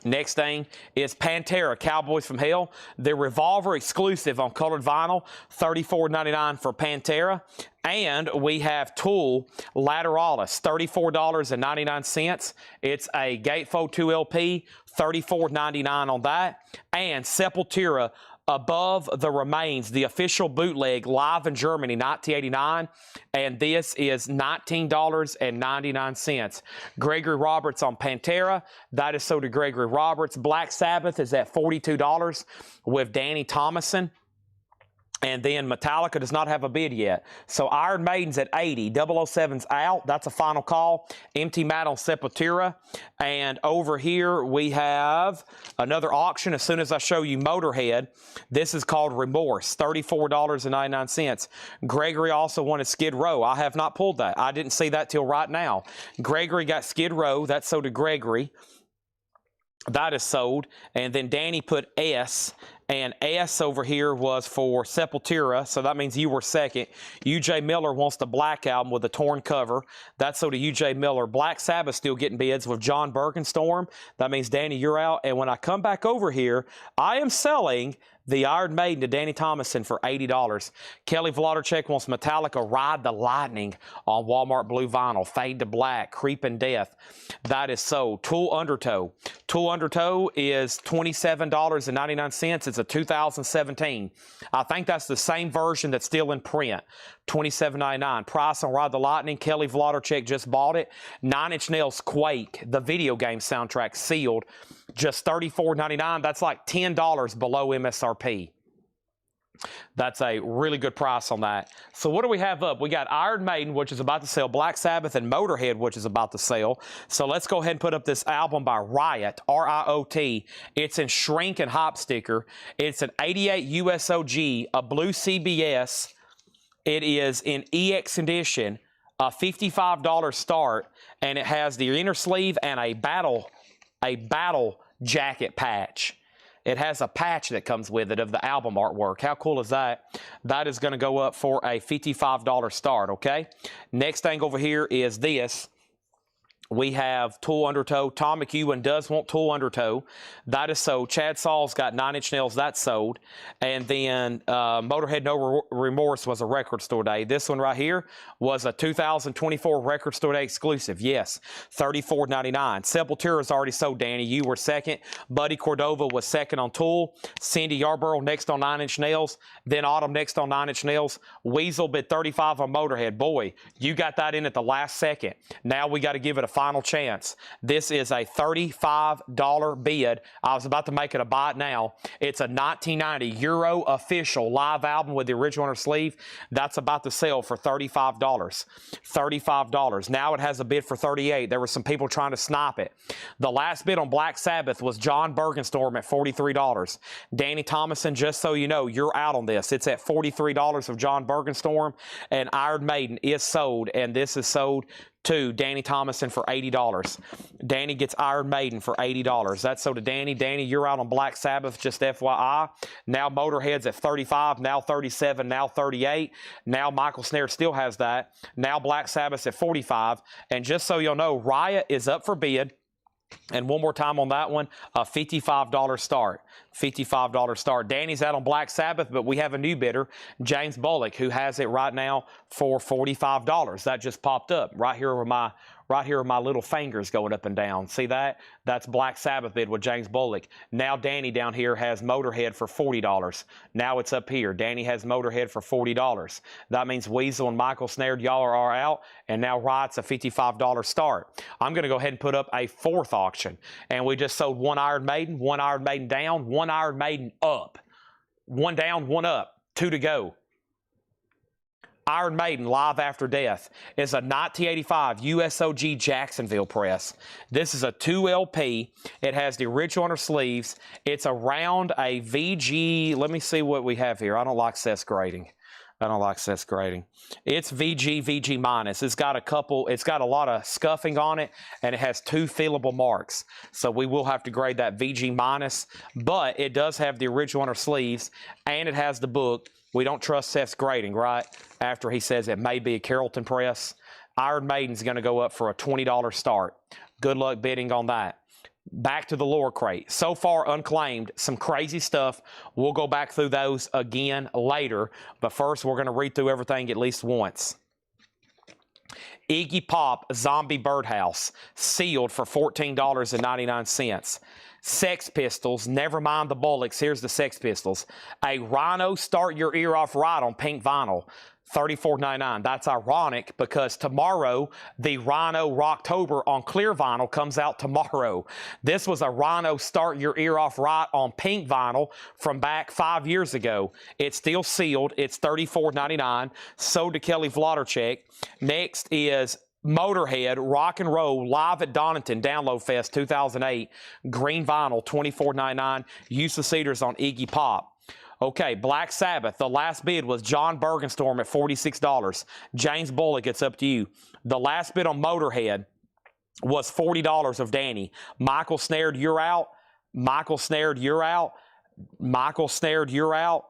Next thing is Pantera, Cowboys from Hell. The Revolver exclusive on colored vinyl, $34.99 for Pantera. And we have Tool Lateralis, $34.99. It's a Gatefold 2 LP, $34.99 on that. And Sepultura, Above the Remains, the official bootleg live in Germany, 1989, and this is $19.99. Gregory Roberts on Pantera, that is sold to Gregory Roberts. Black Sabbath is at $42 with Danny Thomason. And then Metallica does not have a bid yet. So Iron Maiden's at 80. 007's out. That's a final call. Empty mat on Sepultura. And over here we have another auction. As soon as I show you Motorhead, this is called Remorse. $34.99. Gregory also wanted Skid Row. I have not pulled that. I didn't see that till right now. Gregory got Skid Row. That's sold to Gregory. That is sold. And then Danny put S. And S over here was for Sepultura, so that means you were second. UJ Miller wants the Black Album with a torn cover. That's so to UJ Miller. Black Sabbath still getting bids with John Bergenstorm. That means, Danny, you're out. And when I come back over here, I am selling the Iron Maiden to Danny Thomason for $80. Kelly Vlodarchek wants Metallica Ride the Lightning on Walmart blue vinyl. Fade to Black, Creeping Death. That is sold. Tool Undertow. Tool Undertow is $27.99. It's a 2017. I think that's the same version that's still in print. $27.99. Price on Ride the Lightning. Kelly Vlodarchek just bought it. 9 Inch Nails Quake, the video game soundtrack, sealed. Just $34.99. That's like $10 below MSRP. That's a really good price on that. So what do we have up? We got Iron Maiden, which is about to sell, Black Sabbath, and Motorhead, which is about to sell. So let's go ahead and put up this album by Riot, R-I-O-T. It's in shrink and hop sticker. It's an 88 USOG, a blue CBS. It is in EX edition, a $55 start, and it has the inner sleeve and a battle jacket patch. It has a patch that comes with it of the album artwork. How cool is that? That is going to go up for a $55 start, okay? Next thing over here is this. We have Tool Undertow. Tom McEwen does want Tool Undertow. That is sold. Chad Saul's got 9 Inch Nails. That's sold. And then Motorhead No Remorse was a record store day. This one right here was a 2024 record store day exclusive. Yes, $34.99. Sepultura is already sold, Danny. You were second. Buddy Cordova was second on Tool. Cindy Yarborough next on 9 Inch Nails. Then Autumn next on 9 Inch Nails. Weasel bid $35 on Motorhead. Boy, you got that in at the last second. Now we got to give it a final chance. This is a $35 bid. I was about to make it a buy it now. It's a 1990 Euro official live album with the original on her sleeve. That's about to sell for $35. $35. Now it has a bid for $38. There were some people trying to snipe it. The last bid on Black Sabbath was John Bergenstorm at $43. Danny Thomason, just so you know, you're out on this. It's at $43 of John Bergenstorm, and Iron Maiden is sold, and this is sold to Danny Thomason for $80. Danny gets Iron Maiden for $80. That's so to Danny. Danny, you're out on Black Sabbath, just FYI. Now Motorhead's at 35, now 37, now 38. Now Michael Snare still has that. Now Black Sabbath's at 45. And just so you'll know, Riot is up for bid. And one more time on that one, a $55 start. $55 start. Danny's out on Black Sabbath, but we have a new bidder, James Bullock, who has it right now for $45. That just popped up right here with my little fingers going up and down. See that? That's Black Sabbath bid with James Bullock. Now Danny down here has Motorhead for $40. Now it's up here. Danny has Motorhead for $40. That means Weasel and Michael Snare, y'all are out, and now Riot's a $55 start. I'm going to go ahead and put up a fourth auction, and we just sold one Iron Maiden down, one Iron Maiden up. One down, one up. Two to go. Iron Maiden, Live After Death, is a 1985 USOG Jacksonville press. This is a 2 LP. It has the original on her sleeves. It's around a VG. Let me see what we have here. I don't like cess grading. It's VG minus. It's got a lot of scuffing on it, and it has 2 feelable marks. So we will have to grade that VG minus, but it does have the original on her sleeves, and it has the book. We don't trust Seth's grading, right? After he says it may be a Carrollton press. Iron Maiden's going to go up for a $20 start. Good luck bidding on that. Back to the lower crate. So far unclaimed, some crazy stuff. We'll go back through those again later. But first, we're going to read through everything at least once. Iggy Pop Zombie Birdhouse, sealed for $14.99. Sex Pistols, never mind the Bullocks. Here's the Sex Pistols. A Rhino Start Your Ear Off Right on pink vinyl, $34.99. That's ironic because tomorrow the Rhino Rocktober on clear vinyl comes out tomorrow. This was a Rhino Start Your Ear Off Right on pink vinyl from back 5 years ago. It's still sealed. It's $34.99. Sold to Kelly Vlodarchek. Next is Motorhead Rock and Roll Live at Donington Download Fest 2008, green vinyl, $24.99. Use the cedars on Iggy Pop. Okay, Black Sabbath. The last bid was John Bergenstorm at $46. James Bullock, it's up to you. The last bid on Motorhead was $40 of Danny. Michael Snared, you're out. Michael Snared, you're out. Michael Snared, you're out.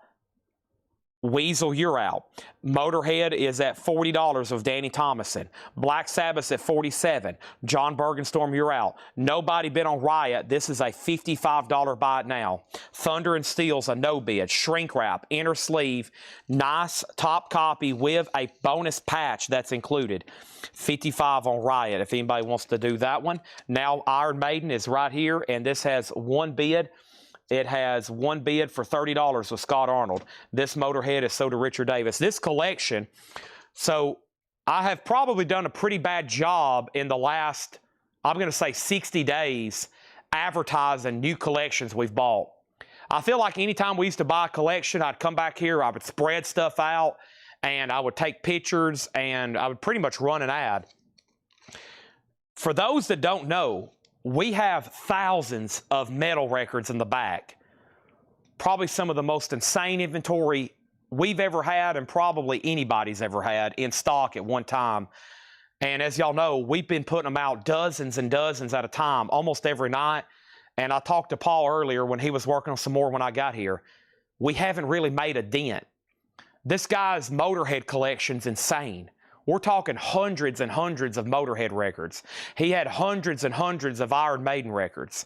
Weasel, you're out. Motorhead is at $40 of Danny Thomason. Black Sabbath's at $47. John Bergenstorm, you're out. Nobody bid on Riot. This is a $55 buy it now. Thunder and Steel's a no bid. Shrink wrap, inner sleeve, nice top copy with a bonus patch that's included. $55 on Riot if anybody wants to do that one. Now Iron Maiden is right here, and this has one bid. It has one bid for $30 with Scott Arnold. This Motorhead is sold to Richard Davis. This collection, so I have probably done a pretty bad job in the last, I'm going to say 60 days, advertising new collections we've bought. I feel like anytime we used to buy a collection, I'd come back here, I would spread stuff out, and I would take pictures, and I would pretty much run an ad. For those that don't know, we have thousands of metal records in the back. Probably some of the most insane inventory we've ever had and probably anybody's ever had in stock at one time. And as y'all know, we've been putting them out dozens and dozens at a time, almost every night. And I talked to Paul earlier when he was working on some more when I got here. We haven't really made a dent. This guy's Motorhead collection's insane. We're talking hundreds and hundreds of Motorhead records. He had hundreds and hundreds of Iron Maiden records.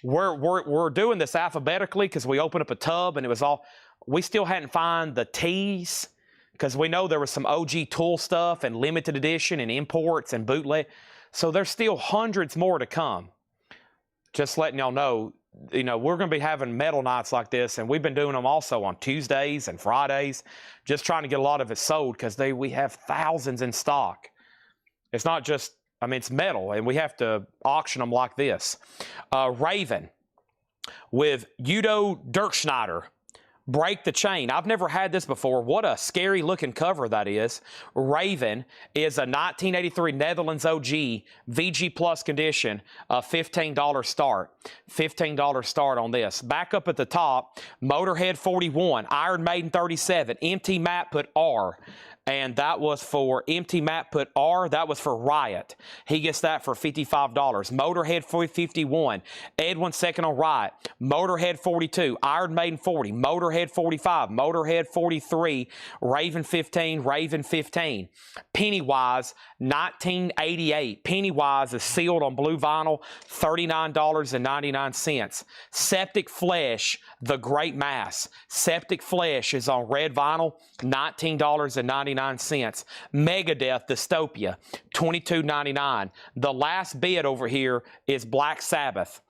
We're doing this alphabetically because we opened up a tub and it was all, we still hadn't found the T's because we know there was some OG Tool stuff and limited edition and imports and bootleg. So there's still hundreds more to come. Just letting y'all know, you know, we're going to be having metal nights like this, and we've been doing them also on Tuesdays and Fridays, just trying to get a lot of it sold because we have thousands in stock. It's not just, I mean, it's metal, and we have to auction them like this. Raven with Udo Dirkschneider. Break the Chain. I've never had this before. What a scary looking cover that is. Raven is a 1983 Netherlands OG VG Plus condition, a $15 start. $15 start on this. Back up at the top, Motorhead 41, Iron Maiden 37, MT Matt put R. and that was for Empty Matt put R. That was for Riot. He gets that for $55. Motorhead for 51. Edwin second on Riot. Motorhead 42. Iron Maiden 40. Motorhead 45. Motorhead 43. Raven 15. Raven 15. Pennywise 1988. Pennywise is sealed on blue vinyl, $39.99. Septic Flesh, The Great Mass. Septic Flesh is on red vinyl, $19.99. Megadeth Dystopia, $22.99. The last bid over here is Black Sabbath.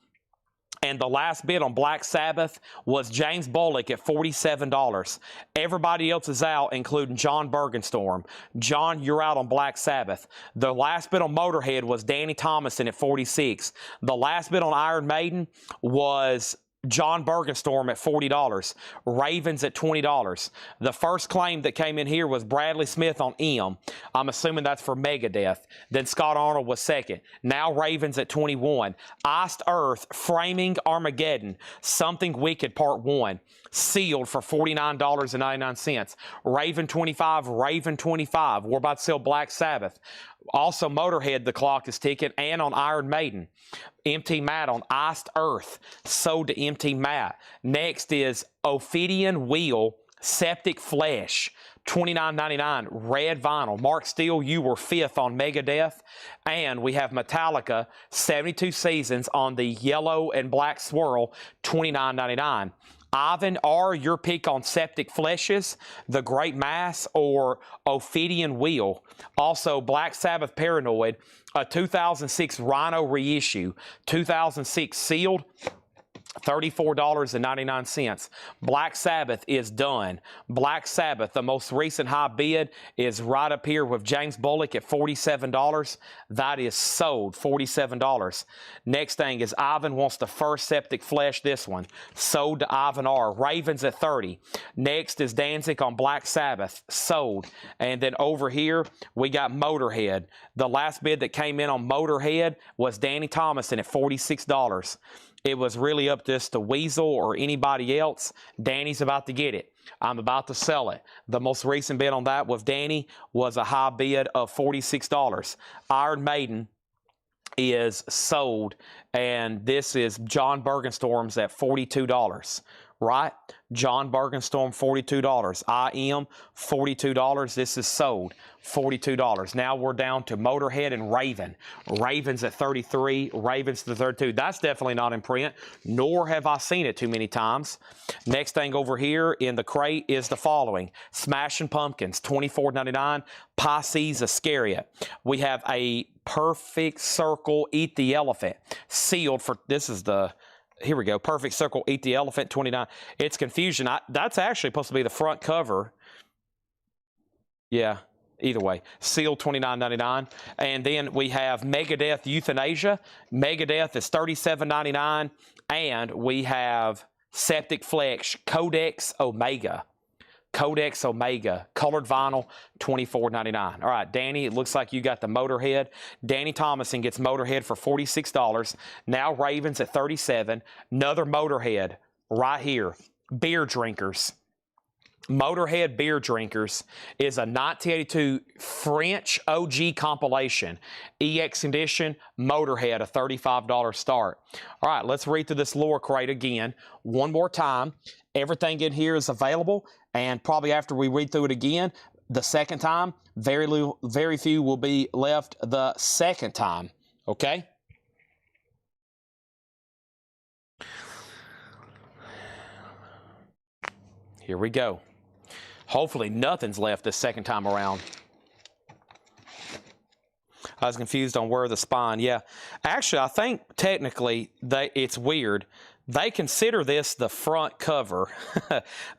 And the last bid on Black Sabbath was James Bullock at $47. Everybody else is out, including John Bergenstorm. John, you're out on Black Sabbath. The last bid on Motorhead was Danny Thomason at $46. The last bid on Iron Maiden was John Bergenstorm at $40. Ravens at $20. The first claim that came in here was Bradley Smith on M. I'm assuming that's for Megadeth. Then Scott Arnold was second. Now Ravens at $21. Iced Earth, Framing Armageddon, Something Wicked Part 1. Sealed for $49.99. Raven 25, Raven 25. We're about to sell Black Sabbath. Also Motorhead, the clock is ticking, and on Iron Maiden. Empty Matt on Iced Earth, sold to Empty Matt. Next is Ophidian Wheel, Septic Flesh, $29.99, red vinyl. Mark Steele, you were fifth on Megadeth. And we have Metallica, 72 Seasons on the yellow and black swirl, $29.99. Ivan R., your pick on Septic Fleshes, The Great Mass, or Ophidian Wheel. Also, Black Sabbath Paranoid, a 2006 Rhino reissue, 2006 sealed, $34.99. Black Sabbath is done. Black Sabbath, the most recent high bid, is right up here with James Bullock at $47. That is sold, $47. Next thing is Ivan wants the first Septic Flesh, this one. Sold to Ivan R. Ravens at $30. Next is Danzig on Black Sabbath, sold. And then over here, we got Motorhead. The last bid that came in on Motorhead was Danny Thomason at $46. It was really up to us to Weasel or anybody else. Danny's about to get it. I'm about to sell it. The most recent bid on that with Danny was a high bid of $46. Iron Maiden is sold, and this is John Bergenstorm's at $42. Right? John Bergenstorm, $42. I Am, $42. This is sold, $42. Now we're down to Motorhead and Raven. Ravens at $33. Ravens to $32. That's definitely not in print, nor have I seen it too many times. Next thing over here in the crate is the following. Smashing Pumpkins, $24.99. Pisces Iscariot. We have a Perfect Circle, Eat the Elephant. Sealed for, this is the... Here we go. Perfect Circle, Eat the Elephant, $29. It's confusion. That's actually supposed to be the front cover. Yeah, either way. Sealed, $29.99. And then we have Megadeth Euthanasia. Megadeth is $37.99. And we have Septic Flesh, Codex Omega. Codex Omega, colored vinyl, $24.99. All right, Danny, it looks like you got the Motorhead. Danny Thomason gets Motorhead for $46. Now Ravens at $37. Another Motorhead right here. Beer Drinkers. Motorhead Beer Drinkers is a 1982 French OG compilation. EX edition, Motorhead, a $35 start. All right, let's read through this lure crate again. One more time. Everything in here is available, and probably after we read through it again, the second time, very few will be left the second time, okay? Here we go. Hopefully nothing's left this second time around. I was confused on where the spine, yeah. Actually, I think technically it's weird. They consider this the front cover.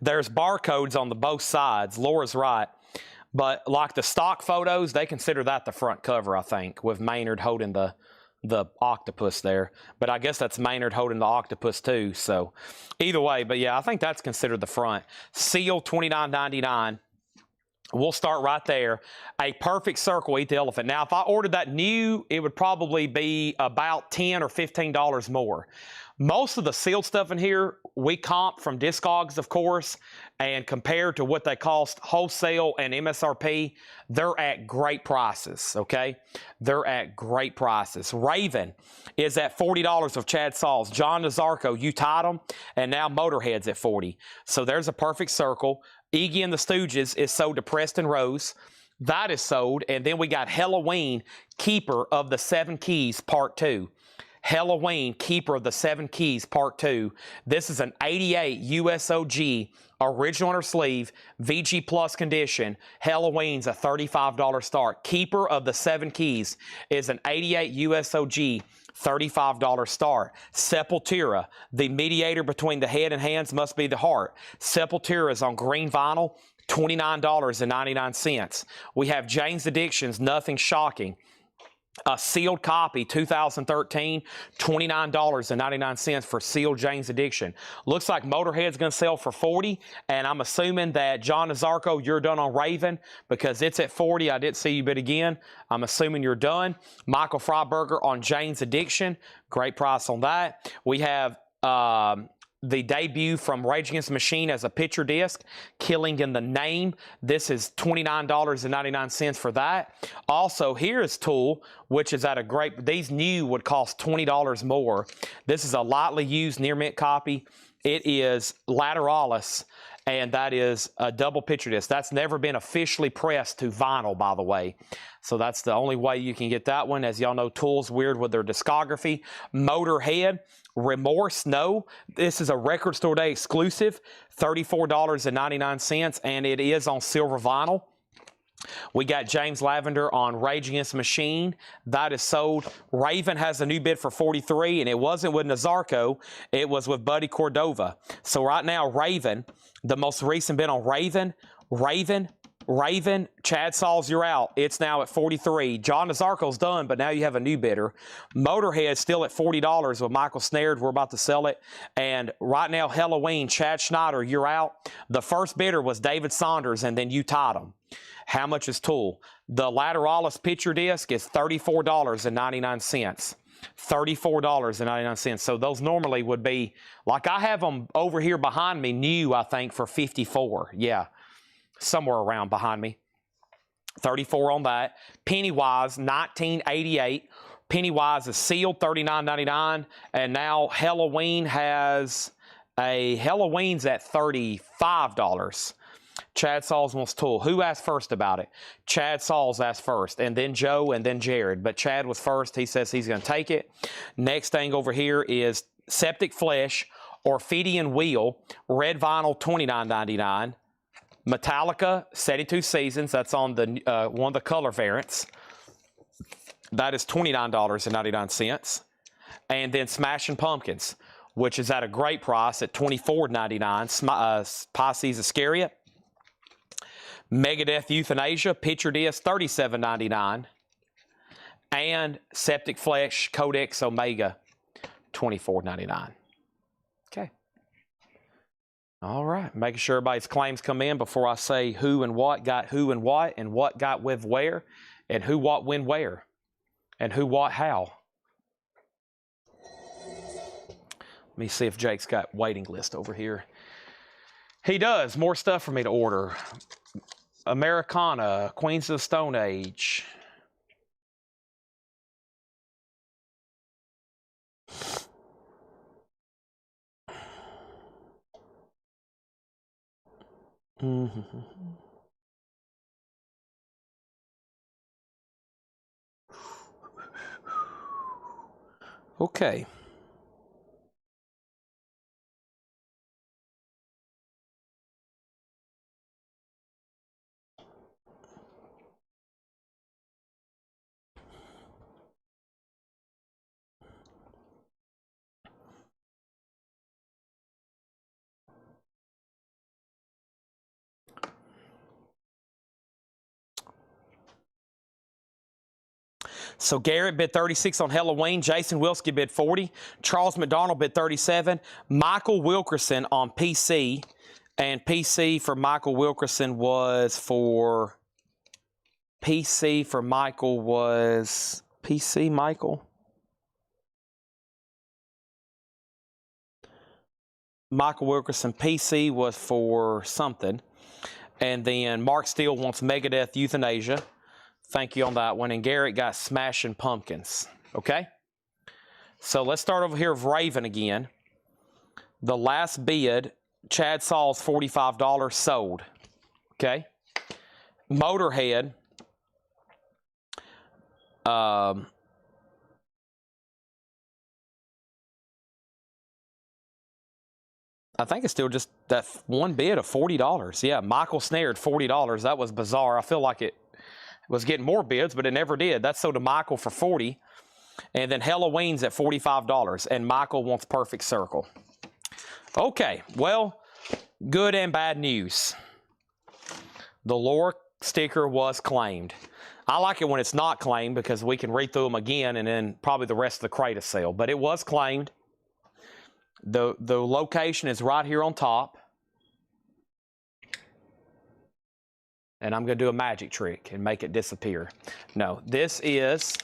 There's barcodes on both sides. Laura's right. But like the stock photos, they consider that the front cover, I think, with Maynard holding the octopus there. But I guess that's Maynard holding the octopus too. So either way, but yeah, I think that's considered the front. Seal, $29.99. We'll start right there. A Perfect Circle, Eat the Elephant. Now, if I ordered that new, it would probably be about $10 or $15 more. Most of the sealed stuff in here we comp from Discogs, of course, and compared to what they cost wholesale and MSRP, they're at great prices, okay? They're at great prices. Raven is at $40 of Chad Sauls. John Nazarko, you tied them, and now Motorhead's at 40. So there's a perfect circle. Iggy and the Stooges is sold to Preston Rose. That is sold. And then we got Halloween, Keeper of the Seven Keys, Part 2. Halloween, Keeper of the Seven Keys, Part 2. This is an 88 USOG, original inner sleeve, VG Plus condition. Halloween's a $35 start. Keeper of the Seven Keys is an 88 USOG, $35 start. Sepultura, the mediator between the head and hands must be the heart. Sepultura is on green vinyl, $29.99. We have Jane's Addictions, Nothing Shocking. A sealed copy, 2013, $29.99 for sealed Jane's Addiction. Looks like Motorhead's going to sell for $40, and I'm assuming that John Nazarko, you're done on Raven because it's at $40. I didn't see you bid again. I'm assuming you're done. Michael Freiberger on Jane's Addiction. Great price on that. We have the debut from Rage Against the Machine as a picture disc, Killing in the Name. This is $29.99 for that. Also, here is Tool, which is at a great, these new would cost $20 more. This is a lightly used near mint copy. It is Lateralis, and that is a double picture disc. That's never been officially pressed to vinyl, by the way. So that's the only way you can get that one. As y'all know, Tool's weird with their discography. Motorhead, Remorse, no. This is a Record Store Day exclusive, $34.99, and it is on silver vinyl. We got James Lavender on Rage Against the Machine. That is sold. Raven has a new bid for $43, and it wasn't with Nazarko. It was with Buddy Cordova. So right now, Raven, the most recent bid on Raven, Chad Sauls, you're out. It's now at $43. John Nazarko's done, but now you have a new bidder. Motorhead still at $40 with Michael Snared. We're about to sell it. And right now, Halloween, Chad Schneider, you're out. The first bidder was David Saunders, and then you tied him. How much is Tool? The Lateralis picture disc is $34.99. $34.99. So those normally would be, like I have them over here behind me, new, I think, for $54. Yeah. Somewhere around behind me. $34 on that. Pennywise, 1988. Pennywise is sealed, $39.99. And now Halloween has Halloween's at $35. Chad Sauls wants Tool. Who asked first about it? Chad Sauls asked first, and then Joe, and then Jared. But Chad was first. He says he's going to take it. Next thing over here is Septic Flesh, Orphidian Wheel, red vinyl, $29.99. Metallica, 72 Seasons. That's on the one of the color variants. That is $29.99. And then Smashing Pumpkins, which is at a great price at $24.99. Pisces Iscariot. Megadeth Euthanasia, picture disc, $37.99. And Septic Flesh, Codex Omega, $24.99. Okay. All right. Making sure everybody's claims come in before I say who and what got who and what got with where, and who, what, when, where, and who, what, how. Let me see if Jake's got waiting list over here. He does. More stuff for me to order. Americana, Queens of the Stone Age. Okay. So Garrett bid 36 on Halloween. Jason Wilski bid 40. Charles McDonald bid 37. Michael Wilkerson on PC. And PC for Michael Wilkerson was for... PC for Michael was... PC Michael? Michael Wilkerson PC was for something. And then Mark Steele wants Megadeth Euthanasia. Thank you on that one. And Garrett got Smashing Pumpkins. Okay? So let's start over here with Raven again. The last bid, Chad Saul's $45 sold. Okay? Motorhead. I think it's still just that one bid of $40. Yeah, Michael snared $40. That was bizarre. I feel like it was getting more bids, but it never did. That's sold to Michael for $40. And then Halloween's at $45. And Michael wants Perfect Circle. Okay, well, good and bad news. The lore sticker was claimed. I like it when it's not claimed because we can read through them again and then probably the rest of the crate is sale. But it was claimed. The location is right here on top. And I'm going to do a magic trick and make it disappear. No, this is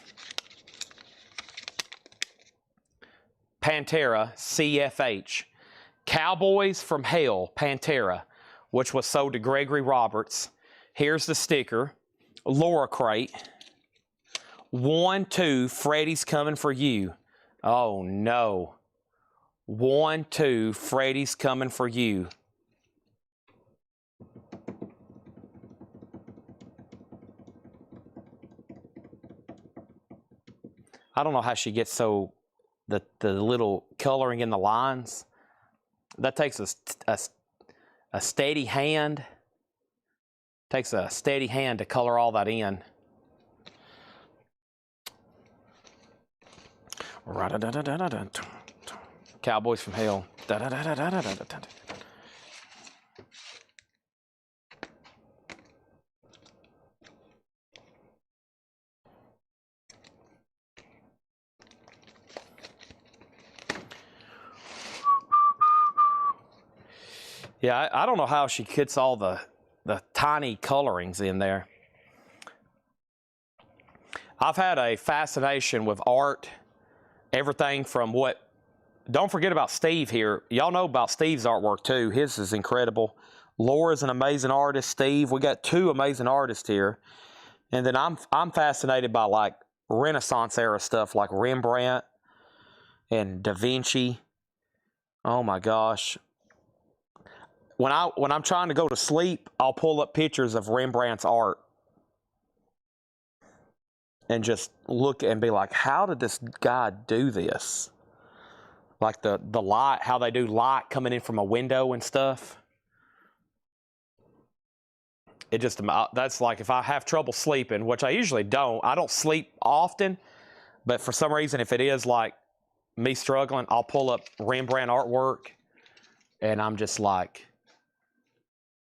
Pantera CFH. Cowboys from Hell Pantera, which was sold to Gregory Roberts. Here's the sticker. Laura crate. 1, 2, Freddy's coming for you. Oh no. 1, 2, Freddy's coming for you. I don't know how she gets so the little coloring in the lines. That takes a steady hand. Takes a steady hand to color all that in. Cowboys from Hell. Yeah, I don't know how she gets all the tiny colorings in there. I've had a fascination with art. Everything from what... Don't forget about Steve here. Y'all know about Steve's artwork too. His is incredible. Laura's an amazing artist. Steve, we got 2 amazing artists here. And then I'm fascinated by like Renaissance era stuff like Rembrandt and Da Vinci. Oh my gosh. When I'm trying to go to sleep, I'll pull up pictures of Rembrandt's art and just look and be like, how did this guy do this? Like the light, how they do light coming in from a window and stuff. It just, that's like if I have trouble sleeping, which I usually don't. I don't sleep often, but for some reason, if it is like me struggling, I'll pull up Rembrandt artwork and I'm just like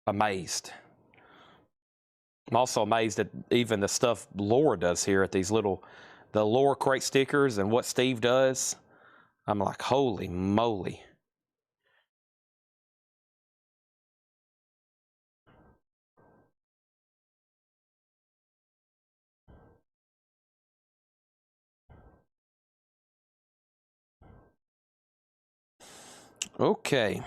amazed. I'm also amazed at even the stuff Laura does here at these the Laura crate stickers and what Steve does. I'm like, holy moly. Okay.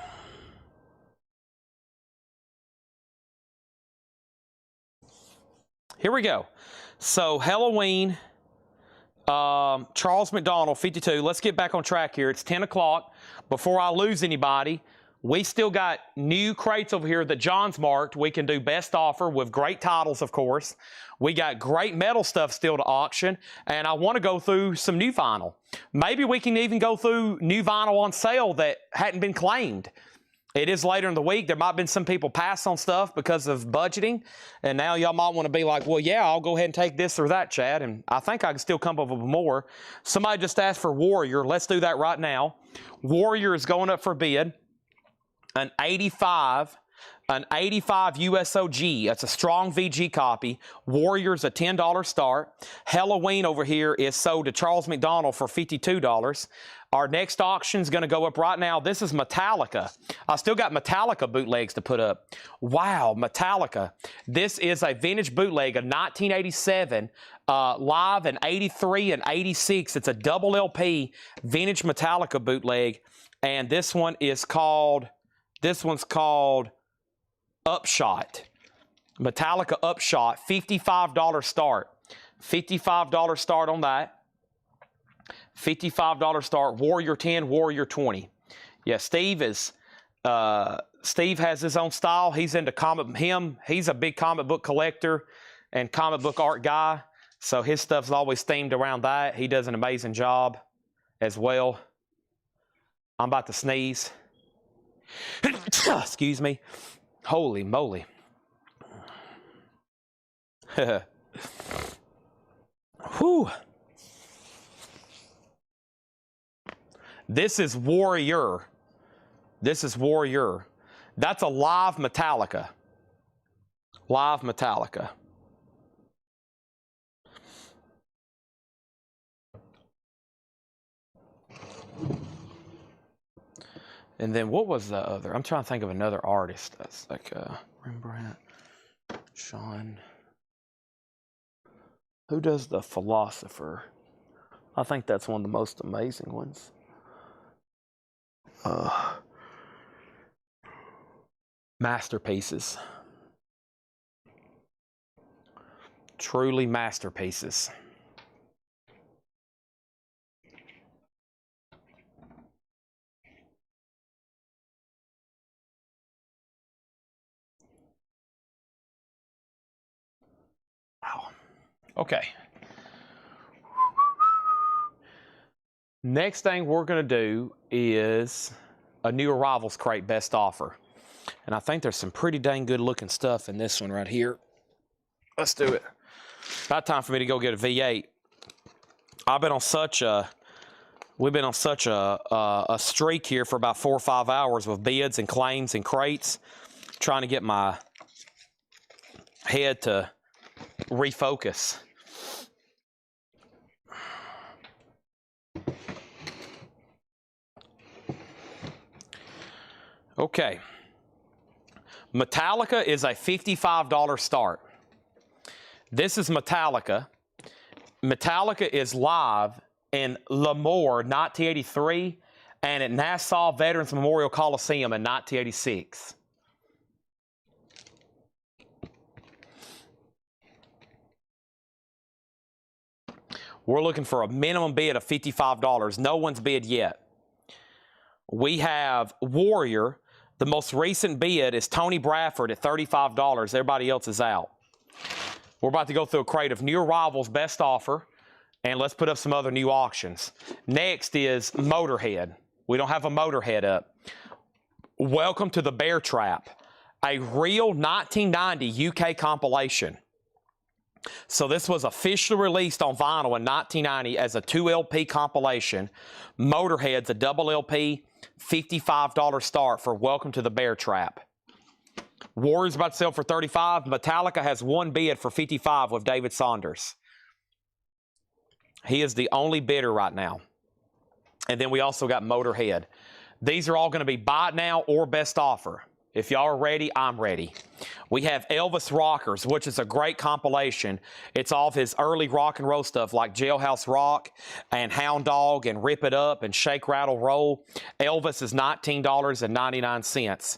Here we go. So Halloween, Charles McDonald, 52. Let's get back on track here. It's 10 o'clock. Before I lose anybody, we still got new crates over here that John's marked. We can do best offer with great titles, of course. We got great metal stuff still to auction, and I want to go through some new vinyl. Maybe we can even go through new vinyl on sale that hadn't been claimed. It is later in the week. There might have been some people pass on stuff because of budgeting. And now y'all might want to be like, well, yeah, I'll go ahead and take this or that, Chad. And I think I can still come up with more. Somebody just asked for Warrior. Let's do that right now. Warrior is going up for bid. An 85 USOG. That's a strong VG copy. Warrior's a $10 start. Halloween over here is sold to Charles McDonald for $52. Our next auction is going to go up right now. This is Metallica. I still got Metallica bootlegs to put up. Wow, Metallica. This is a vintage bootleg of 1987, live in 83 and 86. It's a double LP vintage Metallica bootleg And this one's called Upshot. Metallica Upshot, $55 start. $55 start on that. $55 start. Warrior 10, Warrior 20. Yeah, Steve has his own style. He's into he's a big comic book collector and comic book art guy. So his stuff's always themed around that. He does an amazing job as well. I'm about to sneeze. Excuse me. Holy moly. Whew. This is Warrior. This is Warrior. That's a live Metallica. Live Metallica. And then what was the other? I'm trying to think of another artist. That's like Rembrandt, Sean. Who does the Philosopher? I think that's one of the most amazing ones. Masterpieces. Truly masterpieces. Wow. Okay. Next thing we're going to do is a new arrivals crate best offer. And I think there's some pretty dang good looking stuff in this one right here. Let's do it. About time for me to go get a V8. We've been on such a streak here for about 4 or 5 hours with bids and claims and crates, trying to get my head to refocus. Okay. Metallica is a $55 start. This is Metallica. Metallica is live in Lemoore 1983 and at Nassau Veterans Memorial Coliseum in 1986. We're looking for a minimum bid of $55. No one's bid yet. We have Warrior. The most recent bid is Tony Bradford at $35. Everybody else is out. We're about to go through a crate of new arrivals, best offer, and let's put up some other new auctions. Next is Motorhead. We don't have a Motorhead up. Welcome to the Bear Trap, a real 1990 UK compilation. So this was officially released on vinyl in 1990 as a 2 LP compilation. Motorhead's a double LP, $55 start for Welcome to the Bear Trap. Warrior's about to sell for $35. Metallica has one bid for $55 with David Saunders. He is the only bidder right now. And then we also got Motorhead. These are all going to be buy it now or best offer. If y'all are ready, I'm ready. We have Elvis Rockers, which is a great compilation. It's all of his early rock and roll stuff like Jailhouse Rock and Hound Dog and Rip It Up and Shake, Rattle, Roll. Elvis is $19.99.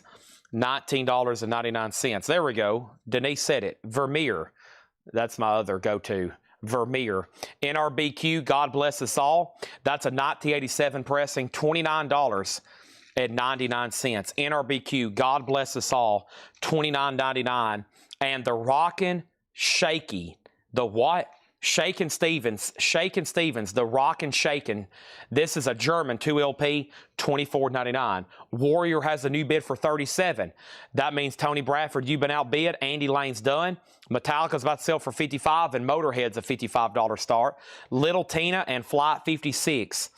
$19.99. There we go. Denise said it. Vermeer. That's my other go-to. Vermeer. NRBQ, God Bless Us All. That's a 1987 pressing, $29.99. NRBQ, God Bless Us All, $29.99. And the Rockin' Shaky, the what? Shakin' Stevens, the Rockin' Shakin'. This is a German 2 LP, $24.99. Warrior has a new bid for $37. That means Tony Bradford, you've been outbid. Andy Lane's done. Metallica's about to sell for $55, and Motorhead's a $55 start. Little Tina and Flight 56.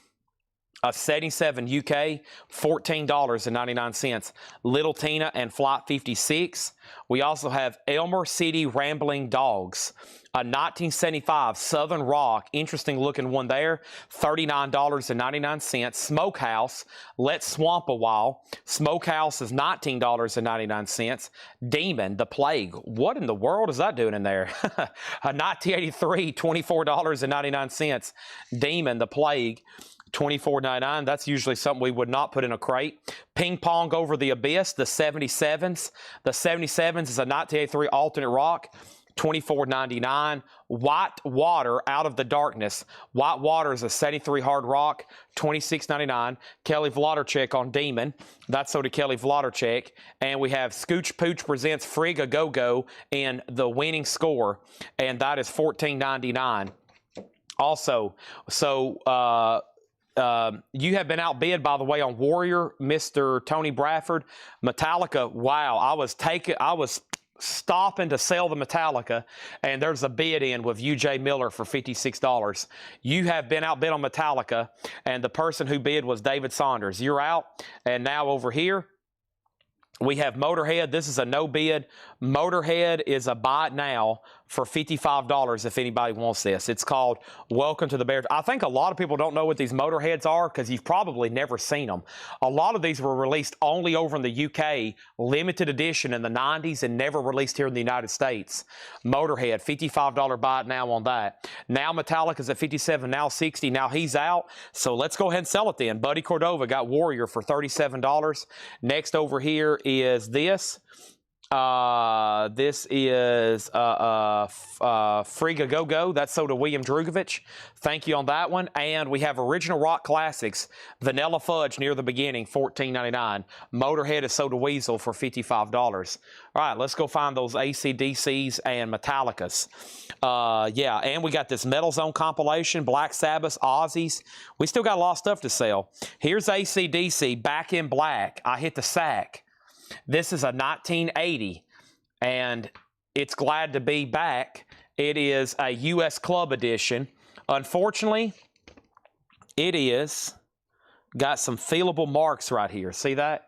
A 77 UK, $14.99. Little Tina and Flight 56. We also have Elmer City Rambling Dogs, a 1975 Southern Rock, interesting looking one there, $39.99. Smokehouse, Let's Swamp a While. Smokehouse is $19.99. Demon, The Plague. What in the world is that doing in there? A 1983, $24.99. Demon, The Plague. $24.99. That's usually something we would not put in a crate. Ping Pong Over the Abyss, the 77s. The 77s is a 1983 alternate rock, $24.99. White Water, Out of the Darkness. White Water is a 73 hard rock, $26.99. Kelly Vlodarchek on Demon. That's so to Kelly Vlodarchek. And we have Scooch Pooch presents Frig a Go Go in the winning score, and that is $14.99. Also, so you have been outbid, by the way, on Warrior, Mr. Tony Bradford. Metallica, wow, I was stopping to sell the Metallica, and there's a bid in with UJ Miller for $56. You have been outbid on Metallica, and the person who bid was David Saunders. You're out, and now over here, we have Motorhead. This is a no bid. Motorhead is a buy it now for $55 if anybody wants this. It's called Welcome to the Bears. I think a lot of people don't know what these Motorheads are because you've probably never seen them. A lot of these were released only over in the UK, limited edition in the 90s, and never released here in the United States. Motorhead, $55 buy it now on that. Now Metallica's at $57, now $60. Now he's out, so let's go ahead and sell it then. Buddy Cordova got Warrior for $37. Next over here is this. This is Friga Go Go. That's sold to William Drugovich. Thank you on that one. And we have Original Rock Classics, Vanilla Fudge near the beginning, $14.99. Motorhead is sold to Weasel for $55. All right, let's go find those AC/DCs and Metallicas. Yeah, and we got this Metal Zone compilation, Black Sabbath, Ozzy's. We still got a lot of stuff to sell. Here's AC/DC, Back in Black. I hit the sack. This is a 1980, and it's glad to be back. It is a U.S. Club edition. Unfortunately, it is got some feelable marks right here. See that?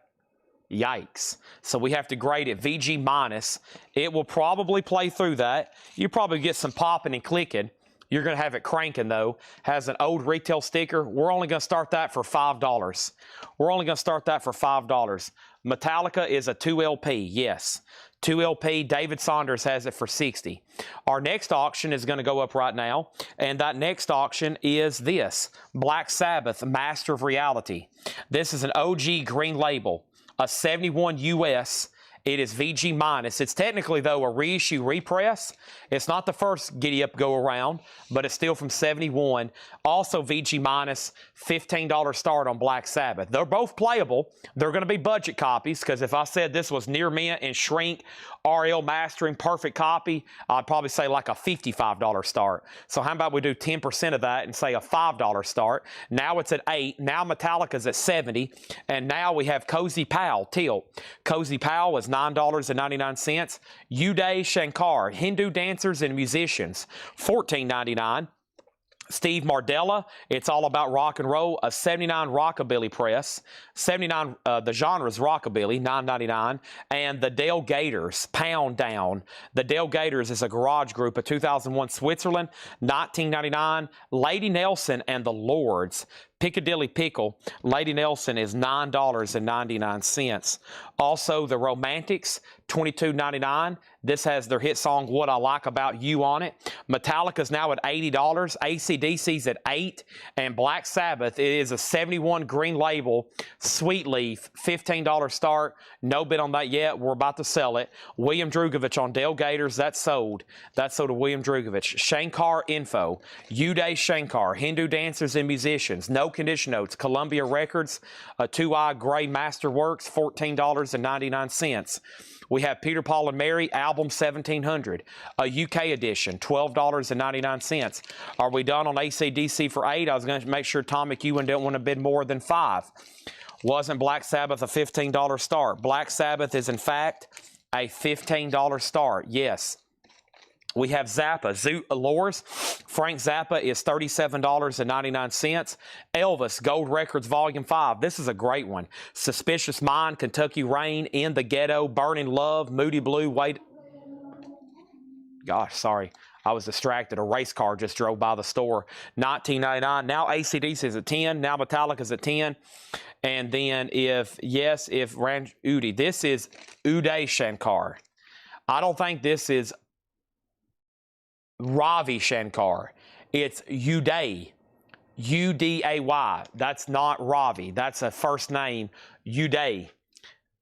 Yikes. So we have to grade it VG minus. It will probably play through that. You probably get some popping and clicking. You're going to have it cranking, though. Has an old retail sticker. We're only going to start that for $5. We're only going to start that for $5. Metallica is a 2LP, yes. 2LP, David Saunders has it for $60. Our next auction is going to go up right now, and that next auction is this, Black Sabbath, Master of Reality. This is an OG green label, a 71 US. It is VG minus. It's technically, though, a reissue repress. It's not the first Giddy Up go around, but it's still from 71. Also VG minus, $15 start on Black Sabbath. They're both playable. They're going to be budget copies, because if I said this was near mint and shrink, RL mastering, perfect copy, I'd probably say like a $55 start. So how about we do 10% of that and say a $5 start? Now it's at $8. Now Metallica's at $70. And now we have Cozy Powell, Tilt. Cozy Powell is $9.99. Uday Shankar, Hindu dancers and musicians, $14.99. Steve Mardella, It's All About Rock and Roll, a 79 rockabilly press. 79, the genre is rockabilly, $9.99. And the Dale Gators, Pound Down. The Dale Gators is a garage group of 2001 Switzerland, $19.99. Lady Nelson and the Lords, Piccadilly Pickle. Lady Nelson is $9.99. Also, the Romantics, $22.99. This has their hit song, What I Like About You, on it. Metallica's now at $80. AC/DC's at $8. And Black Sabbath, it is a 71 green label, Sweet Leaf, $15 start. No bid on that yet. We're about to sell it. William Drugovich on Dale Gators, that's sold. That's sold to William Drugovich. Shankar Info, Uday Shankar, Hindu dancers and musicians, No Condition Notes, Columbia Records, a 2i Gray Masterworks, $14.99. We have Peter, Paul, and Mary, album 1700, a UK edition, $12.99. Are we done on AC/DC for $8? I was going to make sure Tom McEwen didn't want to bid more than $5. Wasn't Black Sabbath a $15 start? Black Sabbath is, in fact, a $15 start, yes. We have Zappa, Zoot Allures. Frank Zappa is $37.99. Elvis, Gold Records Volume 5. This is a great one. Suspicious Mind, Kentucky Rain, In the Ghetto, Burning Love, Moody Blue, Wait. Gosh, sorry. I was distracted. A race car just drove by the store. $19.99. Now AC/DC is at $10. Now Metallica's at $10. And then if Udi, this is Uday Shankar. I don't think this is Ravi Shankar. It's Uday Uday. That's not Ravi. That's a first name, Uday.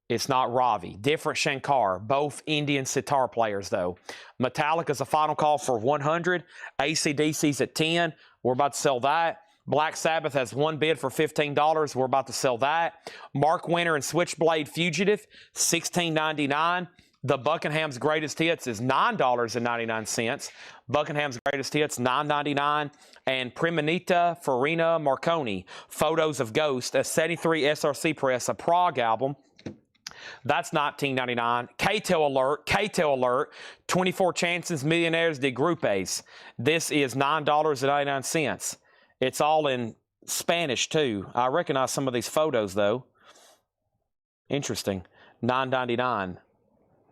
It's not Ravi. Different Shankar. Both Indian sitar players, though. Metallica's a final call for 100. AC/DC's at 10. We're about to sell that. Black Sabbath has one bid for $15. We're about to sell that. Mark Winter and Switchblade Fugitive, $16.99. The Buckingham's Greatest Hits is $9.99. Buckingham's Greatest Hits, $9.99. And Primanita Farina Marconi, Photos of Ghost, a 73 SRC press, a Prague album. That's $19.99. KTEL alert, 24 Chances Millionaires de Grupes. This is $9.99. It's all in Spanish, too. I recognize some of these photos, though. Interesting. $9.99.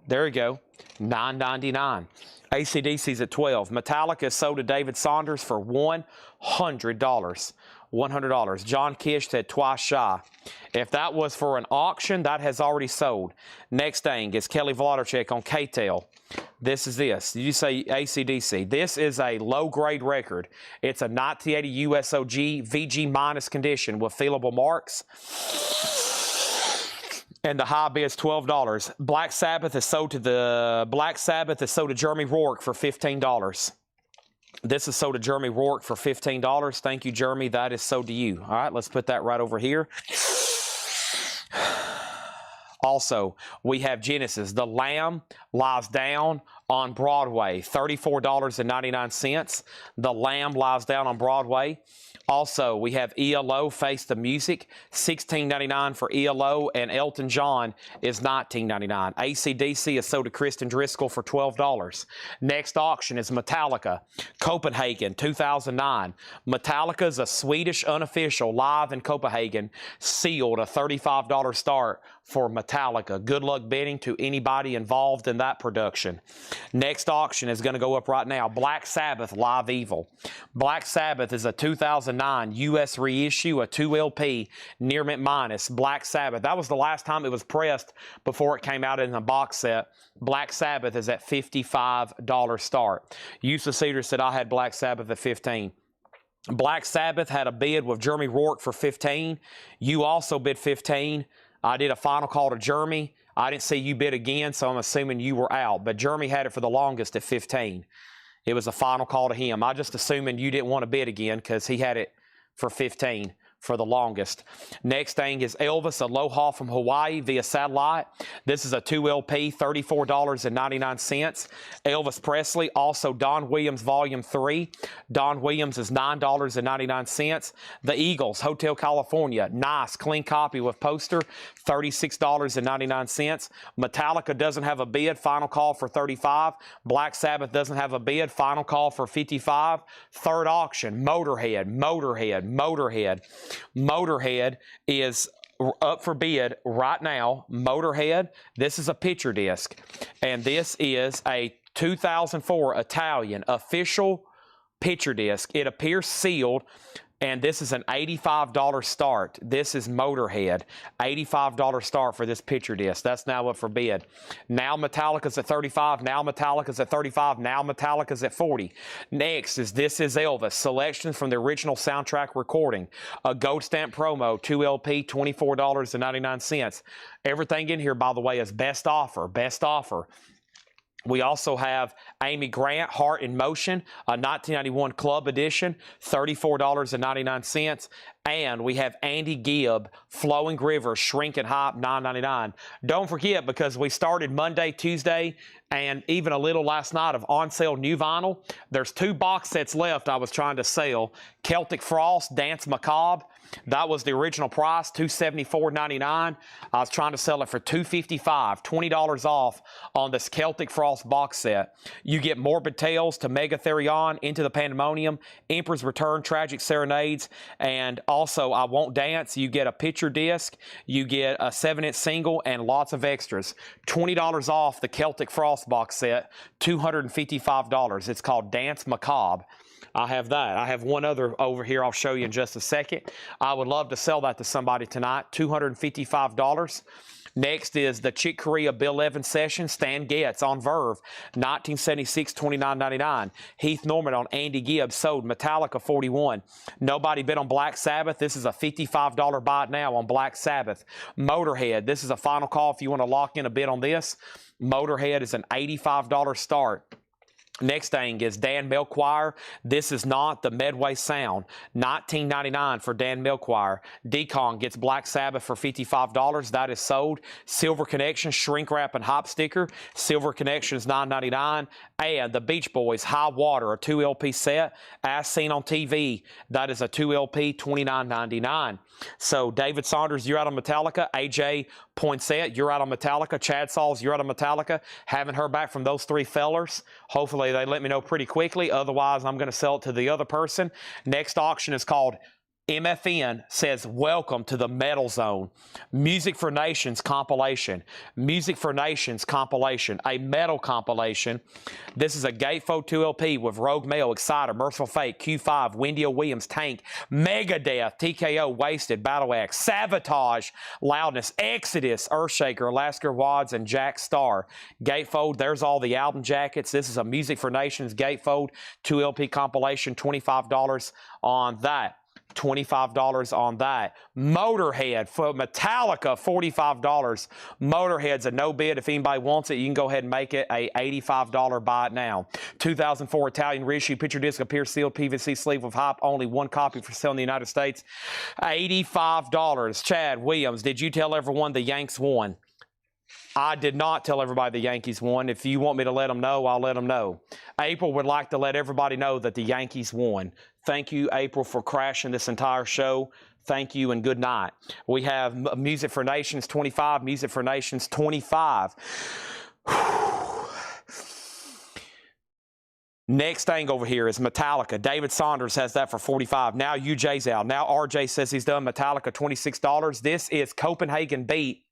There you go. $9.99. AC/DC's at 12. Metallica is sold to David Saunders for $100. $100. John Kish said twice shy. If that was for an auction, that has already sold. Next thing is Kelly Vladicek on KTEL. This is this. Did you say AC/DC? This is a low-grade record. It's a 1980 USOG VG minus condition with feelable marks. And the high bid is $12. Black Sabbath is sold to Jeremy Rourke for $15. This is sold to Jeremy Rourke for $15. Thank you, Jeremy. That is sold to you. All right, let's put that right over here. Also, we have Genesis. The Lamb Lies Down on Broadway, $34.99. The Lamb Lies Down on Broadway. Also, we have ELO, Face the Music, $16.99 for ELO, and Elton John is $19.99. AC/DC is sold to Kristen Driscoll for $12. Next auction is Metallica, Copenhagen, 2009. Metallica is a Swedish unofficial live in Copenhagen, sealed, a $35 start for Metallica. Good luck bidding to anybody involved in that production. Next auction is going to go up right now. Black Sabbath, Live Evil. Black Sabbath is a 2009 U.S. reissue, a 2 LP, Near Mint Minus, Black Sabbath. That was the last time it was pressed before it came out in a box set. Black Sabbath is at $55 start. Yusuf Cedar said I had Black Sabbath at $15. Black Sabbath had a bid with Jeremy Rourke for $15. You also bid $15. I did a final call to Jeremy. I didn't see you bid again, so I'm assuming you were out. But Jeremy had it for the longest at $15. It was a final call to him. I just assuming you didn't want to bid again because he had it for $15 for the longest. Next thing is Elvis Aloha from Hawaii via satellite. This is a 2 LP, $34.99. Elvis Presley, also Don Williams Volume 3. Don Williams is $9.99. The Eagles, Hotel California, nice, clean copy with poster, $36.99. Metallica doesn't have a bid, final call for $35. Black Sabbath doesn't have a bid, final call for $55. Third auction, Motorhead. Motorhead is up for bid right now. Motorhead, this is a picture disc, and this is a 2004 Italian official picture disc. It appears sealed, and this is an $85 start. This is Motorhead, $85 start for this picture disc. That's now up for bid. Now Metallica's at $35. Now Metallica's at $35. Now Metallica's at $40. Next is This Is Elvis, selections from the original soundtrack recording. A gold stamp promo, 2 LP, $24.99. Everything in here, by the way, is best offer. Best offer. We also have Amy Grant, Heart in Motion, a 1991 Club Edition, $34.99. And we have Andy Gibb, Flowing River, Shrink and Hype, $9.99. Don't forget, because we started Monday, Tuesday, and even a little last night of on-sale new vinyl. There's 2 box sets left I was trying to sell. Celtic Frost, Dance Macabre. That was the original price, $274.99. I was trying to sell it for $255, $20 off on this Celtic Frost box set. You get Morbid Tales to Megatherion, Into the Pandemonium, Emperor's Return, Tragic Serenades, and also I Won't Dance. You get a picture disc, you get a 7-inch single, and lots of extras. $20 off the Celtic Frost box set, $255. It's called Dance Macabre. I have that. I have one other over here I'll show you in just a second. I would love to sell that to somebody tonight, $255. Next is the Chick Corea Bill Evans Session, Stan Getz on Verve, 1976, $29.99. Heath Norman on Andy Gibbs, sold. Metallica, 41. Nobody bid on Black Sabbath. This is a $55 buy it now on Black Sabbath. Motorhead, this is a final call if you want to lock in a bid on this. Motorhead is an $85 start. Next thing is Dan Melchoir. This is not the Medway Sound. $19.99 for Dan Melchoir. Decon gets Black Sabbath for $55. That is sold. Silver Connection, shrink wrap and hop sticker. Silver Connection is $9.99. And the Beach Boys, High Water, a 2 LP set. As Seen on TV, that is a 2 LP, $29.99. So David Saunders, you're out on Metallica. AJ Poinsett, you're out on Metallica. Chad Sauls, you're out on Metallica. Haven't heard back from those three fellers. Hopefully they let me know pretty quickly. Otherwise, I'm going to sell it to the other person. Next auction is called MFN, says, welcome to the Metal Zone. Music for Nations compilation. Music for Nations compilation. A metal compilation. This is a Gatefold 2 LP with Rogue Male, Exciter, Merciful Fate, Q5, Wendy O. Williams, Tank, Megadeth, TKO, Wasted, Battle Axe, Sabotage, Loudness, Exodus, Earthshaker, Alaska Wads, and Jack Starr. Gatefold, there's all the album jackets. This is a Music for Nations Gatefold 2 LP compilation, $25 on that. $25 on that. Motorhead for Metallica, $45. Motorhead's a no bid. If anybody wants it, you can go ahead and make it a $85 buy it now. 2004 Italian reissue picture disc, appears sealed PVC sleeve with hype. Only one copy for sale in the United States. $85. Chad Williams, did you tell everyone the Yanks won? I did not tell everybody the Yankees won. If you want me to let them know, I'll let them know. April would like to let everybody know that the Yankees won. Thank you, April, for crashing this entire show. Thank you and good night. We have Music for Nations 25, Music for Nations 25. Next thing over here is Metallica. David Saunders has that for $45. Now UJ's out. Now RJ says he's done Metallica, $26. This is Copenhagen Beat.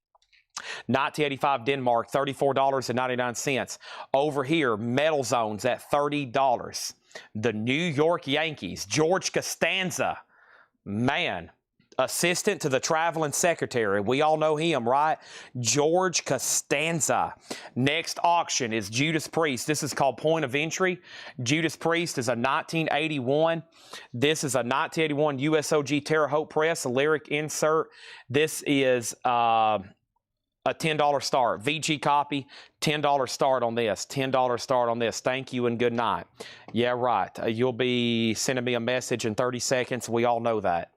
1985 Denmark, $34.99. Over here, Metal Zones at $30. The New York Yankees, George Costanza, man, assistant to the traveling secretary. We all know him, right? George Costanza. Next auction is Judas Priest. This is called Point of Entry. Judas Priest is a 1981. This is a 1981 USOG Terre Haute Press, a lyric insert. This is a $10 start. VG copy, $10 start on this. $10 start on this. Thank you and good night. Yeah, right. You'll be sending me a message in 30 seconds. We all know that.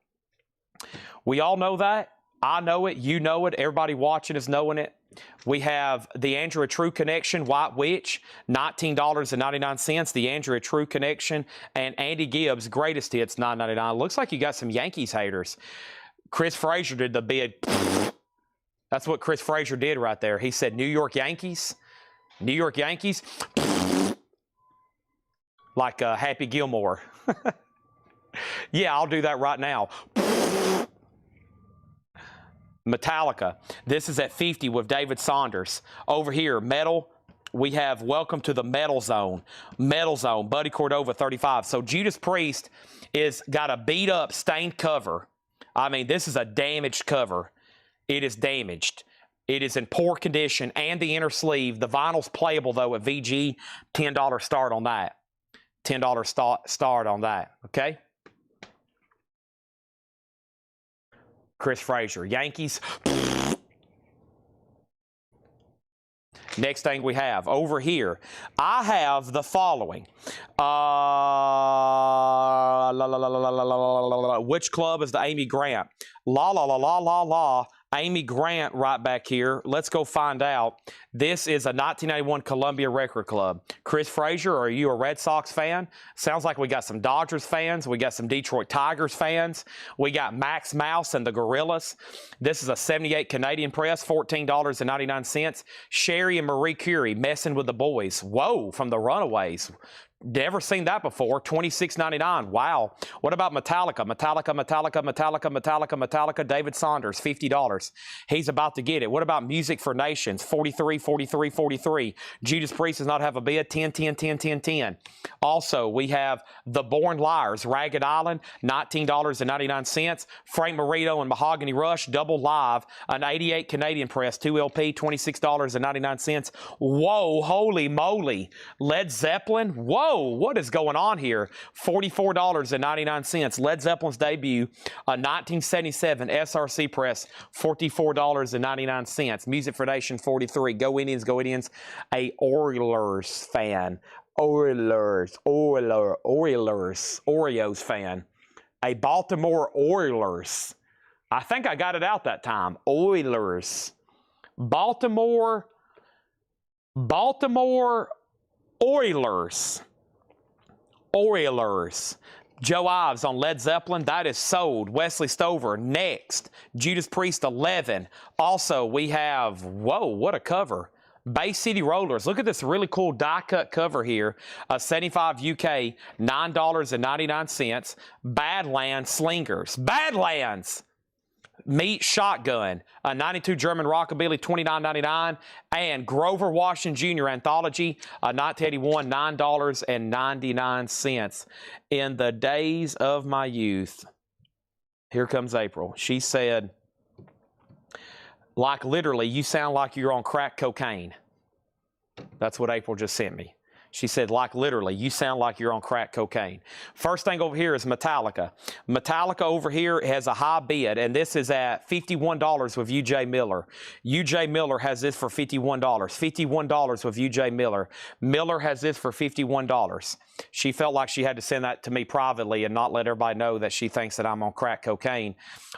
We all know that. I know it. You know it. Everybody watching is knowing it. We have the Andrea True Connection, White Witch, $19.99. The Andrea True Connection and Andy Gibbs, Greatest Hits, $9.99. Looks like you got some Yankees haters. Chris Frazier did the bid. That's what Chris Frazier did right there. He said, New York Yankees. New York Yankees. Like Happy Gilmore. Yeah, I'll do that right now. Metallica. This is at 50 with David Saunders. Over here, metal. We have Welcome to the Metal Zone. Metal Zone. Buddy Cordova, 35. So Judas Priest is got a beat up, stained cover. I mean, this is a damaged cover. It is damaged. It is in poor condition, and the inner sleeve. The vinyl's playable, though, at VG. $10 start on that. $10 start on that, okay? Chris Frazier. Yankees. Next thing we have over here, I have the following. Which club is the Amy Grant? Amy Grant right back here. Let's go find out. This is a 1991 Columbia Record Club. Chris Frazier, are you a Red Sox fan? Sounds like we got some Dodgers fans. We got some Detroit Tigers fans. We got Max Mouse and the Gorillas. This is a 78 Canadian Press, $14.99. Sherry and Marie Curie, Messing with the Boys. Whoa, from the Runaways. Never seen that before. $26.99. Wow. What about Metallica? Metallica. David Saunders, $50. He's about to get it. What about Music for Nations? 43. Judas Priest does not have a bid. 10. Also, we have The Born Liars, Ragged Island, $19.99. Frank Marino and Mahogany Rush, double live, an 88 Canadian press, 2 LP, $26.99. Whoa, holy moly. Led Zeppelin, whoa. What is going on here? $44.99. Led Zeppelin's debut, a 1977 SRC press, $44.99. Music for Nation, 43. Go Indians, go Indians. A Oilers fan. Oilers, Oreos fan. A Baltimore Oilers. I think I got it out that time. Oilers. Baltimore Oilers. Joe Ives on Led Zeppelin, that is sold. Wesley Stover, next. Judas Priest, 11. Also, we have, whoa, what a cover. Bay City Rollers. Look at this really cool die-cut cover here. 75 UK, $9.99. Badlands Slingers. Badlands! Meat Shotgun, a 92 German Rockabilly, $29.99, and Grover Washington Jr. Anthology, 1981, $9.99. In the days of my youth, here comes April. She said, like literally, you sound like you're on crack cocaine. That's what April just sent me. She said, like literally, you sound like you're on crack cocaine. First thing over here is Metallica. Metallica over here has a high bid, and this is at $51 with UJ Miller. UJ Miller has this for $51. $51 with UJ Miller. Miller has this for $51. She felt like she had to send that to me privately and not let everybody know that she thinks that I'm on crack cocaine.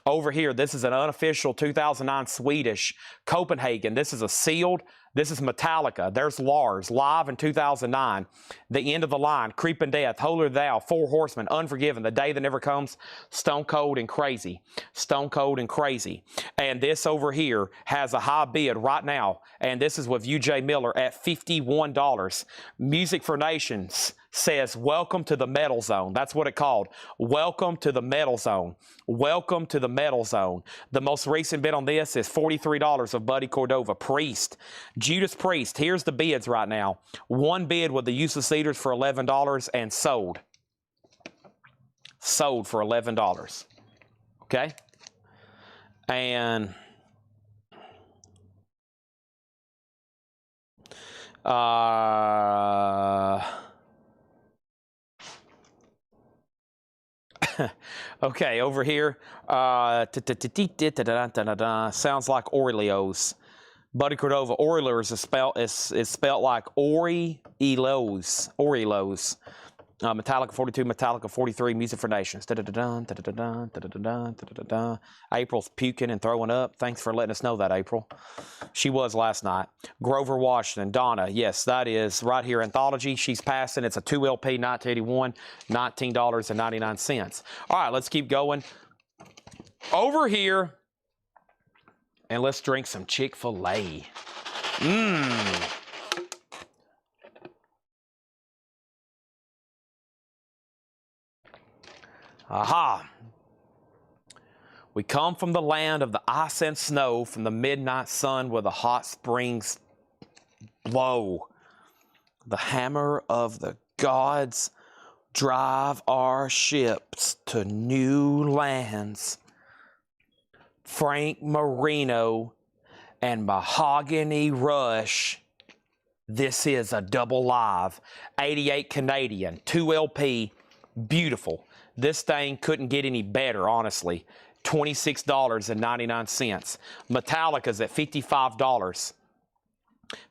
Over here, this is an unofficial 2009 Swedish Copenhagen. This is a sealed. This is Metallica. There's Lars, live in 2009. The End of the Line, Creeping Death, Holier Thou, Four Horsemen, Unforgiven, The Day That Never Comes, Stone Cold and Crazy. Stone Cold and Crazy. And this over here has a high bid right now, and this is with UJ Miller at $51. Music for Nations says, welcome to the metal zone. That's what it called. Welcome to the metal zone. Welcome to the metal zone. The most recent bid on this is $43 of Buddy Cordova. Priest. Judas Priest. Here's the bids right now. One bid with the useless leaders for $11 and sold. Sold for $11. Okay? And okay, over here, sounds like Oreos. Buddy Cordova, Oilers is spelled like Oreos. Metallica 42, Metallica 43, Music for Nations. April's puking and throwing up. Thanks for letting us know that, April. She was last night. Grover Washington, Donna. Yes, that is right here. Anthology. She's passing. It's a 2 LP, 1981, $19.99. All right, let's keep going. Over here, and let's drink some Chick-fil-A. Aha! We come from the land of the ice and snow, from the midnight sun where the hot springs blow. The hammer of the gods drive our ships to new lands. Frank Marino and Mahogany Rush. This is a double live. 88 Canadian, 2 LP, beautiful. This thing couldn't get any better, honestly. $26.99. Metallica's at $55.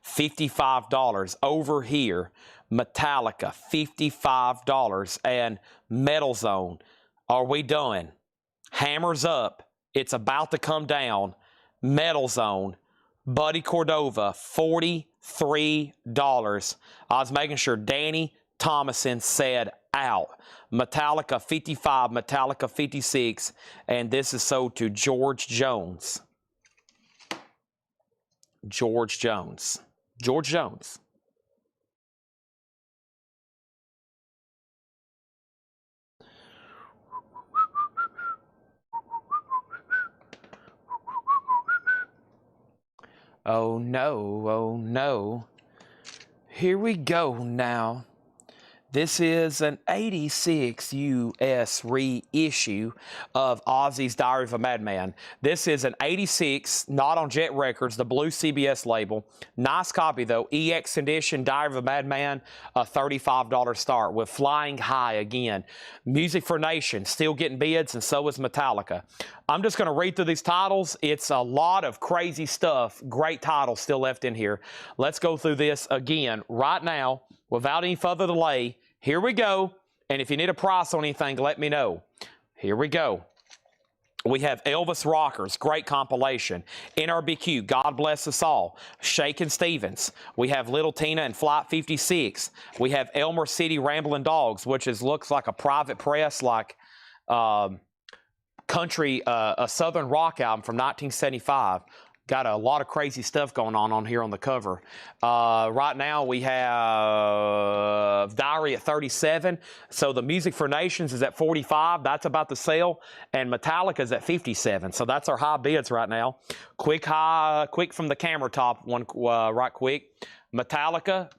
$55 over here. Metallica, $55. And Metal Zone, are we done? Hammers up. It's about to come down. Metal Zone, Buddy Cordova, $43. I was making sure Danny Thomason said out. Metallica 55, Metallica 56, and this is sold to George Jones. George Jones. George Jones. Oh no, oh no. Here we go now. This is an 86 US reissue of Ozzy's Diary of a Madman. This is an 86, not on Jet Records, the blue CBS label. Nice copy though, EX edition Diary of a Madman, a $35 start with Flying High again. Music for Nation, still getting bids, and so is Metallica. I'm just going to read through these titles. It's a lot of crazy stuff. Great titles still left in here. Let's go through this again right now without any further delay. Here we go. And if you need a price on anything, let me know. Here we go. We have Elvis Rockers, great compilation. NRBQ, God Bless Us All. Shakin' Stevens. We have Little Tina and Flight 56. We have Elmer City Ramblin' Dogs, which looks like a private press, like country, a Southern rock album from 1975. Got a lot of crazy stuff going on here on the cover. Right now we have Diary at 37. So the Music for Nations is at 45. That's about to sell. And Metallica's at 57. So that's our high bids right now. Quick from the camera top one, right quick. Metallica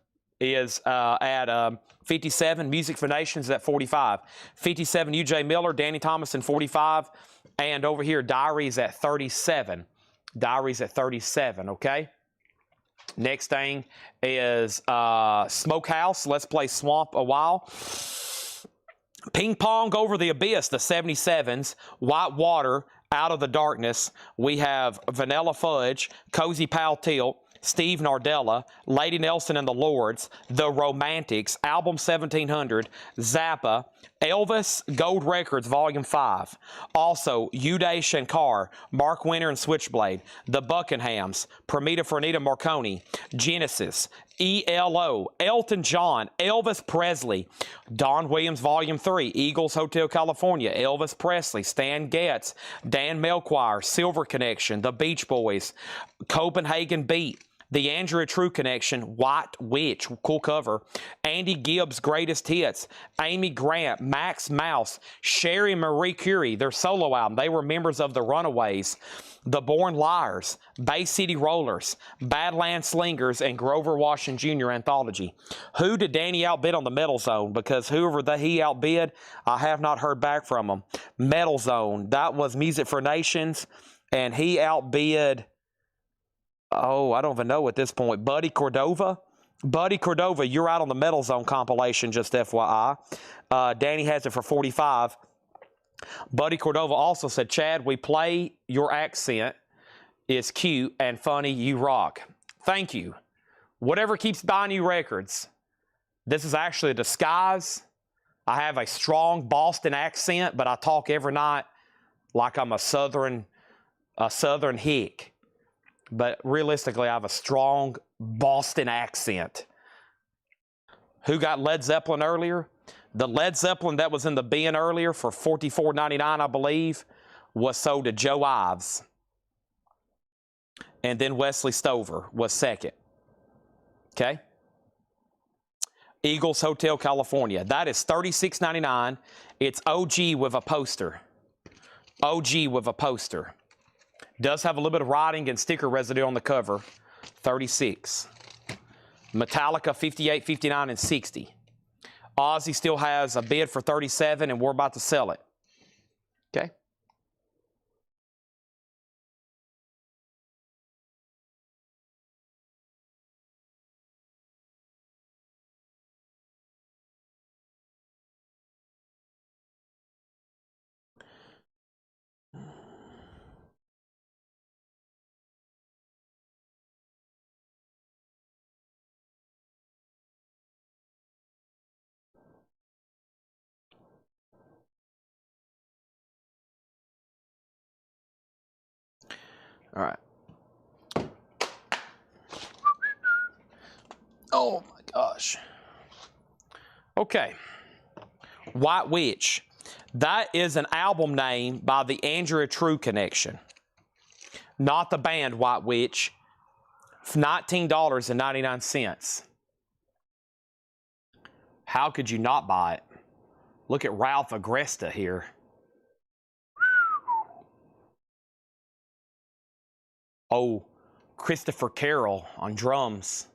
is at 57. Music for Nations is at 45. 57, UJ Miller, Danny Thomas, and 45. And over here, Diary is at 37. Diary's at 37, okay? Next thing is Smokehouse. Let's play Swamp a while. Ping Pong Over the Abyss, the 77s. White Water, Out of the Darkness. We have Vanilla Fudge, Cozy Pal Tilt, Steve Nardella, Lady Nelson and the Lords, The Romantics, Album 1700, Zappa, Elvis, Gold Records, Volume 5. Also, Uday Shankar, Mark Winter and Switchblade, The Buckinghams, Promita Fernita Marconi, Genesis, ELO, Elton John, Elvis Presley, Don Williams Volume 3, Eagles Hotel California, Elvis Presley, Stan Getz, Dan Melchior, Silver Connection, The Beach Boys, Copenhagen Beat, The Andrea True Connection, White Witch, cool cover, Andy Gibbs' Greatest Hits, Amy Grant, Max Mouse, Sherry Marie Curie, their solo album. They were members of the Runaways, The Born Liars, Bay City Rollers, Badland Slingers, and Grover Washington Jr. Anthology. Who did Danny outbid on the Metal Zone? Because whoever he outbid, I have not heard back from him. Metal Zone, that was Music for Nations, and he outbid... Oh, I don't even know at this point. Buddy Cordova? Buddy Cordova, you're out on the Metal Zone compilation, just FYI. Danny has it for 45. Buddy Cordova also said, Chad, we play your accent is cute and funny. You rock. Thank you. Whatever keeps buying you records. This is actually a disguise. I have a strong Boston accent, but I talk every night like I'm a Southern hick. But realistically, I have a strong Boston accent. Who got Led Zeppelin earlier? The Led Zeppelin that was in the bin earlier for $44.99, I believe, was sold to Joe Ives. And then Wesley Stover was second. Okay? Eagles Hotel California. That is $36.99. It's OG with a poster. OG with a poster. Does have a little bit of writing and sticker residue on the cover. 36. Metallica 58, 59, and 60. Ozzy still has a bid for 37, and we're about to sell it. Okay? All right. Oh my gosh. Okay. White Witch. That is an album name by the Andrea True Connection. Not the band White Witch. $19.99. How could you not buy it? Look at Ralph Agresta here. Oh, Christopher Carroll on drums.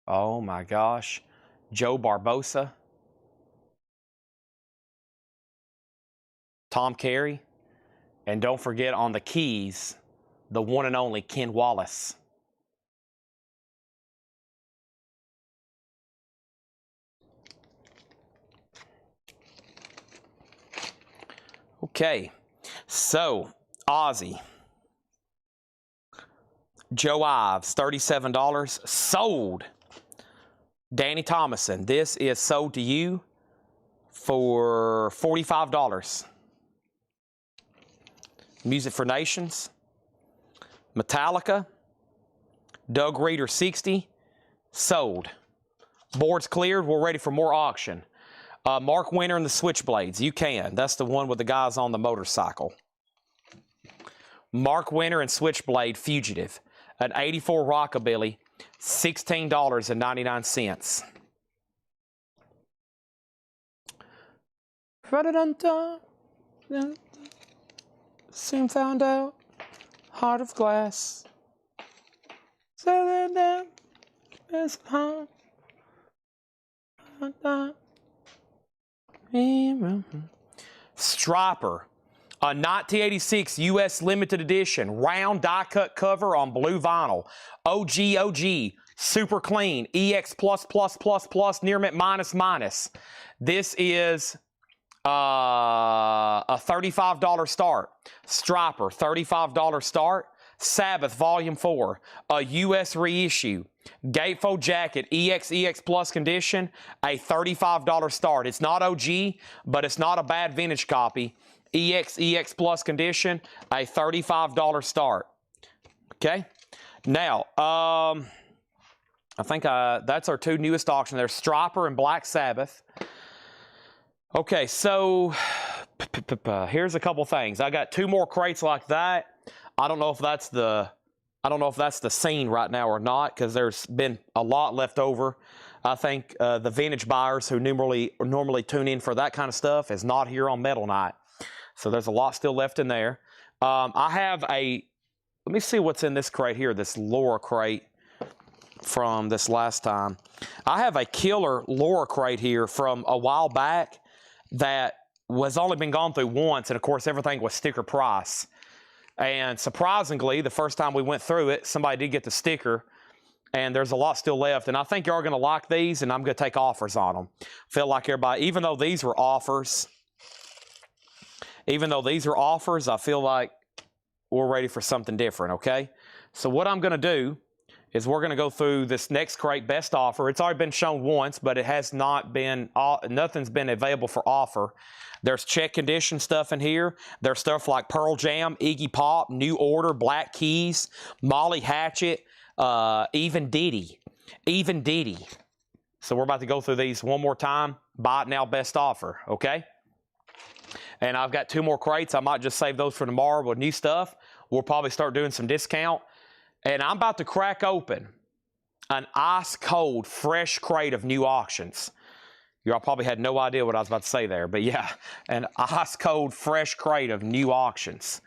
Oh my gosh. Joe Barbosa. Tom Carey. And don't forget on the keys, the one and only Ken Wallace. Okay, so Ozzy. Joe Ives, $37. Sold. Danny Thomason, this is sold to you for $45. Music for Nations. Metallica. Doug Reader, 60. Sold. Board's cleared. We're ready for more auction. Mark Winter and the Switchblades. You can. That's the one with the guys on the motorcycle. Mark Winter and Switchblade Fugitive. An 84 Rockabilly. $16.99. Soon found out. Heart of glass. Sailing down. Striper, a 1986 U.S. limited edition round die cut cover on blue vinyl. OG, super clean, EX++++, near mint minus. This is a $35 start. Striper, $35 start. Sabbath Volume 4, a U.S. reissue. Gatefold jacket, EX Plus condition, a $35 start. It's not OG, but it's not a bad vintage copy. EX Plus condition, a $35 start. Okay? Now, I think that's our two newest auctions. There's Striper and Black Sabbath. Okay, so here's a couple things. I got two more crates like that. I don't know if that's the scene right now or not, because there's been a lot left over. I think the vintage buyers who normally tune in for that kind of stuff is not here on Metal Night. So there's a lot still left in there. I have let me see what's in this crate here, this Laura crate from this last time. I have a killer Laura crate here from a while back that was only been gone through once, and of course everything was sticker price. And surprisingly, the first time we went through it, somebody did get the sticker, and there's a lot still left. And I think you're going to like these, and I'm going to take offers on them. Feel like everybody, even though these were offers, I feel like we're ready for something different, okay? So what I'm going to do is we're going to go through this next crate, best offer. It's already been shown once, but it has not been, nothing's been available for offer. There's check condition stuff in here. There's stuff like Pearl Jam, Iggy Pop, New Order, Black Keys, Molly Hatchet, even Diddy. So we're about to go through these one more time. Buy it now, best offer, okay? And I've got two more crates. I might just save those for tomorrow with new stuff. We'll probably start doing some discount. And I'm about to crack open an ice cold, fresh crate of new auctions. Y'all probably had no idea what I was about to say there, but yeah, an ice cold, fresh crate of new auctions.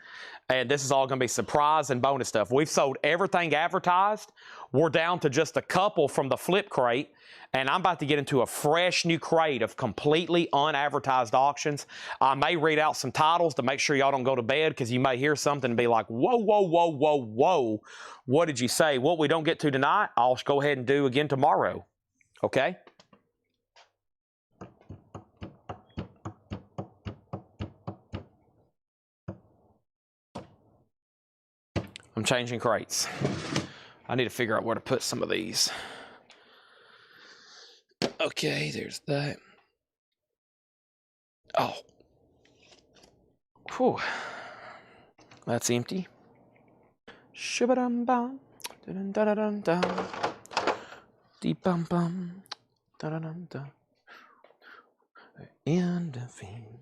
And this is all going to be surprise and bonus stuff. We've sold everything advertised. We're down to just a couple from the flip crate, and I'm about to get into a fresh new crate of completely unadvertised auctions. I may read out some titles to make sure y'all don't go to bed, because you may hear something and be like, whoa, whoa, whoa, whoa, whoa. What did you say? What we don't get to tonight, I'll go ahead and do again tomorrow. Okay? I'm changing crates. I need to figure out where to put some of these. Okay, there's that. Oh. Whew. That's empty. Shibba-dum-bum. Da-dum-da-da-dum-dum. Dee-bum-bum. Da-da-dum-dum. And a fiend.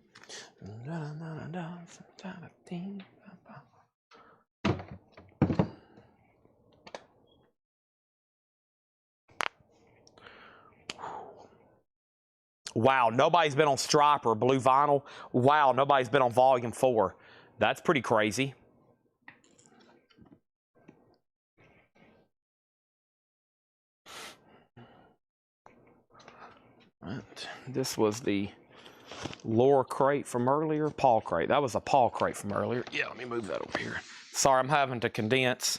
Da-da-da-da-da. Wow, nobody's been on Striper, blue vinyl. Wow, nobody's been on Volume 4. That's pretty crazy. Right. This was the Laura crate from earlier. Paul crate. That was a Paul crate from earlier. Yeah, let me move that over here. Sorry, I'm having to condense.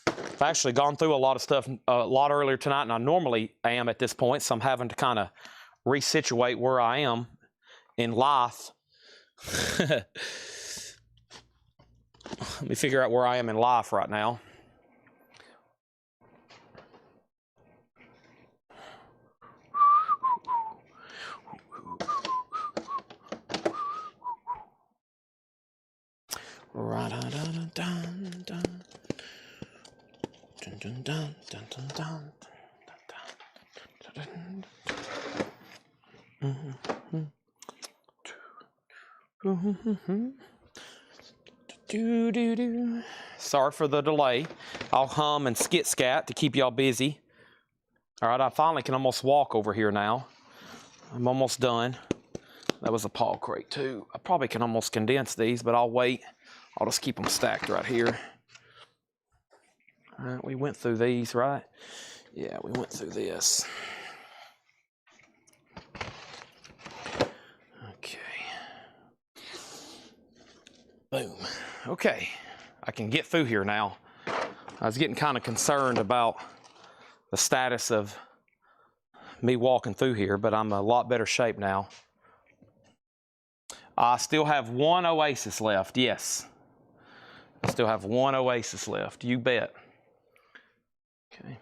I've actually gone through a lot of stuff a lot earlier tonight, and I normally am at this point, so I'm having to kind of resituate where I am in life. Let me figure out where I am in life right now. Sorry for the delay. I'll hum and skit scat to keep y'all busy. All right, I finally can almost walk over here now. I'm almost done. That was a Paul crate too. I probably can almost condense these, but I'll wait. I'll just keep them stacked right here. All right, we went through these, right? Yeah, we went through this. Okay. Boom. Okay, I can get through here now. I was getting kind of concerned about the status of me walking through here, but I'm a lot better shape now. I still have one Oasis left, yes. I still have one Oasis left, you bet. Okay.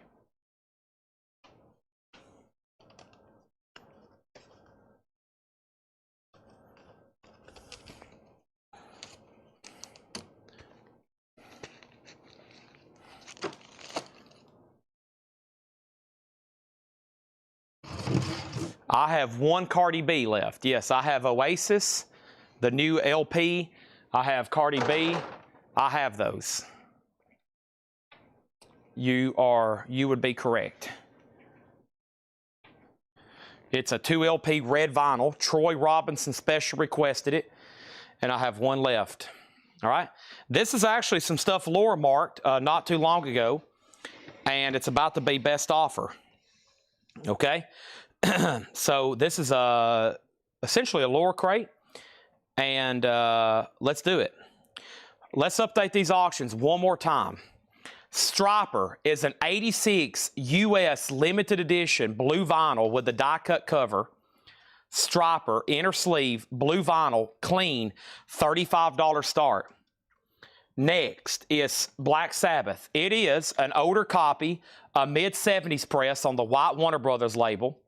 I have one Cardi B left. Yes, I have Oasis, the new LP. I have Cardi B. I have those. You would be correct. It's a 2 LP red vinyl. Troy Robinson special requested it, and I have one left. All right. This is actually some stuff Laura marked not too long ago, and it's about to be best offer. Okay. So this is essentially a Laura crate, and let's do it. Let's update these auctions one more time. Striper is an 86 US limited edition blue vinyl with the die cut cover. Striper, inner sleeve, blue vinyl, clean, $35 start. Next is Black Sabbath. It is an older copy, a mid-70s press on the white Warner Brothers label.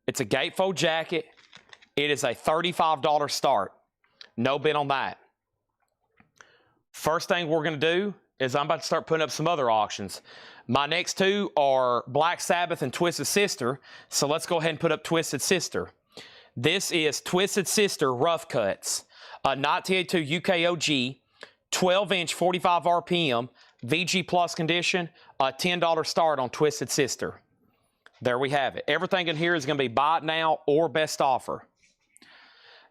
It's a gatefold jacket. It is a $35 start. No bid on that. First thing we're going to do is I'm about to start putting up some other auctions. My next two are Black Sabbath and Twisted Sister, so let's go ahead and put up Twisted Sister. This is Twisted Sister Rough Cuts, a 1982 UKOG, 12-inch, 45 RPM, VG Plus condition, a $10 start on Twisted Sister. There we have it. Everything in here is going to be buy it now or best offer.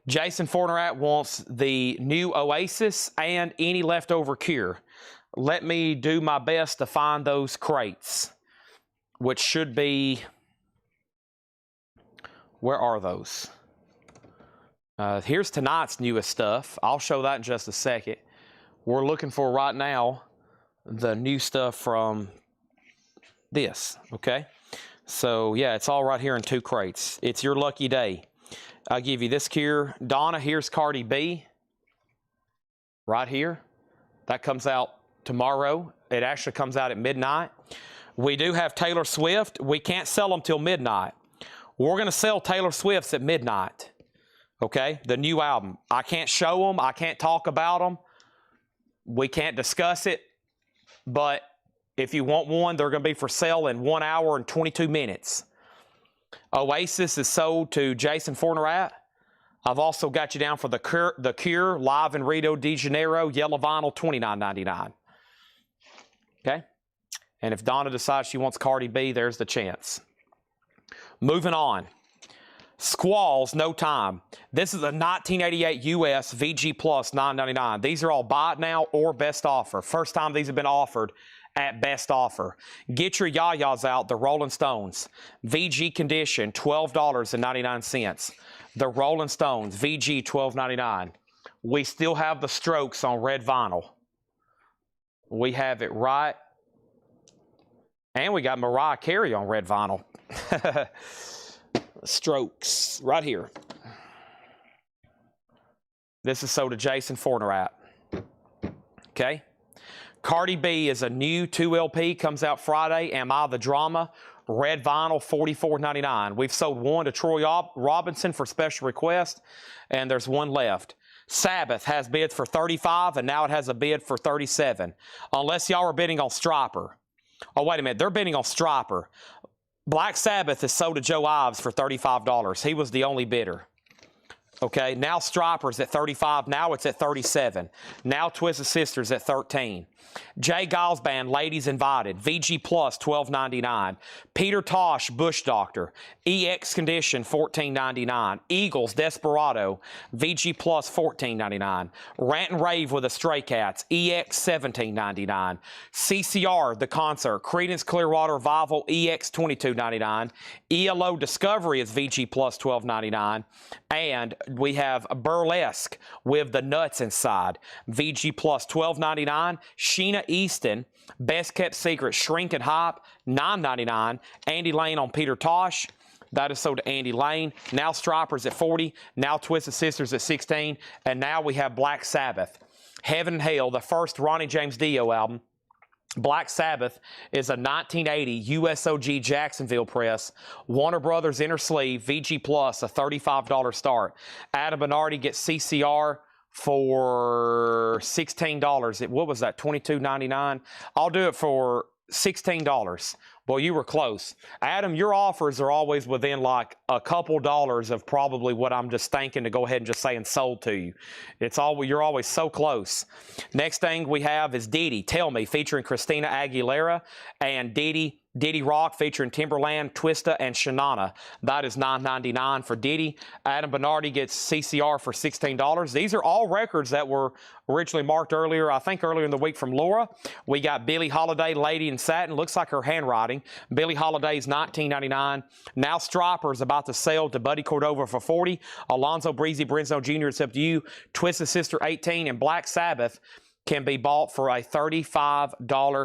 Jason Fornerat wants the new Oasis and any leftover Cure. Let me do my best to find those crates, which should be, where are those? Here's tonight's newest stuff. I'll show that in just a second. We're looking for right now the new stuff from this, okay? So yeah, it's all right here in 2 crates. It's your lucky day. I'll give you this Cure. Donna, here's Cardi B. Right here. That comes out tomorrow. It actually comes out at midnight. We do have Taylor Swift. We can't sell them till midnight. We're going to sell Taylor Swift's at midnight. Okay? The new album. I can't show them. I can't talk about them. We can't discuss it. But if you want one, they're going to be for sale in 1 hour and 22 minutes. Oasis is sold to Jason Fornerat. I've also got you down for the Cure live in Rio de Janeiro, yellow vinyl, $29.99. Okay? And if Donna decides she wants Cardi B, there's the chance. Moving on. Squalls, No Time. This is a 1988 US VG Plus $9.99. These are all buy it now or best offer. First time these have been offered at best offer. Get your yayas out, the Rolling Stones. VG condition, $12.99. The Rolling Stones, VG, $12.99. We still have the Strokes on red vinyl. We have it right. And we got Mariah Carey on red vinyl. Strokes, right here. This is sold to Jason Fornerat. Okay. Cardi B is a new 2LP, comes out Friday. Am I the Drama? Red vinyl, $44.99. We've sold one to Troy Robinson for special request, and there's one left. Sabbath has bids for $35, and now it has a bid for $37. Unless y'all are bidding on Striper. Oh, wait a minute. They're bidding on Striper. Black Sabbath is sold to Joe Ives for $35. He was the only bidder. Okay, now Striper's at $35. Now it's at $37. Now Twisted Sisters at $13. Jay Giles Band, Ladies Invited. VG Plus, $12.99. Peter Tosh, Bush Doctor. EX Condition, $14.99. Eagles, Desperado. VG Plus, $14.99. Rant and Rave with the Stray Cats. EX, $17.99. CCR, The Concert. Creedence Clearwater Revival. EX, $22.99. ELO Discovery is VG Plus, $12.99. And we have Burlesque with the Nuts Inside. VG Plus, $12.99. Sheena Easton, Best Kept Secret, Shrink and Hop, $9.99. Andy Lane on Peter Tosh. That is sold to Andy Lane. Now Striper's at $40. Now Twisted Sisters at $16. And now we have Black Sabbath. Heaven and Hell, the first Ronnie James Dio album. Black Sabbath is a 1980 USOG Jacksonville press. Warner Brothers inner sleeve, VG Plus, a $35 start. Adam Bernardi gets CCR for $16. What was that, $22.99? I'll do it for $16. Boy, you were close. Adam, your offers are always within like a couple dollars of probably what I'm just thinking to go ahead and just saying sold to you. You're always so close. Next thing we have is Diddy, Tell Me, featuring Christina Aguilera, and Diddy Rock featuring Timberland, Twista, and Shanana. That is $9.99 for Diddy. Adam Bernardi gets CCR for $16. These are all records that were originally marked earlier, I think earlier in the week from Laura. We got Billie Holiday, Lady in Satin. Looks like her handwriting. Billie Holiday's $19.99. Now Striper is about to sell to Buddy Cordova for $40. Alonzo Breezy Brenzo Jr. It's up to you. Twisted Sister $18, and Black Sabbath can be bought for a $35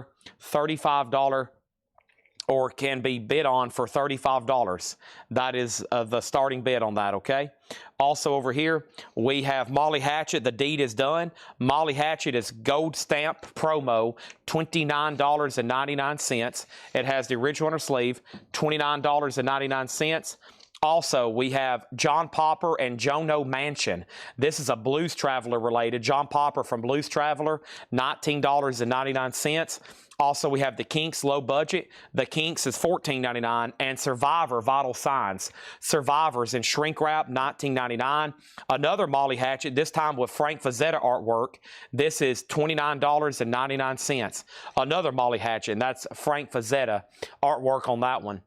or can be bid on for $35. That is the starting bid on that, okay? Also over here, we have Molly Hatchet, The Deed Is Done. Molly Hatchet is gold stamp promo, $29.99. It has the original inner sleeve, $29.99. Also, we have John Popper and Jono Manchin. This is a Blues Traveler related. John Popper from Blues Traveler, $19.99. Also, we have the Kinks, low budget. The Kinks is $14.99. And Survivor, Vital Signs. Survivors in shrink wrap, $19.99. Another Molly Hatchet, this time with Frank Fazetta artwork. This is $29.99. Another Molly Hatchet, and that's Frank Fazetta artwork on that one.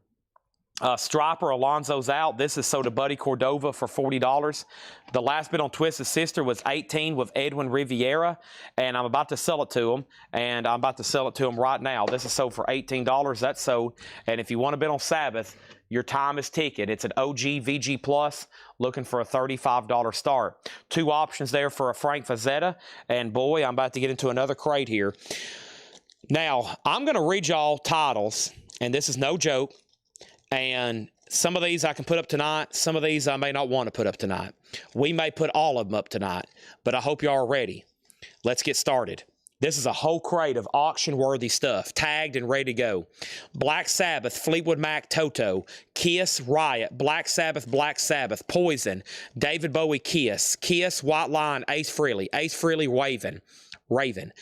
Striper, Alonzo's out. This is sold to Buddy Cordova for $40. The last bid on Twisted Sister was $18 with Edwin Riviera, and I'm about to sell it to him, and I'm about to sell it to him right now. This is sold for $18. That's sold, and if you want to bid on Sabbath, your time is ticking. It's an OG VG Plus, looking for a $35 start. Two options there for a Frank Fazetta, and boy, I'm about to get into another crate here. Now, I'm going to read y'all titles, and this is no joke. And some of these I can put up tonight. Some of these I may not want to put up tonight. We may put all of them up tonight, but I hope y'all are ready. Let's get started. This is a whole crate of auction-worthy stuff, tagged and ready to go. Black Sabbath, Fleetwood Mac, Toto, Kiss, Riot, Black Sabbath, Poison, David Bowie, Kiss, White Lion, Ace Frehley, Raven,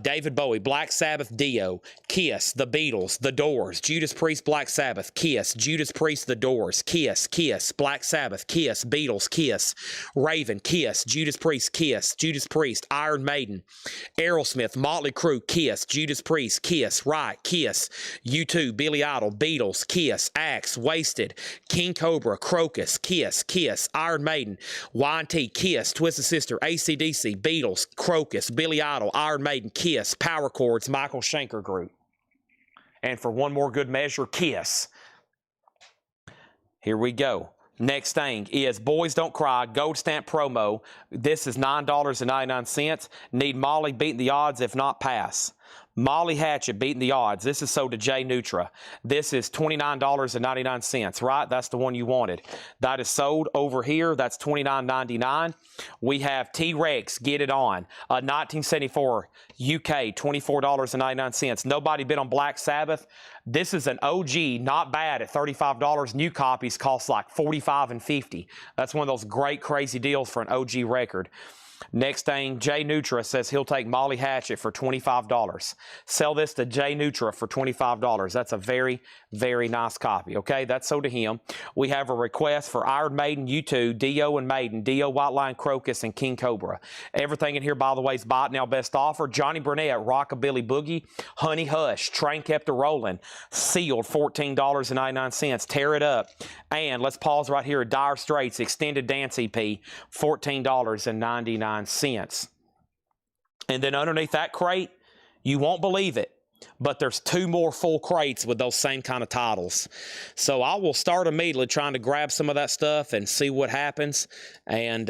David Bowie, Black Sabbath, Dio, Kiss, The Beatles, The Doors, Judas Priest, Black Sabbath, Kiss, Judas Priest, The Doors, Kiss, Black Sabbath, Kiss, Beatles, Kiss, Raven, Kiss, Judas Priest, Iron Maiden, Aerosmith, Motley Crue, Kiss, Judas Priest, Kiss, Riot, Kiss, U2, Billy Idol, Beatles, Kiss, Axe, Wasted, King Cobra, Crocus, Kiss, Iron Maiden, Y&T, Kiss, Twisted Sister, AC/DC, Beatles, Crocus, Billy Idol, Iron Maiden, Kiss, Power Chords, Michael Schenker Group. And for one more good measure, kiss. Here we go. Next thing is Boys Don't Cry, Gold Stamp promo. This is $9.99. Need Molly beating the odds, if not pass. Molly Hatchet beating the odds. This is sold to Jay Nutra. This is $29.99, right? That's the one you wanted. That is sold over here. That's $29.99. We have T-Rex, Get It On, 1974 UK, $24.99. Nobody bid on Black Sabbath. This is an OG, not bad at $35. New copies cost like $45 and $50. That's one of those great, crazy deals for an OG record. Next thing, Jay Nutra says he'll take Molly Hatchet for $25. Sell this to Jay Nutra for $25. That's a very, very nice copy. Okay, that's sold to him. We have a request for Iron Maiden, U2, Dio and Maiden, Dio, White Lion, Crocus, and King Cobra. Everything in here, by the way, is Buy It Now Best Offer. Johnny Burnett, Rockabilly Boogie, Honey Hush, Train Kept a Rolling, sealed $14.99. Tear It Up. And let's pause right here at Dire Straits Extended Dance EP, $14.99. And then underneath that crate, you won't believe it, but there's two more full crates with those same kind of titles. So I will start immediately trying to grab some of that stuff and see what happens. And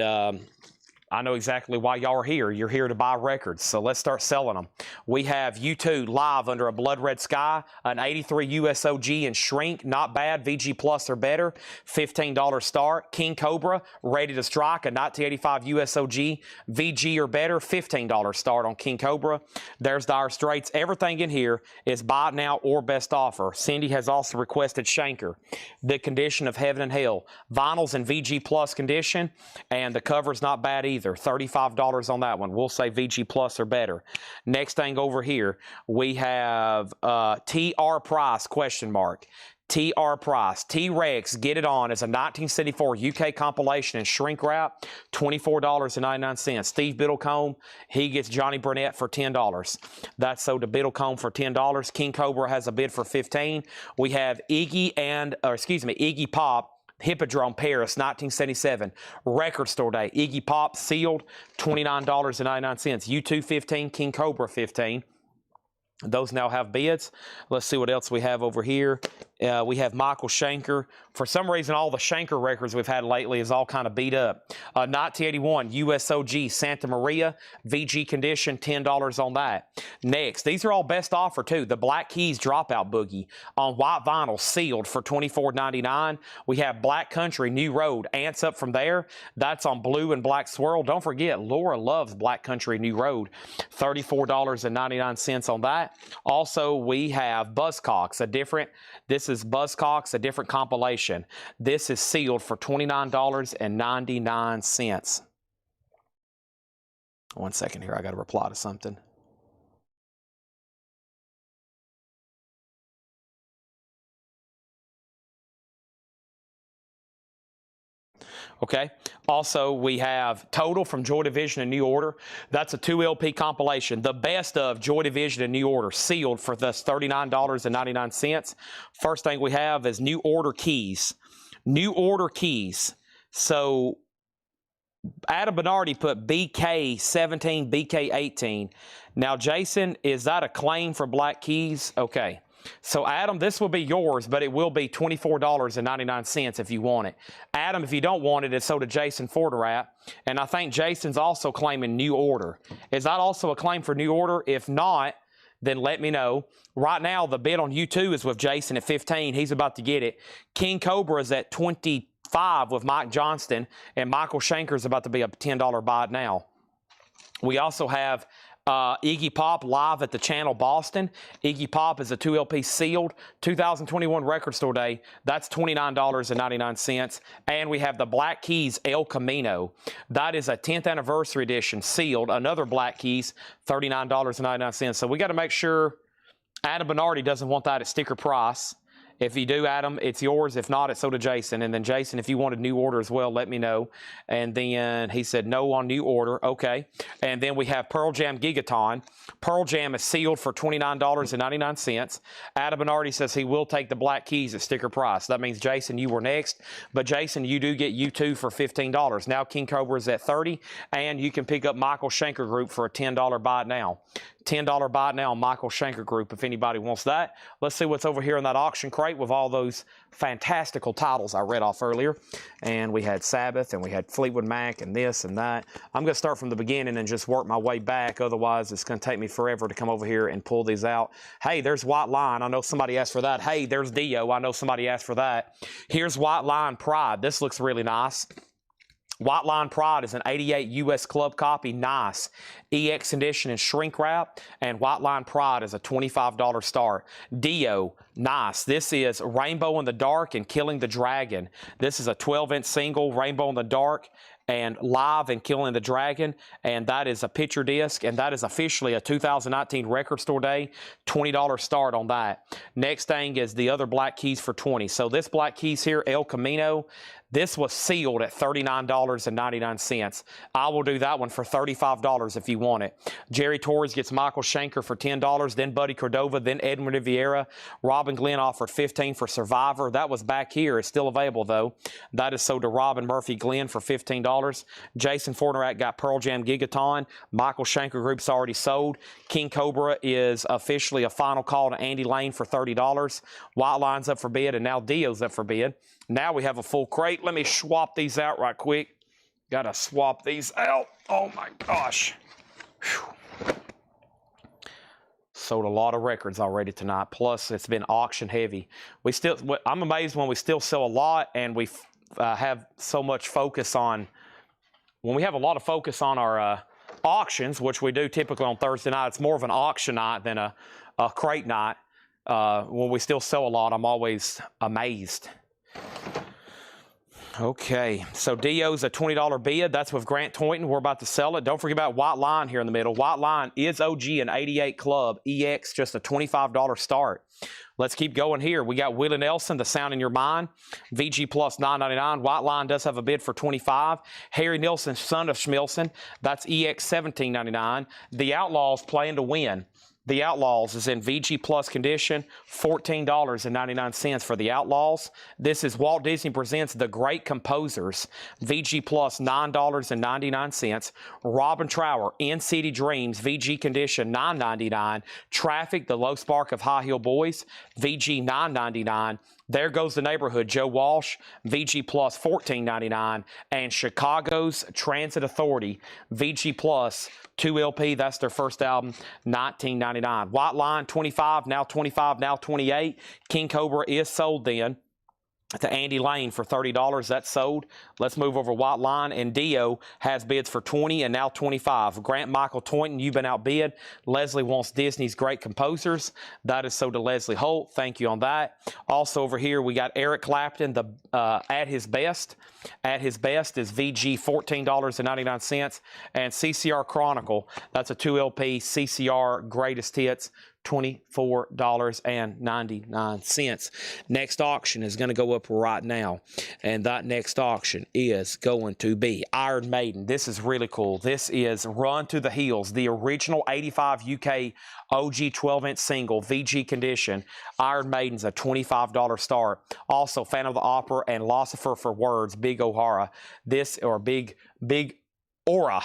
I know exactly why y'all are here. You're here to buy records, so let's start selling them. We have U2 Live Under a Blood Red Sky, an 83 USOG and Shrink, not bad, VG Plus or better, $15 start. King Cobra, Ready to Strike, a 1985 USOG, VG or better, $15 start on King Cobra. There's Dire Straits. Everything in here is Buy It Now or Best Offer. Cindy has also requested Shanker, The Condition of Heaven and Hell, vinyls in VG Plus condition, and the cover's not bad either. $35 on that one. We'll say VG Plus or better. Next thing over here, we have TR Price, question mark. TR Price, T-Rex, Get It On is a 1974 UK compilation and shrink wrap, $24.99. Steve Biddlecombe, he gets Johnny Burnett for $10. That's sold to Biddlecombe for $10. King Cobra has a bid for $15. We have Iggy Pop, Hippodrome, Paris, 1977. Record Store Day. Iggy Pop, sealed, $29.99. U2, $15. King Cobra, $15. Those now have bids. Let's see what else we have over here. We have Michael Schenker. For some reason, all the Schenker records we've had lately is all kind of beat up. 1981 USOG Santa Maria, VG condition, $10 on that. Next, these are all best offer too. The Black Keys Dropout Boogie on white vinyl, sealed for $24.99. We have Black Country New Road, Ants Up From There. That's on blue and black swirl. Don't forget, Laura loves Black Country New Road, $34.99 on that. Also, we have Buzzcocks, this is Buzzcocks, a different compilation. This is sealed for $29.99. One second here, I got to reply to something. Okay. Also, we have Total from Joy Division and New Order. That's a 2 LP compilation. The best of Joy Division and New Order, sealed for this $39.99. First thing we have is New Order Keys. New Order Keys. So Adam Bernardi put BK17, BK18. Now, Jason, is that a claim for Black Keys? Okay. So, Adam, this will be yours, but it will be $24.99 if you want it. Adam, if you don't want it, it's sold to Jason Forterat. And I think Jason's also claiming New Order. Is that also a claim for New Order? If not, then let me know. Right now, the bid on U2 is with Jason at $15. He's about to get it. King Cobra is at $25 with Mike Johnston, and Michael Schenker is about to be a $10 buy it now. We also have Iggy Pop live at the Channel Boston. Iggy Pop is a 2 LP sealed, 2021 Record Store Day. That's $29.99. And we have the Black Keys El Camino. That is a 10th anniversary edition sealed. Another Black Keys, $39.99. So we got to make sure Adam Bernardi doesn't want that at sticker price. If you do, Adam, it's yours. If not, it's sold to Jason. And then, Jason, if you wanted New Order as well, let me know. And then he said no on New Order. Okay. And then we have Pearl Jam Gigaton. Pearl Jam is sealed for $29.99. Adam Bernardi says he will take the Black Keys at sticker price. That means, Jason, you were next. But, Jason, you do get U2 for $15. Now King Cobra is at $30. And you can pick up Michael Schenker Group for a $10 buy it now. $10 buy now on Michael Schenker Group if anybody wants that. Let's see what's over here in that auction crate with all those fantastical titles I read off earlier. And we had Sabbath, and we had Fleetwood Mac, and this and that. I'm going to start from the beginning and just work my way back. Otherwise, it's going to take me forever to come over here and pull these out. Hey, there's White Line. I know somebody asked for that. Hey, there's Dio. I know somebody asked for that. Here's White Line Pride. This looks really nice. White Line Pride is an 88 U.S. Club copy, nice. EX condition and shrink wrap, and White Line Pride is a $25 start. Dio, nice. This is Rainbow in the Dark and Killing the Dragon. This is a 12-inch single, Rainbow in the Dark and Live and Killing the Dragon, and that is a picture disc, and that is officially a 2019 Record Store Day, $20 start on that. Next thing is the other Black Keys for $20. So this Black Keys here, El Camino, this was sealed at $39.99. I will do that one for $35 if you want it. Jerry Torres gets Michael Schenker for $10, then Buddy Cordova, then Edwin Riviera. Robin Glenn offered $15 for Survivor. That was back here. It's still available, though. That is sold to Robin Murphy Glenn for $15. Jason Fortnerack got Pearl Jam Gigaton. Michael Schenker Group's already sold. King Cobra is officially a final call to Andy Lane for $30. White Line's up for bid, and now Dio's up for bid. Now we have a full crate. Let me swap these out right quick. Got to swap these out. Oh, my gosh. Whew. Sold a lot of records already tonight. Plus, it's been auction heavy. I'm amazed when we still sell a lot and we have so much focus on, when we have a lot of focus on our auctions, which we do typically on Thursday night. It's more of an auction night than a crate night. When we still sell a lot, I'm always amazed. Okay, so Dio's a $20 bid. That's with Grant Toynton. We're about to sell it. Don't forget about White Line here in the middle. White Line is OG and 88 Club. EX, just a $25 start. Let's keep going here. We got Willie Nelson, The Sound in Your Mind. VG Plus $9.99. White Line does have a bid for $25. Harry Nilsson, Son of Schmilson. That's EX $17.99. The Outlaws playing to win. The Outlaws is in VG Plus condition, $14.99 for the Outlaws. This is Walt Disney Presents The Great Composers, VG Plus $9.99. Robin Trower, In City Dreams, VG condition $9.99. Traffic, The Low Spark of High Heel Boys, VG $9.99. There Goes the Neighborhood, Joe Walsh, VG Plus $14.99. And Chicago's Transit Authority, VG Plus 2LP, that's their first album, $19.99. White Line, $25, now $25, now $28. King Cobra is sold then to Andy Lane for $30. That's sold. Let's move over White Line, and Dio has bids for $20 and now $25. Grant Michael Toynton, you've been outbid. Leslie wants Disney's Great Composers. That is sold to Leslie Holt. Thank you on that. Also over here, we got Eric Clapton, the At His Best. At His Best is VG $14.99. And CCR Chronicle, that's a 2LP CCR Greatest Hits, $24.99. Next auction is going to go up right now, and that next auction is going to be Iron Maiden. This is really cool. This is Run to the Hills, the original 85 UK OG 12-inch single, VG condition. Iron Maiden's a $25 start. Also, Fan of the Opera and Philosopher for Words, Big O'Hara. This, or Big Aura.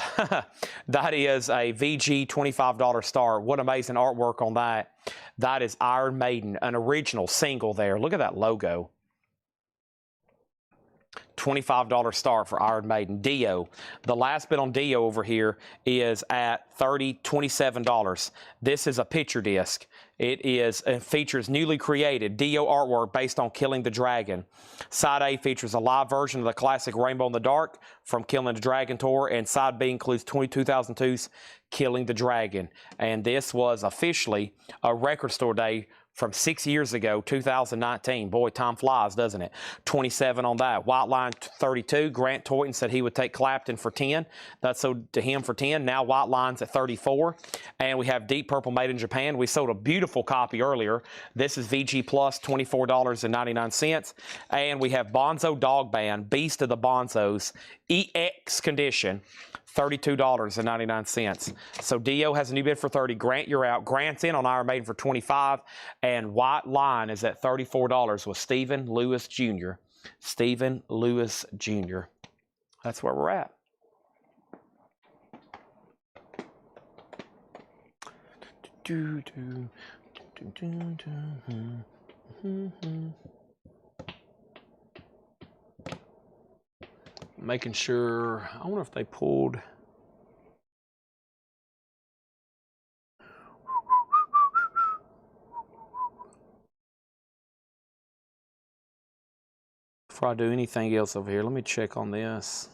That is a VG $25 start. What amazing artwork on that. That is Iron Maiden, an original single there. Look at that logo. $25 start for Iron Maiden. Dio. The last bid on Dio over here is at $27. This is a picture disc. It features newly created Dio artwork based on Killing the Dragon. Side A features a live version of the classic Rainbow in the Dark from Killing the Dragon tour, and Side B includes 2002's Killing the Dragon. And this was officially a Record Store Day from 6 years ago, 2019. Boy, time flies, doesn't it? 27 on that. White Line 32. Grant Toynton said he would take Clapton for 10. That's sold to him for 10. Now White Line's at 34. And we have Deep Purple made in Japan. We sold a beautiful copy earlier. This is VG Plus, $24.99. And we have Bonzo Dog Band, Beast of the Bonzos, EX condition, $32.99. So Dio has a new bid for 30. Grant, you're out. Grant's in on Iron Maiden for 25, and White Line is at $34 with Stephen Lewis Jr. Stephen Lewis Jr. That's where we're at. Making sure, I wonder if they pulled. Before I do anything else over here, let me check on this.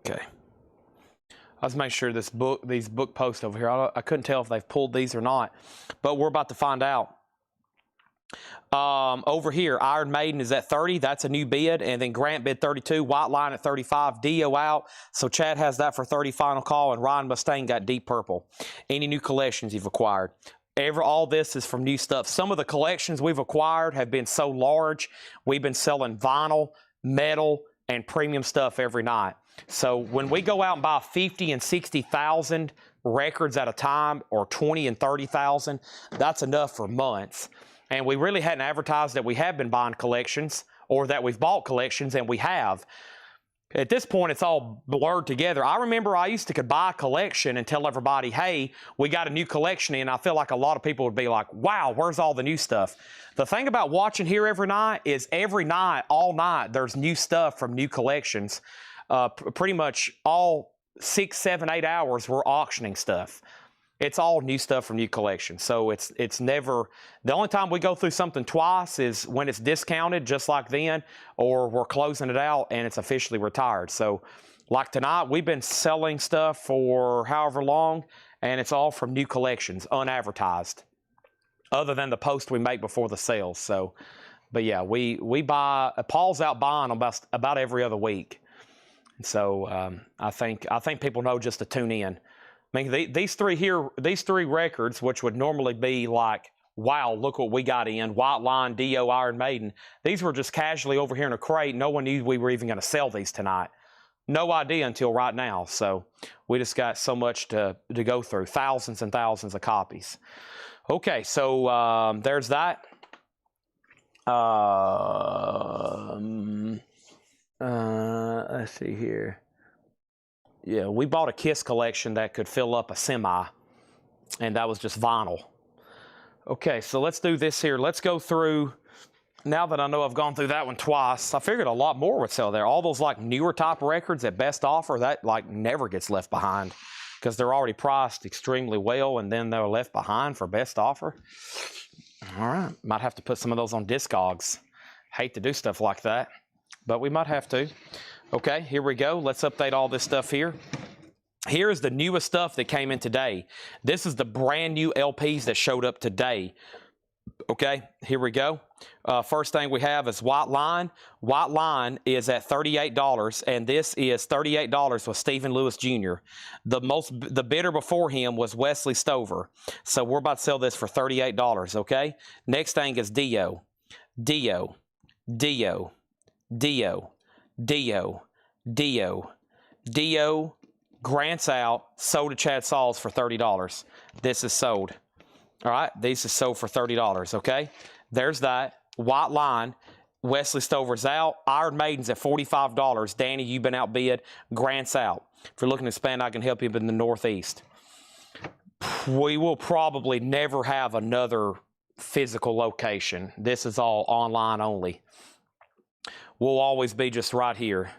Okay. Let's make sure these book posts over here, I couldn't tell if they've pulled these or not, but we're about to find out. Over here, Iron Maiden is at 30. That's a new bid. And then Grant bid 32. White Line at 35. Dio out. So Chad has that for 30 final call. And Ryan Mustaine got Deep Purple. Any new collections you've acquired? All this is from new stuff. Some of the collections we've acquired have been so large. We've been selling vinyl, metal, and premium stuff every night. So when we go out and buy 50 and 60,000 records at a time, or 20 and 30,000, that's enough for months. And we really hadn't advertised that we have been buying collections or that we've bought collections, and we have. At this point, it's all blurred together. I remember I used to could buy a collection and tell everybody, hey, we got a new collection in. I feel like a lot of people would be like, wow, where's all the new stuff? The thing about watching here every night is every night, all night, there's new stuff from new collections. Pretty much all 6, 7, 8 hours, we're auctioning stuff. It's all new stuff from new collections. So it's never, the only time we go through something twice is when it's discounted, just like then, or we're closing it out and it's officially retired. So like tonight, we've been selling stuff for however long, and it's all from new collections, unadvertised, other than the post we make before the sales. So, but yeah, we buy, Paul's out buying about every other week. So I think people know just to tune in. I mean, these three records, which would normally be like, wow, look what we got in, White Line, Dio, Iron Maiden. These were just casually over here in a crate. No one knew we were even going to sell these tonight. No idea until right now. So we just got so much to go through, thousands and thousands of copies. Okay, so there's that. Let's see here. Yeah, we bought a Kiss collection that could fill up a semi, and that was just vinyl. Okay, so let's do this here. Let's go through, now that I know I've gone through that one twice, I figured a lot more would sell there. All those like newer type records at best offer, that like never gets left behind because they're already priced extremely well, and then they're left behind for best offer. All right, might have to put some of those on Discogs. Hate to do stuff like that, but we might have to. Okay, here we go. Let's update all this stuff here. Here is the newest stuff that came in today. This is the brand new LPs that showed up today. Okay, here we go. First thing we have is White Line. White Line is at $38, and this is $38 with Stephen Lewis Jr. The bidder before him was Wesley Stover. So we're about to sell this for $38, okay? Next thing is Dio. Dio. Dio. Dio. Dio, Dio, Dio, Grant's out, sold to Chad Sauls for $30. This is sold. All right, this is sold for $30, okay? There's that. White Line, Wesley Stover's out. Iron Maiden's at $45. Danny, you've been outbid. Grant's out. If you're looking to expand, I can help you in the Northeast. We will probably never have another physical location. This is all online only. Will always be just right here.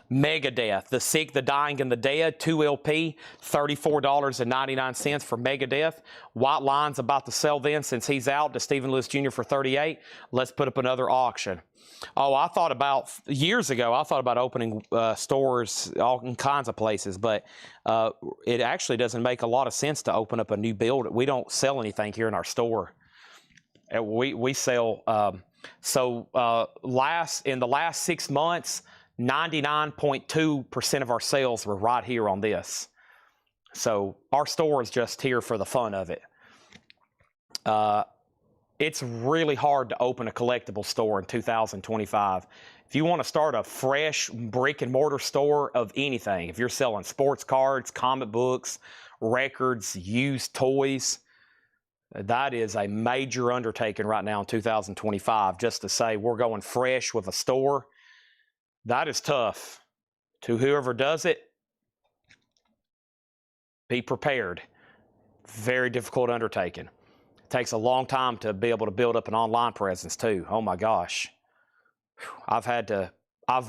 Megadeth, The Sick, The Dying, and The Dead, 2 LP, $34.99 for Megadeth. White Line's about to sell then since he's out to Stephen Lewis Jr. for $38. Let's put up another auction. Oh, I thought about, years ago, I thought about opening stores all kinds of places, but it actually doesn't make a lot of sense to open up a new build. We don't sell anything here in our store. We sell... in the last 6 months, 99.2% of our sales were right here on this. So our store is just here for the fun of it. It's really hard to open a collectible store in 2025. If you want to start a fresh brick and mortar store of anything, if you're selling sports cards, comic books, records, used toys, that is a major undertaking right now in 2025. Just to say we're going fresh with a store, that is tough. To whoever does it, be prepared. Very difficult undertaking. It takes a long time to be able to build up an online presence too. Oh my gosh. I've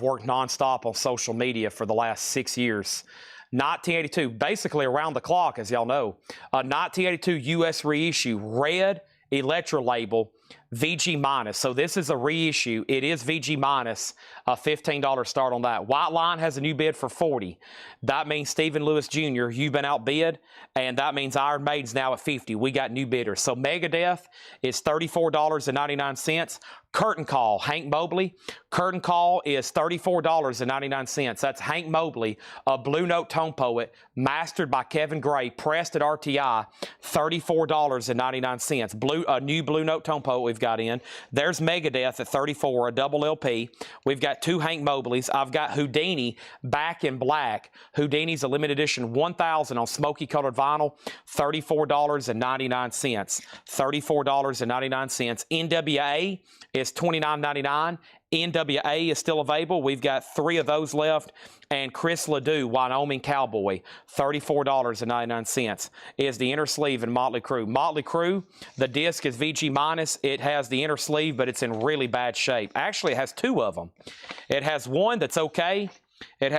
worked nonstop on social media for the last 6 years. 1982, basically around the clock, as y'all know. 1982 US reissue, red Electra label, VG minus. So this is a reissue. It is VG minus, a $15 start on that. White Line has a new bid for $40. That means Stephen Lewis Jr., you've been outbid, and that means Iron Maiden's now at $50. We got new bidders. So Megadeth is $34.99. Curtain Call, Hank Mobley. Curtain Call is $34.99. That's Hank Mobley, a Blue Note tone poet, mastered by Kevin Gray, pressed at RTI, $34.99. A new Blue Note tone poet we've got in. There's Megadeth at $34, a double LP. We've got two Hank Mobleys. I've got Houdini, Back in Black. Houdini's a limited edition 1000 on smoky colored vinyl, $34.99. $34.99. NWA is $29.99. NWA is still available. We've got 3 of those left. And Chris Ledoux, Wyoming Cowboy, $34.99 is the inner sleeve in Motley Crue. Motley Crue, the disc is VG minus. It has the inner sleeve, but it's in really bad shape. Actually, it has 2 of them. It has one that's okay. And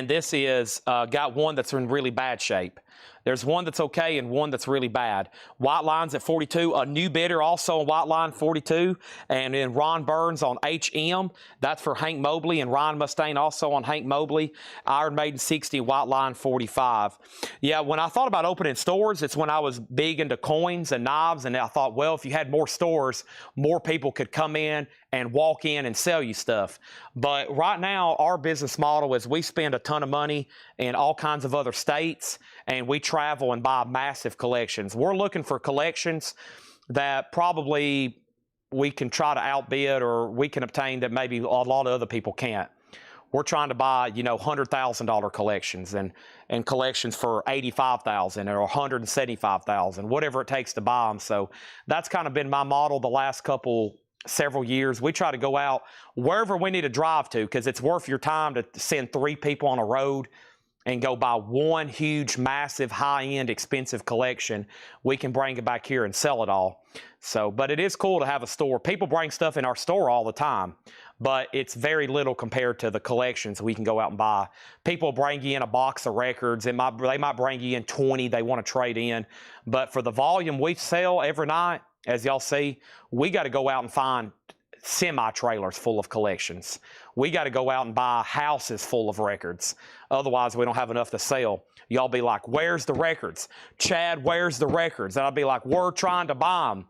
this is got one that's in really bad shape. There's one that's okay and one that's really bad. White Line's at $42. A new bidder also on White Line, $42. And then Ron Burns on HM. That's for Hank Mobley. And Ryan Mustaine also on Hank Mobley. Iron Maiden, $60. White Line, $45. Yeah, when I thought about opening stores, it's when I was big into coins and knives. And I thought, well, if you had more stores, more people could come in and walk in and sell you stuff. But right now, our business model is we spend a ton of money in all kinds of other states, and we travel and buy massive collections. We're looking for collections that probably we can try to outbid or we can obtain that maybe a lot of other people can't. We're trying to buy, $100,000 collections and collections for $85,000 or $175,000, whatever it takes to buy them. So that's kind of been my model the last several years. We try to go out wherever we need to drive to because it's worth your time to send 3 people on a road and go buy one huge, massive, high-end, expensive collection. We can bring it back here and sell it all. So, but it is cool to have a store. People bring stuff in our store all the time, but it's very little compared to the collections we can go out and buy. People bring you in a box of records. They might bring you in 20 they want to trade in. But for the volume we sell every night, as y'all see, we got to go out and find semi-trailers full of collections. We got to go out and buy houses full of records. Otherwise, we don't have enough to sell. Y'all be like, where's the records? Chad, where's the records? And I'll be like, we're trying to buy them.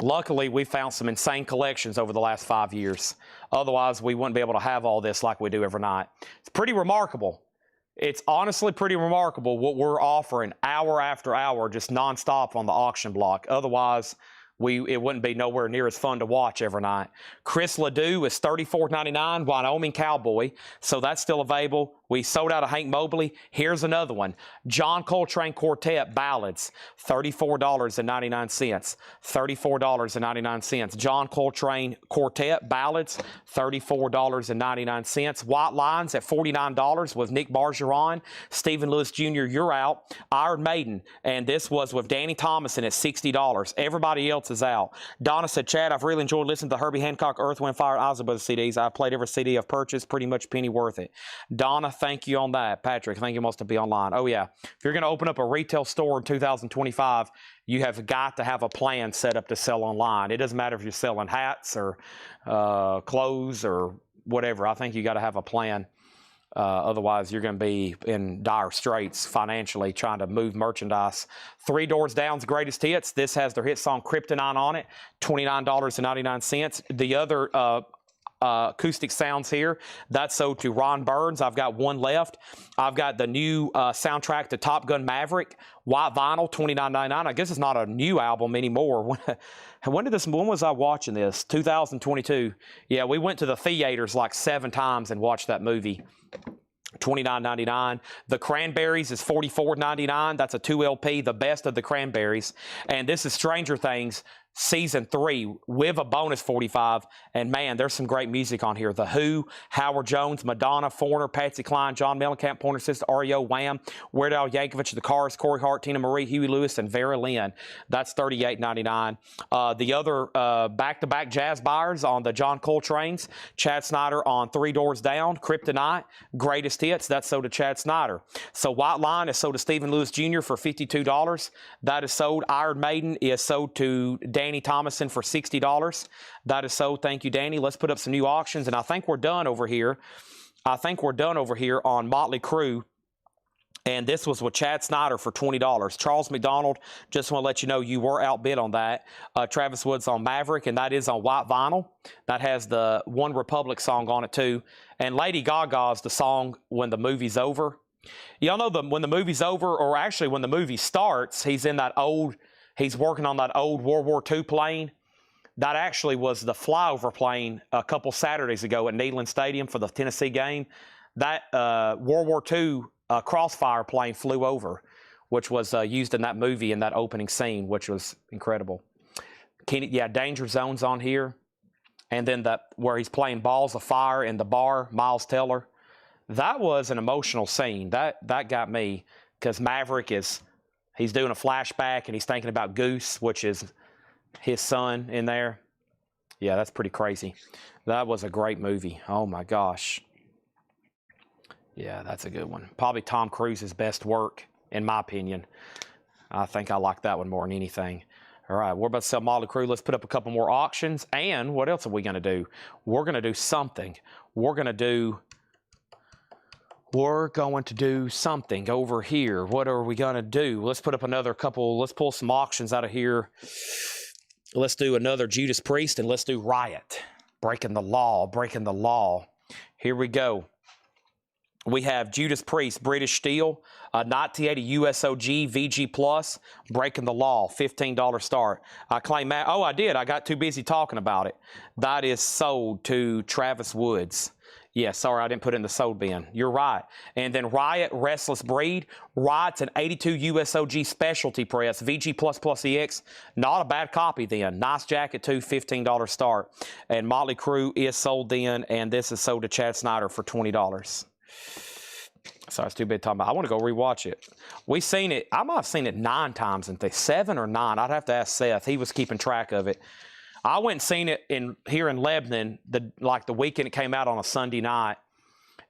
Luckily, we found some insane collections over the last 5 years. Otherwise, we wouldn't be able to have all this like we do every night. It's pretty remarkable. It's honestly pretty remarkable what we're offering hour after hour, just nonstop on the auction block. Otherwise, it wouldn't be nowhere near as fun to watch every night. Chris Ledoux is $34.99, Wyoming Cowboy, so that's still available. We sold out of Hank Mobley. Here's another one. John Coltrane Quartet Ballads, $34.99. $34.99. John Coltrane Quartet Ballads, $34.99. White Lines at $49 with Nick Bargeron. Stephen Lewis Jr., You're Out. Iron Maiden, and this was with Danny Thomason at $60. Everybody else is out. Donna said, Chad, I've really enjoyed listening to Herbie Hancock, Earth, Wind, Fire, Ozzy Brothers CDs. I've played every CD I've purchased, pretty much penny worth it. Donna, thank you on that. Patrick, thank you most to be online. Oh, yeah. If you're going to open up a retail store in 2025, you have got to have a plan set up to sell online. It doesn't matter if you're selling hats or clothes or whatever. I think you got to have a plan. Otherwise, you're going to be in dire straits financially trying to move merchandise. Three Doors Down's greatest hits. This has their hit song Kryptonite on it, $29.99. The other acoustic sounds here. That's sold to Ron Burns. I've got one left. I've got the new soundtrack to Top Gun Maverick, white vinyl, $29.99. I guess it's not a new album anymore. When was I watching this? 2022. Yeah, we went to the theaters like 7 times and watched that movie. $29.99. The Cranberries is $44.99. That's a 2 LP, the best of the Cranberries. And this is Stranger Things Season 3 with a bonus 45. And man, there's some great music on here. The Who, Howard Jones, Madonna, Foreigner, Patsy Cline, John Mellencamp, Pointer Sisters, REO, Wham, Weird Al Yankovic, The Cars, Corey Hart, Tina Marie, Huey Lewis, and Vera Lynn. That's $38.99. The other back-to-back jazz buyers on the John Coltrane's, Chad Snyder on Three Doors Down, Kryptonite, Greatest Hits. That's sold to Chad Snyder. So White Line is sold to Stephen Lewis Jr. for $52. That is sold. Iron Maiden is sold to Danny Thomason for $60. That is sold. Thank you, Danny. Let's put up some new auctions, and I think we're done over here. On Motley Crue. And this was with Chad Snyder for $20. Charles McDonald, just want to let you know you were outbid on that. Travis Woods on Maverick, and that is on white vinyl. That has the One Republic song on it too. And Lady Gaga's the song When the Movie's Over. Y'all know when the movie's over, or actually when the movie starts, he's working on that old World War II plane. That actually was the flyover plane a couple Saturdays ago at Neyland Stadium for the Tennessee game. That World War II Crossfire plane flew over, which was used in that movie in that opening scene, which was incredible. Danger Zone's on here. And then where he's playing Balls of Fire in the bar, Miles Teller. That was an emotional scene. That got me, because Maverick he's doing a flashback and he's thinking about Goose, which is his son in there. Yeah, that's pretty crazy. That was a great movie. Oh my gosh. Yeah, that's a good one. Probably Tom Cruise's best work, in my opinion. I think I like that one more than anything. All right, we're about to sell Motley Crue. Let's put up a couple more auctions. And what else are we going to do? We're going to do something. We're going to do something over here. What are we going to do? Let's put up another couple. Let's pull some auctions out of here. Let's do another Judas Priest, and let's do Riot. Breaking the law. Here we go. We have Judas Priest, British Steel, 1980 USOG VG Plus, Breaking the Law, $15 start. I claim that. Oh, I did. I got too busy talking about it. That is sold to Travis Woods. Yeah, sorry, I didn't put it in the sold bin. You're right. And then Riot, Restless Breed. Riot's an 82 USOG specialty press, VG Plus Plus EX. Not a bad copy then. Nice jacket too, $15 start. And Motley Crue is sold then, and this is sold to Chad Snyder for $20. Sorry, it's too bad talking about. I want to go rewatch it. We seen it. I might have seen it 9 times, 7 or 9. I'd have to ask Seth. He was keeping track of it. I went and seen it here in Lebanon, the weekend it came out on a Sunday night.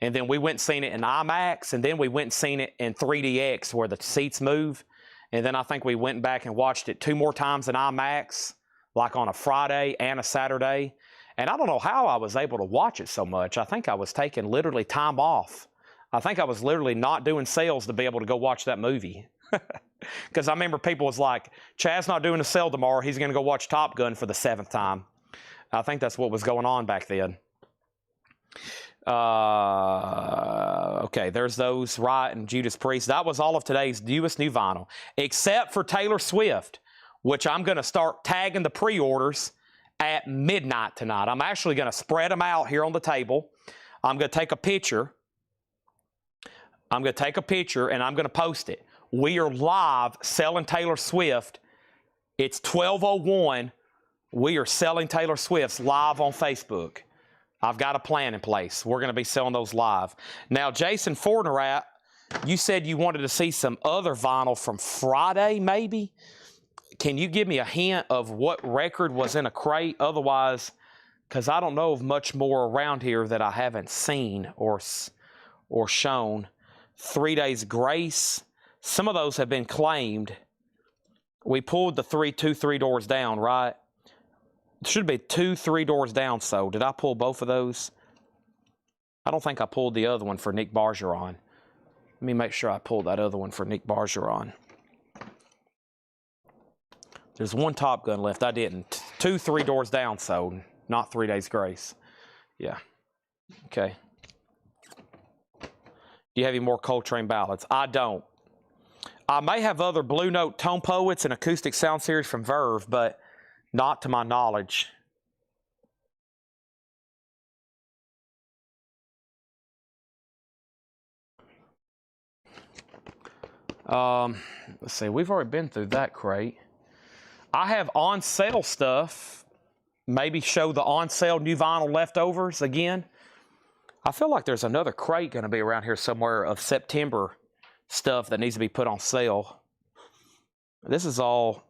And then we went and seen it in IMAX, and then we went and seen it in 3DX where the seats move. And then I think we went back and watched it 2 more times in IMAX, like on a Friday and a Saturday. And I don't know how I was able to watch it so much. I think I was taking literally time off. I think I was literally not doing sales to be able to go watch that movie. Because I remember people was like, Chad's not doing a sale tomorrow. He's going to go watch Top Gun for the 7th time. I think that's what was going on back then. Okay, there's those, Riot and Judas Priest. That was all of today's newest new vinyl, except for Taylor Swift, which I'm going to start tagging the pre-orders at midnight tonight. I'm actually going to spread them out here on the table. I'm going to take a picture. And I'm going to post it. We are live selling Taylor Swift. It's 12:01. We are selling Taylor Swift's live on Facebook. I've got a plan in place. We're going to be selling those live. Now, Jason Fortnerat, you said you wanted to see some other vinyl from Friday, maybe? Can you give me a hint of what record was in a crate? Otherwise, because I don't know of much more around here that I haven't seen or shown. 3 Days Grace. Some of those have been claimed. We pulled the 3 Doors Down, right? It should be 3 Doors Down. So did I pull both of those? I don't think I pulled the other one for Nick Bargeron. Let me make sure I pulled that other one for Nick Bargeron. There's one Top Gun left. I didn't. 3 Doors Down sold, not 3 Days Grace. Yeah. Okay. Do you have any more Coltrane ballads? I don't. I may have other Blue Note Tone Poets and Acoustic Sound Series from Verve, but not to my knowledge. Let's see. We've already been through that crate. I have on sale stuff. Maybe show the on sale new vinyl leftovers again. I feel like there's another crate going to be around here somewhere of September stuff that needs to be put on sale. This is all.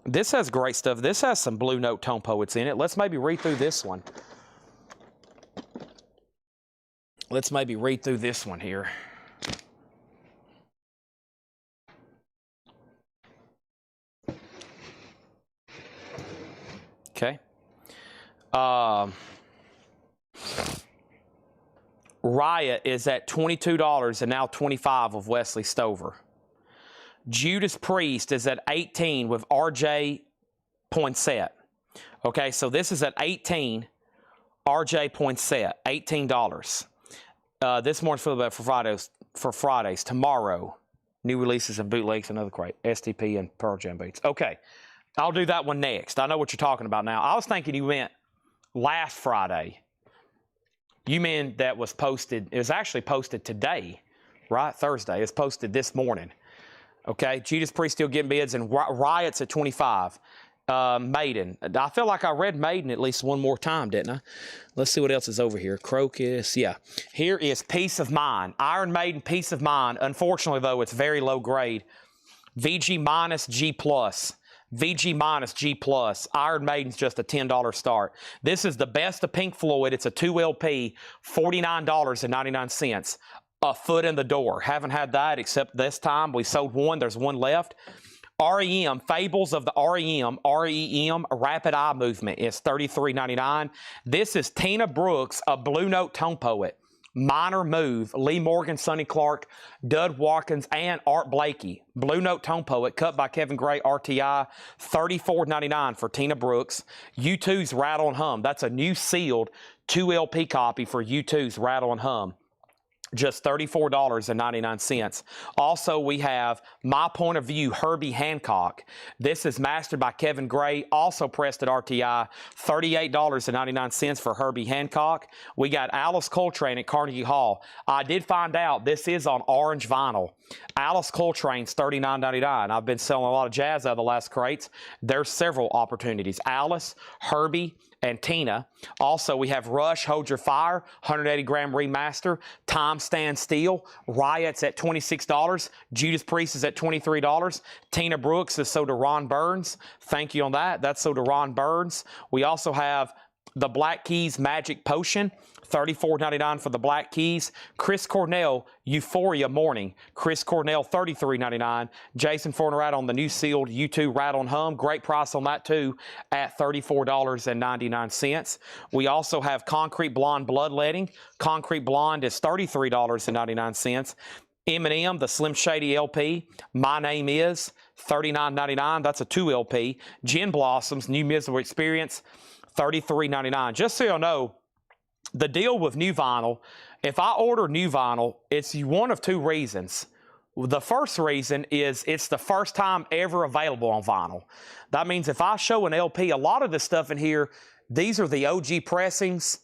This has great stuff. This has some Blue Note Tone Poets in it. Let's maybe read through this one. Let's maybe read through this one here. Okay. Riot is at $22 and now $25 of Wesley Stover. Judas Priest is at $18 with RJ Poinsett. Okay, so this is at $18. RJ Poinsett, $18. This morning's for Fridays. Tomorrow, new releases and bootlegs, another crate. STP and Pearl Jam beats. Okay, I'll do that one next. I know what you're talking about now. I was thinking you meant last Friday. You mean that was posted, it was actually posted today, right? Thursday. It's posted this morning. Okay, Judas Priest still getting bids, and Riot's at 25. Maiden. I feel like I read Maiden at least one more time, didn't I? Let's see what else is over here. Crocus, yeah. Here is Peace of Mind. Iron Maiden, Peace of Mind. Unfortunately, though, it's very low grade. VG minus G plus. VG minus G plus. Iron Maiden's just a $10 start. This is the best of Pink Floyd. It's a 2 LP, $49.99. A foot in the door. Haven't had that except this time. We sold one. There's one left. REM, Fables of the REM, Rapid Eye Movement is $33.99. This is Tina Brooks, a Blue Note Tone Poet. Minor Move, Lee Morgan, Sonny Clark, Dud Watkins, and Art Blakey. Blue Note Tone Poet, cut by Kevin Gray, RTI, $34.99 for Tina Brooks. U2's Rattle and Hum. That's a new sealed 2 LP copy for U2's Rattle and Hum. Just $34.99. Also, we have My Point of View, Herbie Hancock. This is mastered by Kevin Gray, also pressed at RTI, $38.99 for Herbie Hancock. We got Alice Coltrane at Carnegie Hall. I did find out this is on orange vinyl. Alice Coltrane's $39.99. I've been selling a lot of jazz out of the last crates. There's several opportunities. Alice, Herbie, and Tina. Also, we have Rush, Hold Your Fire, 180-gram remaster. Time Stand Still. Riot's at $26. Judas Priest is at $23. Tina Brooks is sold to Ron Burns. Thank you on that. That's sold to Ron Burns. We also have the Black Keys Magic Potion. $34.99 for the Black Keys. Chris Cornell, Euphoria Morning. Chris Cornell, $33.99. Jason Fornerat on the new sealed U2 Rattle and Hum. Great price on that too at $34.99. We also have Concrete Blonde Bloodletting. Concrete Blonde is $33.99. Eminem, the Slim Shady LP. My Name Is, $39.99. That's a 2 LP. Gin Blossoms, New Miserable Experience, $33.99. Just so you know, the deal with new vinyl, if I order new vinyl, it's one of two reasons. The first reason is it's the first time ever available on vinyl. That means if I show an LP, a lot of the stuff in here, these are the OG pressings,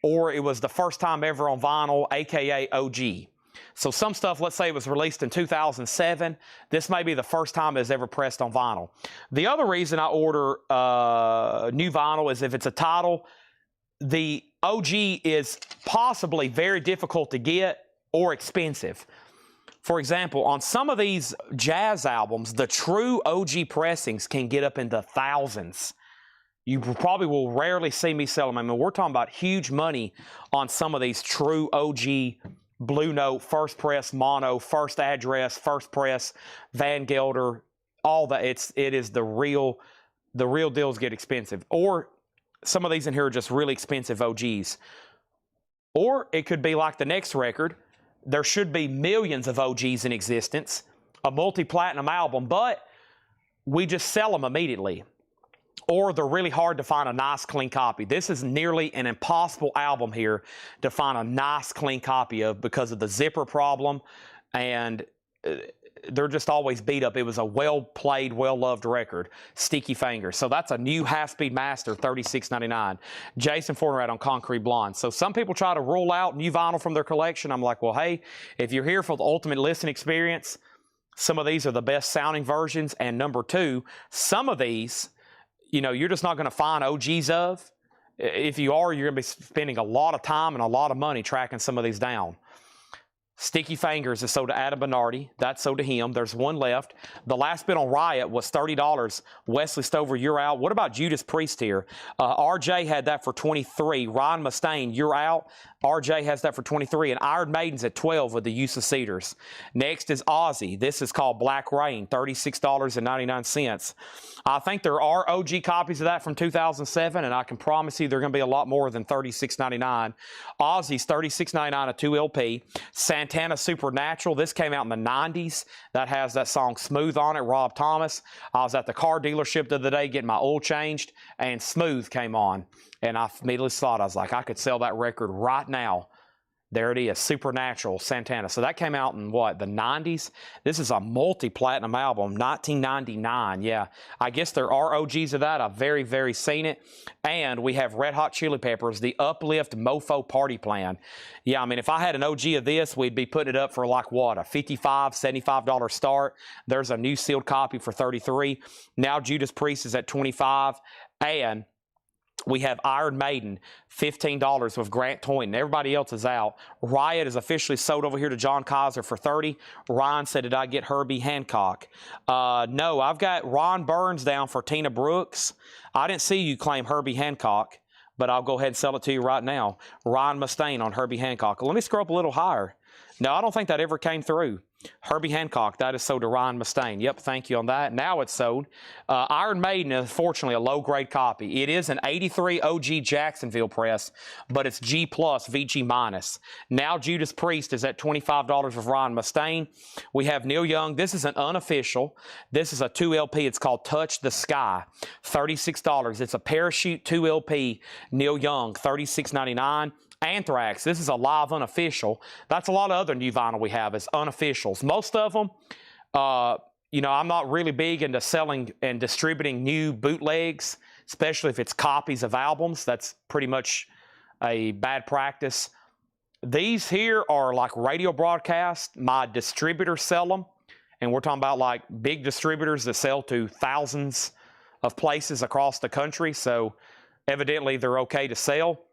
or it was the first time ever on vinyl, aka OG. So some stuff, let's say it was released in 2007, this may be the first time it's ever pressed on vinyl. The other reason I order new vinyl is if it's a title, the OG is possibly very difficult to get or expensive. For example, on some of these jazz albums, the true OG pressings can get up into thousands. You probably will rarely see me sell them. I mean, we're talking about huge money on some of these true OG Blue Note, first press, mono, first address, first press, Van Gelder, all that. It is the real deals get expensive. Or some of these in here are just really expensive OGs. Or it could be like the next record. There should be millions of OGs in existence, a multi-platinum album, but we just sell them immediately. or they're really hard to find a nice, clean copy. This is nearly an impossible album here to find a nice, clean copy of because of the zipper problem, and they're just always beat up. It was a well-played, well-loved record, Sticky Fingers. So that's a new half-speed master, $36.99. Jason Fornrat on Concrete Blonde. So some people try to rule out new vinyl from their collection. I'm like, well, hey, if you're here for the ultimate listening experience, some of these are the best sounding versions. And number two, some of these, you know, you're just not going to find OGs of. If you are, you're going to be spending a lot of time and a lot of money tracking some of these down. Sticky Fingers is sold to Adam Bernardi. That's sold to him. There's one left. The last bid on Riot was $30. Wesley Stover, you're out. What about Judas Priest here? RJ had that for $23. Ryan Mustaine, you're out. RJ has that for $23. And Iron Maiden's at $12 with the use of cedars. Next is Ozzy. This is called Black Rain, $36.99. I think there are OG copies of that from 2007, and I can promise you they're going to be a lot more than $36.99. Ozzy's $36.99, a 2 LP. Santana Supernatural. This came out in the 90s. That has that song Smooth on it, Rob Thomas. I was at the car dealership the other day getting my oil changed, and Smooth came on. And I immediately thought, I was like, I could sell that record right now. There it is, Supernatural, Santana. So that came out in, what, the 90s? This is a multi-platinum album, 1999. Yeah, I guess there are OGs of that. I've very seen it. And we have Red Hot Chili Peppers, the Uplift Mofo Party Plan. Yeah, I mean, if I had an OG of this, we'd be putting it up for like, what, a $55, $75 start. There's a new sealed copy for $33. Now Judas Priest is at $25. And we have Iron Maiden, $15 with Grant Toynton. Everybody else is out. Riot is officially sold over here to John Kaiser for $30. Ryan said, did I get Herbie Hancock? No, I've got Ron Burns down for Tina Brooks. I didn't see you claim Herbie Hancock, but I'll go ahead and sell it to you right now. Ryan Mustaine on Herbie Hancock. Let me scroll up a little higher. No, I don't think that ever came through. Herbie Hancock, that is sold to Ryan Mustaine. Yep, thank you on that. Now it's sold. Iron Maiden is fortunately a low-grade copy. It is an 83 OG Jacksonville press, but it's G+, VG-. Now Judas Priest is at $25 with Ryan Mustaine. We have Neil Young. This is an unofficial. This is a 2 LP. It's called Touch the Sky, $36. It's a Parachute 2 LP. Neil Young, $36.99. Anthrax, this is a live unofficial. That's a lot of other new vinyl we have is unofficials. Most of them, you know, I'm not really big into selling and distributing new bootlegs, especially if it's copies of albums. That's pretty much a bad practice. These here are like radio broadcasts. My distributors sell them, and we're talking about like big distributors that sell to thousands of places across the country, so evidently they're okay to sell.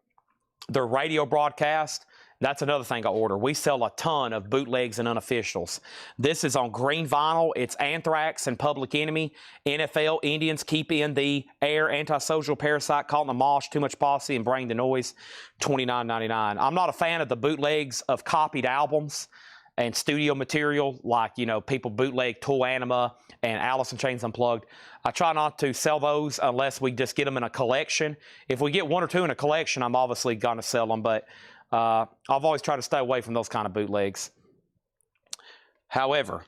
Their radio broadcast, that's another thing I order. We sell a ton of bootlegs and unofficials. This is on green vinyl. It's Anthrax and Public Enemy, NFL, Indians, Keep in the Air, Antisocial, Parasite, Caught in the Mosh, Too Much Posse, and Bring the Noise, $29.99. I'm not a fan of the bootlegs of copied albums and studio material, like, you know, people bootleg Tool Anima and Alice in Chains Unplugged. I try not to sell those unless we just get them in a collection. If we get 1 or 2 in a collection, I'm obviously going to sell them, but I've always tried to stay away from those kind of bootlegs. However,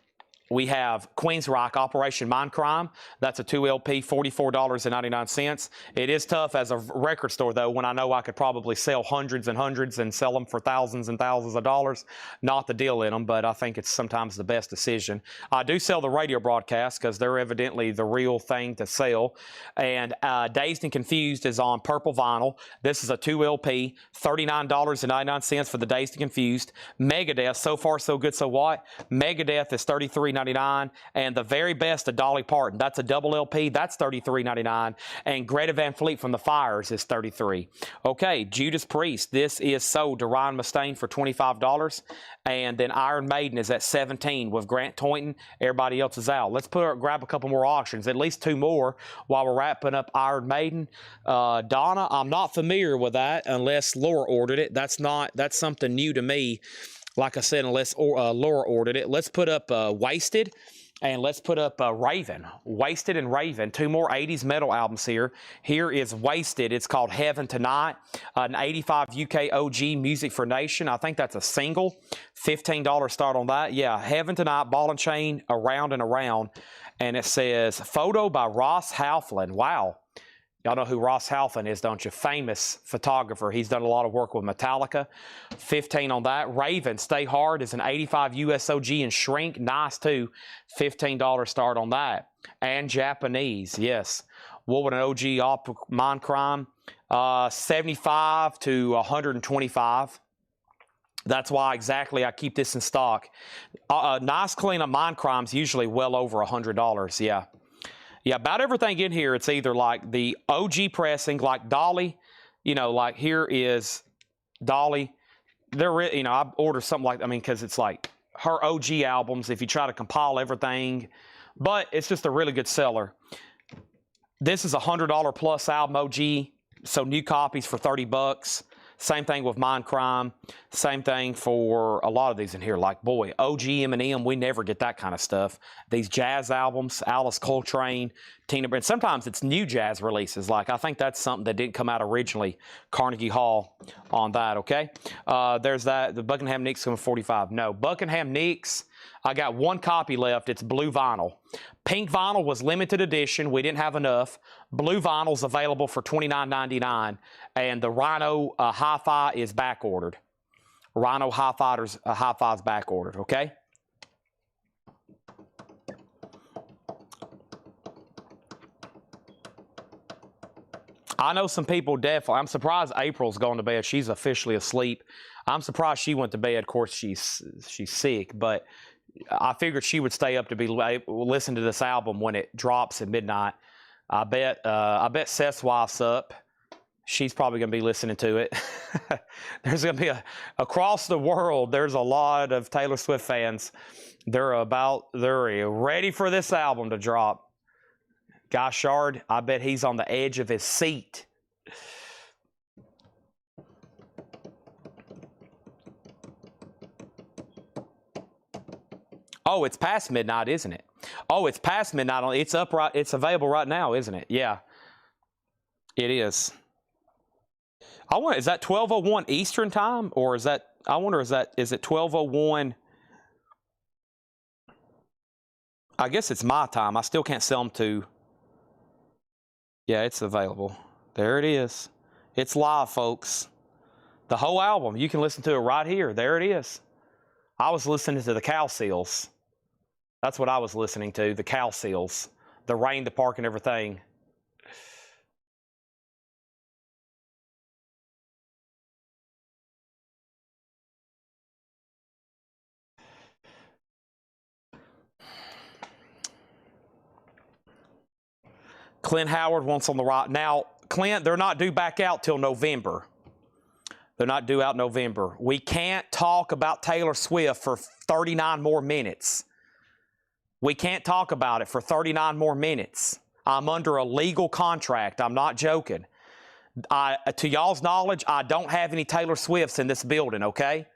we have Queensryche, Operation Mindcrime. That's a 2 LP, $44.99. It is tough as a record store, though, when I know I could probably sell hundreds and hundreds and sell them for thousands and thousands of dollars. Not the deal in them, but I think it's sometimes the best decision. I do sell the radio broadcasts because they're evidently the real thing to sell. And Dazed and Confused is on purple vinyl. This is a 2 LP, $39.99 for the Dazed and Confused. Megadeth, So Far So Good So What? Megadeth is $33.99. And the very best of Dolly Parton, that's a double LP, that's $33.99. And Greta Van Fleet from the Fires is $33. Okay, Judas Priest, this is sold to Ryan Mustaine for $25. And then Iron Maiden is at $17 with Grant Toynton. Everybody else is out. Let's grab a couple more auctions, at least 2 more while we're wrapping up Iron Maiden. Donna, I'm not familiar with that unless Laura ordered it. That's something new to me. Like I said, unless Laura ordered it. Let's put up Wasted, and let's put up Raven. Wasted and Raven, 2 more 80s metal albums here. Here is Wasted. It's called Heaven Tonight, an 85 UK OG Music for Nation. I think that's a single. $15 start on that. Yeah, Heaven Tonight, Ball and Chain, Around and Around. And it says, photo by Ross Halfland. Wow. Y'all know who Ross Halfin is, don't you? Famous photographer. He's done a lot of work with Metallica. 15 on that. Raven, Stay Hard is an 85 USOG and shrink. Nice, too. $15 start on that. And Japanese, yes. What would an OG Mind Crime? 75 to 125. That's why exactly I keep this in stock. Nice cleanup Mind Crime's usually well over $100, yeah. Yeah, about everything in here, it's either like the OG pressing, like Dolly, you know, like here is Dolly. They're, you know, I order something like, I mean, because it's like her OG albums, if you try to compile everything, but it's just a really good seller. This is a $100 plus album OG, so new copies for 30 bucks. Same thing with Mind Crime. Same thing for a lot of these in here. Like, boy, OG Eminem, we never get that kind of stuff. These jazz albums, Alice Coltrane, Tina Brand. Sometimes it's new jazz releases. Like, I think that's something that didn't come out originally. Carnegie Hall on that, okay? There's that. The Buckingham Nicks coming 45. No, Buckingham Nicks, I got one copy left. It's blue vinyl. Pink vinyl was limited edition. We didn't have enough. Blue vinyl's available for $29.99. And the Rhino Hi-Fi is back ordered. Rhino Hi-Fi's back ordered, okay? I know some people definitely. I'm surprised April's gone to bed. She's officially asleep. I'm surprised she went to bed. Of course, she's sick, but I figured she would stay up to be listen to this album when it drops at midnight. I bet Seth's wife's up. She's probably going to be listening to it. There's going to be across the world, there's a lot of Taylor Swift fans. They're ready for this album to drop. Guy Shard, I bet he's on the edge of his seat. Oh, it's past midnight, isn't it? Oh, it's past midnight. It's up right. It's available right now, isn't it? Yeah, it is. I wonder, is that 12:01 Eastern time, or is that? I wonder, is it 12:01? I guess it's my time. I still can't sell them to. Yeah, it's available. There it is. It's live, folks. The whole album. You can listen to it right here. There it is. I was listening to the Cow Seals. That's what I was listening to, the Cow Seals. The Rain, the Park, and everything. Clint Howard wants on the right. Now, Clint, they're not due back out till November. They're not due out November. We can't talk about Taylor Swift for 39 more minutes. We can't talk about it for 39 more minutes. I'm under a legal contract. I'm not joking. To y'all's knowledge, I don't have any Taylor Swifts in this building, okay?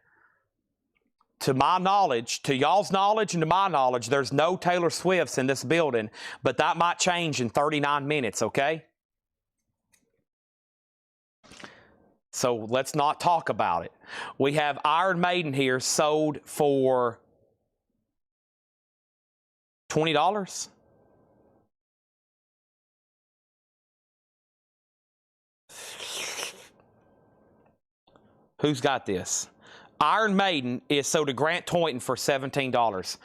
To my knowledge, to y'all's knowledge, and to my knowledge, there's no Taylor Swifts in this building, but that might change in 39 minutes, okay? So let's not talk about it. We have Iron Maiden here sold for $20. Who's got this? Iron Maiden is sold to Grant Toynton for $17.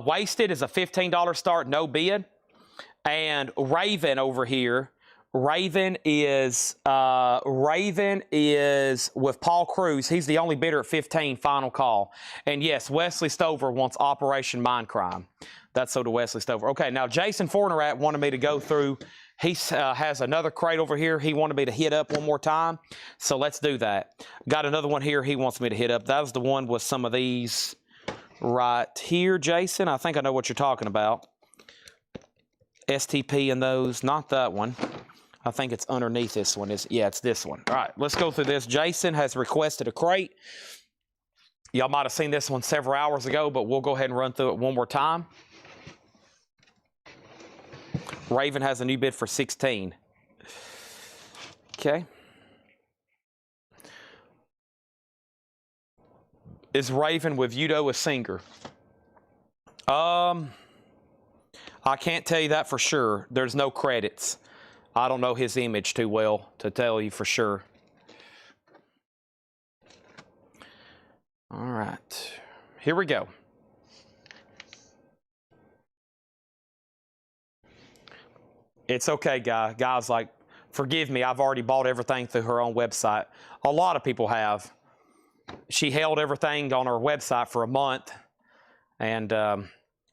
Wasted is a $15 start, no bid. And Raven over here, Raven is with Paul Cruz. He's the only bidder at 15, final call. And yes, Wesley Stover wants Operation Mind Crime. That's so to Wesley Stover. Okay, now Jason Fornerat wanted me to go through. He has another crate over here he wanted me to hit up one more time. So let's do that. Got another one here he wants me to hit up. That was the one with some of these right here, Jason. I think I know what you're talking about. STP and those, not that one. I think it's underneath this one. Yeah, it's this one. All right, let's go through this. Jason has requested a crate. Y'all might have seen this one several hours ago, but we'll go ahead and run through it one more time. Raven has a new bid for 16. Okay. Is Raven with Udo a singer? I can't tell you that for sure. There's no credits. I don't know his image too well to tell you for sure. All right, here we go. It's okay, guys, like, forgive me, I've already bought everything through her own website. A lot of people have. She held everything on her website for a month. And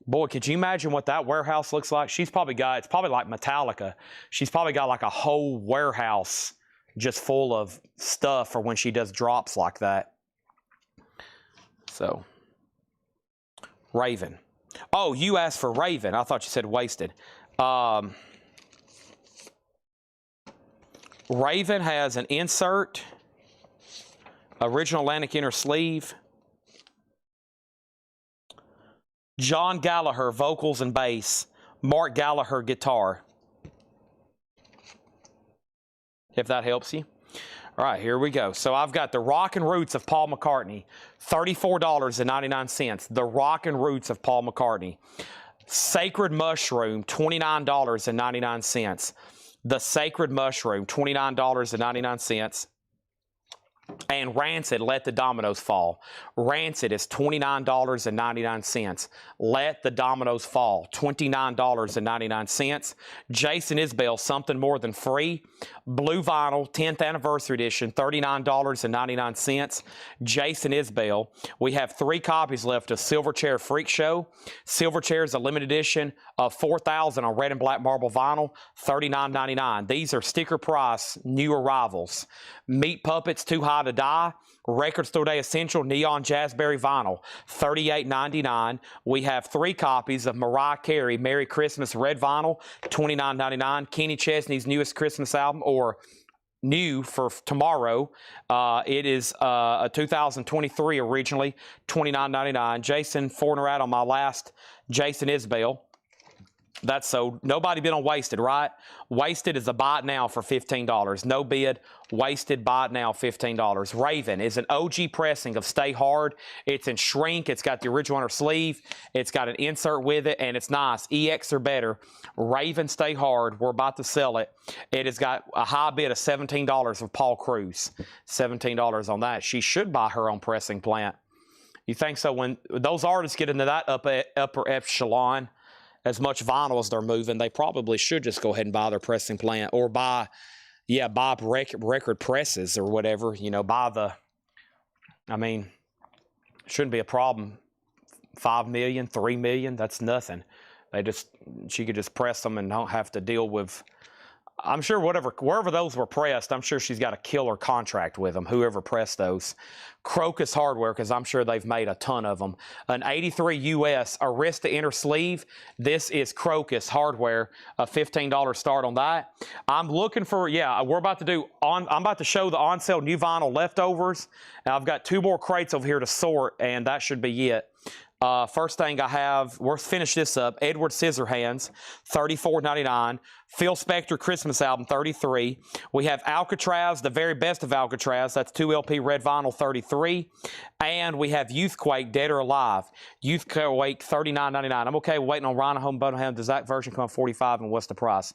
boy, could you imagine what that warehouse looks like? It's probably like Metallica. She's probably got like a whole warehouse just full of stuff for when she does drops like that. So, Raven. Oh, you asked for Raven. I thought you said wasted. Raven has an insert, original Atlantic inner sleeve, John Gallagher vocals and bass, Mark Gallagher guitar. If that helps you. All right, here we go. So I've got the Rockin' Roots of Paul McCartney, $34.99. The Rockin' Roots of Paul McCartney. Sacred Mushroom, $29.99. The Sacred Mushroom, $29.99. And Rancid, Let the Dominoes Fall. Rancid is $29.99. Let the Dominoes Fall, $29.99. Jason Isbell, Something More Than Free. Blue Vinyl, 10th Anniversary Edition, $39.99. Jason Isbell. We have 3 copies left of Silverchair Freak Show. Silverchair is a limited edition of 4,000 on red and black marble vinyl, $39.99. These are sticker price, new arrivals. Meat Puppets, Too High to Die. Record Store Day Essential Neon Jazzberry Vinyl, $38.99. We have 3 copies of Mariah Carey Merry Christmas Red Vinyl, $29.99. Kenny Chesney's newest Christmas album, or new for tomorrow. It is a 2023 originally, $29.99. Jason Fornerat on my last Jason Isbell. That's so nobody bid on Wasted, right? Wasted is a buy it now for $15. No bid. Wasted, buy it now, $15. Raven is an OG pressing of Stay Hard. It's in shrink. It's got the original inner sleeve. It's got an insert with it, and it's nice. EX or better. Raven Stay Hard. We're about to sell it. It has got a high bid of $17 for Paul Cruz. $17 on that. She should buy her own pressing plant. You think so? When those artists get into that upper echelon, as much vinyl as they're moving, they probably should just go ahead and buy their pressing plant, or buy record presses or whatever, I mean, shouldn't be a problem. 5 million, 3 million, that's nothing. She could just press them and don't have to deal with, I'm sure wherever those were pressed, I'm sure she's got a killer contract with them, whoever pressed those. Crocus Hardware, because I'm sure they've made a ton of them. An 83 US Arista inner sleeve. This is Crocus Hardware, a $15 start on that. I'm looking for, we're about to I'm about to show the on sale new vinyl leftovers. Now I've got 2 more crates over here to sort, and that should be it. First thing I have, let's finish this up. Edward Scissorhands, $34.99. Phil Spector Christmas album, $33. We have Alcatraz, the very best of Alcatraz. That's 2 LP red vinyl, $33. And we have Youthquake, Dead or Alive. Youthquake, $39.99. I'm okay waiting on Rhino Home Bonham. Does that version come $45, and what's the price?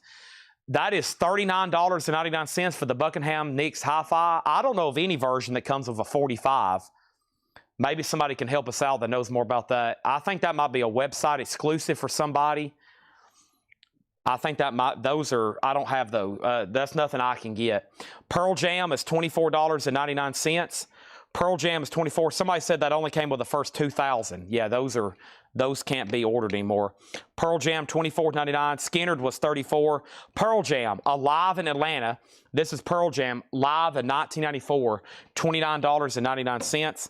That is $39.99 for the Buckingham Nicks Hi-Fi. I don't know of any version that comes with a 45. Maybe somebody can help us out that knows more about that. I think that might be a website exclusive for somebody. I think that I don't have those. That's nothing I can get. Pearl Jam is $24.99. Pearl Jam is $24. Somebody said that only came with the first 2,000. Yeah, those can't be ordered anymore. Pearl Jam, $24.99. Skinnerd was $34. Pearl Jam, Alive in Atlanta. This is Pearl Jam, live in 1994, $29.99.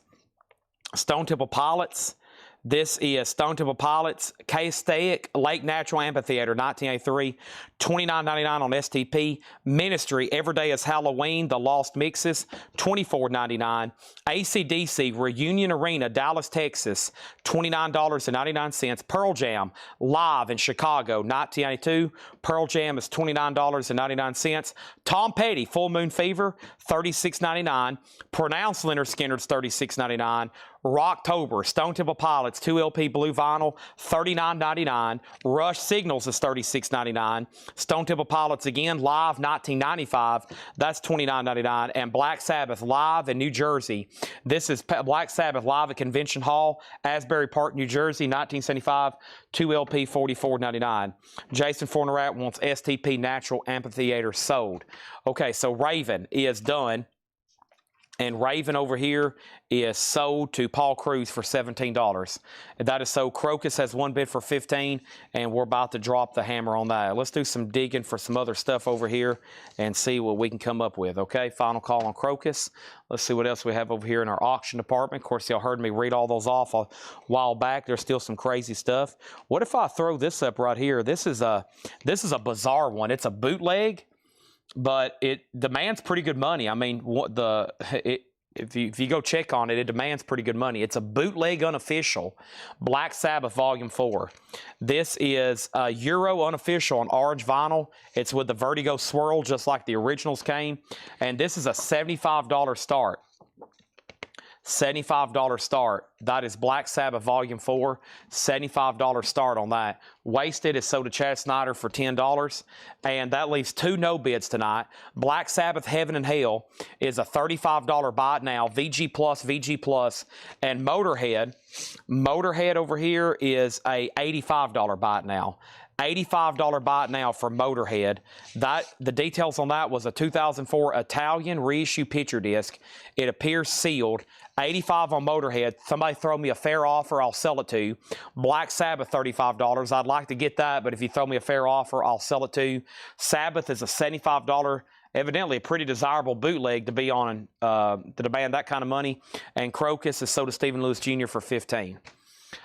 Stone Temple Pilots. This is Stone Temple Pilots, K-Staic, Lake Natural Amphitheater, 1983, $29.99 on STP. Ministry, Every Day is Halloween, The Lost Mixes, $24.99. AC/DC, Reunion Arena, Dallas, Texas, $29.99. Pearl Jam, live in Chicago, 1992. Pearl Jam is $29.99. Tom Petty, Full Moon Fever, $36.99. Pronounced Leonard Skinner's, $36.99. Rocktober, Stone Temple Pilots, 2 LP blue vinyl, $39.99. Rush Signals is $36.99. Stone Temple Pilots again, live, $19.95. That's $29.99. And Black Sabbath live in New Jersey. This is Black Sabbath live at Convention Hall, Asbury Park, New Jersey, 1975. 2 LP, $44.99. Jason Fornerat wants STP Natural Amphitheater sold. Okay, so Raven is done. And Raven over here is sold to Paul Cruz for $17. That is so. Crocus has one bid for $15, and we're about to drop the hammer on that. Let's do some digging for some other stuff over here and see what we can come up with, okay? Final call on Crocus. Let's see what else we have over here in our auction department. Of course, y'all heard me read all those off a while back. There's still some crazy stuff. What if I throw this up right here? This is a bizarre one. It's a bootleg, but it demands pretty good money. I mean, if you go check on it, it demands pretty good money. It's a bootleg unofficial Black Sabbath Volume 4. This is a Euro unofficial on orange vinyl. It's with the Vertigo swirl, just like the originals came. And this is a $75 start. $75 start. That is Black Sabbath Volume 4. $75 start on that. Wasted is sold to Chad Snyder for $10. And that leaves 2 no bids tonight. Black Sabbath Heaven and Hell is a $35 buy it now. VG Plus. And Motorhead over here is a $85 buy it now. $85 buy it now for Motorhead. The details on that was a 2004 Italian reissue picture disc. It appears sealed. $85 on Motorhead. Somebody throw me a fair offer, I'll sell it to you. Black Sabbath, $35. I'd like to get that, but if you throw me a fair offer, I'll sell it to you. Sabbath is a $75, evidently a pretty desirable bootleg to be on, to demand that kind of money. And Crocus is sold to Stephen Lewis Jr. for $15.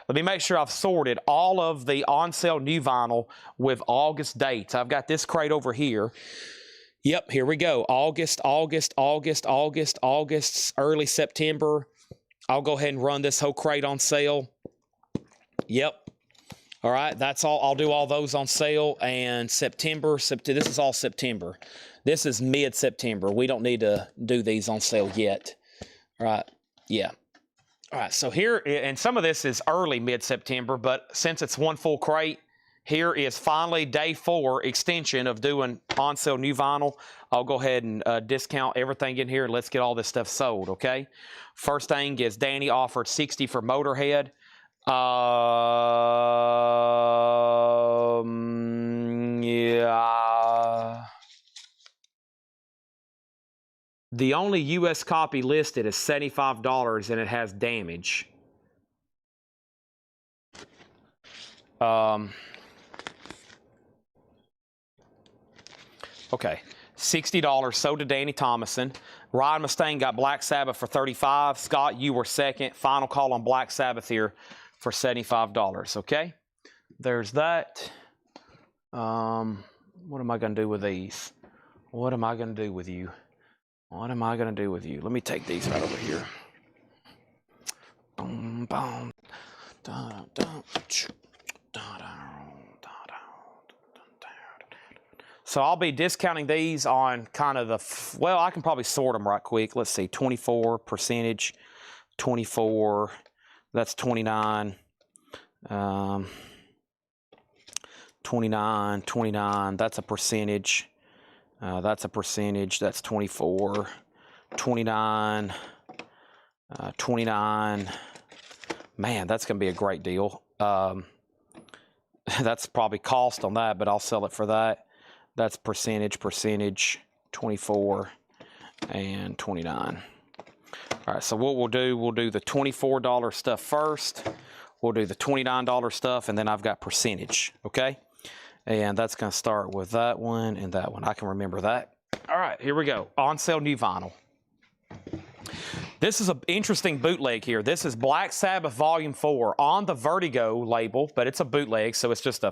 Let me make sure I've sorted all of the on-sale new vinyl with August dates. I've got this crate over here. Yep, here we go. August, early September. I'll go ahead and run this whole crate on sale. Yep. All right, that's all. I'll do all those on sale. And September, this is all September. This is mid-September. We don't need to do these on sale yet. All right, yeah. All right, so here, and some of this is early mid-September, but since it's one full crate, here is finally day 4 extension of doing on-sale new vinyl. I'll go ahead and discount everything in here, and let's get all this stuff sold, okay? First thing is Danny offered $60 for Motorhead. Yeah. The only U.S. copy listed is $75, and it has damage. Okay, $60 sold to Danny Thomason. Ryan Mustaine got Black Sabbath for $35. Scott, you were second. Final call on Black Sabbath here for $75, okay? There's that. What am I going to do with these? What am I going to do with you? What am I going to do with you? Let me take these right over here. Boom, boom. Da, da, da, da, da. So I'll be discounting these on kind of the, well, I can probably sort them right quick. Let's see, 24 percentage, 24, that's 29, 29, that's a percentage, that's 24, 29, 29, man, that's going to be a great deal. That's probably cost on that, but I'll sell it for that. That's percentage, 24, and 29. All right, so what we'll do the $24 stuff first. We'll do the $29 stuff, and then I've got percentage, okay? And that's going to start with that one and that one. I can remember that. All right, here we go. On sale new vinyl. This is an interesting bootleg here. This is Black Sabbath Volume 4 on the Vertigo label, but it's a bootleg, so it's just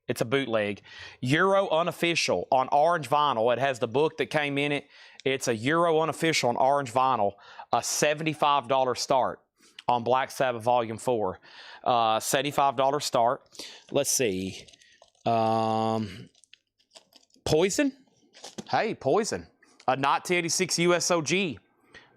it's a bootleg. Euro unofficial on orange vinyl. It has the book that came in it. It's a Euro unofficial on orange vinyl. A $75 start on Black Sabbath Volume 4. $75 start. Let's see. Poison? Hey, Poison. A 1986 USOG.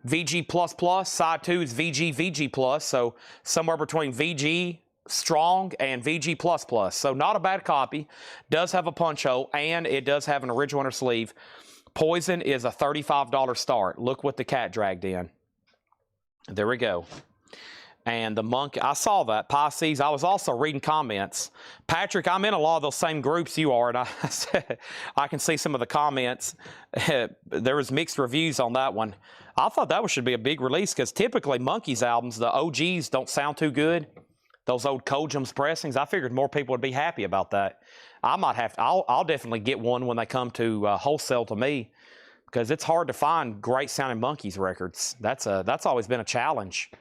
VG++. Side 2 is VG+. So somewhere between VG Strong and VG++. So not a bad copy. Does have a punch hole, and it does have an original inner sleeve. Poison is a $35 start. Look what the cat dragged in. There we go. And the monkey, I saw that. Pisces, I was also reading comments. Patrick, I'm in a lot of those same groups you are, and I said, I can see some of the comments. There was mixed reviews on that one. I thought that one should be a big release because typically Monkeys albums, the OGs, don't sound too good. Those old Kojams pressings, I figured more people would be happy about that. I might have to, I'll definitely get one when they come to wholesale to me because it's hard to find great sounding Monkeys records. That's always been a challenge.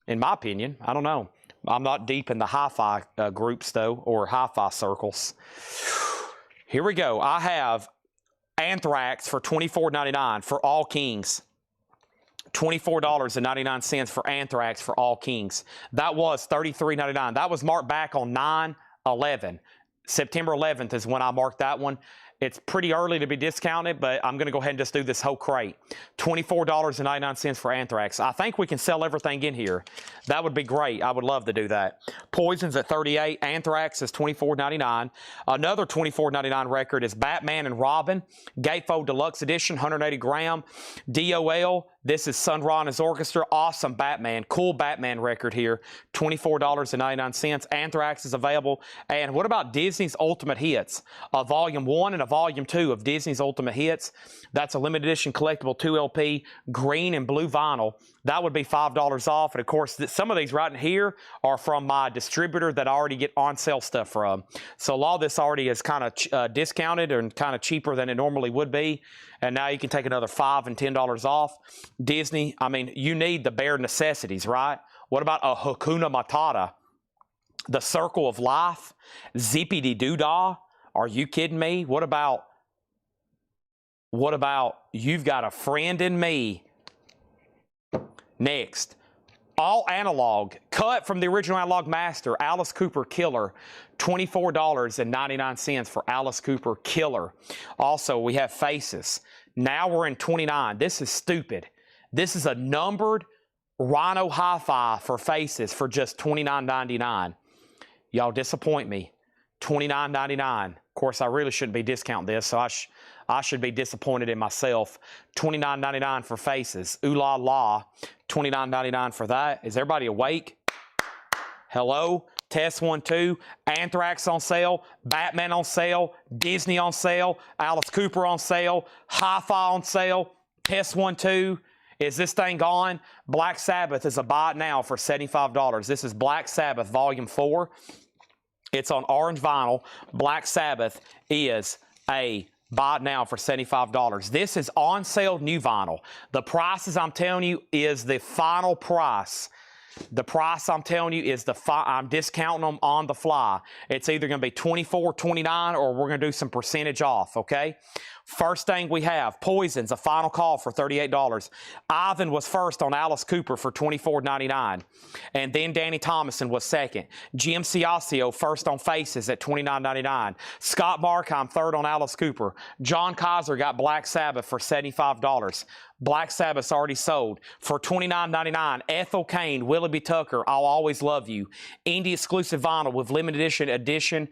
In my opinion, I don't know. I'm not deep in the hi-fi groups, though, or hi-fi circles. Here we go. I have Anthrax for $24.99 for All Kings. $24.99 for Anthrax for All Kings. That was $33.99. That was marked back on 9/11. September 11th is when I marked that one. It's pretty early to be discounted, but I'm going to go ahead and just do this whole crate. $24.99 for Anthrax. I think we can sell everything in here. That would be great. I would love to do that. Poison's at $38. Anthrax is $24.99. Another $24.99 record is Batman and Robin. Gatefold Deluxe Edition, 180 gram. DOL. This is Sun Ra and his orchestra. Awesome Batman. Cool Batman record here. $24.99. Anthrax is available. And what about Disney's Ultimate Hits? A Volume 1 and a Volume 2 of Disney's Ultimate Hits. That's a limited edition collectible 2LP, green and blue vinyl. That would be $5 off. And of course, some of these right in here are from my distributor that I already get on sale stuff from. So a lot of this already is kind of discounted and kind of cheaper than it normally would be. And now you can take another $5 and $10 off. Disney, I mean, you need the bare necessities, right? What about a Hakuna Matata? The Circle of Life? Zippity Doo Dah? Are you kidding me? What about You've Got a Friend in Me? Next, all analog, cut from the original Analog Master, Alice Cooper Killer, $24.99 for Alice Cooper Killer. Also, we have Faces. Now we're in 29. This is stupid. This is a numbered Rhino Hi-Fi for Faces for just $29.99. Y'all disappoint me. $29.99. Of course, I really shouldn't be discounting this, so I should be disappointed in myself. $29.99 for Faces. Ooh La La. $29.99 for that. Is everybody awake? Hello? Test 1, 2. Anthrax on sale. Batman on sale. Disney on sale. Alice Cooper on sale. Hi-Fi on sale. Test 1, 2. Is this thing gone? Black Sabbath is a buy it now for $75. This is Black Sabbath Volume 4. It's on orange vinyl. Black Sabbath is a buy it now for $75. This is on sale new vinyl. The prices I'm telling you is the final price. The price I'm telling you is I'm discounting them on the fly. It's either going to be $24, $29, or we're going to do some percentage off, okay? First thing we have, Poison's a final call for $38. Ivan was first on Alice Cooper for $24.99. And then Danny Thomason was second. Jim Ciascio first on Faces at $29.99. Scott Markheim third on Alice Cooper. John Kaiser got Black Sabbath for $75. Black Sabbath's already sold. For $29.99, Ethel Cain, Willoughby Tucker, I'll Always Love You. Indie exclusive vinyl with limited edition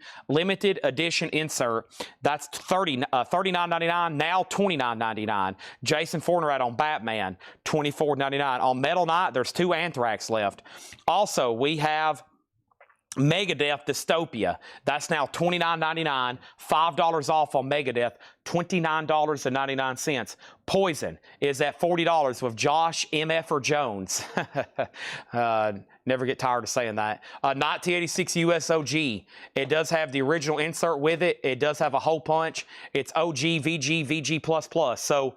insert. That's $39.99, now $29.99. Jason Fornerat on Batman, $24.99. On Metal Knight, there's 2 Anthrax left. Also, we have Megadeth Dystopia. That's now $29.99. $5 off on Megadeth. $29.99. Poison is at $40 with Josh MF Jones. Never get tired of saying that. 1986 USOG. It does have the original insert with it. It does have a hole punch. It's OG, VG, VG++. So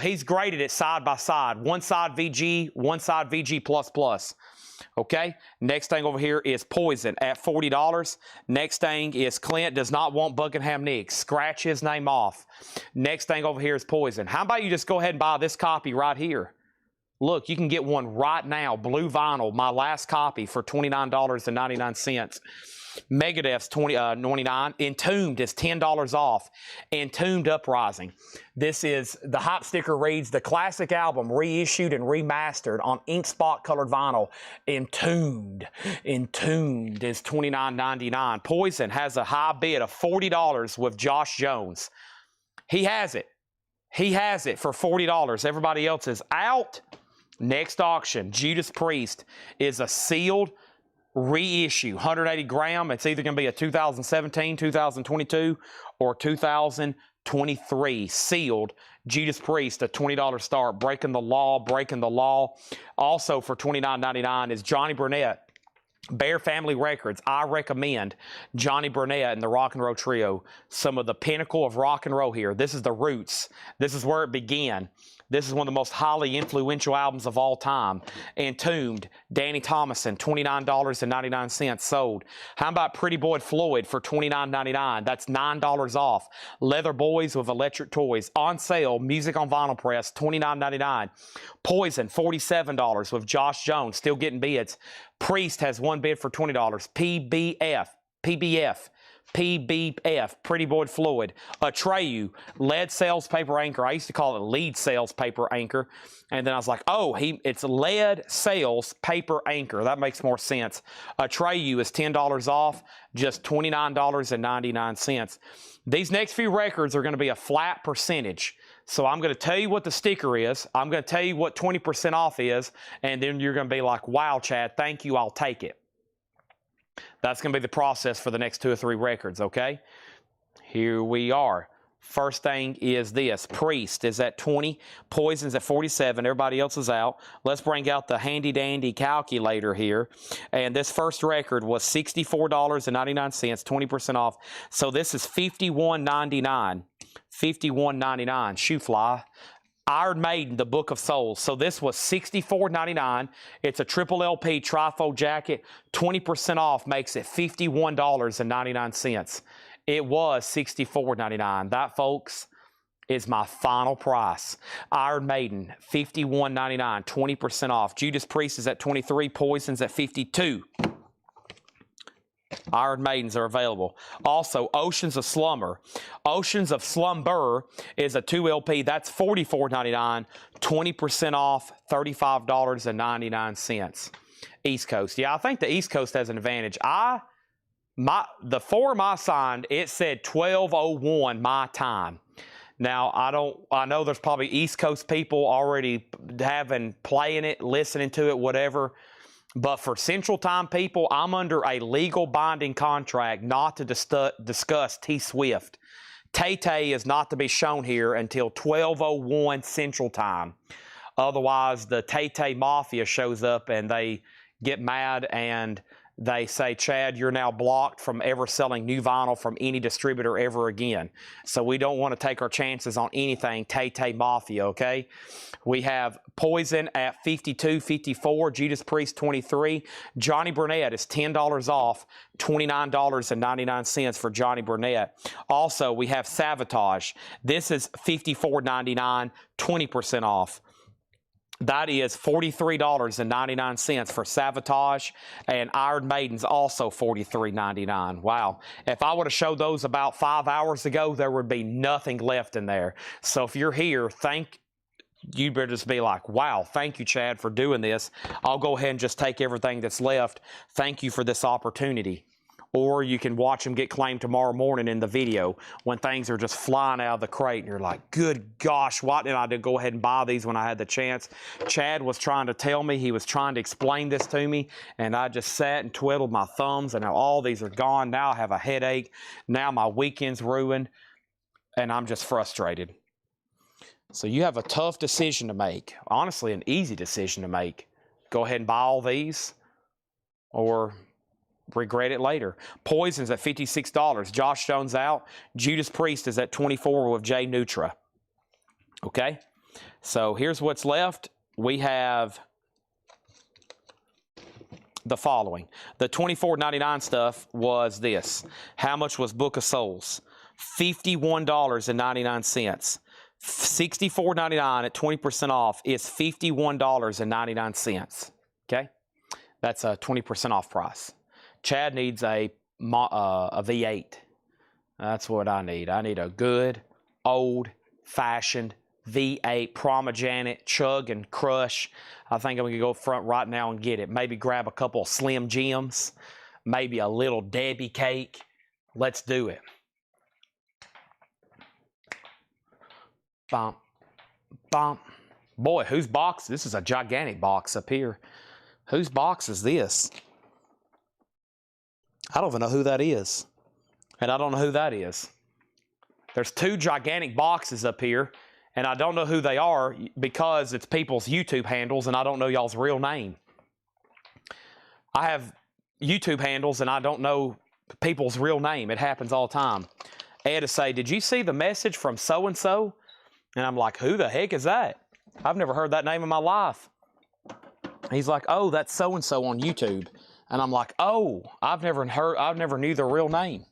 he's graded it side by side. One side VG, one side VG++. Okay, next thing over here is Poison at $40. Next thing is Clint Does Not Want Buckingham Nicks. Scratch his name off. Next thing over here is Poison. How about you just go ahead and buy this copy right here? Look, you can get one right now, blue vinyl, my last copy for $29.99. Megadeth's $29. Entombed is $10 off. Entombed Uprising. This is, the hop sticker reads, the classic album reissued and remastered on ink spot colored vinyl. Entombed. Entombed is $29.99. Poison has a high bid of $40 with Josh Jones. He has it. He has it for $40. Everybody else is out. Next auction, Judas Priest is a sealed reissue, 180 gram. It's either going to be a 2017, 2022, or 2023 sealed Judas Priest, a $20 start. Breaking the Law, Breaking the Law. Also for $29.99 is Johnny Burnett. Bear Family Records. I recommend Johnny Burnett and the Rock and Roll Trio. Some of the pinnacle of rock and roll here. This is the roots. This is where it began. This is one of the most highly influential albums of all time. Entombed, Danny Thomason, $29.99 sold. How about Pretty Boy Floyd for $29.99? That's $9 off. Leather Boys with Electric Toys. On sale, music on vinyl press, $29.99. Poison, $47 with Josh Jones, still getting bids. Priest has one bid for $20. PBF, Pretty Boy Floyd. Atreyu, lead sales paper anchor. I used to call it lead sales paper anchor. And then I was like, oh, it's lead sales paper anchor. That makes more sense. Atreyu is $10 off, just $29.99. These next few records are going to be a flat percentage. So I'm going to tell you what the sticker is. I'm going to tell you what 20% off is. And then you're going to be like, wow, Chad, thank you. I'll take it. That's going to be the process for the next 2 or 3 records, okay? Here we are. First thing is this. Priest is at 20. Poison's at 47. Everybody else is out. Let's bring out the handy-dandy calculator here. And this first record was $64.99, 20% off. So this is $51.99. $51.99. Shoe fly. Iron Maiden, The Book of Souls. So this was $64.99. It's a triple LP trifold jacket. 20% off makes it $51.99. It was $64.99. That, folks, is my final price. Iron Maiden, $51.99, 20% off. Judas Priest is at 23. Poison's at 52. Iron Maidens are available. Also, Oceans of Slumber. Oceans of Slumber is a 2 LP. That's $44.99, 20% off, $35.99. East Coast. Yeah, I think the East Coast has an advantage. The form I signed, it said 12:01 my time. Now, I know there's probably East Coast people already playing it, listening to it, whatever. But for Central Time people, I'm under a legal binding contract not to discuss T-Swift. Tay-Tay is not to be shown here until 12:01 Central Time. Otherwise, the Tay-Tay Mafia shows up and they get mad and they say, Chad, you're now blocked from ever selling new vinyl from any distributor ever again. So we don't want to take our chances on anything Tay-Tay Mafia, okay? We have Poison at $52.54, Judas Priest 23. Johnny Burnett is $10 off, $29.99 for Johnny Burnett. Also, we have Savatage. This is $54.99, 20% off. That is $43.99 for Savatage, and Iron Maiden's also $43.99. Wow. If I would have showed those about 5 hours ago, there would be nothing left in there. So if you're here, you better just be like, wow, thank you, Chad, for doing this. I'll go ahead and just take everything that's left. Thank you for this opportunity. Or you can watch them get claimed tomorrow morning in the video when things are just flying out of the crate and you're like, good gosh, why didn't I go ahead and buy these when I had the chance? Chad was trying to tell me, he was trying to explain this to me, and I just sat and twiddled my thumbs, and now all these are gone. Now I have a headache. Now my weekend's ruined, and I'm just frustrated. So you have a tough decision to make. Honestly, an easy decision to make. Go ahead and buy all these, or regret it later. Poison's at $56. Josh Jones out. Judas Priest is at 24 with Jay Nutra. Okay? So here's what's left. We have the following. The $24.99 stuff was this. How much was Book of Souls? $51.99. $64.99 at 20% off is $51.99. Okay, that's a 20% off price. Chad needs a V8. That's what I need. I need a good, old-fashioned V8 Promogenic chug and crush. I think I'm going to go up front right now and get it. Maybe grab a couple of Slim Jims. Maybe a little Debbie cake. Let's do it. Bump, bump. Boy, whose box? This is a gigantic box up here. Whose box is this? I don't even know who that is. And I don't know who that is. There's two gigantic boxes up here, and I don't know who they are because it's people's YouTube handles, and I don't know y'all's real name. I have YouTube handles, and I don't know people's real name. It happens all the time. Ed to say, did you see the message from so-and-so? And I'm like, who the heck is that? I've never heard that name in my life. He's like, oh, that's so-and-so on YouTube. And I'm like, oh, I've never knew their real name.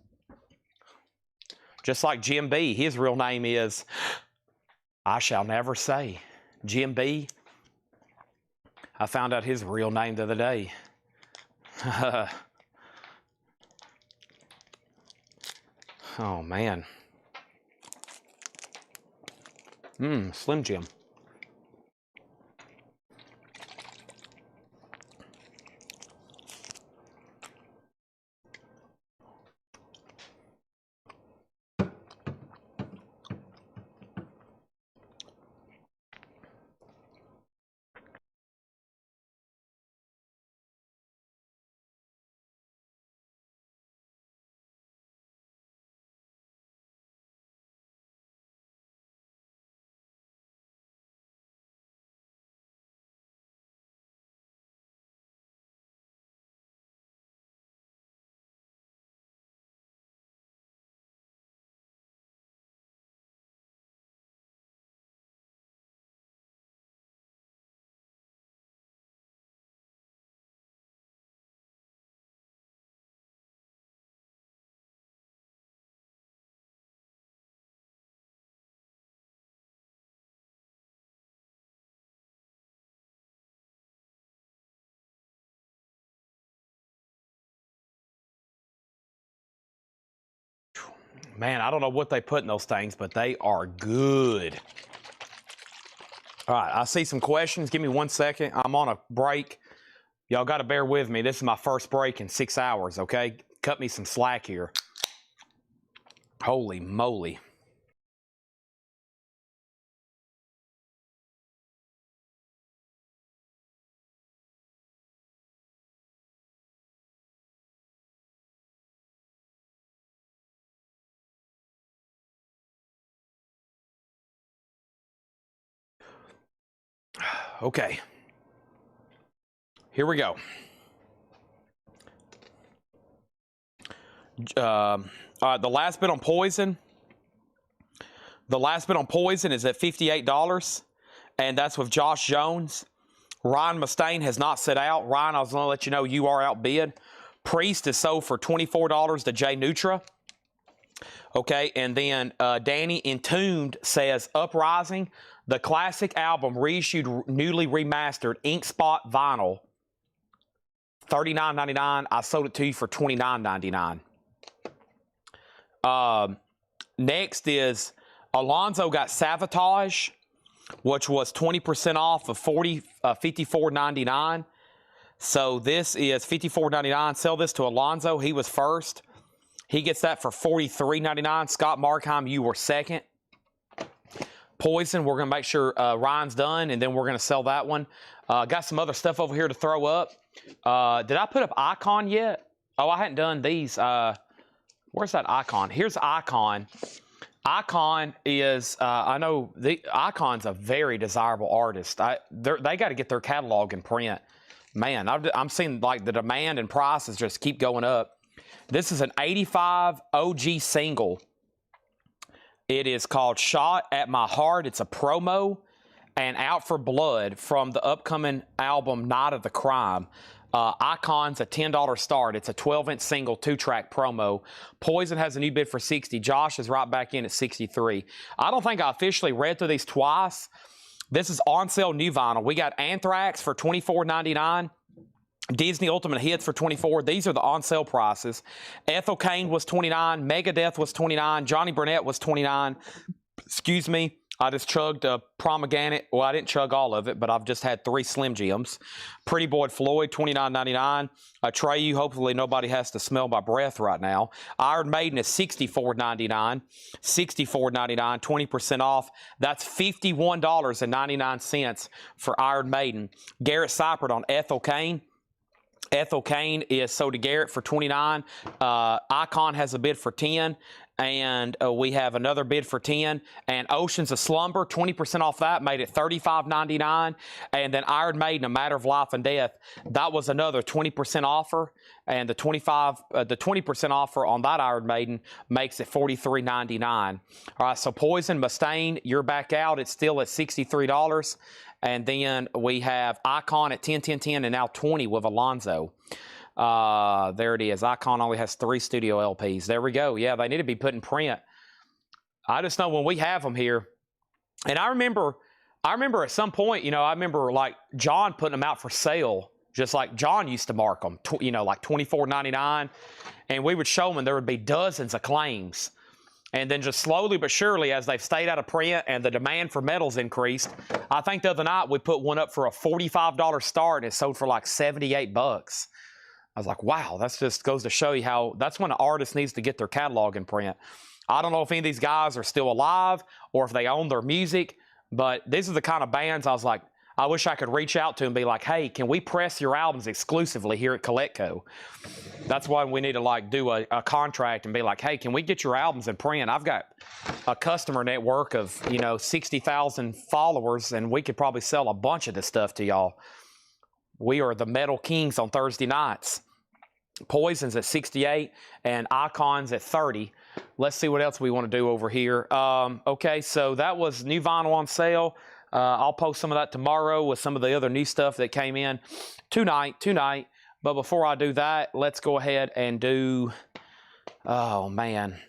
Just like Jim B, his real name is, I shall never say. Jim B, I found out his real name the other day. Oh, man. Slim Jim. Man, I don't know what they put in those things, but they are good. All right, I see some questions. Give me 1 second. I'm on a break. Y'all got to bear with me. This is my first break in 6 hours, okay? Cut me some slack here. Holy moly. Okay. Here we go. All right, the last bid on Poison. The last bid on Poison is at $58, and that's with Josh Jones. Ryan Mustaine has not set out. Ryan, I was going to let you know you are outbid. Priest is sold for $24 to Jay Nutra. Okay, and then Danny Entombed says Uprising, the classic album reissued, newly remastered, ink spot vinyl, $39.99. I sold it to you for $29.99. Next is Alonzo got Savatage, which was 20% off of $54.99. So this is $54.99. Sell this to Alonzo. He was first. He gets that for $43.99. Scott Markheim, you were second. Poison, we're going to make sure Ryan's done, and then we're going to sell that one. Got some other stuff over here to throw up. Did I put up Icon yet? Oh, I hadn't done these. Where's that Icon? Here's Icon. Icon is, I know, Icon's a very desirable artist. They got to get their catalog in print. Man, I'm seeing like the demand and prices just keep going up. This is an 85 OG single. It is called Shot at My Heart. It's a promo and Out for Blood from the upcoming album Night of the Crime. Icon's a $10 start. It's a 12-inch single, 2-track promo. Poison has a new bid for 60. Josh is right back in at 63. I don't think I officially read through these twice. This is on sale new vinyl. We got Anthrax for $24.99. Disney Ultimate Hits for $24. These are the on sale prices. Ethel Cain was $29. Megadeth was $29. Johnny Burnett was $29. Excuse me. I just chugged a Pomegranate. Well, I didn't chug all of it, but I've just had 3 Slim Jims. Pretty Boy Floyd, $29.99. Atreyu, hopefully nobody has to smell my breath right now. Iron Maiden is $64.99. $64.99, 20% off. That's $51.99 for Iron Maiden. Garrett Seifert on Ethel Cain. Ethel Cain is sold to Garrett for $29. Icon has a bid for $10. And we have another bid for $10. And Oceans of Slumber, 20% off that, made it $35.99. And then Iron Maiden, A Matter of Life and Death, that was another 20% offer. And the 20% offer on that Iron Maiden makes it $43.99. All right, so Poison, Mustaine, you're back out. It's still at $63. And then we have Icon at 10, 10, 10, and now 20 with Alonzo. There it is. Icon only has 3 studio LPs. There we go. Yeah, they need to be put in print. I just know when we have them here, and I remember at some point, I remember like John putting them out for sale, just like John used to mark them, like $24.99, and we would show them, and there would be dozens of claims. And then just slowly but surely, as they've stayed out of print and the demand for metals increased, I think the other night we put one up for a $45 start, and it sold for like $78. I was like, wow, that just goes to show you how that's when an artist needs to get their catalog in print. I don't know if any of these guys are still alive or if they own their music, but these are the kind of bands I was like, I wish I could reach out to and be like, hey, can we press your albums exclusively here at Collectco? That's why we need to like do a contract and be like, hey, can we get your albums in print? I've got a customer network of, 60,000 followers, and we could probably sell a bunch of this stuff to y'all. We are the Metal Kings on Thursday nights. Poison's at 68 and Icon's at 30. Let's see what else we want to do over here. Okay, so that was new vinyl on sale. I'll post some of that tomorrow with some of the other new stuff that came in tonight. But before I do that, let's go ahead and do, oh man.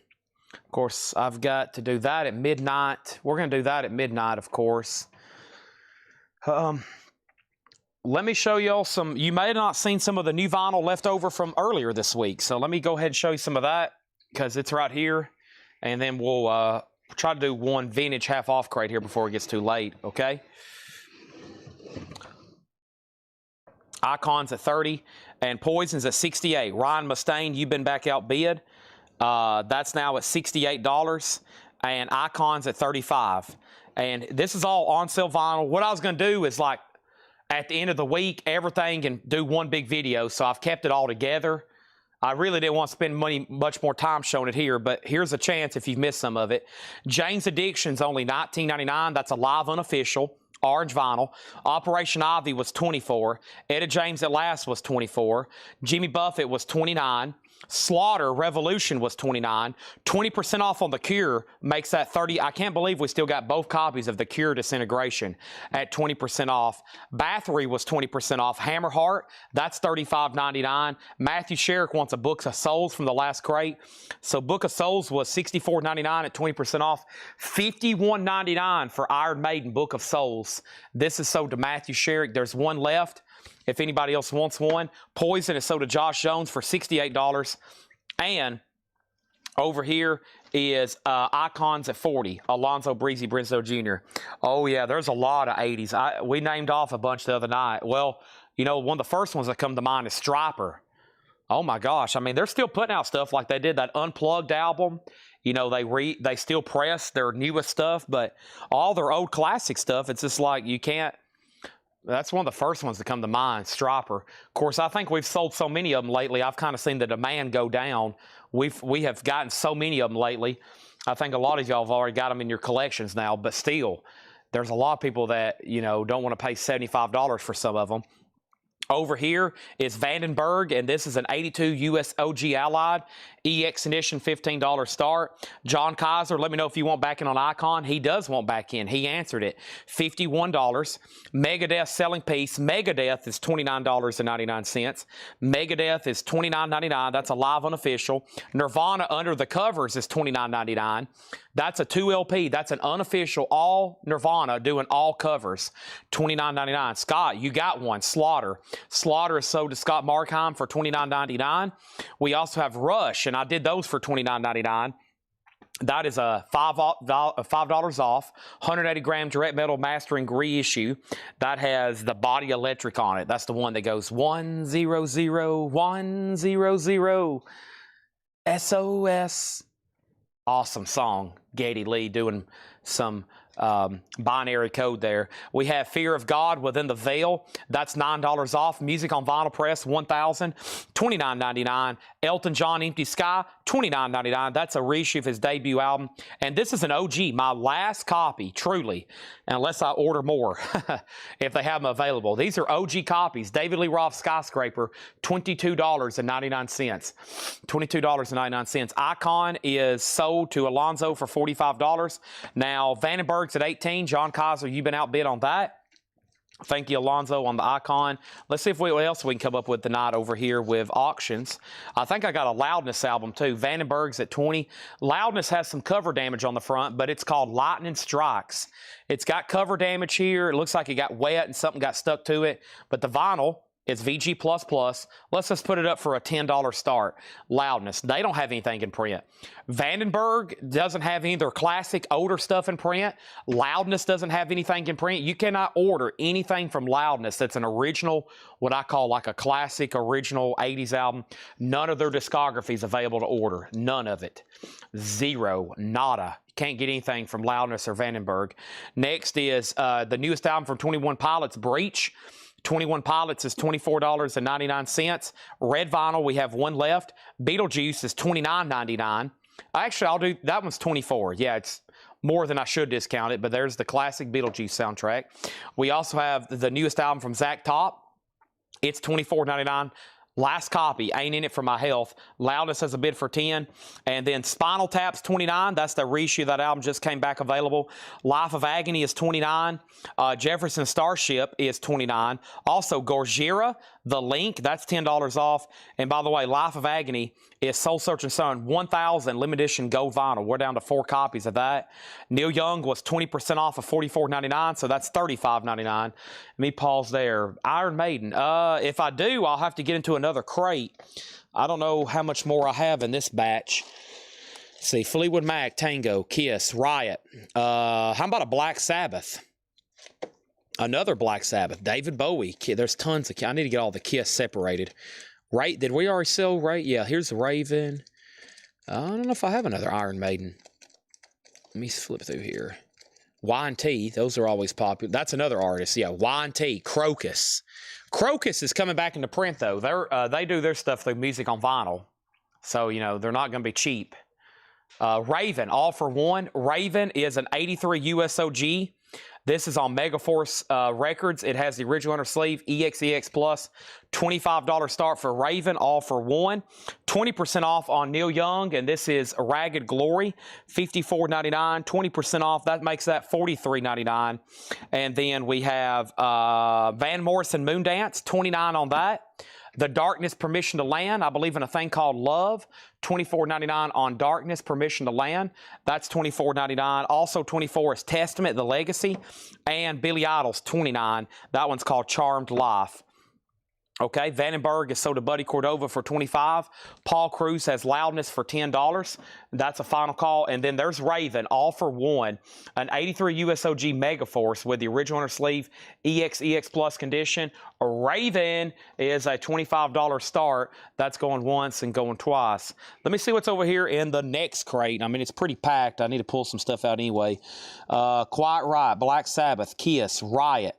Of course, I've got to do that at midnight. We're going to do that at midnight, of course. Let me show y'all some, you may have not seen some of the new vinyl left over from earlier this week. So let me go ahead and show you some of that because it's right here. And then we'll try to do one vintage half off crate here before it gets too late, okay? Icon's at 30 and Poison's at 68. Ryan Mustaine, you've been back outbid. That's now at $68 and Icon's at 35. And this is all on sale vinyl. What I was going to do is like, at the end of the week, everything, and do one big video. So I've kept it all together. I really didn't want to spend much more time showing it here, but here's a chance if you've missed some of it. Jane's Addiction's only $19.99. That's a live unofficial. Orange vinyl. Operation Ivy was $24. Etta James at Last was $24. Jimmy Buffett was $29. Slaughter Revolution was $29. 20% off on The Cure makes that $30. I can't believe we still got both copies of The Cure Disintegration at 20% off. Bathory was 20% off. Hammerheart, that's $35.99. Matthew Sherrick wants a Book of Souls from the last crate. So Book of Souls was $64.99 at 20% off. $51.99 for Iron Maiden Book of Souls. This is sold to Matthew Sherrick. There's one left. If anybody else wants one. Poison is sold to Josh Jones for $68. And over here is Icons at 40. Alonzo Breezy Brizzo Jr. Oh, yeah, there's a lot of 80s. We named off a bunch the other night. Well, one of the first ones that come to mind is Striper. Oh, my gosh. I mean, they're still putting out stuff like they did that Unplugged album. They still press their newest stuff, but all their old classic stuff, it's just like you can't. That's one of the first ones that come to mind, Stropper. Of course, I think we've sold so many of them lately, I've kind of seen the demand go down. We have gotten so many of them lately. I think a lot of y'all have already got them in your collections now, but still, there's a lot of people that, don't want to pay $75 for some of them. Over here is Vandenberg, and this is an 82 US OG Allied EX Edition, $15 start. John Kaiser, let me know if you want back in on Icon. He does want back in. He answered it. $51. Megadeth selling piece. Megadeth is $29.99. Megadeth is $29.99. That's a live unofficial. Nirvana under the covers is $29.99. That's a 2 LP. That's an unofficial all Nirvana doing all covers. $29.99. Scott, you got one. Slaughter. Slaughter is sold to Scott Markheim for $29.99. We also have Rush, and I did those for $29.99. That is a $5 off, 180 gram direct metal mastering reissue. That has the Body Electric on it. That's the one that goes 100 100 SOS. Awesome song. Geddy Lee doing some binary code there. We have Fear of God Within the Veil. That's $9 off. Music on Vinyl Press, $1,000, $29.99. Elton John, Empty Sky, $29.99. That's a reissue of his debut album. And this is an OG, my last copy, truly, unless I order more, if they have them available. These are OG copies. David Lee Roth Skyscraper, $22.99. $22.99. Icon is sold to Alonzo for $45. Now, Vandenberg's at $18. John Kaiser, you've been outbid on that. Thank you, Alonzo, on the Icon. Let's see if what else we can come up with tonight over here with auctions. I think I got a Loudness album, too. Vandenberg's at $20. Loudness has some cover damage on the front, but it's called Lightning Strikes. It's got cover damage here. It looks like it got wet and something got stuck to it. But the vinyl is VG++. Let's just put it up for a $10 start. Loudness. They don't have anything in print. Vandenberg doesn't have any of their classic older stuff in print. Loudness doesn't have anything in print. You cannot order anything from Loudness that's an original, what I call like a classic original 80s album. None of their discography is available to order. None of it. Zero. Nada. Can't get anything from Loudness or Vandenberg. Next is the newest album from 21 Pilots, Breach. 21 Pilots is $24.99. Red vinyl, we have one left. Beetlejuice is $29.99. Actually, I'll do, that one's $24. Yeah, it's more than I should discount it, but there's the classic Beetlejuice soundtrack. We also have the newest album from Zach Top. It's $24.99. Last copy, Ain't In It For My Health. Loudness has a bid for $10. And then Spinal Tap's $29. That's the reissue. That album just came back available. Life of Agony is $29. Jefferson Starship is $29. Also, Gorgira, The Link, that's $10 off. And by the way, Life of Agony is Soul Searching Sun, 1,000 limited edition gold vinyl. We're down to 4 copies of that. Neil Young was 20% off of $44.99, so that's $35.99. Let me pause there. Iron Maiden. If I do, I'll have to get into another crate. I don't know how much more I have in this batch. Let's see, Fleetwood Mac, Tango, Kiss, Riot. How about a Black Sabbath? Another Black Sabbath. David Bowie. There's tons of... I need to get all the Kiss separated. Right? Did we already sell Right? Yeah, here's the Raven. I don't know if I have another Iron Maiden. Let me flip through here. Y&T, those are always popular. That's another artist. Yeah, Y&T, Crocus. Crocus is coming back into print, though. They do their stuff through Music on Vinyl. So, you know, they're not going to be cheap. Raven, All For One. Raven is an 83 USOG. This is on Megaforce Records. It has the original inner sleeve, EXEX Plus, $25 start for Raven, All For One. 20% off on Neil Young, and this is Ragged Glory, $54.99. 20% off, that makes that $43.99. And then we have Van Morrison Moondance, $29 on that. The Darkness, Permission to Land, I believe in a thing called Love, $24.99 on Darkness, Permission to Land. That's $24.99. Also $24 is Testament, The Legacy, and Billy Idol's $29. That one's called Charmed Life. Okay, Vandenberg is sold to Buddy Cordova for $25. Paul Cruz has Loudness for $10. That's a final call. And then there's Raven, All For One, an 83 USOG Megaforce with the original inner sleeve, EXEX Plus condition. A Raven is a $25 start. That's going once and going twice. Let me see what's over here in the next crate. I mean, it's pretty packed. I need to pull some stuff out anyway. Quiet Riot, Black Sabbath, Kiss, Riot.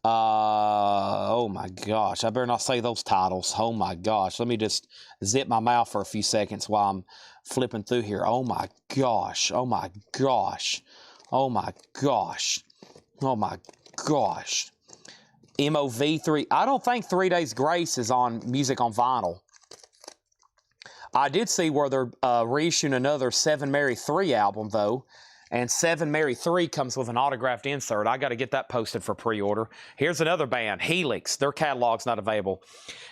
Oh my gosh, I better not say those titles. Oh my gosh, let me just zip my mouth for a few seconds while I'm flipping through here. Oh my gosh, oh my gosh, oh my gosh, oh my gosh. MOV3. I don't think 3 Days Grace is on music on vinyl. I did see where they're reissuing another 7 Mary 3 album, though. And 7 Mary 3 comes with an autographed insert. I got to get that posted for pre-order. Here's another band, Helix. Their catalog's not available.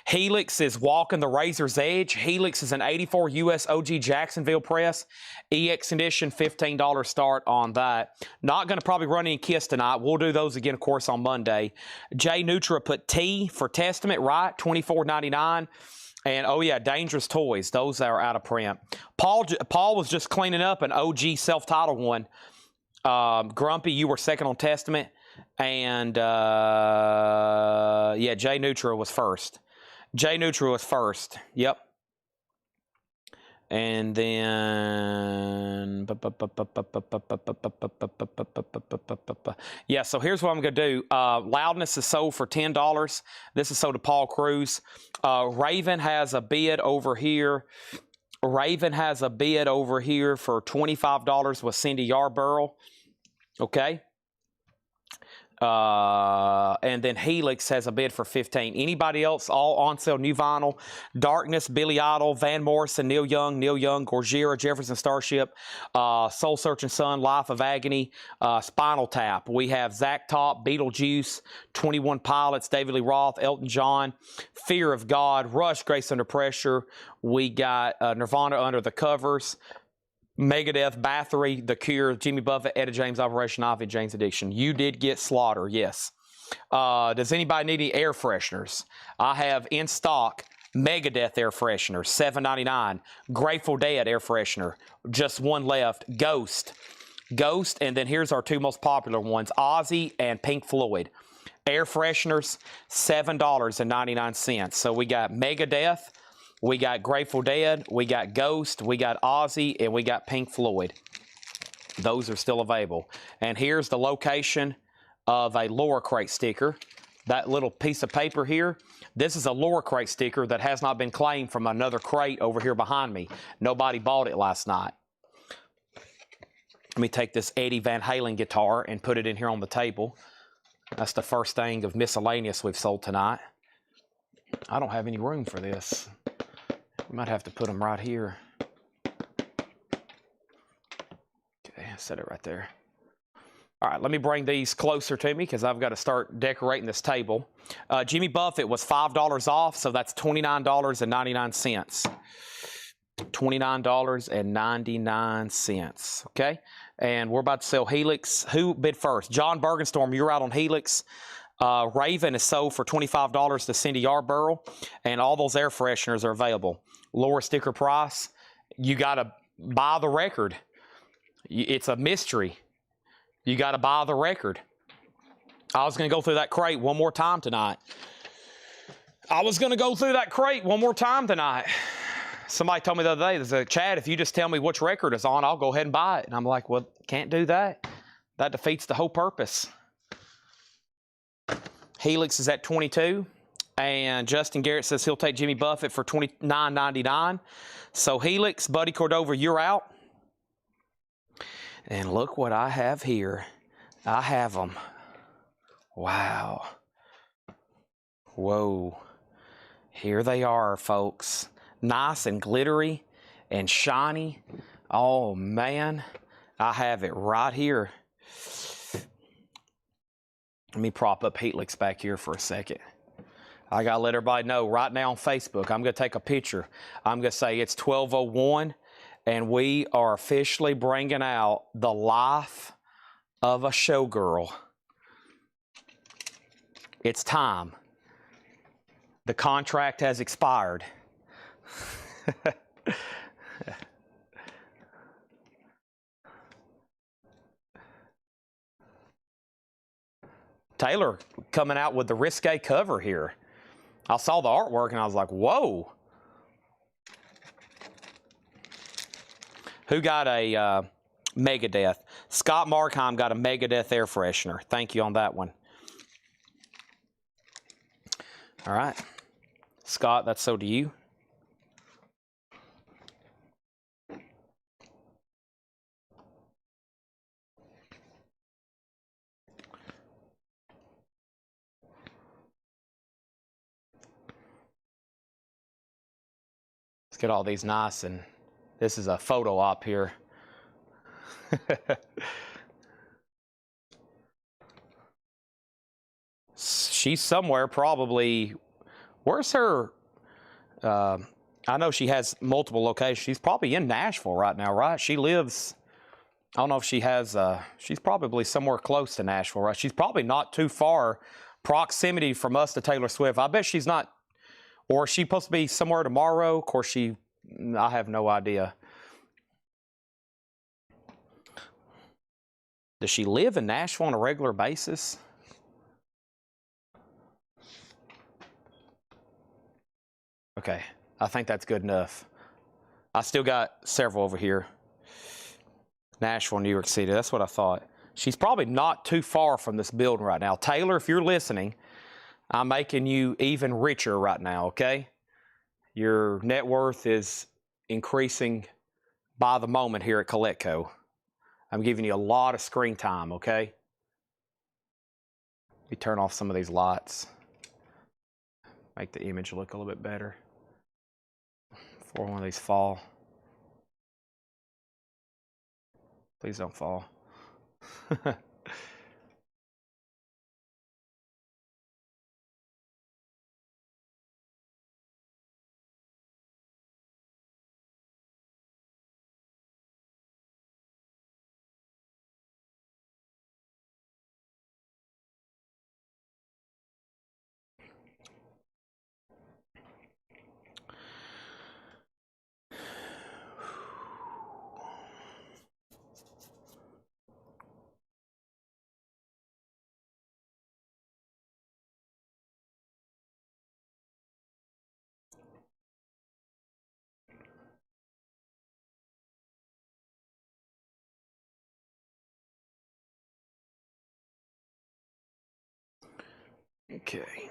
Helix is Walking the Razor's Edge. Helix is an 84 US OG Jacksonville press. EX edition, $15 start on that. Not going to probably run any Kiss tonight. We'll do those again, of course, on Monday. Jay Nutra put T for Testament, right? $24.99. And, oh, yeah, Dangerous Toys. Those are out of print. Paul was just cleaning up an OG self-titled one. Grumpy, you were second on Testament. And, yeah, Jay Nutra was first. Jay Nutra was first. Yep. And then, yeah, so here's what I'm going to do. Loudness is sold for $10. This is sold to Paul Cruz. Raven has a bid over here. Raven has a bid over here for $25 with Cindy Yarborough. Okay. And then Helix has a bid for $15. Anybody else? All on sale new vinyl. Darkness, Billy Idol, Van Morrison, Neil Young, Gojira, Jefferson Starship, Soul Searching Sun, Life of Agony, Spinal Tap. We have Zach Top, Beetlejuice, 21 Pilots, David Lee Roth, Elton John, Fear of God, Rush, Grace Under Pressure. We got Nirvana, Under the Covers, Megadeth, Bathory, The Cure, Jimmy Buffett, Etta James, Operation Ivy, Jane's Addiction. You did get Slaughter, yes. Does anybody need any air fresheners? I have in stock Megadeth air freshener, $7.99. Grateful Dead air freshener, just one left. Ghost, and then here's our two most popular ones, Ozzy and Pink Floyd. Air fresheners, $7.99. So we got Megadeth, we got Grateful Dead, we got Ghost, we got Ozzy, and we got Pink Floyd. Those are still available. And here's the location of a Laura Crate sticker. That little piece of paper here, this is a Laura Crate sticker that has not been claimed from another crate over here behind me. Nobody bought it last night. Let me take this Eddie Van Halen guitar and put it in here on the table. That's the first thing of miscellaneous we've sold tonight. I don't have any room for this. We might have to put them right here. Okay, set it right there. All right, let me bring these closer to me because I've got to start decorating this table. Jimmy Buffett was $5 off, so that's $29.99. $29.99. Okay, and we're about to sell Helix. Who bid first? John Bergenstorm, you're out on Helix. Raven is sold for $25 to Cindy Yarborough, and all those air fresheners are available. Lower sticker price. You got to buy the record. It's a mystery. You got to buy the record. I was going to go through that crate one more time tonight. Somebody told me the other day, there's a Chad, if you just tell me which record is on, I'll go ahead and buy it. And I'm like, well, can't do that. That defeats the whole purpose. Helix is at $22. And Justin Garrett says he'll take Jimmy Buffett for $29.99. So Helix, Buddy Cordova, you're out. And look what I have here. I have them. Wow. Whoa. Here they are, folks. Nice and glittery and shiny. Oh, man. I have it right here. Let me prop up Helix back here for a second. I got to let everybody know right now on Facebook, I'm going to take a picture. I'm going to say it's 12:01, and we are officially bringing out the life of a showgirl. It's time. The contract has expired. Taylor coming out with the risque cover here. I saw the artwork and I was like, whoa. Who got a Megadeth? Scott Markheim got a Megadeth air freshener. Thank you on that one. All right. Scott, that's so to you. Let's get all these nice, and this is a photo op here. She's somewhere probably, where's her, I know she has multiple locations. She's probably in Nashville right now, right? She lives, I don't know if she has, she's probably somewhere close to Nashville, right? She's probably not too far proximity from us to Taylor Swift. I bet she's not, or is she supposed to be somewhere tomorrow? Of course, I have no idea. Does she live in Nashville on a regular basis? Okay, I think that's good enough. I still got several over here. Nashville, New York City, that's what I thought. She's probably not too far from this building right now. Taylor, if you're listening, I'm making you even richer right now, okay? Your net worth is increasing by the moment here at Coletco. I'm giving you a lot of screen time, okay? Let me turn off some of these lights. Make the image look a little bit better before one of these fall. Please don't fall. Okay.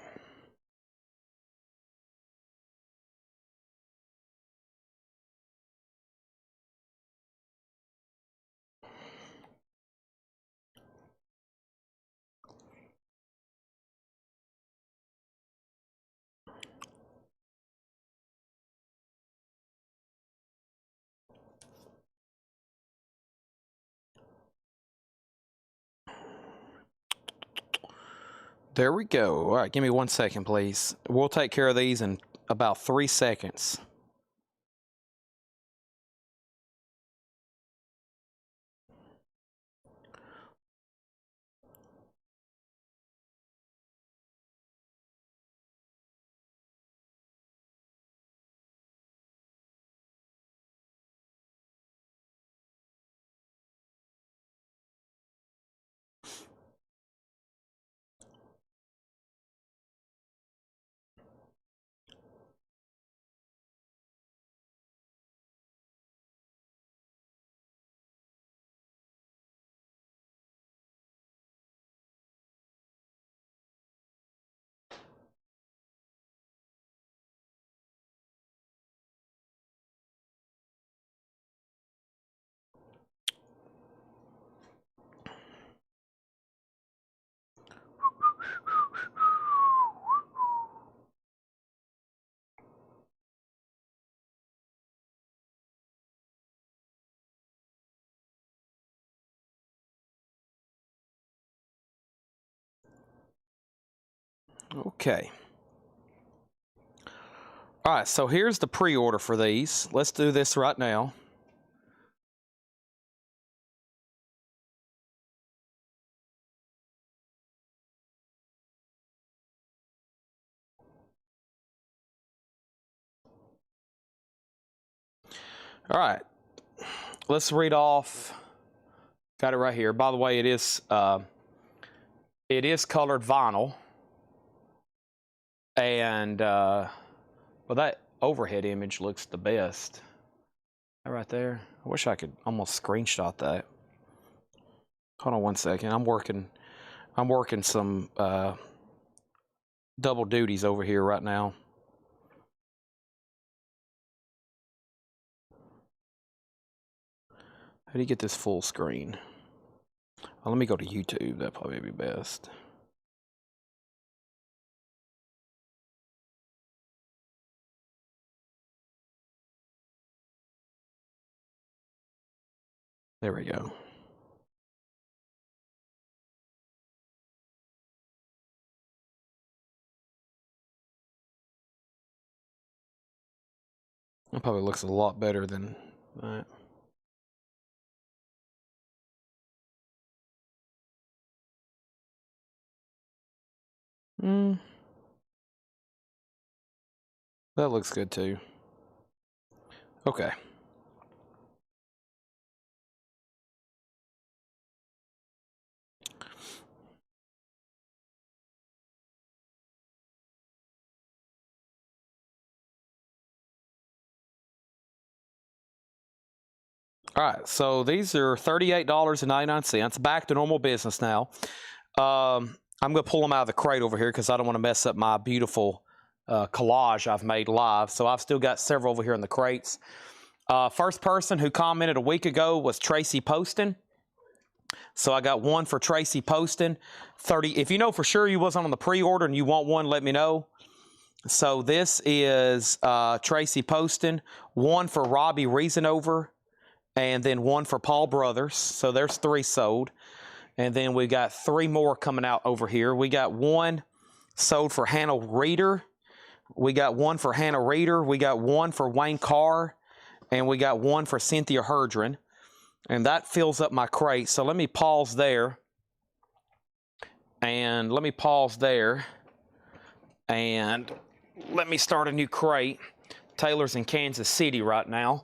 There we go. All right, give me 1 second, please. We'll take care of these in about 3 seconds. Okay. All right, so here's the pre-order for these. Let's do this right now. All right, let's read off. Got it right here. By the way, it is colored vinyl, and well, that overhead image looks the best. That right there. I wish I could almost screenshot that. Hold on 1 second. I'm working some double duties over here right now. How do you get this full screen? Well, let me go to YouTube. That'd probably be best. There we go. It probably looks a lot better than that. That looks good too. Okay. All right, so these are $38.99. Back to normal business now. I'm going to pull them out of the crate over here because I don't want to mess up my beautiful collage I've made live. So I've still got several over here in the crates. First person who commented a week ago was Tracy Poston. So I got one for Tracy Poston. 30. If you know for sure you wasn't on the pre-order and you want one, let me know. So this is Tracy Poston. One for Robbie Reasonover. And then one for Paul Brothers. So there's 3 sold. And then we got 3 more coming out over here. We got one sold for Hannah Reeder. We got one for Hannah Reeder. We got one for Wayne Carr. And we got one for Cynthia Herdren. And that fills up my crate. So let me pause there. And let me pause there. And let me start a new crate. Taylor's in Kansas City right now.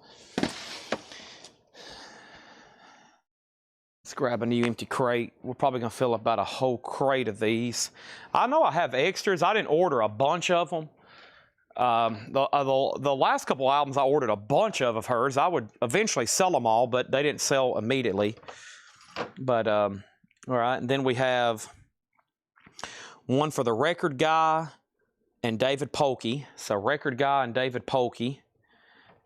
Let's grab a new empty crate. We're probably going to fill up about a whole crate of these. I know I have extras. I didn't order a bunch of them. The last couple albums I ordered a bunch of hers. I would eventually sell them all, but they didn't sell immediately. But, all right. And then we have one for the Record Guy and David Polkey. So Record Guy and David Polkey.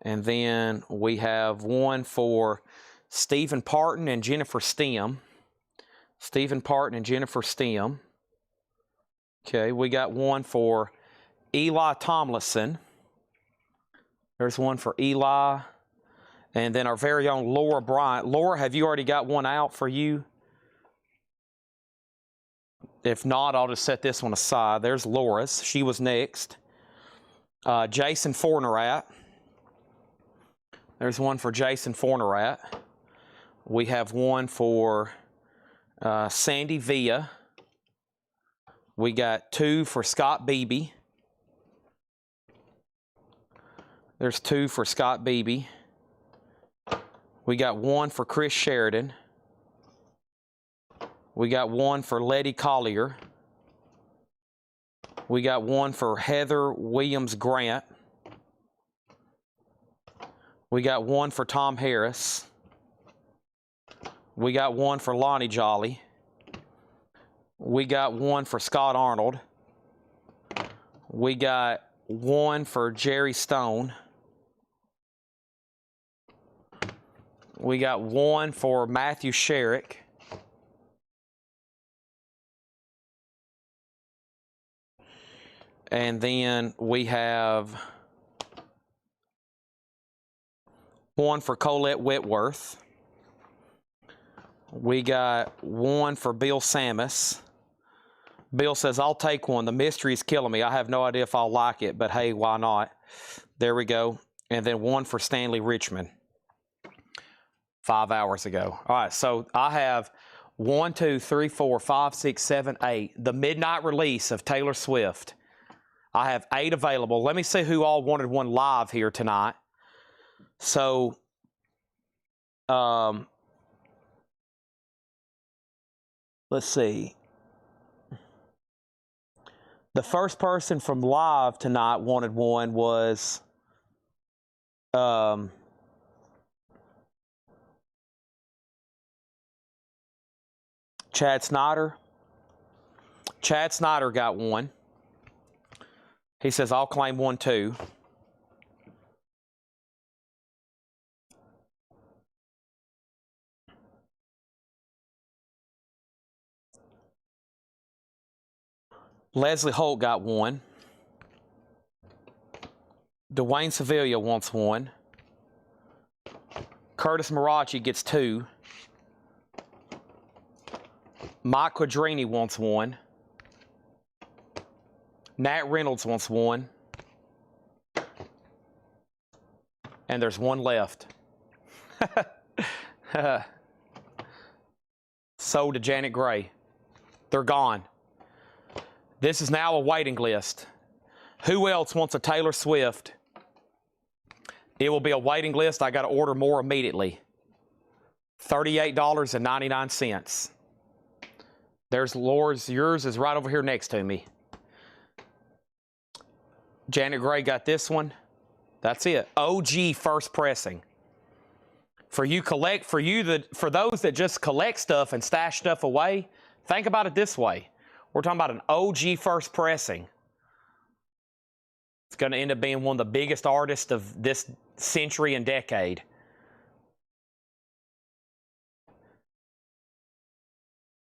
And then we have one for Stephen Parton and Jennifer Stem. Stephen Parton and Jennifer Stem. Okay, we got one for Eli Tomlinson. There's one for Eli. And then our very own Laura Bryant. Laura, have you already got one out for you? If not, I'll just set this one aside. There's Laura's. She was next. Jason Fornerat. There's one for Jason Fornerat. We have one for Sandy Villa. We got 2 for Scott Beebe. There's 2 for Scott Beebe. We got one for Chris Sheridan. We got one for Letty Collier. We got one for Heather Williams Grant. We got one for Tom Harris. We got one for Lonnie Jolly. We got one for Scott Arnold. We got one for Jerry Stone. We got one for Matthew Sherrick. And then we have one for Colette Whitworth. We got one for Bill Samus. Bill says, I'll take one. The mystery is killing me. I have no idea if I'll like it, but hey, why not? There we go. And then one for Stanley Richmond 5 hours ago. All right, so I have 1, 2, 3, 4, 5, 6, 7, 8. The midnight release of Taylor Swift. I have 8 available. Let me see who all wanted one live here tonight. So, let's see. The first person from live tonight wanted one was Chad Snyder. Chad Snyder got one. He says, I'll claim one too. Leslie Holt got one. Dwayne Sevilla wants one. Curtis Marachi gets 2. Mike Quadrini wants one. Nat Reynolds wants one. And there's one left. Sold to Janet Gray. They're gone. This is now a waiting list. Who else wants a Taylor Swift? It will be a waiting list. I got to order more immediately. $38.99. There's Laura's. Yours is right over here next to me. Janet Gray got this one. That's it. OG first pressing. For those that just collect stuff and stash stuff away, think about it this way. We're talking about an OG first pressing. It's going to end up being one of the biggest artists of this century and decade.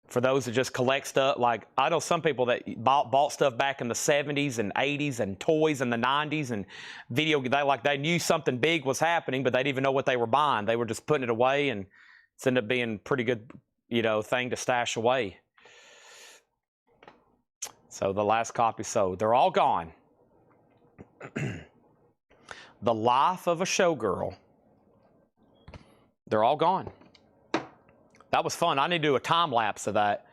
For those that just collect stuff, like I know some people that bought stuff back in the 70s and 80s and toys in the 90s and they knew something big was happening, but they didn't even know what they were buying. They were just putting it away, and it's ended up being a pretty good, thing to stash away. So the last copy sold. They're all gone. The Life of a Showgirl. They're all gone. That was fun. I need to do a time lapse of that.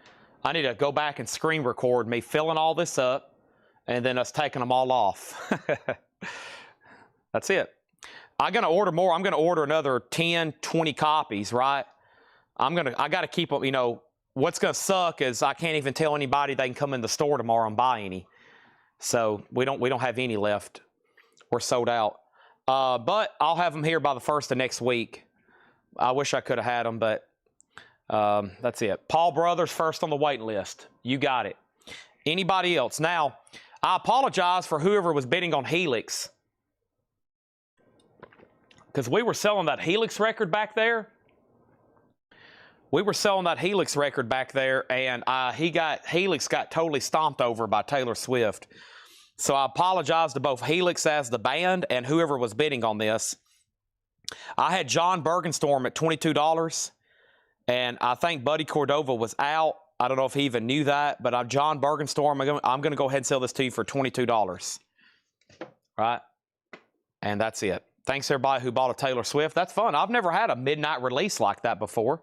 I need to go back and screen record me filling all this up and then us taking them all off. That's it. I'm going to order more. I'm going to order another 10, 20 copies, right? I got to keep them, what's going to suck is I can't even tell anybody they can come in the store tomorrow and buy any. So we don't have any left. We're sold out. But I'll have them here by the first of next week. I wish I could have had them, but that's it. Paul Brothers first on the waiting list. You got it. Anybody else? Now, I apologize for whoever was bidding on Helix, because we were selling that Helix record back there. And Helix got totally stomped over by Taylor Swift. So I apologize to both Helix as the band and whoever was bidding on this. I had John Bergenstorm at $22. And I think Buddy Cordova was out. I don't know if he even knew that, but John Bergenstorm, I'm going to go ahead and sell this to you for $22. Right? And that's it. Thanks, everybody who bought a Taylor Swift. That's fun. I've never had a midnight release like that before.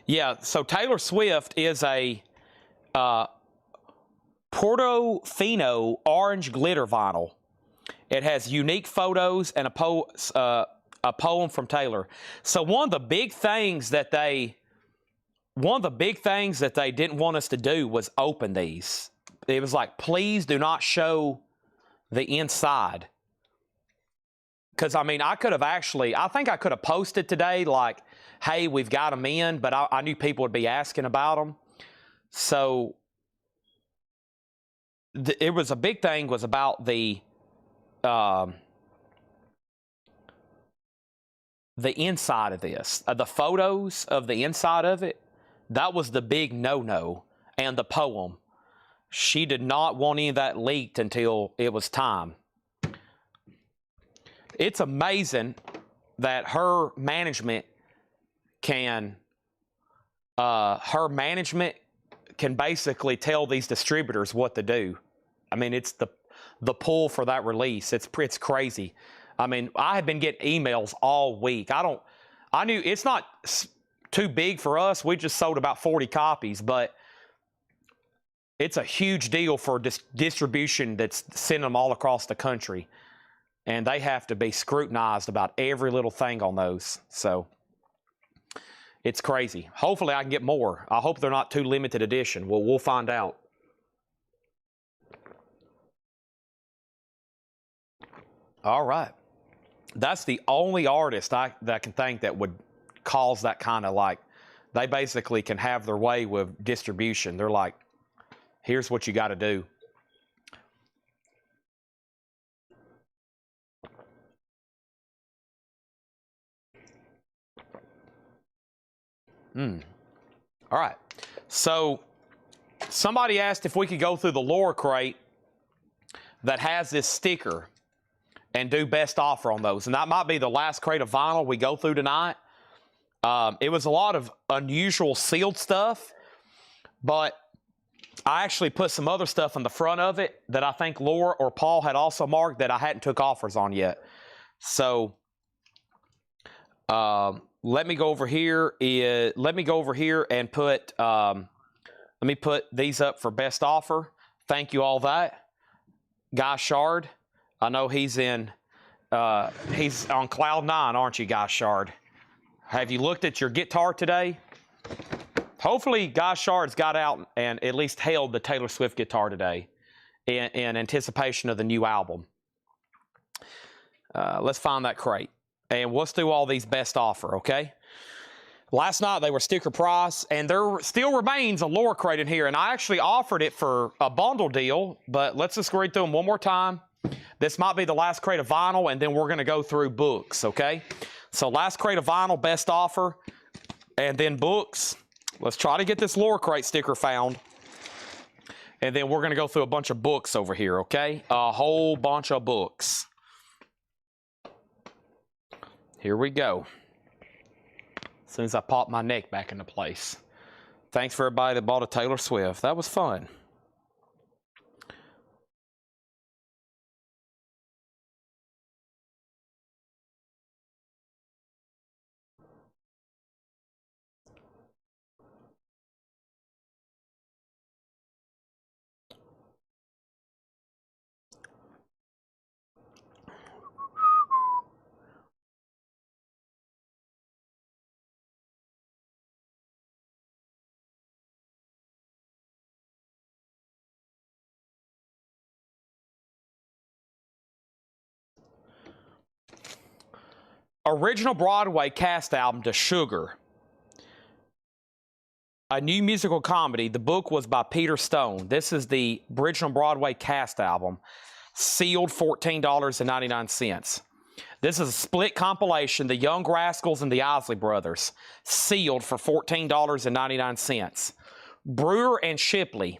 Yeah, so Taylor Swift is a Portofino orange glitter vinyl. It has unique photos and a poem from Taylor. So one of the big things that they didn't want us to do was open these. It was like, please do not show the inside. Because, I think I could have posted today like, hey, we've got them in, but I knew people would be asking about them. So it was a big thing was about the inside of this, the photos of the inside of it. That was the big no-no. And the poem. She did not want any of that leaked until it was time. It's amazing that her management can basically tell these distributors what to do. I mean, it's the pull for that release. It's crazy. I mean, I have been getting emails all week. I knew it's not too big for us. We just sold about 40 copies, but it's a huge deal for distribution that's sending them all across the country. And they have to be scrutinized about every little thing on those. So it's crazy. Hopefully I can get more. I hope they're not too limited edition. Well, we'll find out. All right. That's the only artist that can think that would cause that kind of they basically can have their way with distribution. They're like, here's what you got to do. All right. So somebody asked if we could go through the Laura crate that has this sticker and do best offer on those. And that might be the last crate of vinyl we go through tonight. It was a lot of unusual sealed stuff, but I actually put some other stuff in the front of it that I think Laura or Paul had also marked that I hadn't took offers on yet. So let me go over here. Let me go over here and put. Let me put these up for best offer. Thank you all that. Guy Shard, I know he's in. He's on cloud 9, aren't you, Guy Shard? Have you looked at your guitar today? Hopefully, Guy Shard's got out and at least held the Taylor Swift guitar today in anticipation of the new album. Let's find that crate. And let's do all these best offer, okay? Last night, they were sticker price, and there still remains a lower crate in here. And I actually offered it for a bundle deal, but let's just read through them one more time. This might be the last crate of vinyl, and then we're going to go through books, okay? So last crate of vinyl, best offer, and then books. Let's try to get this lower crate sticker found. And then we're going to go through a bunch of books over here, okay? A whole bunch of books. Here we go. As soon as I pop my neck back into place. Thanks for everybody that bought a Taylor Swift. That was fun. Original Broadway cast album to Sugar. A new musical comedy. The book was by Peter Stone. This is the original Broadway cast album. Sealed $14.99. This is a split compilation, The Young Rascals and the Isley Brothers. Sealed for $14.99. Brewer and Shipley.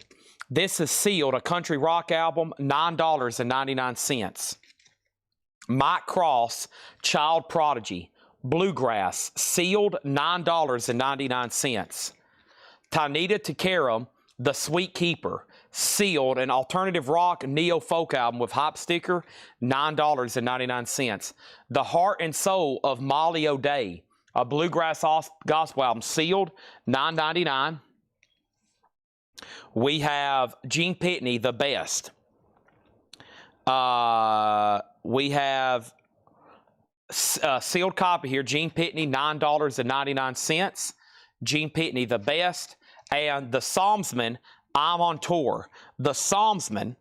This is sealed, a country rock album, $9.99. Mike Cross, Child Prodigy, Bluegrass, sealed, $9.99. Tanita Tikaram, The Sweet Keeper, sealed, an alternative rock neo-folk album with hop sticker, $9.99. The Heart and Soul of Molly O'Day, a bluegrass gospel album, sealed, $9.99. We have Gene Pitney, The Best. We have a sealed copy here, Gene Pitney, $9.99. Gene Pitney, The Best. And The Psalmsman, I'm on Tour. The Psalmsman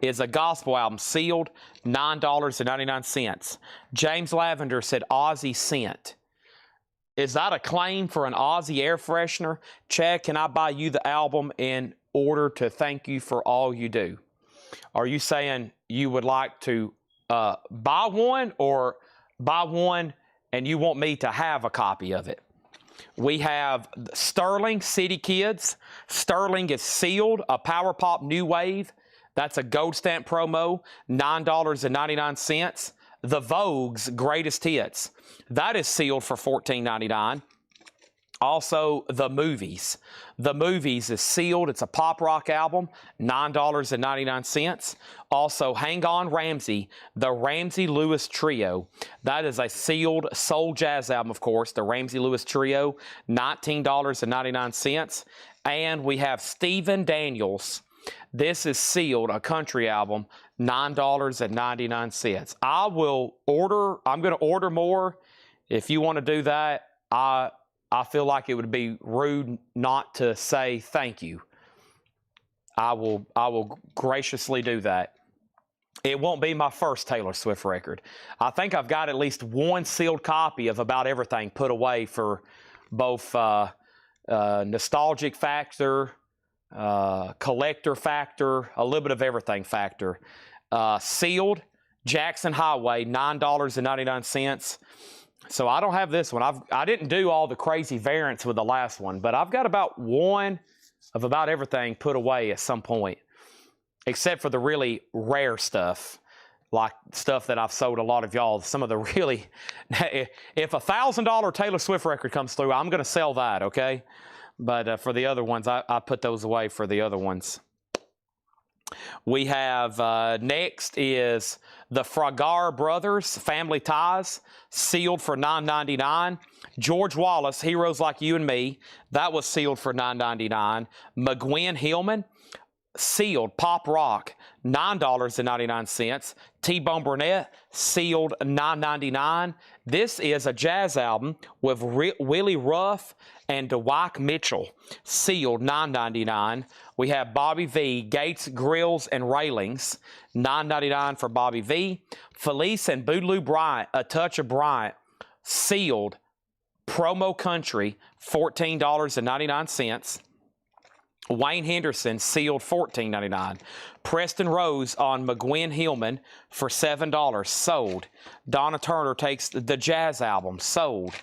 is a gospel album, sealed, $9.99. James Lavender said Aussie Scent. Is that a claim for an Aussie air freshener? Chad, can I buy you the album in order to thank you for all you do? Are you saying you would like to buy one, or buy one and you want me to have a copy of it? We have Sterling, City Kids. Sterling is sealed, a Power Pop New Wave. That's a gold stamp promo, $9.99. The Vogue's Greatest Hits. That is sealed for $14.99. Also, The Movies. The Movies is sealed. It's a pop rock album, $9.99. Also, Hang On Ramsey, the Ramsey Lewis Trio. That is a sealed soul jazz album, of course, the Ramsey Lewis Trio, $19.99. And we have Stephen Daniels. This is sealed, a country album, $9.99. I'm going to order more. If you want to do that, I feel like it would be rude not to say thank you. I will graciously do that. It won't be my first Taylor Swift record. I think I've got at least one sealed copy of About Everything put away for both nostalgic factor, collector factor, a little bit of everything factor. Sealed, Jackson Highway, $9.99. So I don't have this one. I didn't do all the crazy variants with the last one, but I've got about one of About Everything put away at some point, except for the really rare stuff. like stuff that I've sold a lot of y'all. Some of the really, if $1,000 Taylor Swift record comes through, I'm going to sell that, okay? But for the other ones, I put those away for the other ones. We have next is the Fragar Brothers, Family Ties, sealed for $9.99. George Wallace, Heroes Like You and Me, that was sealed for $9.99. McGuinn Hillman, sealed Pop Rock, $9.99. T-Bone Burnett, sealed $9.99. This is a jazz album with Willie Ruff and Dwight Mitchell, sealed $9.99. We have Bobby V, Gates Grills and Railings, $9.99 for Bobby V. Felice and Boogaloo Bryant, A Touch of Bryant, sealed Promo Country, $14.99. Wayne Henderson, sealed $14.99. Preston Rose on McGuinn Hillman for $7, sold. Donna Turner takes the jazz album, sold.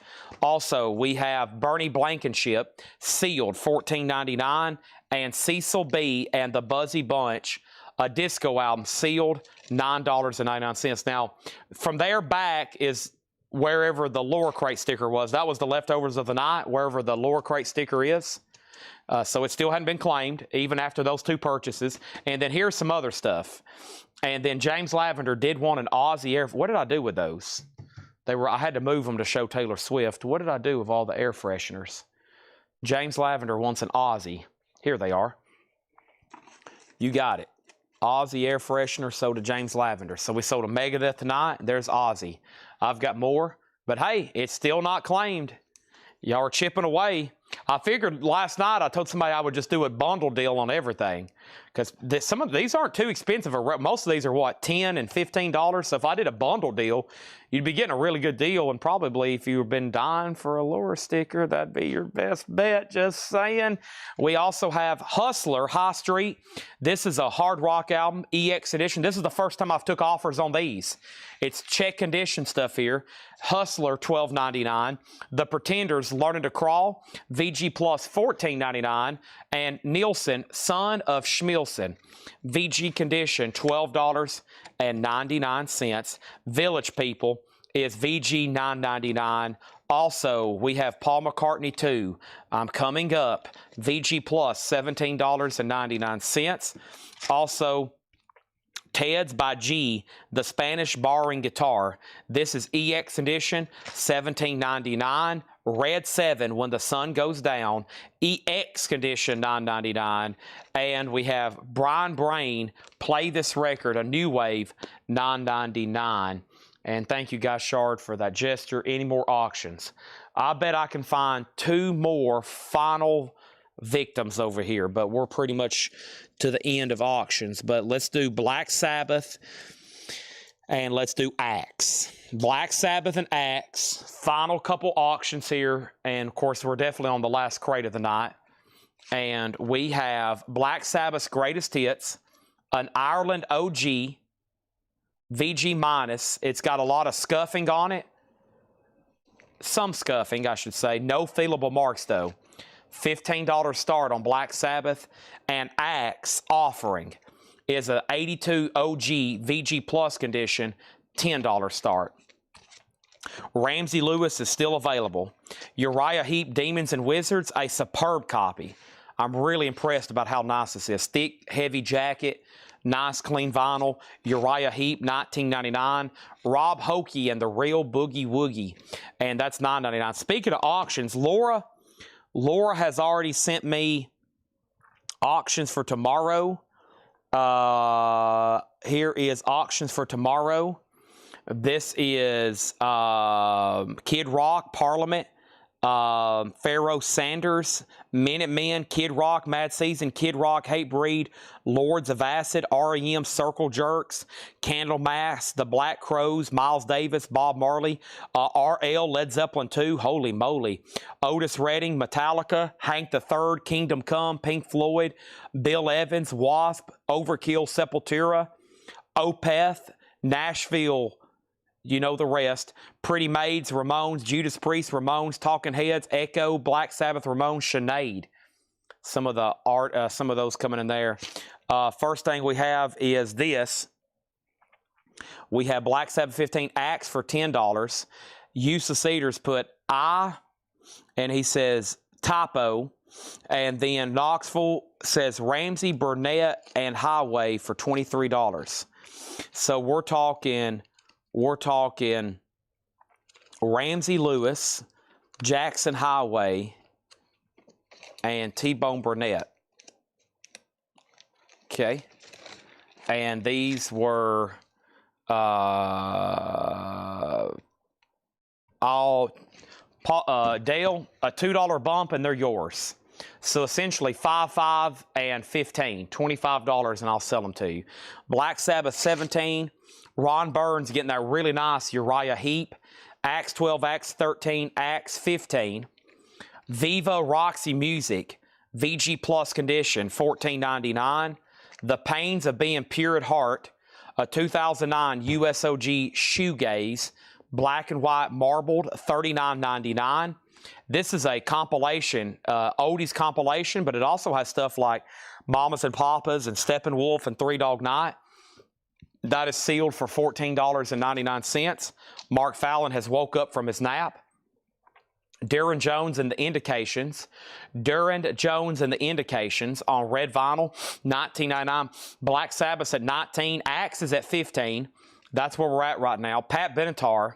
Also, we have Bernie Blankenship, sealed $14.99. And Cecil B. and the Buzzy Bunch, a disco album, sealed $9.99. Now, from there back is wherever the lower crate sticker was. That was the leftovers of the night, wherever the lower crate sticker is. So it still hadn't been claimed, even after those two purchases. And then here's some other stuff. And then James Lavender did want an Aussie air. What did I do with those? I had to move them to show Taylor Swift. What did I do with all the air fresheners? James Lavender wants an Aussie. Here they are. You got it. Aussie air freshener sold to James Lavender. So we sold a Megadeth tonight. There's Aussie. I've got more, but hey, it's still not claimed. Y'all are chipping away. I figured last night, I told somebody I would just do a bundle deal on everything, because some of these aren't too expensive. Most of these are what, $10 and $15. So if I did a bundle deal, you'd be getting a really good deal. And probably if you've been dying for a lure sticker, that'd be your best bet. Just saying. We also have Hustler High Street. This is a hard rock album, EX edition. This is the first time I've took offers on these. It's check condition stuff here. Hustler, $12.99. The Pretenders, Learning to Crawl, VG Plus, $14.99. And Nielsen, Son of Schmilson, VG condition, $12.99. Village People is VG, $9.99. Also, we have Paul McCartney 2, I'm Coming Up, VG Plus, $17.99. Also, Ted's by G, the Spanish borrowing guitar. This is EX edition, $17.99. Red 7, When the Sun Goes Down, EX condition, $9.99. And we have Brian Brain, Play This Record, a new wave, $9.99. And thank you, Guy Shard, for that gesture. Any more auctions? I bet I can find 2 more final victims over here, but we're pretty much to the end of auctions. But let's do Black Sabbath and let's do Axe. Black Sabbath and Axe, final couple auctions here. And of course, we're definitely on the last crate of the night. And we have Black Sabbath's Greatest Hits, an Ireland OG, VG minus. It's got a lot of scuffing on it. Some scuffing, I should say. No feelable marks, though. $15 start on Black Sabbath. And Axe Offering is a 82 OG VG Plus condition, $10 start. Ramsey Lewis is still available. Uriah Heep, Demons and Wizards, a superb copy. I'm really impressed about how nice this is. Thick, heavy jacket, nice, clean vinyl. Uriah Heep, $19.99. Rob Hokie and the Real Boogie Woogie, and that's $9.99. Speaking of auctions, Laura has already sent me auctions for tomorrow. Here is auctions for tomorrow. This is Kid Rock, Parliament, Pharaoh Sanders, Minutemen, Kid Rock, Mad Season, Kid Rock, Hatebreed, Lords of Acid, REM, Circle Jerks, Candlemass, The Black Crows, Miles Davis, Bob Marley, RL, Led Zeppelin 2, holy moly, Otis Redding, Metallica, Hank III, Kingdom Come, Pink Floyd, Bill Evans, Wasp, Overkill, Sepultura, Opeth, Nashville, you know the rest. Pretty Maids, Ramones, Judas Priest, Ramones, Talking Heads, Echo, Black Sabbath, Ramones, Sinead. Some of the art, some of those coming in there. First thing we have is this. We have Black Sabbath 15 Axe for $10. Use the Cedars put I, and he says typo. And then Knoxville says Ramsey, Burnett, and Highway for $23. So we're talking Ramsey Lewis, Jackson Highway, and T-Bone Burnett. Okay. And these were all Dale, a $2 bump, and they're yours. So essentially 5, 5, and 15, $25, and I'll sell them to you. Black Sabbath 17, Ron Burns getting that really nice Uriah Heep. Axe 12, Axe 13, Axe 15. Viva Roxy Music, VG Plus condition, $14.99. The Pains of Being Pure at Heart, a 2009 USOG Shoegaze, black and white marbled, $39.99. This is a compilation, oldies compilation, but it also has stuff like Mamas and Papas and Steppenwolf and Three Dog Night. That is sealed for $14.99. Mark Fallon has woke up from his nap. Darren Jones and the Indications. Darren Jones and the Indications on red vinyl, $19.99. Black Sabbath at $19. Axe is at $15. That's where we're at right now. Pat Benatar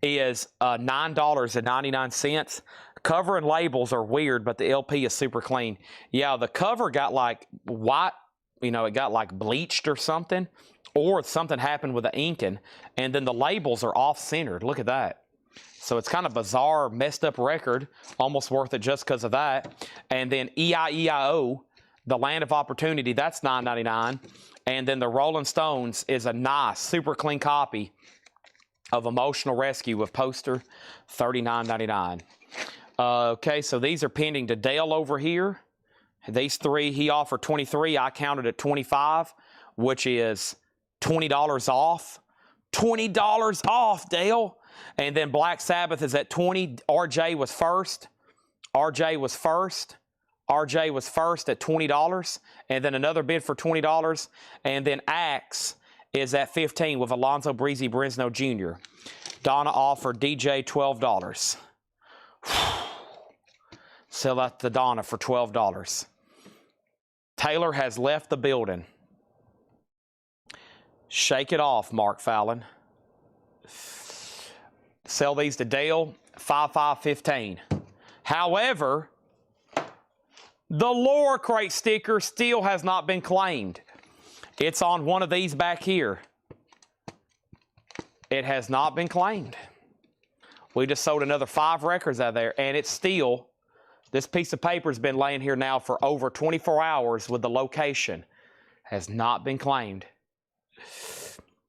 is $9.99. Cover and labels are weird, but the LP is super clean. Yeah, the cover got like white, it got like bleached or something, or something happened with the inking, and then the labels are off-centered. Look at that. So it's kind of bizarre, messed up record, almost worth it just because of that. And then EIEIO, The Land of Opportunity, that's $9.99. And then the Rolling Stones is a nice, super clean copy of Emotional Rescue with poster, $39.99. Okay, so these are pending to Dale over here. These three, he offered 23. I counted at 25, which is $20 off. $20 off, Dale. And then Black Sabbath is at 20. RJ was first. RJ was first. RJ was first at $20. And then another bid for $20. And then Axe is at 15 with Alonzo Breezy Brisno Jr. Donna offered DJ $12. Sell that to Donna for $12. Taylor has left the building. Shake it off, Mark Fallon. Sell these to Dale, 5, 5, 15. However, the Lore Crate sticker still has not been claimed. It's on one of these back here. It has not been claimed. We just sold another 5 records out of there, and it's still, this piece of paper has been laying here now for over 24 hours with the location. Has not been claimed.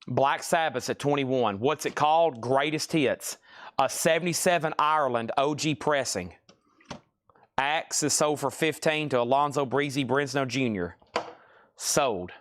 Black Sabbath at 21. What's it called? Greatest Hits. A 77 Ireland OG pressing. Axe is sold for 15 to Alonzo Breezy Brisno Jr. Sold.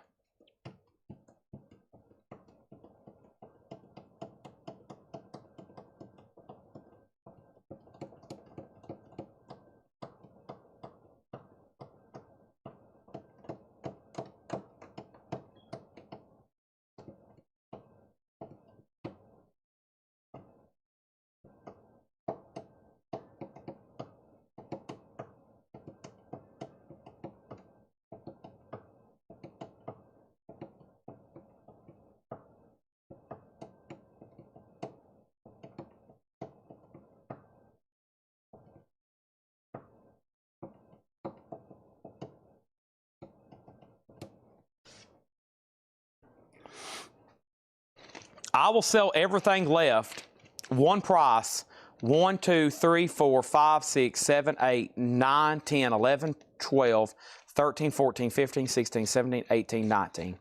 I will sell everything left, one price, 1, 2, 3, 4, 5, 6, 7, 8, 9, 10, 11, 12, 13, 14, 15, 16, 17, 18, 19.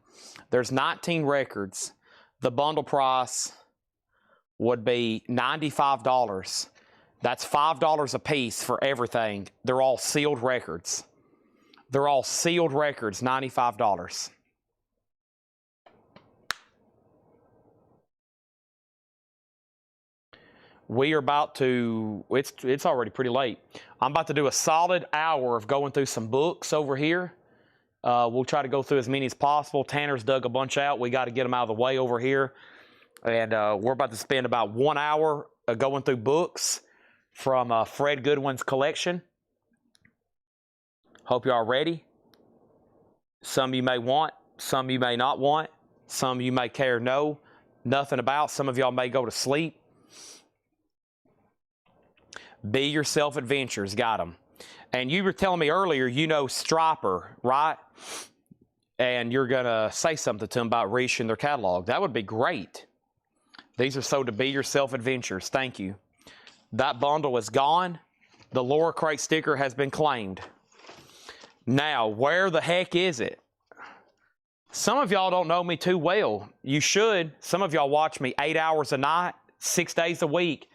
There's 19 records. The bundle price would be $95. That's $5 a piece for everything. They're all sealed records. They're all sealed records, $95. We are about to, it's already pretty late. I'm about to do a solid hour of going through some books over here. We'll try to go through as many as possible. Tanner's dug a bunch out. We got to get them out of the way over here. And we're about to spend about 1 hour going through books from Fred Goodwin's collection. Hope you are ready. Some you may want, some you may not want, some you may care nothing about. Some of y'all may go to sleep. Be Yourself Adventures, got them. And you were telling me earlier, you know Stryper, right? And you're going to say something to them about reissuing their catalog. That would be great. These are sold to Be Yourself Adventures. Thank you. That bundle is gone. The Laura Crate sticker has been claimed. Now, where the heck is it? Some of y'all don't know me too well. You should. Some of y'all watch me 8 hours a night, 6 days a week.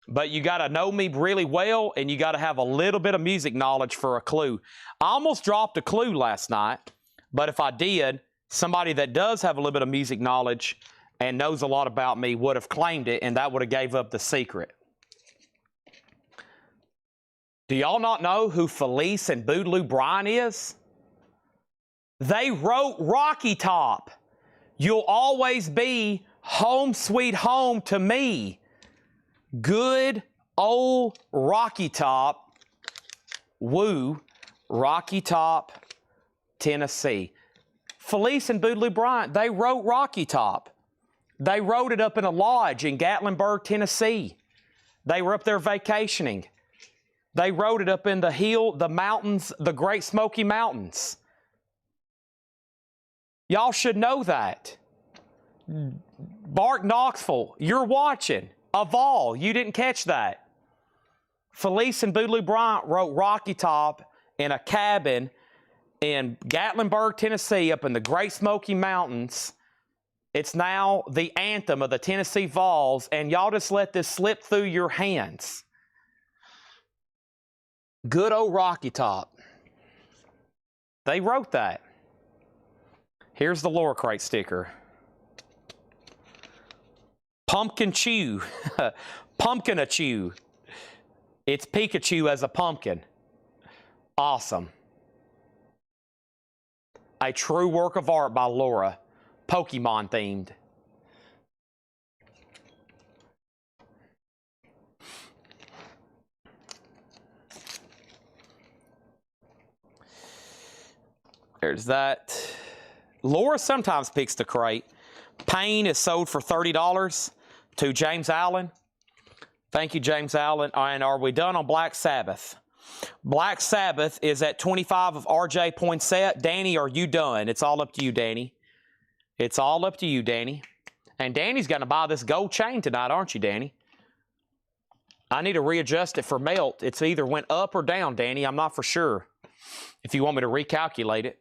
But you got to know me really well, and you got to have a little bit of music knowledge for a clue. I almost dropped a clue last night, but if I did, somebody that does have a little bit of music knowledge and knows a lot about me would have claimed it, and that would have gave up the secret. Do y'all not know who Felice and Boogaloo Brian is? They wrote Rocky Top. You'll always be home sweet home to me. Good old Rocky Top. Woo. Rocky Top, Tennessee. Felice and Boogaloo Brian, they wrote Rocky Top. They wrote it up in a lodge in Gatlinburg, Tennessee. They were up there vacationing. They wrote it up in the mountains, the Great Smoky Mountains. Y'all should know that. Bart Knoxville, you're watching. Aval, you didn't catch that. Felice and Boogaloo Bryant wrote Rocky Top in a cabin in Gatlinburg, Tennessee, up in the Great Smoky Mountains. It's now the anthem of the Tennessee Vols, and y'all just let this slip through your hands. Good old Rocky Top. They wrote that. Here's the Laura Crate sticker. Pumpkin Chew. Pumpkin-a-chew. It's Pikachu as a pumpkin. Awesome. A true work of art by Laura. Pokemon themed. There's that. Laura sometimes picks the crate. Pain is sold for $30 to James Allen. Thank you, James Allen. And are we done on Black Sabbath? Black Sabbath is at 25 of RJ Poinsett. Danny, are you done? It's all up to you, Danny. It's all up to you, Danny. And Danny's going to buy this gold chain tonight, aren't you, Danny? I need to readjust it for melt. It's either went up or down, Danny. I'm not for sure. If you want me to recalculate it.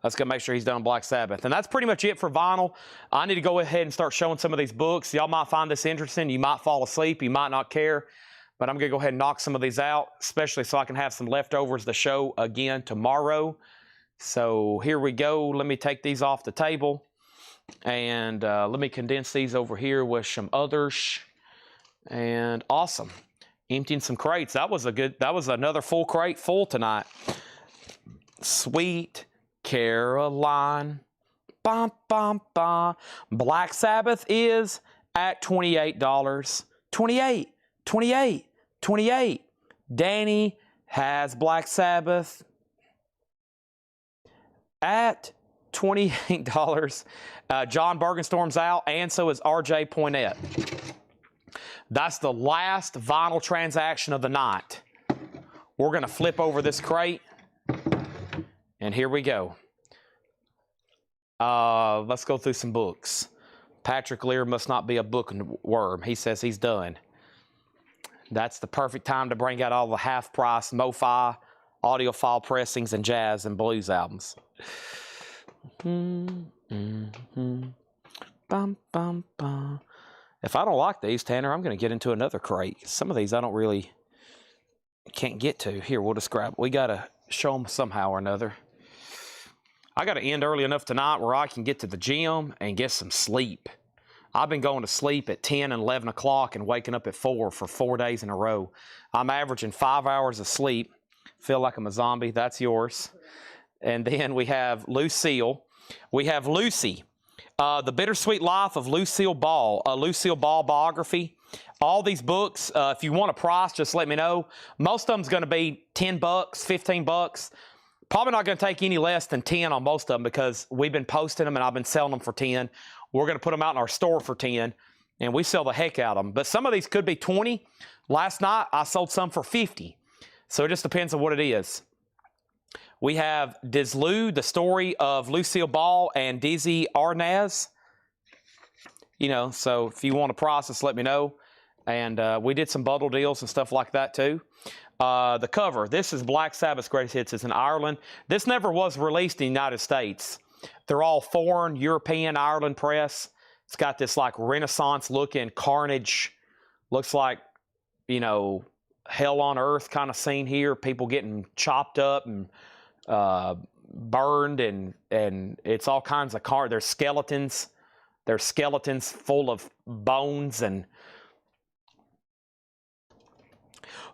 Let's go make sure he's done Black Sabbath. And that's pretty much it for vinyl. I need to go ahead and start showing some of these books. Y'all might find this interesting. You might fall asleep. You might not care. But I'm going to go ahead and knock some of these out, especially so I can have some leftovers to show again tomorrow. So here we go. Let me take these off the table. And let me condense these over here with some others. And awesome. Emptying some crates. That was another full crate full tonight. Sweet Caroline. Bum, bum, bum. Black Sabbath is at $28. $28. $28. $28. Danny has Black Sabbath at $28. John Bergenstorm's out, and so is RJ Poinette. That's the last vinyl transaction of the night. We're going to flip over this crate. And here we go. Let's go through some books. Patrick Lear must not be a bookworm. He says he's done. That's the perfect time to bring out all the half-price MoFi, audiophile pressings, and jazz and blues albums. Bum, bum, bum. If I don't like these, Tanner, I'm going to get into another crate. Some of these I can't get to. Here, we'll just grab. We got to show them somehow or another. I got to end early enough tonight where I can get to the gym and get some sleep. I've been going to sleep at 10 and 11 o'clock and waking up at 4 for 4 days in a row. I'm averaging 5 hours of sleep. Feel like I'm a zombie. That's yours. And then we have Lucille. We have Lucy. The Bittersweet Life of Lucille Ball, a Lucille Ball biography. All these books, if you want a price, just let me know. Most of them's going to be $10, $15. Probably not going to take any less than 10 on most of them because we've been posting them and I've been selling them for 10. We're going to put them out in our store for 10, and we sell the heck out of them. But some of these could be 20. Last night, I sold some for 50. So it just depends on what it is. We have Dislou, the story of Lucille Ball and Dizzy Arnaz. You know, so if you want a price, just let me know. And we did some bundle deals and stuff like that too. The cover, this is Black Sabbath's Greatest Hits. It's in Ireland. This never was released in the United States. They're all foreign, European, Ireland press. It's got this like Renaissance looking carnage. Looks like, you know, hell on earth kind of scene here. People getting chopped up and burned, and it's all kinds of there's skeletons. There's skeletons full of bones. And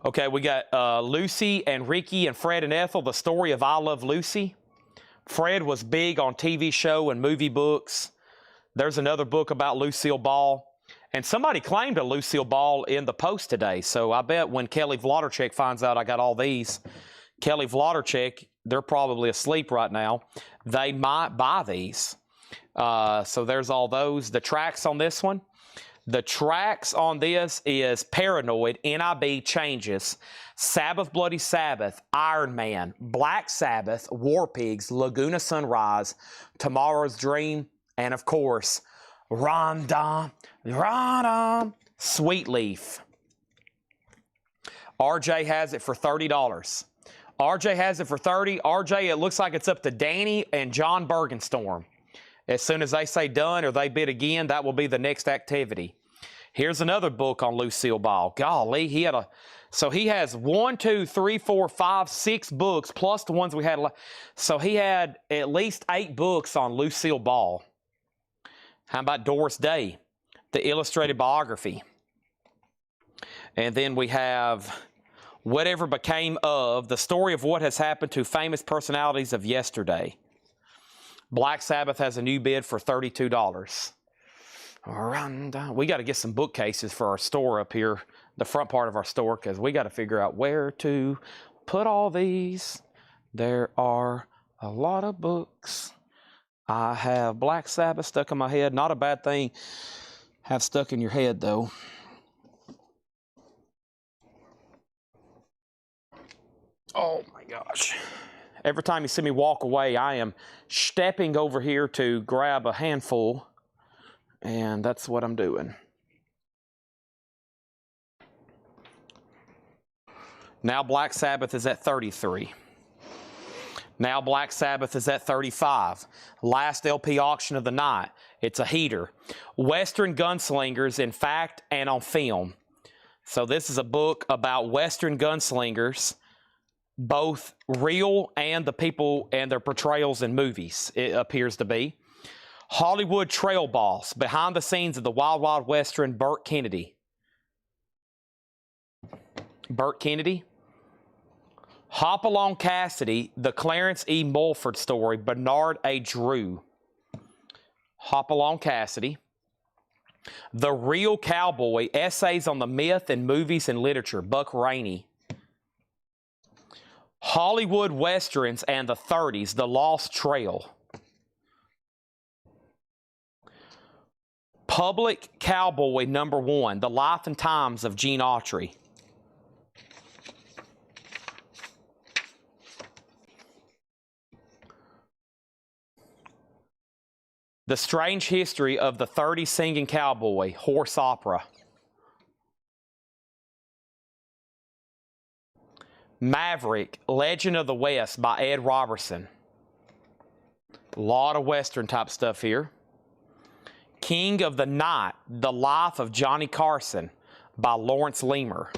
okay, we got Lucy and Ricky and Fred and Ethel, the story of I Love Lucy. Fred was big on TV show and movie books. There's another book about Lucille Ball. And somebody claimed a Lucille Ball in the post today. So I bet when Kelly Vlodarchek finds out I got all these, Kelly Vlodarchek, they're probably asleep right now. They might buy these. So there's all those. The tracks on this one. The tracks on this is Paranoid, NIB Changes, Sabbath Bloody Sabbath, Iron Man, Black Sabbath, War Pigs, Laguna Sunrise, Tomorrow's Dream, and of course, Rondom, Sweet Leaf. RJ has it for $30. RJ has it for $30. RJ, it looks like it's up to Danny and John Bergenstorm. As soon as they say done or they bid again, that will be the next activity. Here's another book on Lucille Ball. Golly, he has 1, 2, 3, 4, 5, 6 books plus the ones we had. So he had at least 8 books on Lucille Ball. How about Doris Day, the illustrated biography? And then we have Whatever Became of, the story of what has happened to famous personalities of yesterday. Black Sabbath has a new bid for $32. We got to get some bookcases for our store up here, the front part of our store, because we got to figure out where to put all these. There are a lot of books. I have Black Sabbath stuck in my head. Not a bad thing have stuck in your head, though. Oh, my gosh. Every time you see me walk away, I am stepping over here to grab a handful, and that's what I'm doing. Now Black Sabbath is at 33. Now Black Sabbath is at 35. Last LP auction of the night. It's a heater. Western Gunslingers in fact and on film. So this is a book about Western gunslingers, both real and the people and their portrayals in movies, it appears to be. Hollywood Trail Boss, behind the scenes of the Wild Wild Western, Burt Kennedy. Burt Kennedy. Hopalong Cassidy, the Clarence E. Mulford story, Bernard A. Drew. Hopalong Cassidy. The Real Cowboy, Essays on the Myth in Movies and Literature, Buck Rainey. Hollywood Westerns and the 30s, The Lost Trail. Public Cowboy #1, The Life and Times of Gene Autry. The Strange History of the 30s Singing Cowboy, Horse Opera. Maverick, Legend of the West by Ed Robertson. A lot of Western type stuff here. King of the Night, The Life of Johnny Carson by Lawrence Leamer.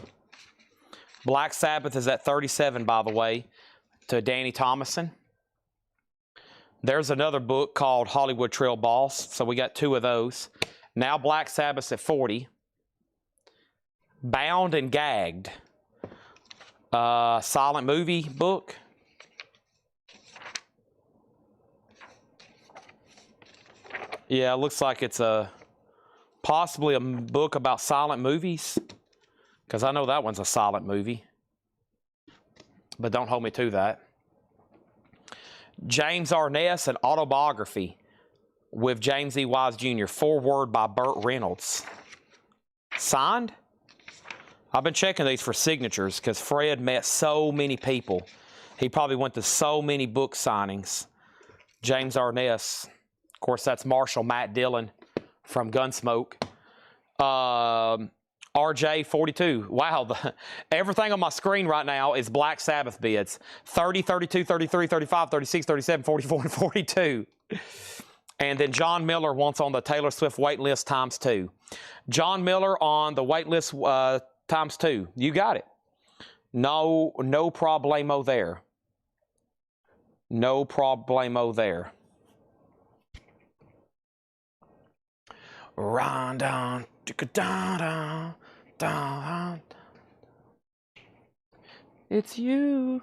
Black Sabbath is at 37, by the way, to Danny Thomason. There's another book called Hollywood Trail Boss, so we got 2 of those. Now Black Sabbath's at 40. Bound and Gagged, silent movie book. Yeah, it looks like it's possibly a book about silent movies, because I know that one's a silent movie. But don't hold me to that. James Arness, an autobiography with James E. Wise Jr., foreword by Burt Reynolds. Signed? I've been checking these for signatures because Fred met so many people. He probably went to so many book signings. James Arness. Of course, that's Marshall Matt Dillon from Gunsmoke. RJ 42. Wow, everything on my screen right now is Black Sabbath bids. 30, 32, 33, 35, 36, 37, 44, and 42. And then John Miller wants on the Taylor Swift wait list times 2. John Miller on the wait list times 2. You got it. No problemo there. No problemo there. Run down, down, down. It's you,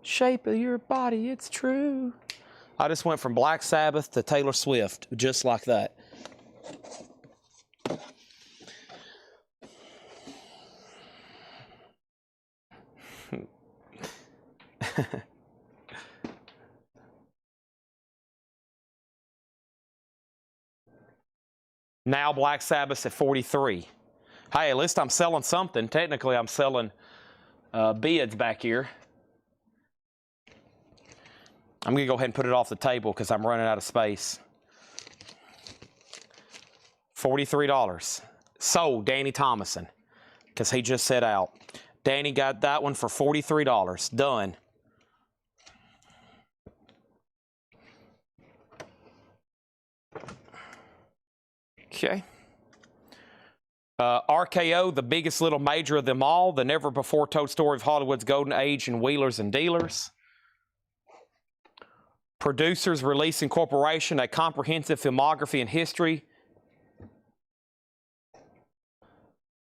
shape of your body, it's true. I just went from Black Sabbath to Taylor Swift, just like that. Now Black Sabbath's at 43. Hey, at least I'm selling something. Technically, I'm selling bids back here. I'm going to go ahead and put it off the table because I'm running out of space. $43. Sold Danny Thomason because he just set out. Danny got that one for $43. Done. Okay. RKO, the biggest little major of them all, the never-before-told story of Hollywood's golden age in wheelers and dealers. Producers Releasing Corporation, a comprehensive filmography and history.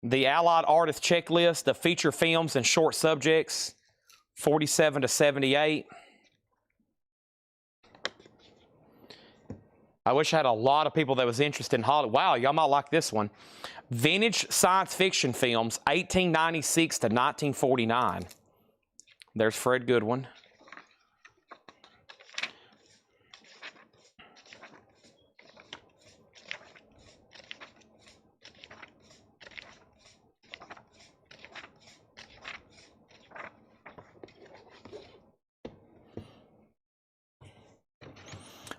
The Allied Artist Checklist of feature films and short subjects, 47 to 78. I wish I had a lot of people that was interested in Hollywood. Wow, y'all might like this one. Vintage science fiction films, 1896 to 1949. There's Fred Goodwin.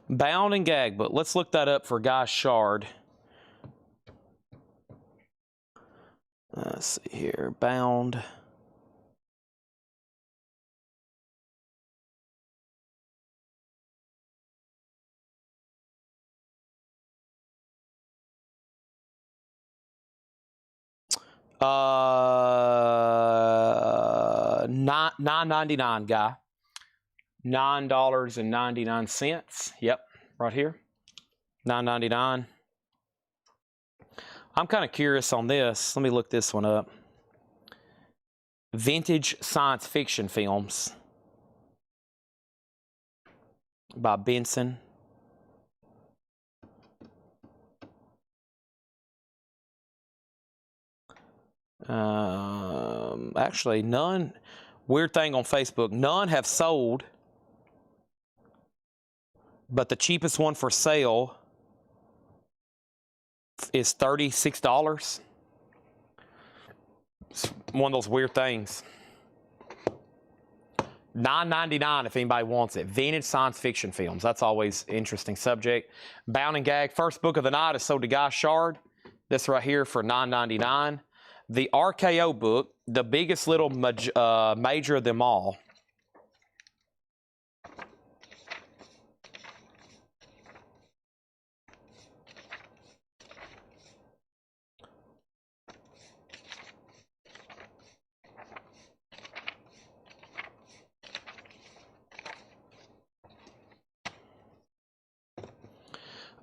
Bound and Gag Book. Let's look that up for Guy Shard. Let's see here. Bound. $9.99, Guy. $9.99. Yep, right here. $9.99. I'm kind of curious on this. Let me look this one up. Vintage science fiction films by Benson. Actually, none. Weird thing on Facebook. None have sold, but the cheapest one for sale is $36. It's one of those weird things. $9.99 if anybody wants it. Vintage science fiction films. That's always an interesting subject. Bound and Gag. First book of the night is sold to Guy Shard. This right here for $9.99. The RKO book, the biggest little major of them all.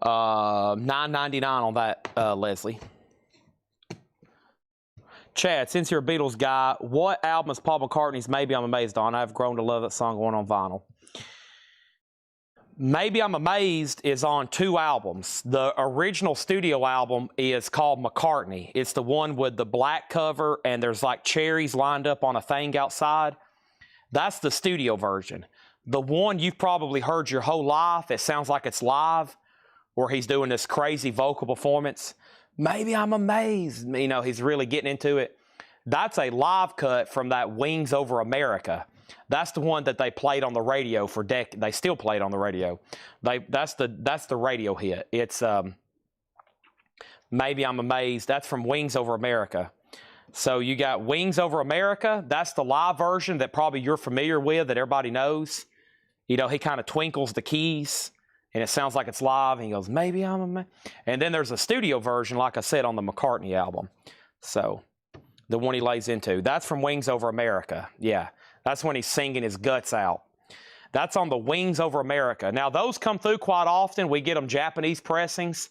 $9.99 on that, Leslie. Chad, since you're a Beatles guy, what album is Paul McCartney's Maybe I'm Amazed on? I've grown to love that song going on vinyl. Maybe I'm Amazed is on 2 albums. The original studio album is called McCartney. It's the one with the black cover and there's like cherries lined up on a thing outside. That's the studio version. The one you've probably heard your whole life, it sounds like it's live, where he's doing this crazy vocal performance. Maybe I'm Amazed. You know, he's really getting into it. That's a live cut from that Wings Over America. That's the one that they played on the radio for decades. They still play it on the radio. That's the radio hit. It's Maybe I'm Amazed. That's from Wings Over America. So you got Wings Over America. That's the live version that probably you're familiar with, that everybody knows. You know, he kind of twinkles the keys and it sounds like it's live. And he goes, maybe I'm Amazed. And then there's a studio version, like I said, on the McCartney album. So the one he lays into. That's from Wings Over America. Yeah. That's when he's singing his guts out. That's on the Wings Over America. Now, those come through quite often. We get them Japanese pressings.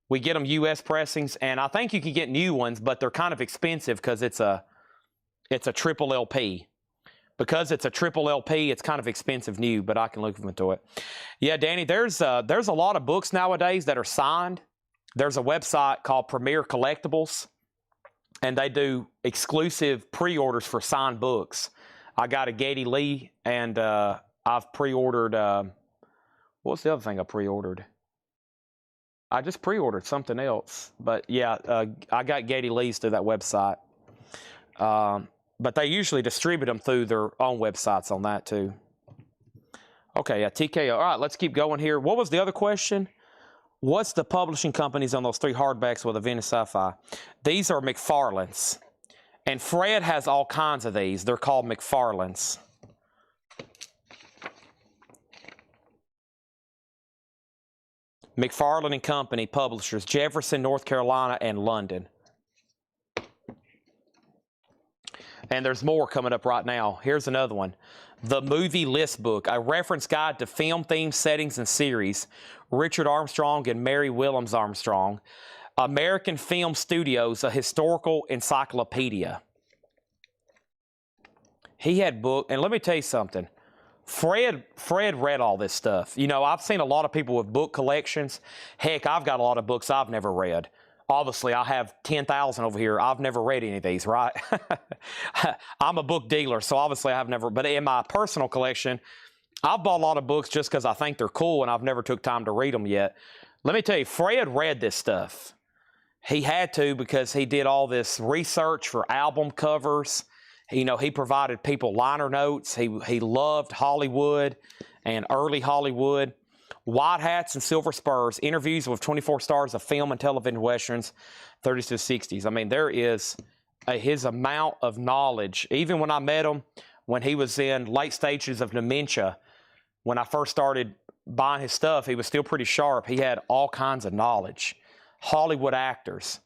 We get them U.S. pressings. And I think you can get new ones, but they're kind of expensive because it's a triple LP. Because it's a triple LP, it's kind of expensive new, but I can look into it. Yeah, Danny, there's a lot of books nowadays that are signed. There's a website called Premier Collectibles, and they do exclusive pre-orders for signed books. I got a Geddy Lee, and I've pre-ordered, what's the other thing I pre-ordered? I just pre-ordered something else. But yeah, I got Geddy Lee's through that website. But they usually distribute them through their own websites on that too. Okay, yeah, TKO. All right, let's keep going here. What was the other question? What's the publishing companies on those 3 hardbacks with a vintage sci-fi? These are McFarlane's. And Fred has all kinds of these. They're called McFarlane's. McFarlane and Company, publishers, Jefferson, North Carolina, and London. And there's more coming up right now. Here's another one. The Movie List Book, a reference guide to film themes, settings, and series. Richard Armstrong and Mary Willems Armstrong. American Film Studios, a historical encyclopedia. He had book, and let me tell you something. Fred read all this stuff. You know, I've seen a lot of people with book collections. Heck, I've got a lot of books I've never read. Obviously, I have 10,000 over here. I've never read any of these, right? I'm a book dealer, so obviously I have never. But in my personal collection, I've bought a lot of books just because I think they're cool, and I've never took time to read them yet. Let me tell you, Fred read this stuff. He had to, because he did all this research for album covers. You know, he provided people liner notes. He loved Hollywood and early Hollywood. White Hats and Silver Spurs, interviews with 24 stars of film and television westerns, 30s to 60s. I mean, there is his amount of knowledge. Even when I met him, when he was in late stages of dementia, when I first started buying his stuff, he was still pretty sharp. He had all kinds of knowledge. Hollywood actors.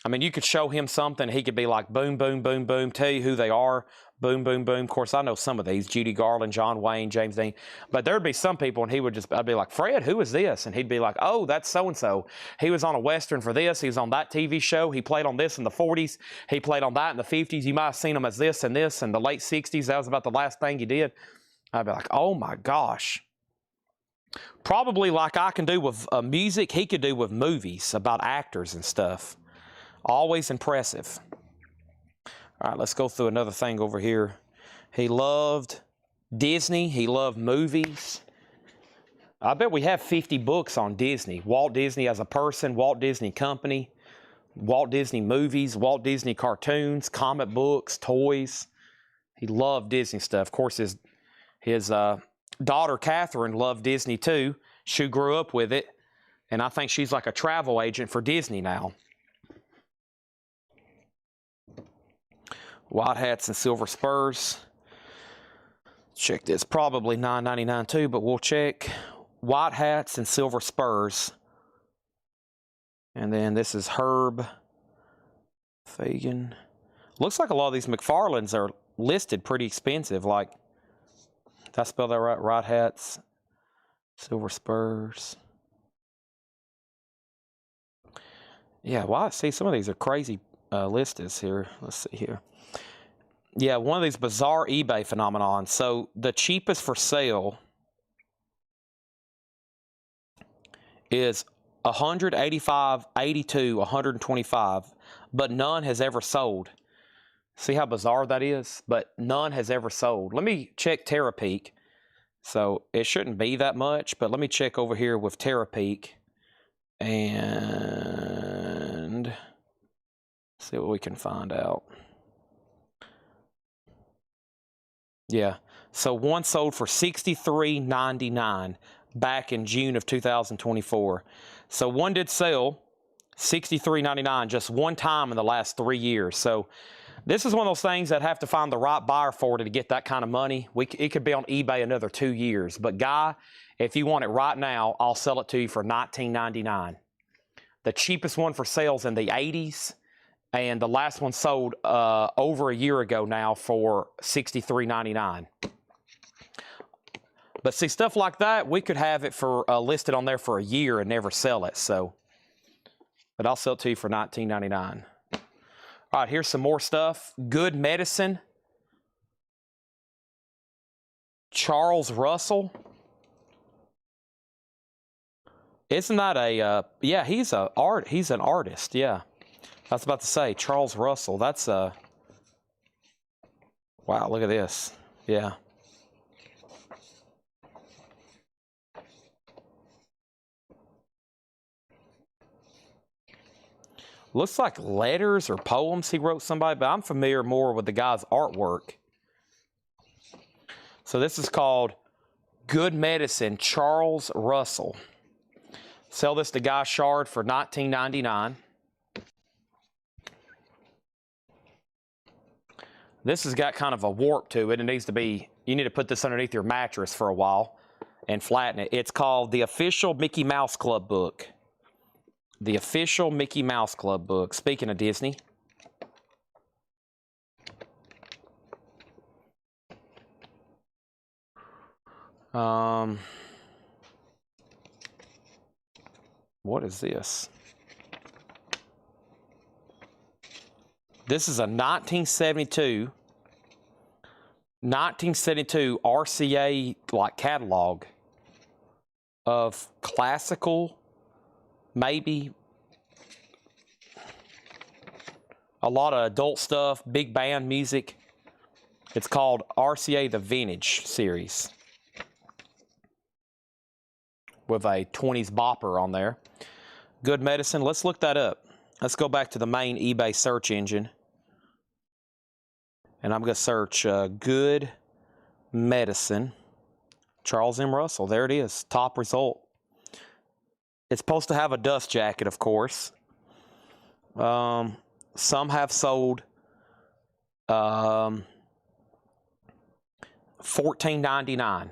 I mean, you could show him something, he could be like, boom, boom, boom, boom, tell you who they are, boom, boom, boom. Of course, I know some of these, Judy Garland, John Wayne, James Dean. But there'd be some people, and I'd be like, Fred, who is this? And he'd be like, oh, that's so-and-so. He was on a Western for this. He was on that TV show. He played on this in the 40s. He played on that in the 50s. You might have seen him as this and this in the late 60s. That was about the last thing he did. I'd be like, oh, my gosh. Probably like I can do with music, he could do with movies about actors and stuff. Always impressive. All right, let's go through another thing over here. He loved Disney. He loved movies. I bet we have 50 books on Disney. Walt Disney as a person, Walt Disney Company, Walt Disney movies, Walt Disney cartoons, comic books, toys. He loved Disney stuff. Of course, his daughter, Catherine, loved Disney too. She grew up with it, and I think she's like a travel agent for Disney now. White Hats and Silver Spurs. Check this. Probably $9.99 too, but we'll check. White Hats and Silver Spurs. And then this is Herb Fagan. Looks like a lot of these McFarlanes are listed pretty expensive. Like, did I spell that right? White Hats, Silver Spurs. Yeah, well, see, some of these are crazy listings here. Let's see here. Yeah, one of these bizarre eBay phenomenons. So the cheapest for sale is 185, 82, 125, but none has ever sold. See how bizarre that is? But none has ever sold. Let me check Terapeak. So it shouldn't be that much, but let me check over here with Terapeak and see what we can find out. Yeah, so one sold for $63.99 back in June of 2024. So one did sell $63.99 just one time in the last 3 years. So this is one of those things that have to find the right buyer for to get that kind of money. It could be on eBay another 2 years. But Guy, if you want it right now, I'll sell it to you for $19.99. The cheapest one for sale's in the 80s. And the last one sold over a year ago now for $63.99. But see, stuff like that, we could have it for listed on there for a year and never sell it. So, but I'll sell it to you for $19.99. All right, here's some more stuff. Good Medicine. Charles Russell. Isn't that a, yeah, he's an artist, yeah. I was about to say, Charles Russell, that's a, wow, look at this, yeah. Looks like letters or poems he wrote somebody, but I'm familiar more with the guy's artwork. So this is called Good Medicine, Charles Russell. Sell this to Guy Shard for $19.99. This has got kind of a warp to it. It needs to be, you need to put this underneath your mattress for a while and flatten it. It's called The Official Mickey Mouse Club Book. The Official Mickey Mouse Club Book. Speaking of Disney. What is this? This is a 1972 RCA like catalog of classical, maybe a lot of adult stuff, big band music. It's called RCA The Vintage Series with a 20s bopper on there. Good Medicine. Let's look that up. Let's go back to the main eBay search engine. And I'm going to search Good Medicine. Charles M. Russell. There it is. Top result. It's supposed to have a dust jacket, of course. Some have sold $14.99.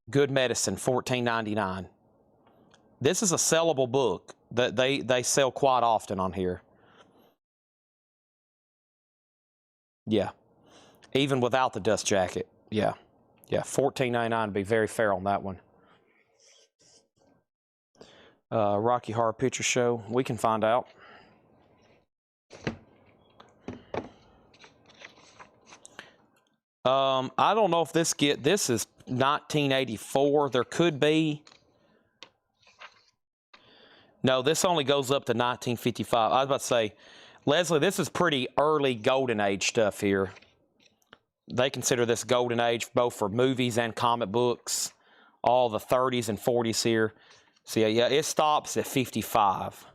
Good Medicine, $14.99. This is a sellable book that they sell quite often on here. Yeah, even without the dust jacket. Yeah, $14.99 would be very fair on that one. Rocky Horror Picture Show. We can find out. I don't know if this is 1984. There could be. No, this only goes up to 1955. I was about to say, Leslie, this is pretty early Golden Age stuff here. They consider this Golden Age both for movies and comic books. All the 30s and 40s here. So yeah, it stops at 55.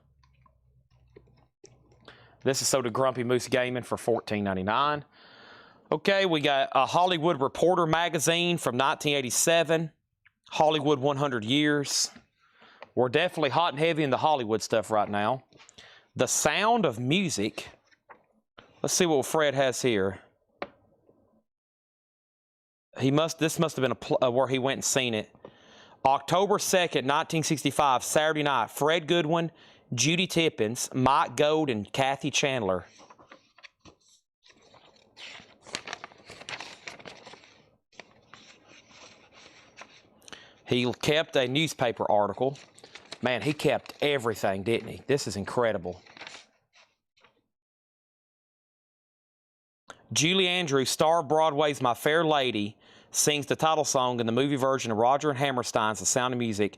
This is sold to Grumpy Moose Gaming for $14.99. Okay, we got a Hollywood Reporter magazine from 1987. Hollywood 100 Years. We're definitely hot and heavy in the Hollywood stuff right now. The Sound of Music. Let's see what Fred has here. This must have been where he went and seen it. October 2nd, 1965, Saturday night. Fred Goodwin, Judy Tippins, Mike Gold, and Kathy Chandler. He kept a newspaper article. Man, he kept everything, didn't he? This is incredible. Julie Andrews, star of Broadway's My Fair Lady, sings the title song in the movie version of Roger and Hammerstein's The Sound of Music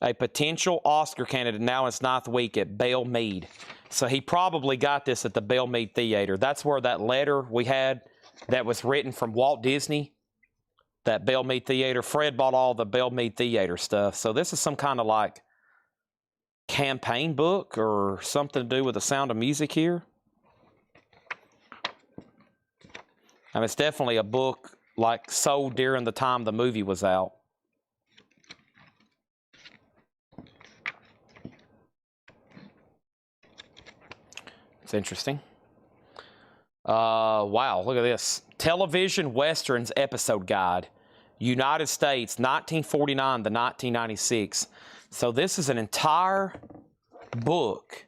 a potential Oscar candidate now in its 9th week at Belle Mead. So he probably got this at the Belle Mead Theater. That's where that letter we had that was written from Walt Disney, that Belle Mead Theater. Fred bought all the Belle Mead Theater stuff. So this is some kind of like campaign book or something to do with the Sound of Music here. I mean, it's definitely a book like sold during the time the movie was out. It's interesting. Wow, look at this. Television Westerns Episode Guide. United States, 1949 to 1996. So this is an entire book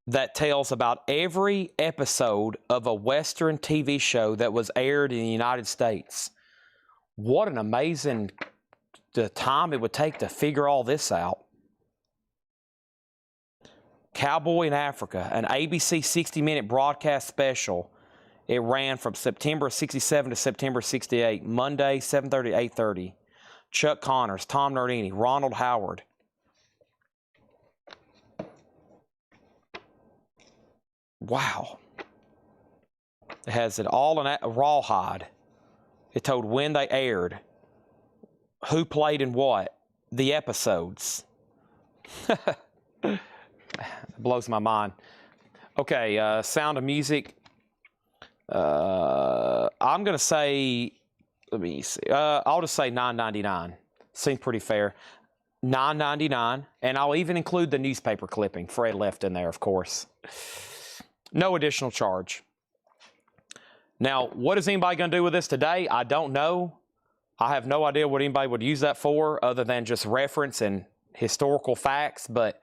that tells about every episode of a Western TV show that was aired in the United States. What an amazing time it would take to figure all this out. Cowboy in Africa, an ABC 60-minute broadcast special. It ran from September 67 to September 68, Monday, 7:30 to 8:30. Chuck Connors, Tom Nardini, Ronald Howard. Wow. It has it all in a rawhide. It told when they aired, who played in what, the episodes. It blows my mind. Okay, Sound of Music. I'm going to say, let me see. I'll just say $9.99. Seems pretty fair. $9.99. And I'll even include the newspaper clipping. Fred left in there, of course. No additional charge. Now, what is anybody going to do with this today? I don't know. I have no idea what anybody would use that for other than just reference and historical facts. But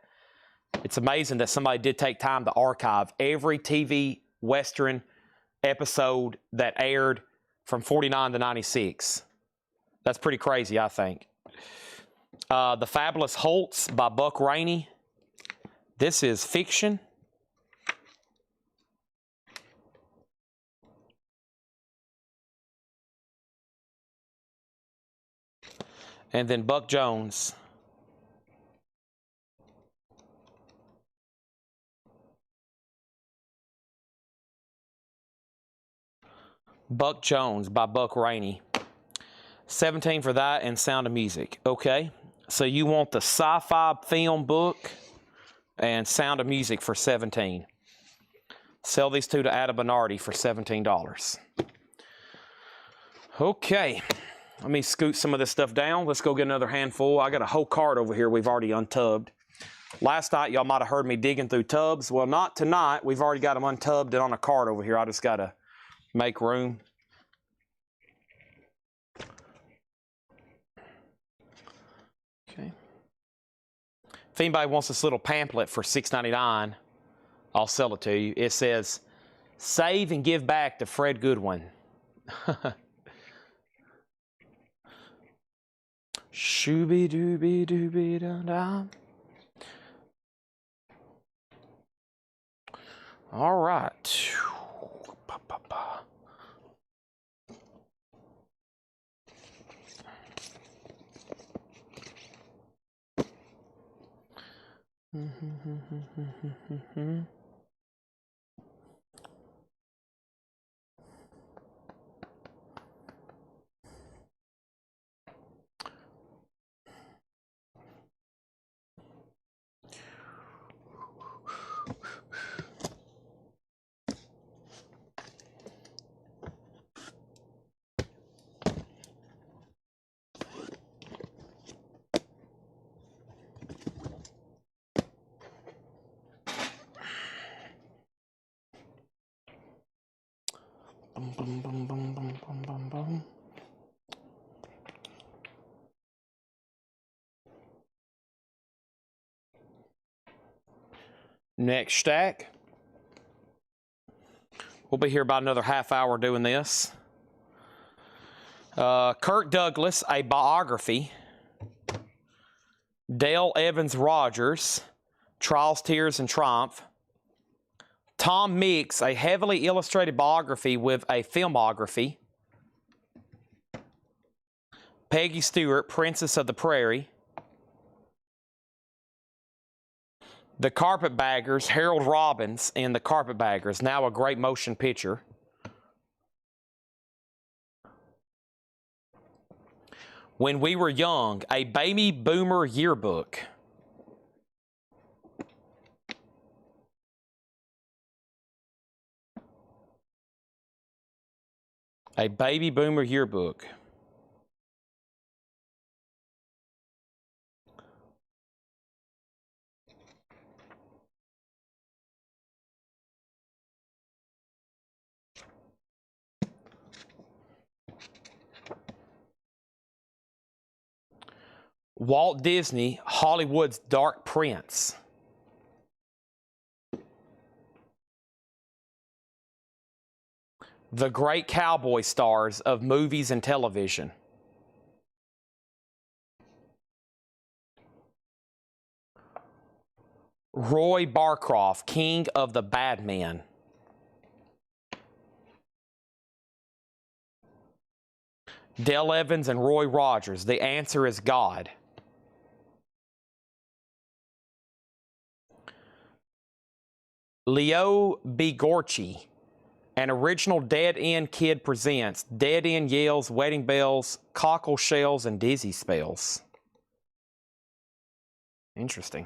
it's amazing that somebody did take time to archive every TV Western episode that aired from 49 to 96. That's pretty crazy, I think. The Fabulous Holtz by Buck Rainey. This is fiction. And then Buck Jones. Buck Jones by Buck Rainey. $17 for that and Sound of Music. Okay, so you want the sci-fi film book and Sound of Music for $17. Sell these two to Ada Bernardi for $17. Okay, let me scoot some of this stuff down. Let's go get another handful. I got a whole cart over here we've already untubbed. Last night, y'all might have heard me digging through tubs. Well, not tonight. We've already got them untubbed and on a cart over here. I just got to make room. Okay. If anybody wants this little pamphlet for $6.99, I'll sell it to you. It says, "Save and Give Back to Fred Goodwin." Shooby-dooby-dooby-da-da. All right. Bum, bum, bum, bum, bum, bum, bum. Next stack. We'll be here about another half hour doing this. Kirk Douglas, a biography. Dale Evans Rogers, Trials, Tears, and Triumph. Tom Mix, a heavily illustrated biography with a filmography. Peggy Stewart, Princess of the Prairie. The Carpetbaggers, Harold Robbins in The Carpetbaggers, now a great motion picture. When We Were Young, a baby boomer yearbook. A baby boomer yearbook. Walt Disney, Hollywood's Dark Prince. The great cowboy stars of movies and television. Roy Barcroft, King of the Bad Men. Dale Evans and Roy Rogers, The Answer is God. Leo Bigorci, an original Dead End Kid presents Dead End Yells, Wedding Bells, Cockle Shells, and Dizzy Spells. Interesting.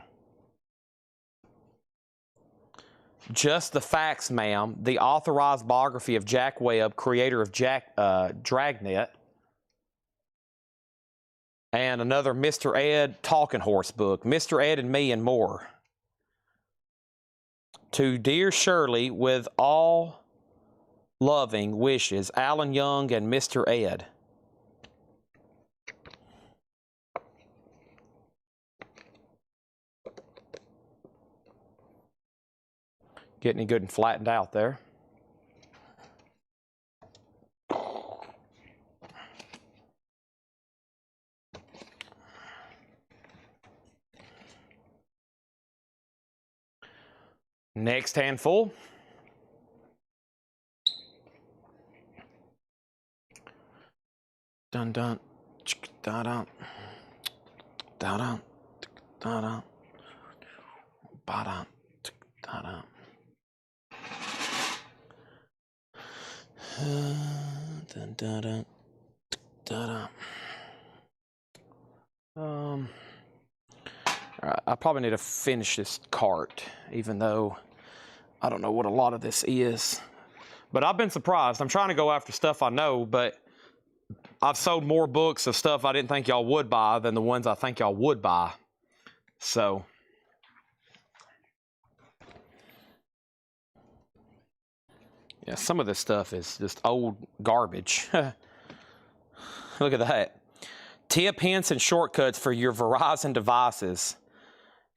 Just the Facts, Ma'am, the authorized biography of Jack Webb, creator of Dragnet. And another Mr. Ed Talking Horse book, Mr. Ed and Me and More. To Dear Shirley, with all loving wishes, Alan Young and Mr. Ed. Getting it good and flattened out there. Next handful. Dun dun, da dun, da dun, da dun, ba dun, da dun. Dun dun dun, da dun. All right, I probably need to finish this cart, even though I don't know what a lot of this is. But I've been surprised. I'm trying to go after stuff I know, but I've sold more books of stuff I didn't think y'all would buy than the ones I think y'all would buy. So, yeah, some of this stuff is just old garbage. Look at that. Tip, hints, and shortcuts for your Verizon devices.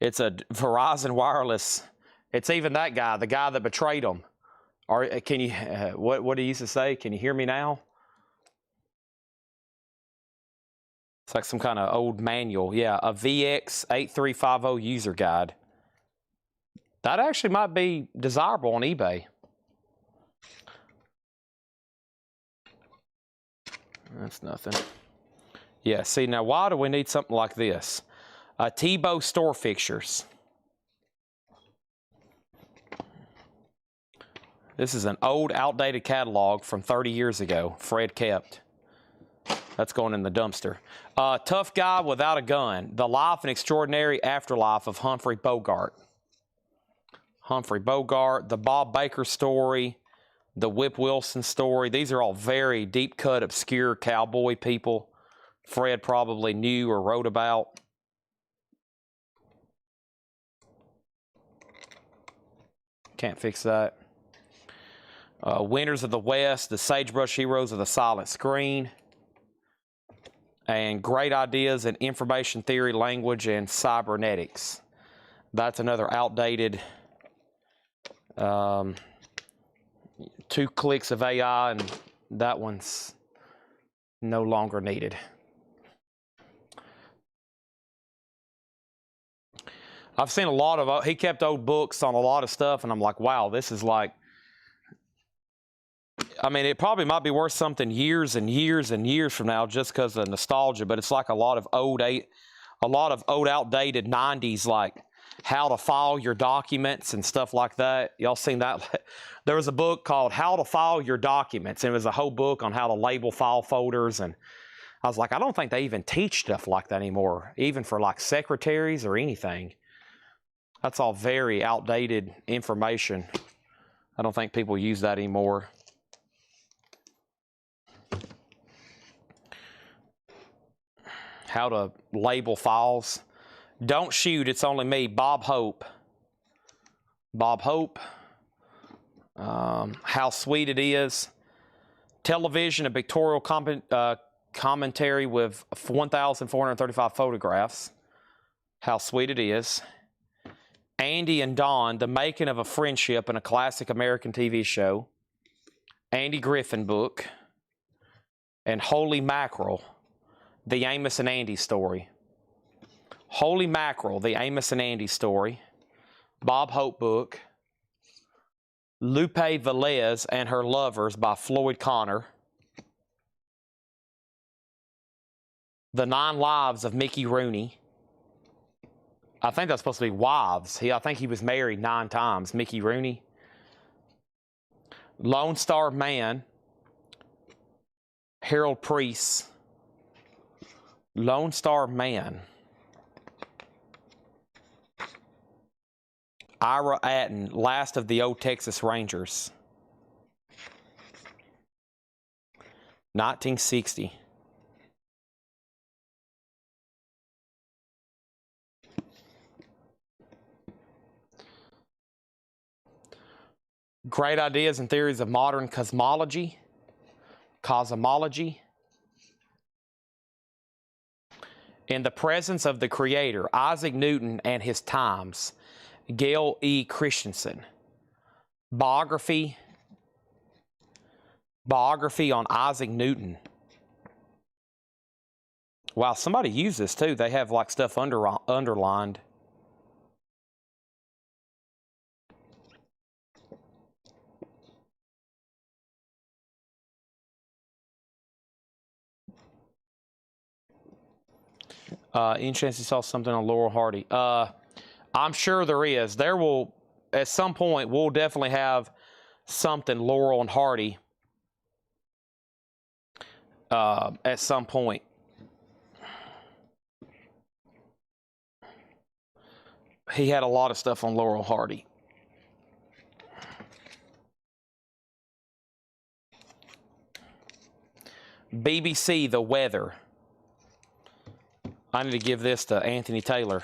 It's a Verizon wireless. It's even that guy, the guy that betrayed them. Or can you? What he used to say? Can you hear me now? It's like some kind of old manual. Yeah, a VX8350 user guide. That actually might be desirable on eBay. That's nothing. Yeah, see, now why do we need something like this? Tebow store fixtures. This is an old, outdated catalog from 30 years ago. Fred kept. That's going in the dumpster. Tough Guy Without a Gun. The Life and Extraordinary Afterlife of Humphrey Bogart. Humphrey Bogart. The Bob Baker story. The Whip Wilson story. These are all very deep-cut, obscure cowboy people Fred probably knew or wrote about. Can't fix that. Winners of the West, the Sagebrush Heroes of the Silent Screen. And Great Ideas in Information Theory, Language, and Cybernetics. That's another outdated 2 clicks of AI, and that one's no longer needed. I've seen a lot of, he kept old books on a lot of stuff, and I'm like, wow, this is like, I mean, it probably might be worth something years and years and years from now just because of nostalgia, but it's like a lot of old outdated 90s, like how to file your documents and stuff like that. Y'all seen that? There was a book called How to File Your Documents, and it was a whole book on how to label file folders. And I was like, I don't think they even teach stuff like that anymore, even for like secretaries or anything. That's all very outdated information. I don't think people use that anymore. How to label files. Don't shoot, it's only me, Bob Hope. Bob Hope. How Sweet It Is. Television, a pictorial commentary with 1,435 photographs. How Sweet It Is. Andy and Dawn, The Making of a Friendship in a Classic American TV Show. Andy Griffin book. And Holy Mackerel, The Amos and Andy Story. Holy Mackerel, The Amos and Andy Story. Bob Hope book. Lupe Velez and Her Lovers by Floyd Connor. The 9 Lives of Mickey Rooney. I think that's supposed to be wives. I think he was married 9 times, Mickey Rooney. Lone Star Man. Harold Priest. Lone Star Man. Ira Atten, Last of the Old Texas Rangers. 1960. Great Ideas and Theories of Modern Cosmology. In the Presence of the Creator, Isaac Newton and His Times. Gail E. Christensen. Biography on Isaac Newton. Wow, somebody used this too. They have like stuff underlined. Any chance you saw something on Laurel Hardy? I'm sure there is. There will, at some point, we'll definitely have something Laurel and Hardy at some point. He had a lot of stuff on Laurel Hardy. BBC The Weather. I need to give this to Anthony Taylor.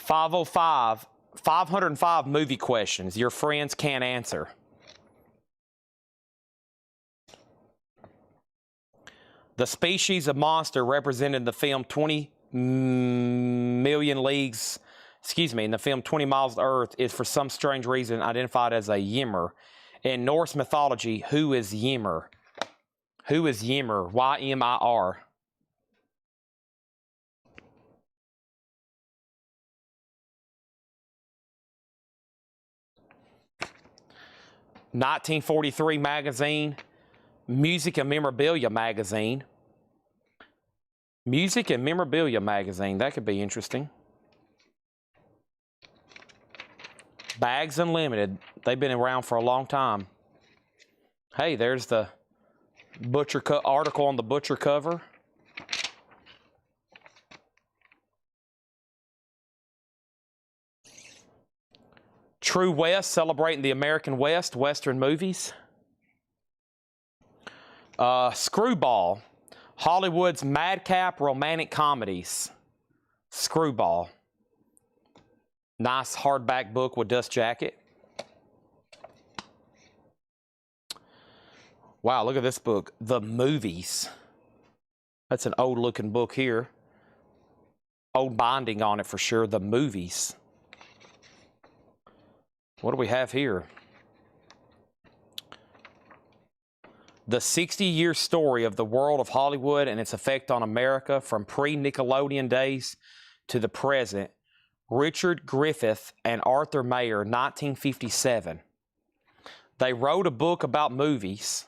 $505 movie questions your friends can't answer. The species of monster represented in the film 20 million leagues, in the film 20 Miles to Earth is for some strange reason identified as a Ymir. In Norse mythology, who is Ymir? Who is Ymir? Y-M-I-R. (1943) magazine. Music and Memorabilia magazine. Music and Memorabilia magazine. That could be interesting. Bags Unlimited. They've been around for a long time. Hey, there's the butcher article on the butcher cover. True West, celebrating the American West, Western movies. Screwball, Hollywood's madcap romantic comedies. Screwball. Nice hardback book with dust jacket. Wow, look at this book. The Movies. That's an old looking book here. Old binding on it for sure. The Movies. What do we have here? The 60-year story of the world of Hollywood and its effect on America from pre-Nickelodeon days to the present. Richard Griffith and Arthur Mayer, 1957. They wrote a book about movies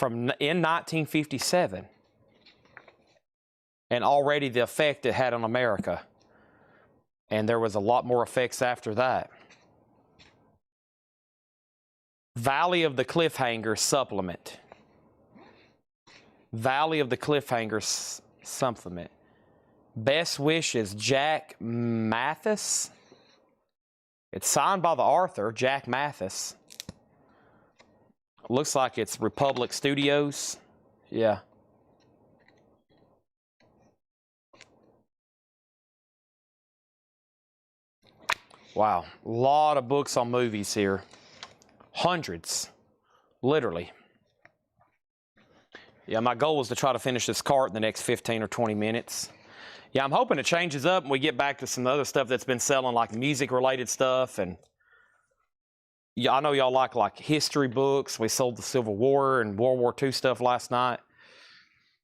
in 1957, and already the effect it had on America. And there was a lot more effects after that. Valley of the Cliffhanger supplement. Valley of the Cliffhanger supplement. Best wishes, Jack Mathis. It's signed by the author, Jack Mathis. Looks like it's Republic Studios. Yeah. Wow. A lot of books on movies here. Hundreds. Literally. Yeah, my goal is to try to finish this cart in the next 15 or 20 minutes. Yeah, I'm hoping it changes up and we get back to some other stuff that's been selling, like music-related stuff. And yeah, I know y'all like history books. We sold the Civil War and World War II stuff last night.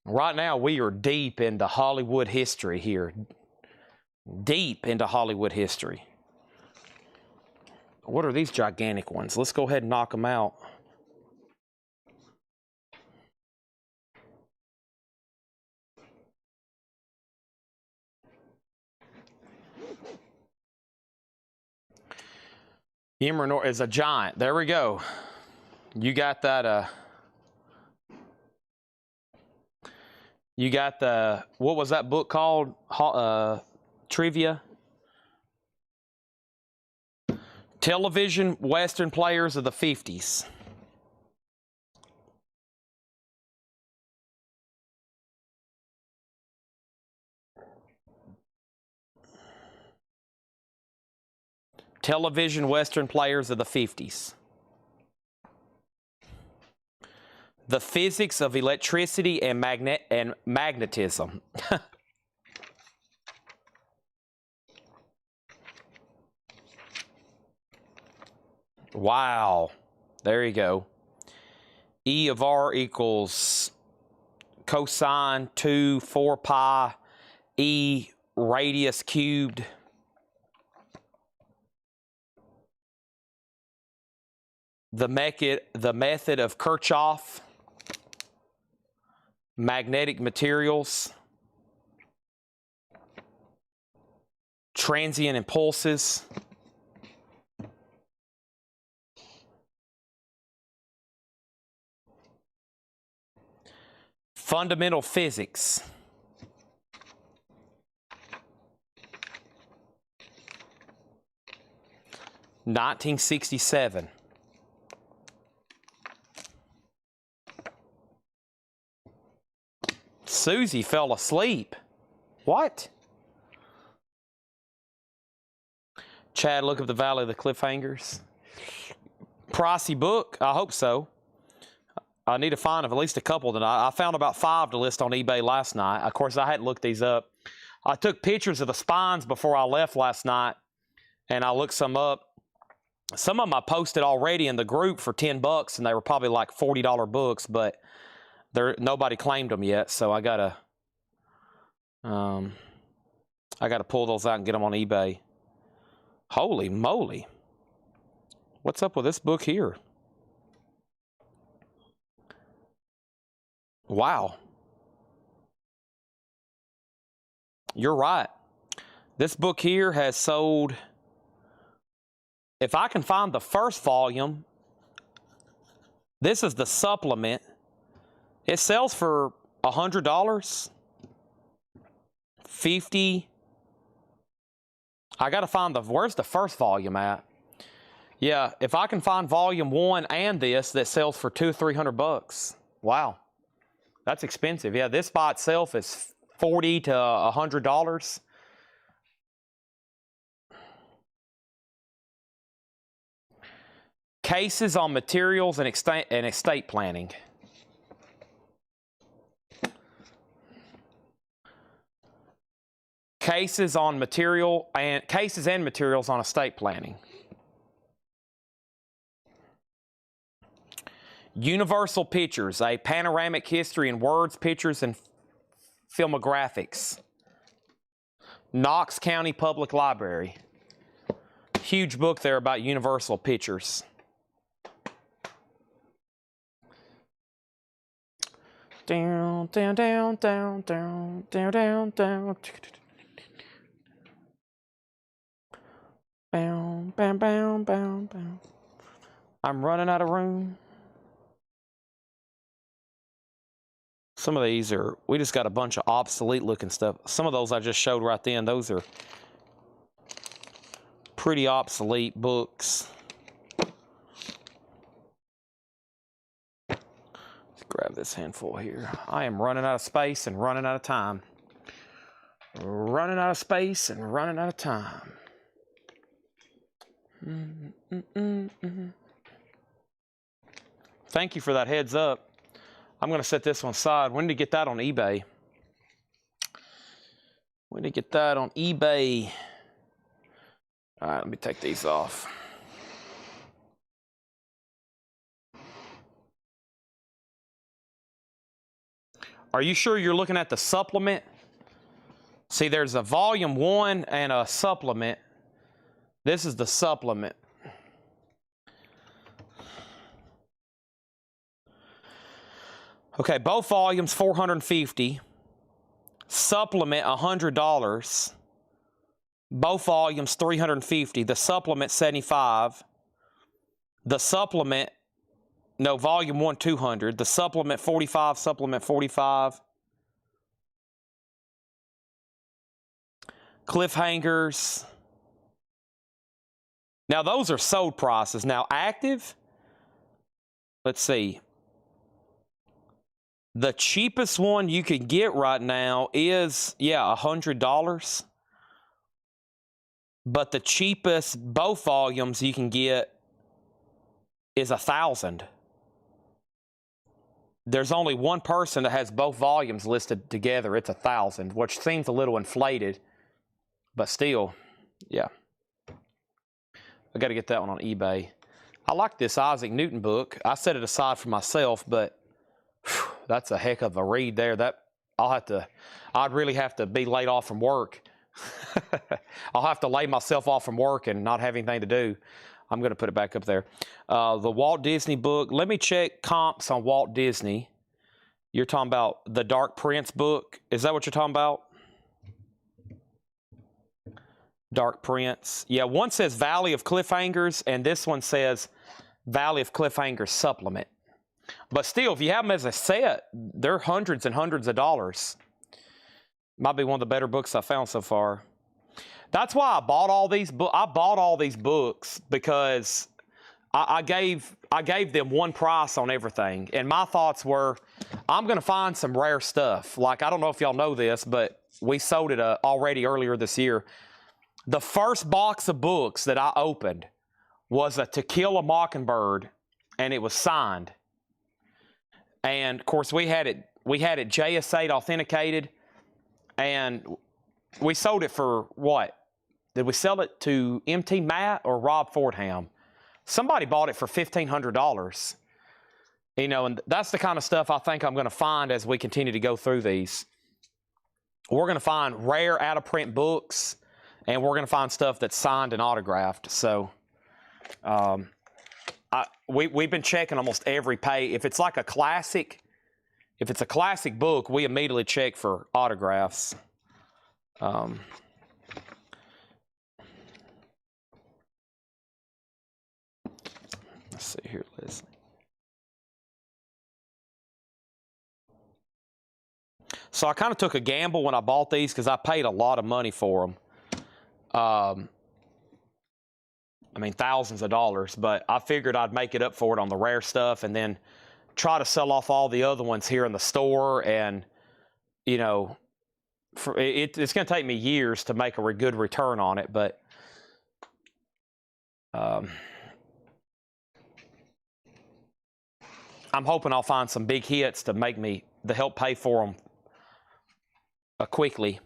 Right now, we are deep into Hollywood history here. Deep into Hollywood history. What are these gigantic ones? Let's go ahead and knock them out. Imranor is a giant. There we go. You got that, you got the, what was that book called? Trivia? Television Western Players of the 50s. Television Western Players of the 50s. The Physics of Electricity and Magnetism. Wow. There you go. E of R equals cosine 2 4 pi E radius cubed. The method of Kirchhoff. Magnetic materials. Transient impulses. Fundamental physics. (1967). Susie fell asleep. What? Chad, look up the Valley of the Cliffhangers. Pricey book? I hope so. I need to find at least a couple tonight. I found about 5 to list on eBay last night. Of course, I hadn't looked these up. I took pictures of the spines before I left last night, and I looked some up. Some of them I posted already in the group for $10, and they were probably like $40 books, but nobody claimed them yet, so I gotta pull those out and get them on eBay. Holy moly! What's up with this book here? Wow. You're right. This book here has sold, if I can find the first volume, this is the supplement. It sells for $100, $50. I got to find where's the first volume at? Yeah, if I can find volume 1 and this, that sells for $200 or $300. Wow. That's expensive. Yeah, this by itself is $40 to $100. Cases on materials and estate planning. Cases and materials on estate planning. Universal Pictures, a panoramic history in words, pictures, and filmographics. Knox County Public Library. Huge book there about Universal Pictures. Down, down, down, down, down, down, down, down. Bam, bam, bam, bam, bam. I'm running out of room. Some of these are, we just got a bunch of obsolete looking stuff. Some of those I just showed right then, those are pretty obsolete books. Let's grab this handful here. I am running out of space and running out of time. Running out of space and running out of time. Thank you for that heads up. I'm going to set this one aside. We need to get that on eBay. We need to get that on eBay. All right, let me take these off. Are you sure you're looking at the supplement? See, there's a volume 1 and a supplement. This is the supplement. Okay, both volumes $450. Supplement $100. Both volumes $350. The supplement $75. The supplement, no, volume 1 $200. The supplement $45. Supplement $45. Cliffhangers. Now those are sold prices. Now active, let's see. The cheapest one you can get right now is, yeah, $100. But the cheapest, both volumes you can get is $1,000. There's only one person that has both volumes listed together. It's $1,000, which seems a little inflated, but still, yeah. I got to get that one on eBay. I like this Isaac Newton book. I set it aside for myself, but whew, that's a heck of a read there. That I'd really have to be laid off from work. I'll have to lay myself off from work and not have anything to do. I'm going to put it back up there. The Walt Disney book. Let me check comps on Walt Disney. You're talking about the Dark Prince book. Is that what you're talking about? Dark Prince. Yeah, one says Valley of Cliffhangers, and this one says Valley of Cliffhangers Supplement. But still, if you have them as a set, they're hundreds and hundreds of dollars. Might be one of the better books I found so far. That's why I bought all these books. I bought all these books because I gave them one price on everything. And my thoughts were, I'm going to find some rare stuff. Like, I don't know if y'all know this, but we sold it already earlier this year. The first box of books that I opened was a To Kill a Mockingbird, and it was signed. And of course, we had it JS8 authenticated, and we sold it for what? Did we sell it to MT Matt or Rob Fordham? Somebody bought it for $1,500. You know, and that's the kind of stuff I think I'm going to find as we continue to go through these. We're going to find rare out-of-print books, and we're going to find stuff that's signed and autographed. So we've been checking almost every page. If it's like a classic, if it's a classic book, we immediately check for autographs. Let's see here, Leslie. So I kind of took a gamble when I bought these because I paid a lot of money for them. I mean, thousands of dollars, but I figured I'd make it up for it on the rare stuff and then try to sell off all the other ones here in the store. And, you know, it's going to take me years to make a good return on it, but I'm hoping I'll find some big hits to help pay for them quickly.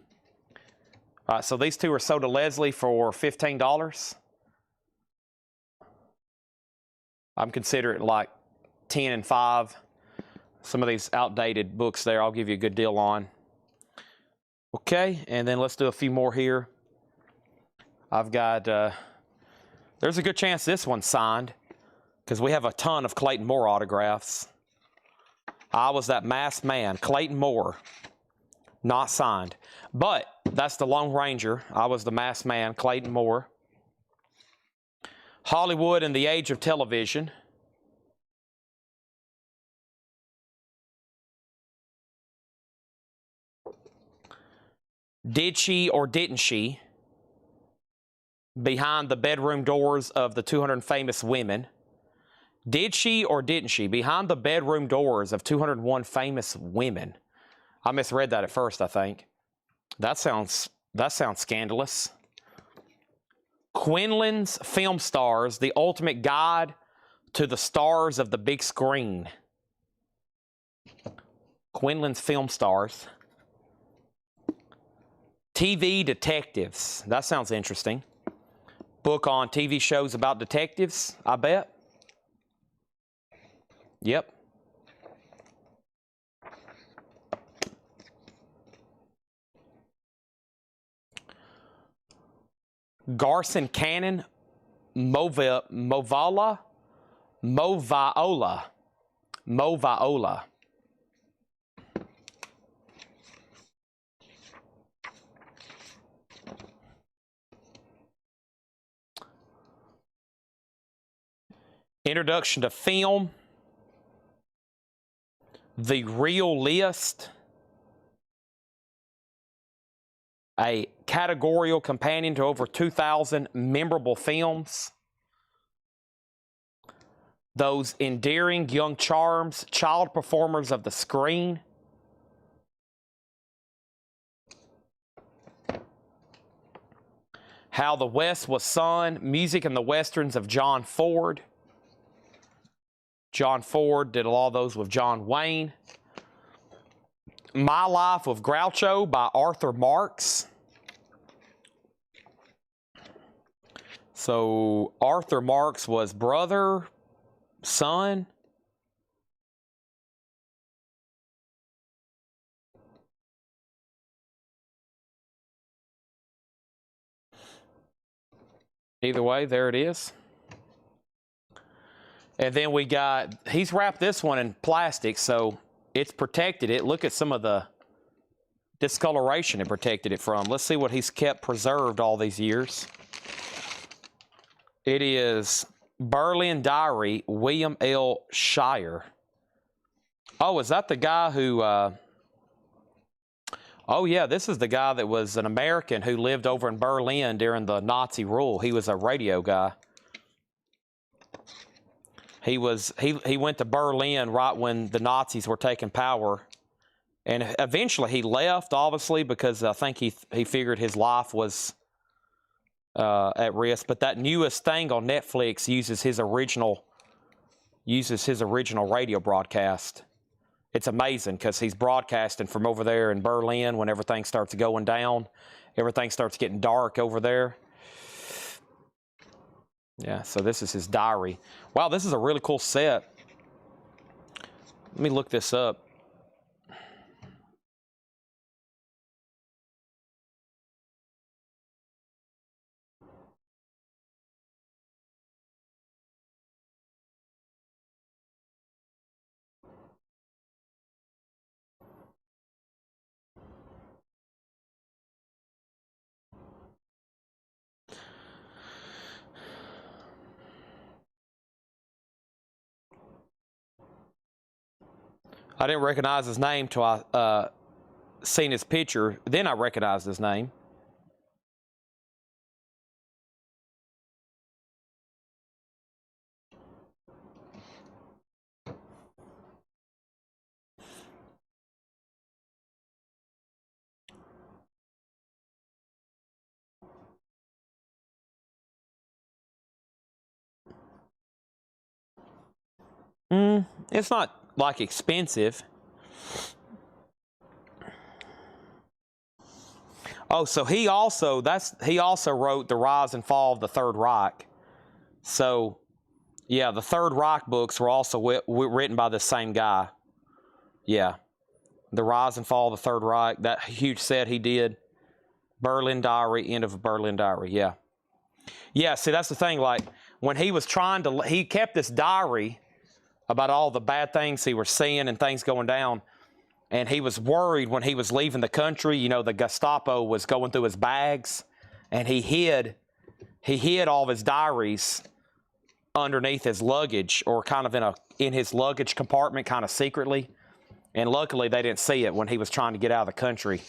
All right, so these two are sold to Leslie for $15. I'm considering it like 10 and 5. Some of these outdated books there, I'll give you a good deal on. Okay, and then let's do a few more here. I've got, there's a good chance this one's signed because we have a ton of Clayton Moore autographs. I Was That Masked Man, Clayton Moore, not signed. But that's the Lone Ranger. I Was the Masked Man, Clayton Moore. Hollywood and the Age of Television. Did She or Didn't She? Behind the Bedroom Doors of the 200 Famous Women. Did She or Didn't She? Behind the Bedroom Doors of 201 Famous Women. I misread that at first, I think. That sounds scandalous. Quinlan's Film Stars, The Ultimate Guide to the Stars of the Big Screen. Quinlan's Film Stars. TV Detectives. That sounds interesting. Book on TV shows about detectives, I bet. Yep. Garson Cannon, Moviola. Introduction to Film. The Real List. A categorical companion to over 2,000 memorable films. Those endearing young charms, child performers of the screen. How the West Was Sung, Music in the Westerns of John Ford. John Ford did all those with John Wayne. My Life of Groucho by Arthur Marks. So Arthur Marks was brother, son. Either way, there it is. And then we got, he's wrapped this one in plastic, so it's protected it. Look at some of the discoloration it protected it from. Let's see what he's kept preserved all these years. It is Berlin Diary, William L. Shire. Oh, is that the guy who, oh yeah, this is the guy that was an American who lived over in Berlin during the Nazi rule. He was a radio guy. He went to Berlin right when the Nazis were taking power, and eventually he left, obviously, because I think he figured his life was at risk. But that newest thing on Netflix uses his original radio broadcast. It's amazing because he's broadcasting from over there in Berlin when everything starts going down. Everything starts getting dark over there. Yeah, so this is his diary. Wow, this is a really cool set. Let me look this up. I didn't recognize his name till I seen his picture. Then I recognized his name. It's not like expensive. Oh, so he also wrote The Rise and Fall of the Third Reich. So Yeah, the Third Reich books were also written by the same guy. Yeah. The Rise and Fall of the Third Reich, that huge set he did. Berlin Diary, End of a Berlin Diary, yeah. Yeah, see, that's the thing, like, when he was trying to, he kept this diary about all the bad things he was seeing and things going down, and he was worried when he was leaving the country, you know, the Gestapo was going through his bags, and he hid all of his diaries underneath his luggage, or kind of in his luggage compartment, kind of secretly. And luckily, they didn't see it when he was trying to get out of the country.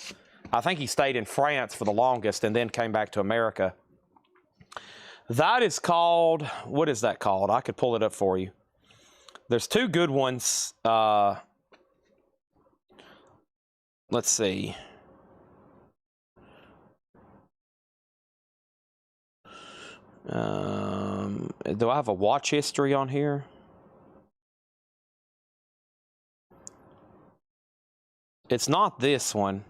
I think he stayed in France for the longest and then came back to America. That is called, what is that called? I could pull it up for you. There's two good ones. Let's see. Do I have a watch history on here? It's not this one,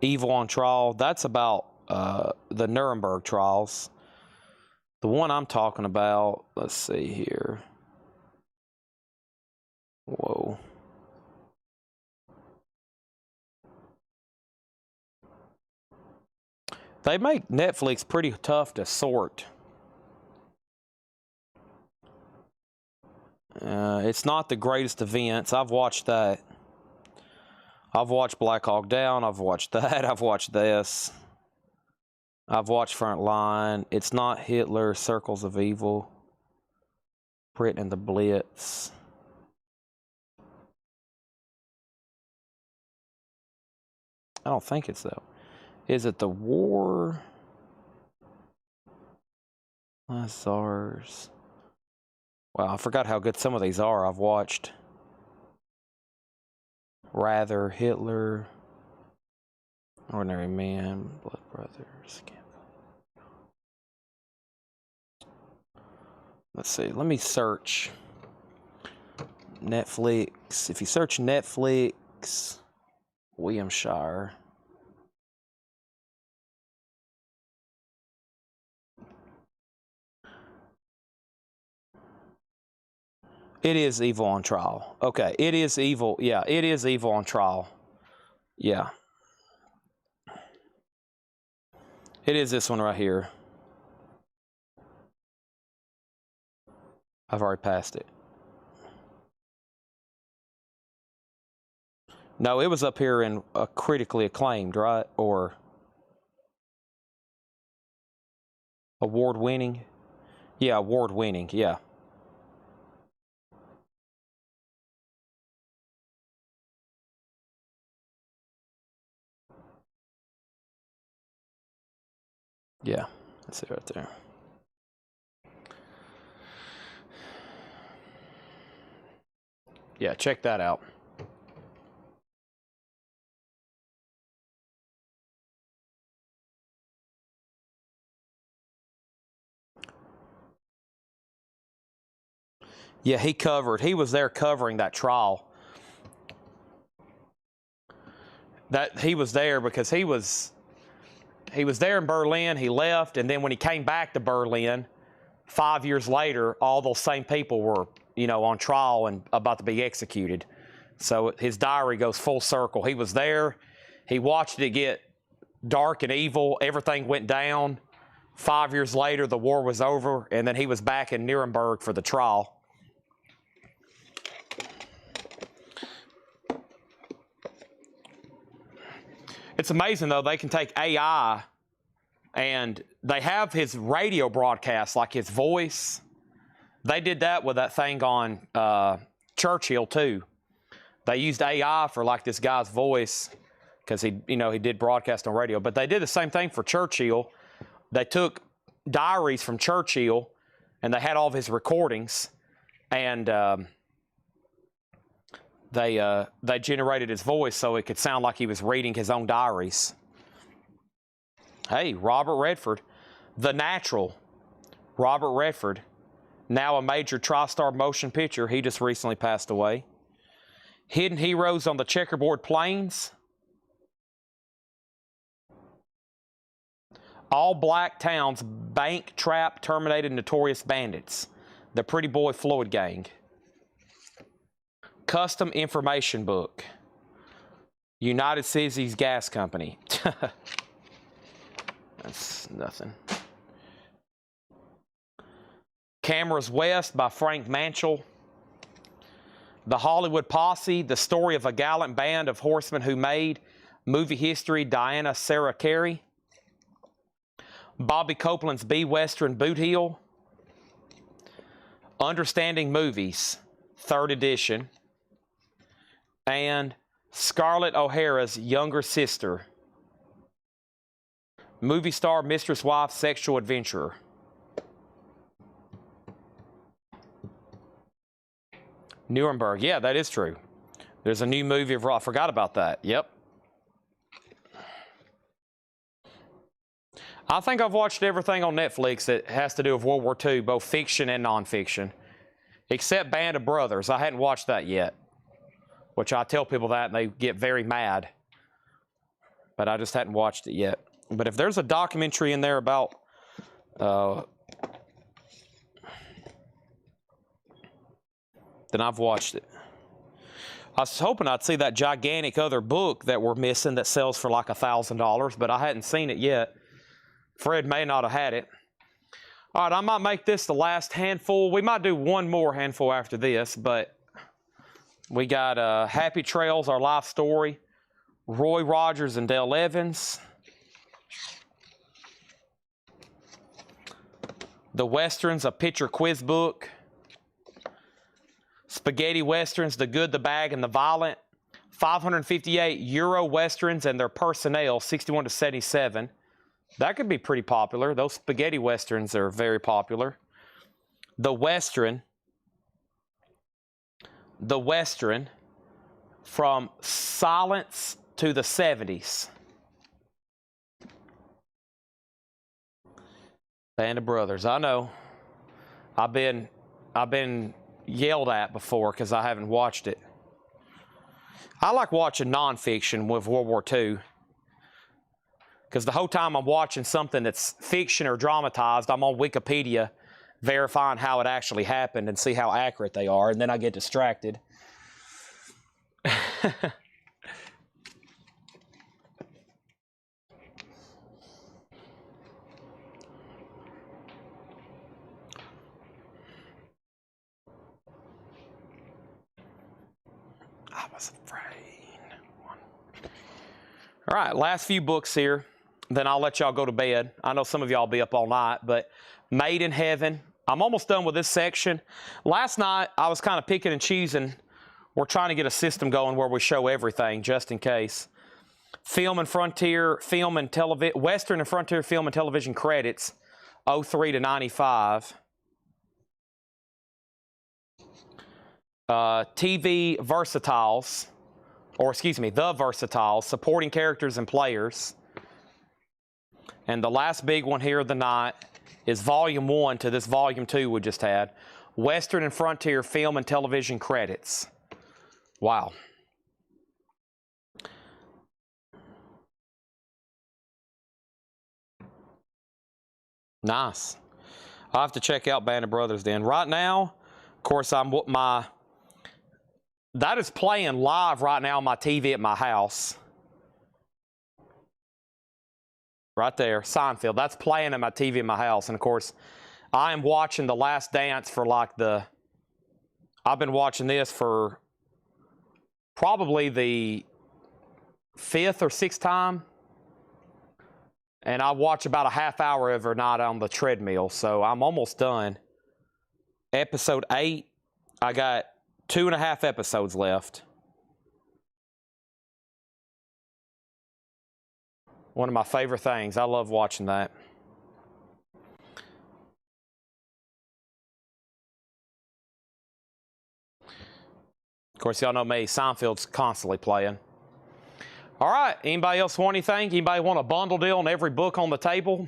Evil on Trial. That's about the Nuremberg trials. The one I'm talking about, let's see here. Whoa. They make Netflix pretty tough to sort. It's not the greatest events. I've watched that. I've watched Black Hawk Down. I've watched that. I've watched this. I've watched Frontline. It's not Hitler, Circles of Evil, Britain and the Blitz. I don't think it's though. Is it the War? SARS. Wow, I forgot how good some of these are. I've watched Rather, Hitler, Ordinary Man, Blood Brothers. Let's see. Let me search Netflix. If you search Netflix, Williamshire. It is Evil on Trial. Okay, it is Evil. Yeah, it is Evil on Trial. Yeah. It is this one right here. I've already passed it. No, it was up here in critically acclaimed, right? Or award-winning? Yeah, award-winning, yeah. Yeah, that's it right there. Yeah, check that out. Yeah, he was there covering that trial. That he was there because he was there in Berlin, he left, and then when he came back to Berlin, 5 years later, all those same people were, you know, on trial and about to be executed. So his diary goes full circle. He was there, he watched it get dark and evil, everything went down. 5 years later, the war was over, and then he was back in Nuremberg for the trial. It's amazing, though, they can take AI and they have his radio broadcast, like his voice. They did that with that thing on Churchill, too. They used AI for, like, this guy's voice because he did broadcast on radio. But they did the same thing for Churchill. They took diaries from Churchill, and they had all of his recordings, and they generated his voice so it could sound like he was reading his own diaries. Hey, Robert Redford, The Natural. Robert Redford, now a major TriStar motion picture. He just recently passed away. Hidden Heroes on the Checkerboard Plains. All Black Towns, Bank Trap, Terminated Notorious Bandits. The Pretty Boy Floyd Gang. Custom Information Book. United Cities Gas Company. That's nothing. Cameras West by Frank Manchel. The Hollywood Posse, the story of a gallant band of horsemen who made movie history, Diana Sarah Carey. Bobby Copeland's B Western Boot Heel. Understanding Movies, 3rd edition. And Scarlett O'Hara's younger sister. Movie star, mistress, wife, sexual adventurer. Nuremberg. Yeah, that is true. There's a new movie of Raw. I forgot about that. Yep. I think I've watched everything on Netflix that has to do with World War II, both fiction and nonfiction, except Band of Brothers. I hadn't watched that yet, which I tell people that and they get very mad. But I just hadn't watched it yet. But if there's a documentary in there about then I've watched it. I was hoping I'd see that gigantic other book that we're missing that sells for like $1,000, but I hadn't seen it yet. Fred may not have had it. All right, I might make this the last handful. We might do one more handful after this, but we got Happy Trails, Our Life Story, Roy Rogers and Dale Evans, The Westerns, a picture quiz book, Spaghetti Westerns, The Good, the Bad, and the Violent, 558 Euro Westerns and their personnel, 61 to 77. That could be pretty popular. Those spaghetti westerns are very popular. The Western from Silence to the 70s. Band of Brothers. I know. I've been yelled at before because I haven't watched it. I like watching nonfiction with World War II. Because the whole time I'm watching something that's fiction or dramatized, I'm on Wikipedia verifying how it actually happened and see how accurate they are, and then I get distracted. I was afraid. All right, last few books here. Then I'll let y'all go to bed. I know some of y'all will be up all night, but Made in Heaven. I'm almost done with this section. Last night, I was kind of picking and choosing. We're trying to get a system going where we show everything, just in case. Film and Frontier, Film and Television, Western and Frontier Film and Television credits, 03 to 95. TV Versatiles, or excuse me, The Versatiles, supporting characters and players. And the last big one here of the night is Volume 1 to this Volume 2 we just had. Western and Frontier Film and Television credits. Wow. Nice. I'll have to check out Band of Brothers then. Right now, of course, that is playing live right now on my TV at my house. Right there, Seinfeld. That's playing at my TV in my house. And of course, I am watching The Last Dance for I've been watching this for probably the 5th or 6th time. And I watch about a half hour every night on the treadmill. So I'm almost done. Episode 8, I got 2.5 episodes left. One of my favorite things. I love watching that. Of course, y'all know me. Seinfeld's constantly playing. All right. Anybody else want anything? Anybody want a bundle deal on every book on the table?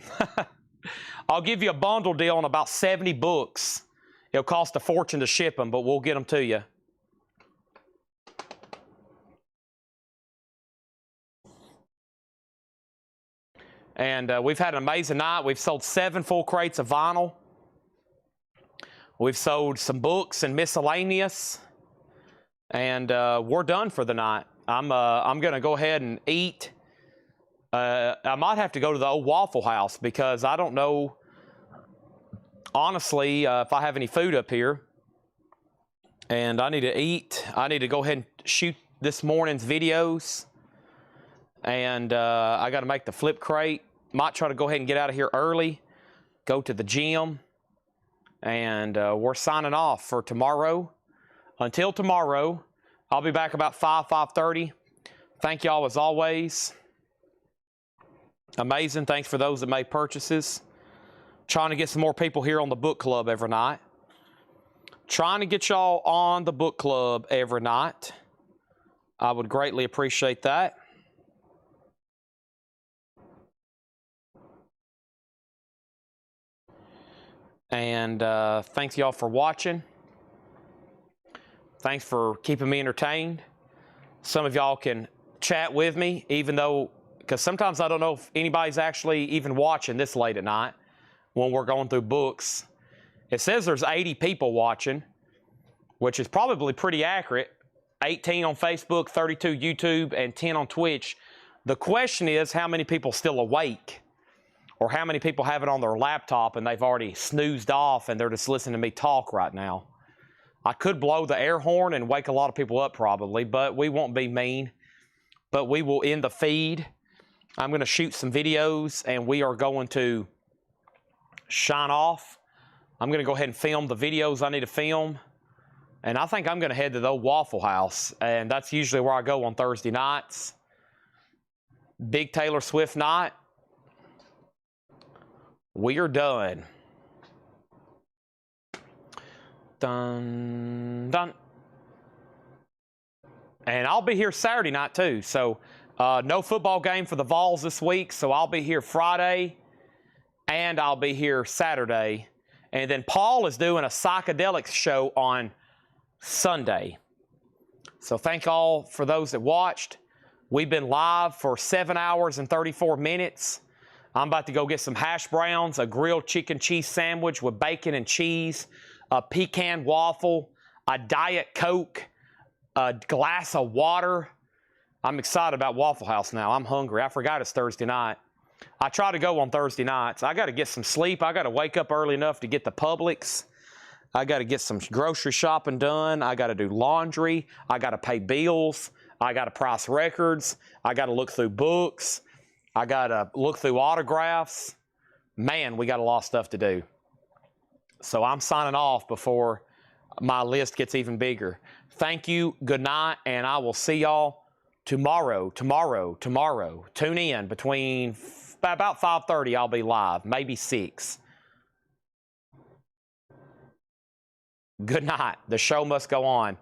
I'll give you a bundle deal on about 70 books. It'll cost a fortune to ship them, but we'll get them to you. And we've had an amazing night. We've sold 7 full crates of vinyl. We've sold some books and miscellaneous, and we're done for the night. I'm going to go ahead and eat. I might have to go to the old Waffle House because I don't know, honestly, if I have any food up here. And I need to eat. I need to go ahead and shoot this morning's videos. And I got to make the flip crate. Might try to go ahead and get out of here early. Go to the gym. And we're signing off for tomorrow. Until tomorrow, I'll be back about 5:30. Thank y'all as always. Amazing. Thanks for those that made purchases. Trying to get some more people here on the book club every night. Trying to get y'all on the book club every night. I would greatly appreciate that. And thanks y'all for watching. Thanks for keeping me entertained. Some of y'all can chat with me, even though, because sometimes I don't know if anybody's actually even watching this late at night when we're going through books. It says there's 80 people watching, which is probably pretty accurate. 18 on Facebook, 32 YouTube, and 10 on Twitch. The question is, how many people still awake? Or how many people have it on their laptop and they've already snoozed off and they're just listening to me talk right now? I could blow the air horn and wake a lot of people up probably, but we won't be mean. But we will end the feed. I'm going to shoot some videos and we are going to shine off. I'm going to go ahead and film the videos I need to film. And I think I'm going to head to the old Waffle House. And that's usually where I go on Thursday nights. Big Taylor Swift night. We are done. Dun, dun. And I'll be here Saturday night too. So no football game for the Vols this week. So I'll be here Friday. And I'll be here Saturday. And then Paul is doing a psychedelics show on Sunday. So thank all for those that watched. We've been live for 7 hours and 34 minutes. I'm about to go get some hash browns, a grilled chicken cheese sandwich with bacon and cheese, a pecan waffle, a Diet Coke, a glass of water. I'm excited about Waffle House now. I'm hungry. I forgot it's Thursday night. I try to go on Thursday nights. I got to get some sleep. I got to wake up early enough to get the Publix. I got to get some grocery shopping done. I got to do laundry. I got to pay bills. I got to price records. I got to look through books. I got to look through autographs. Man, we got a lot of stuff to do. So I'm signing off before my list gets even bigger. Thank you. Good night. And I will see y'all tomorrow. Tune in between about 5:30. I'll be live, maybe 6. Good night. The show must go on.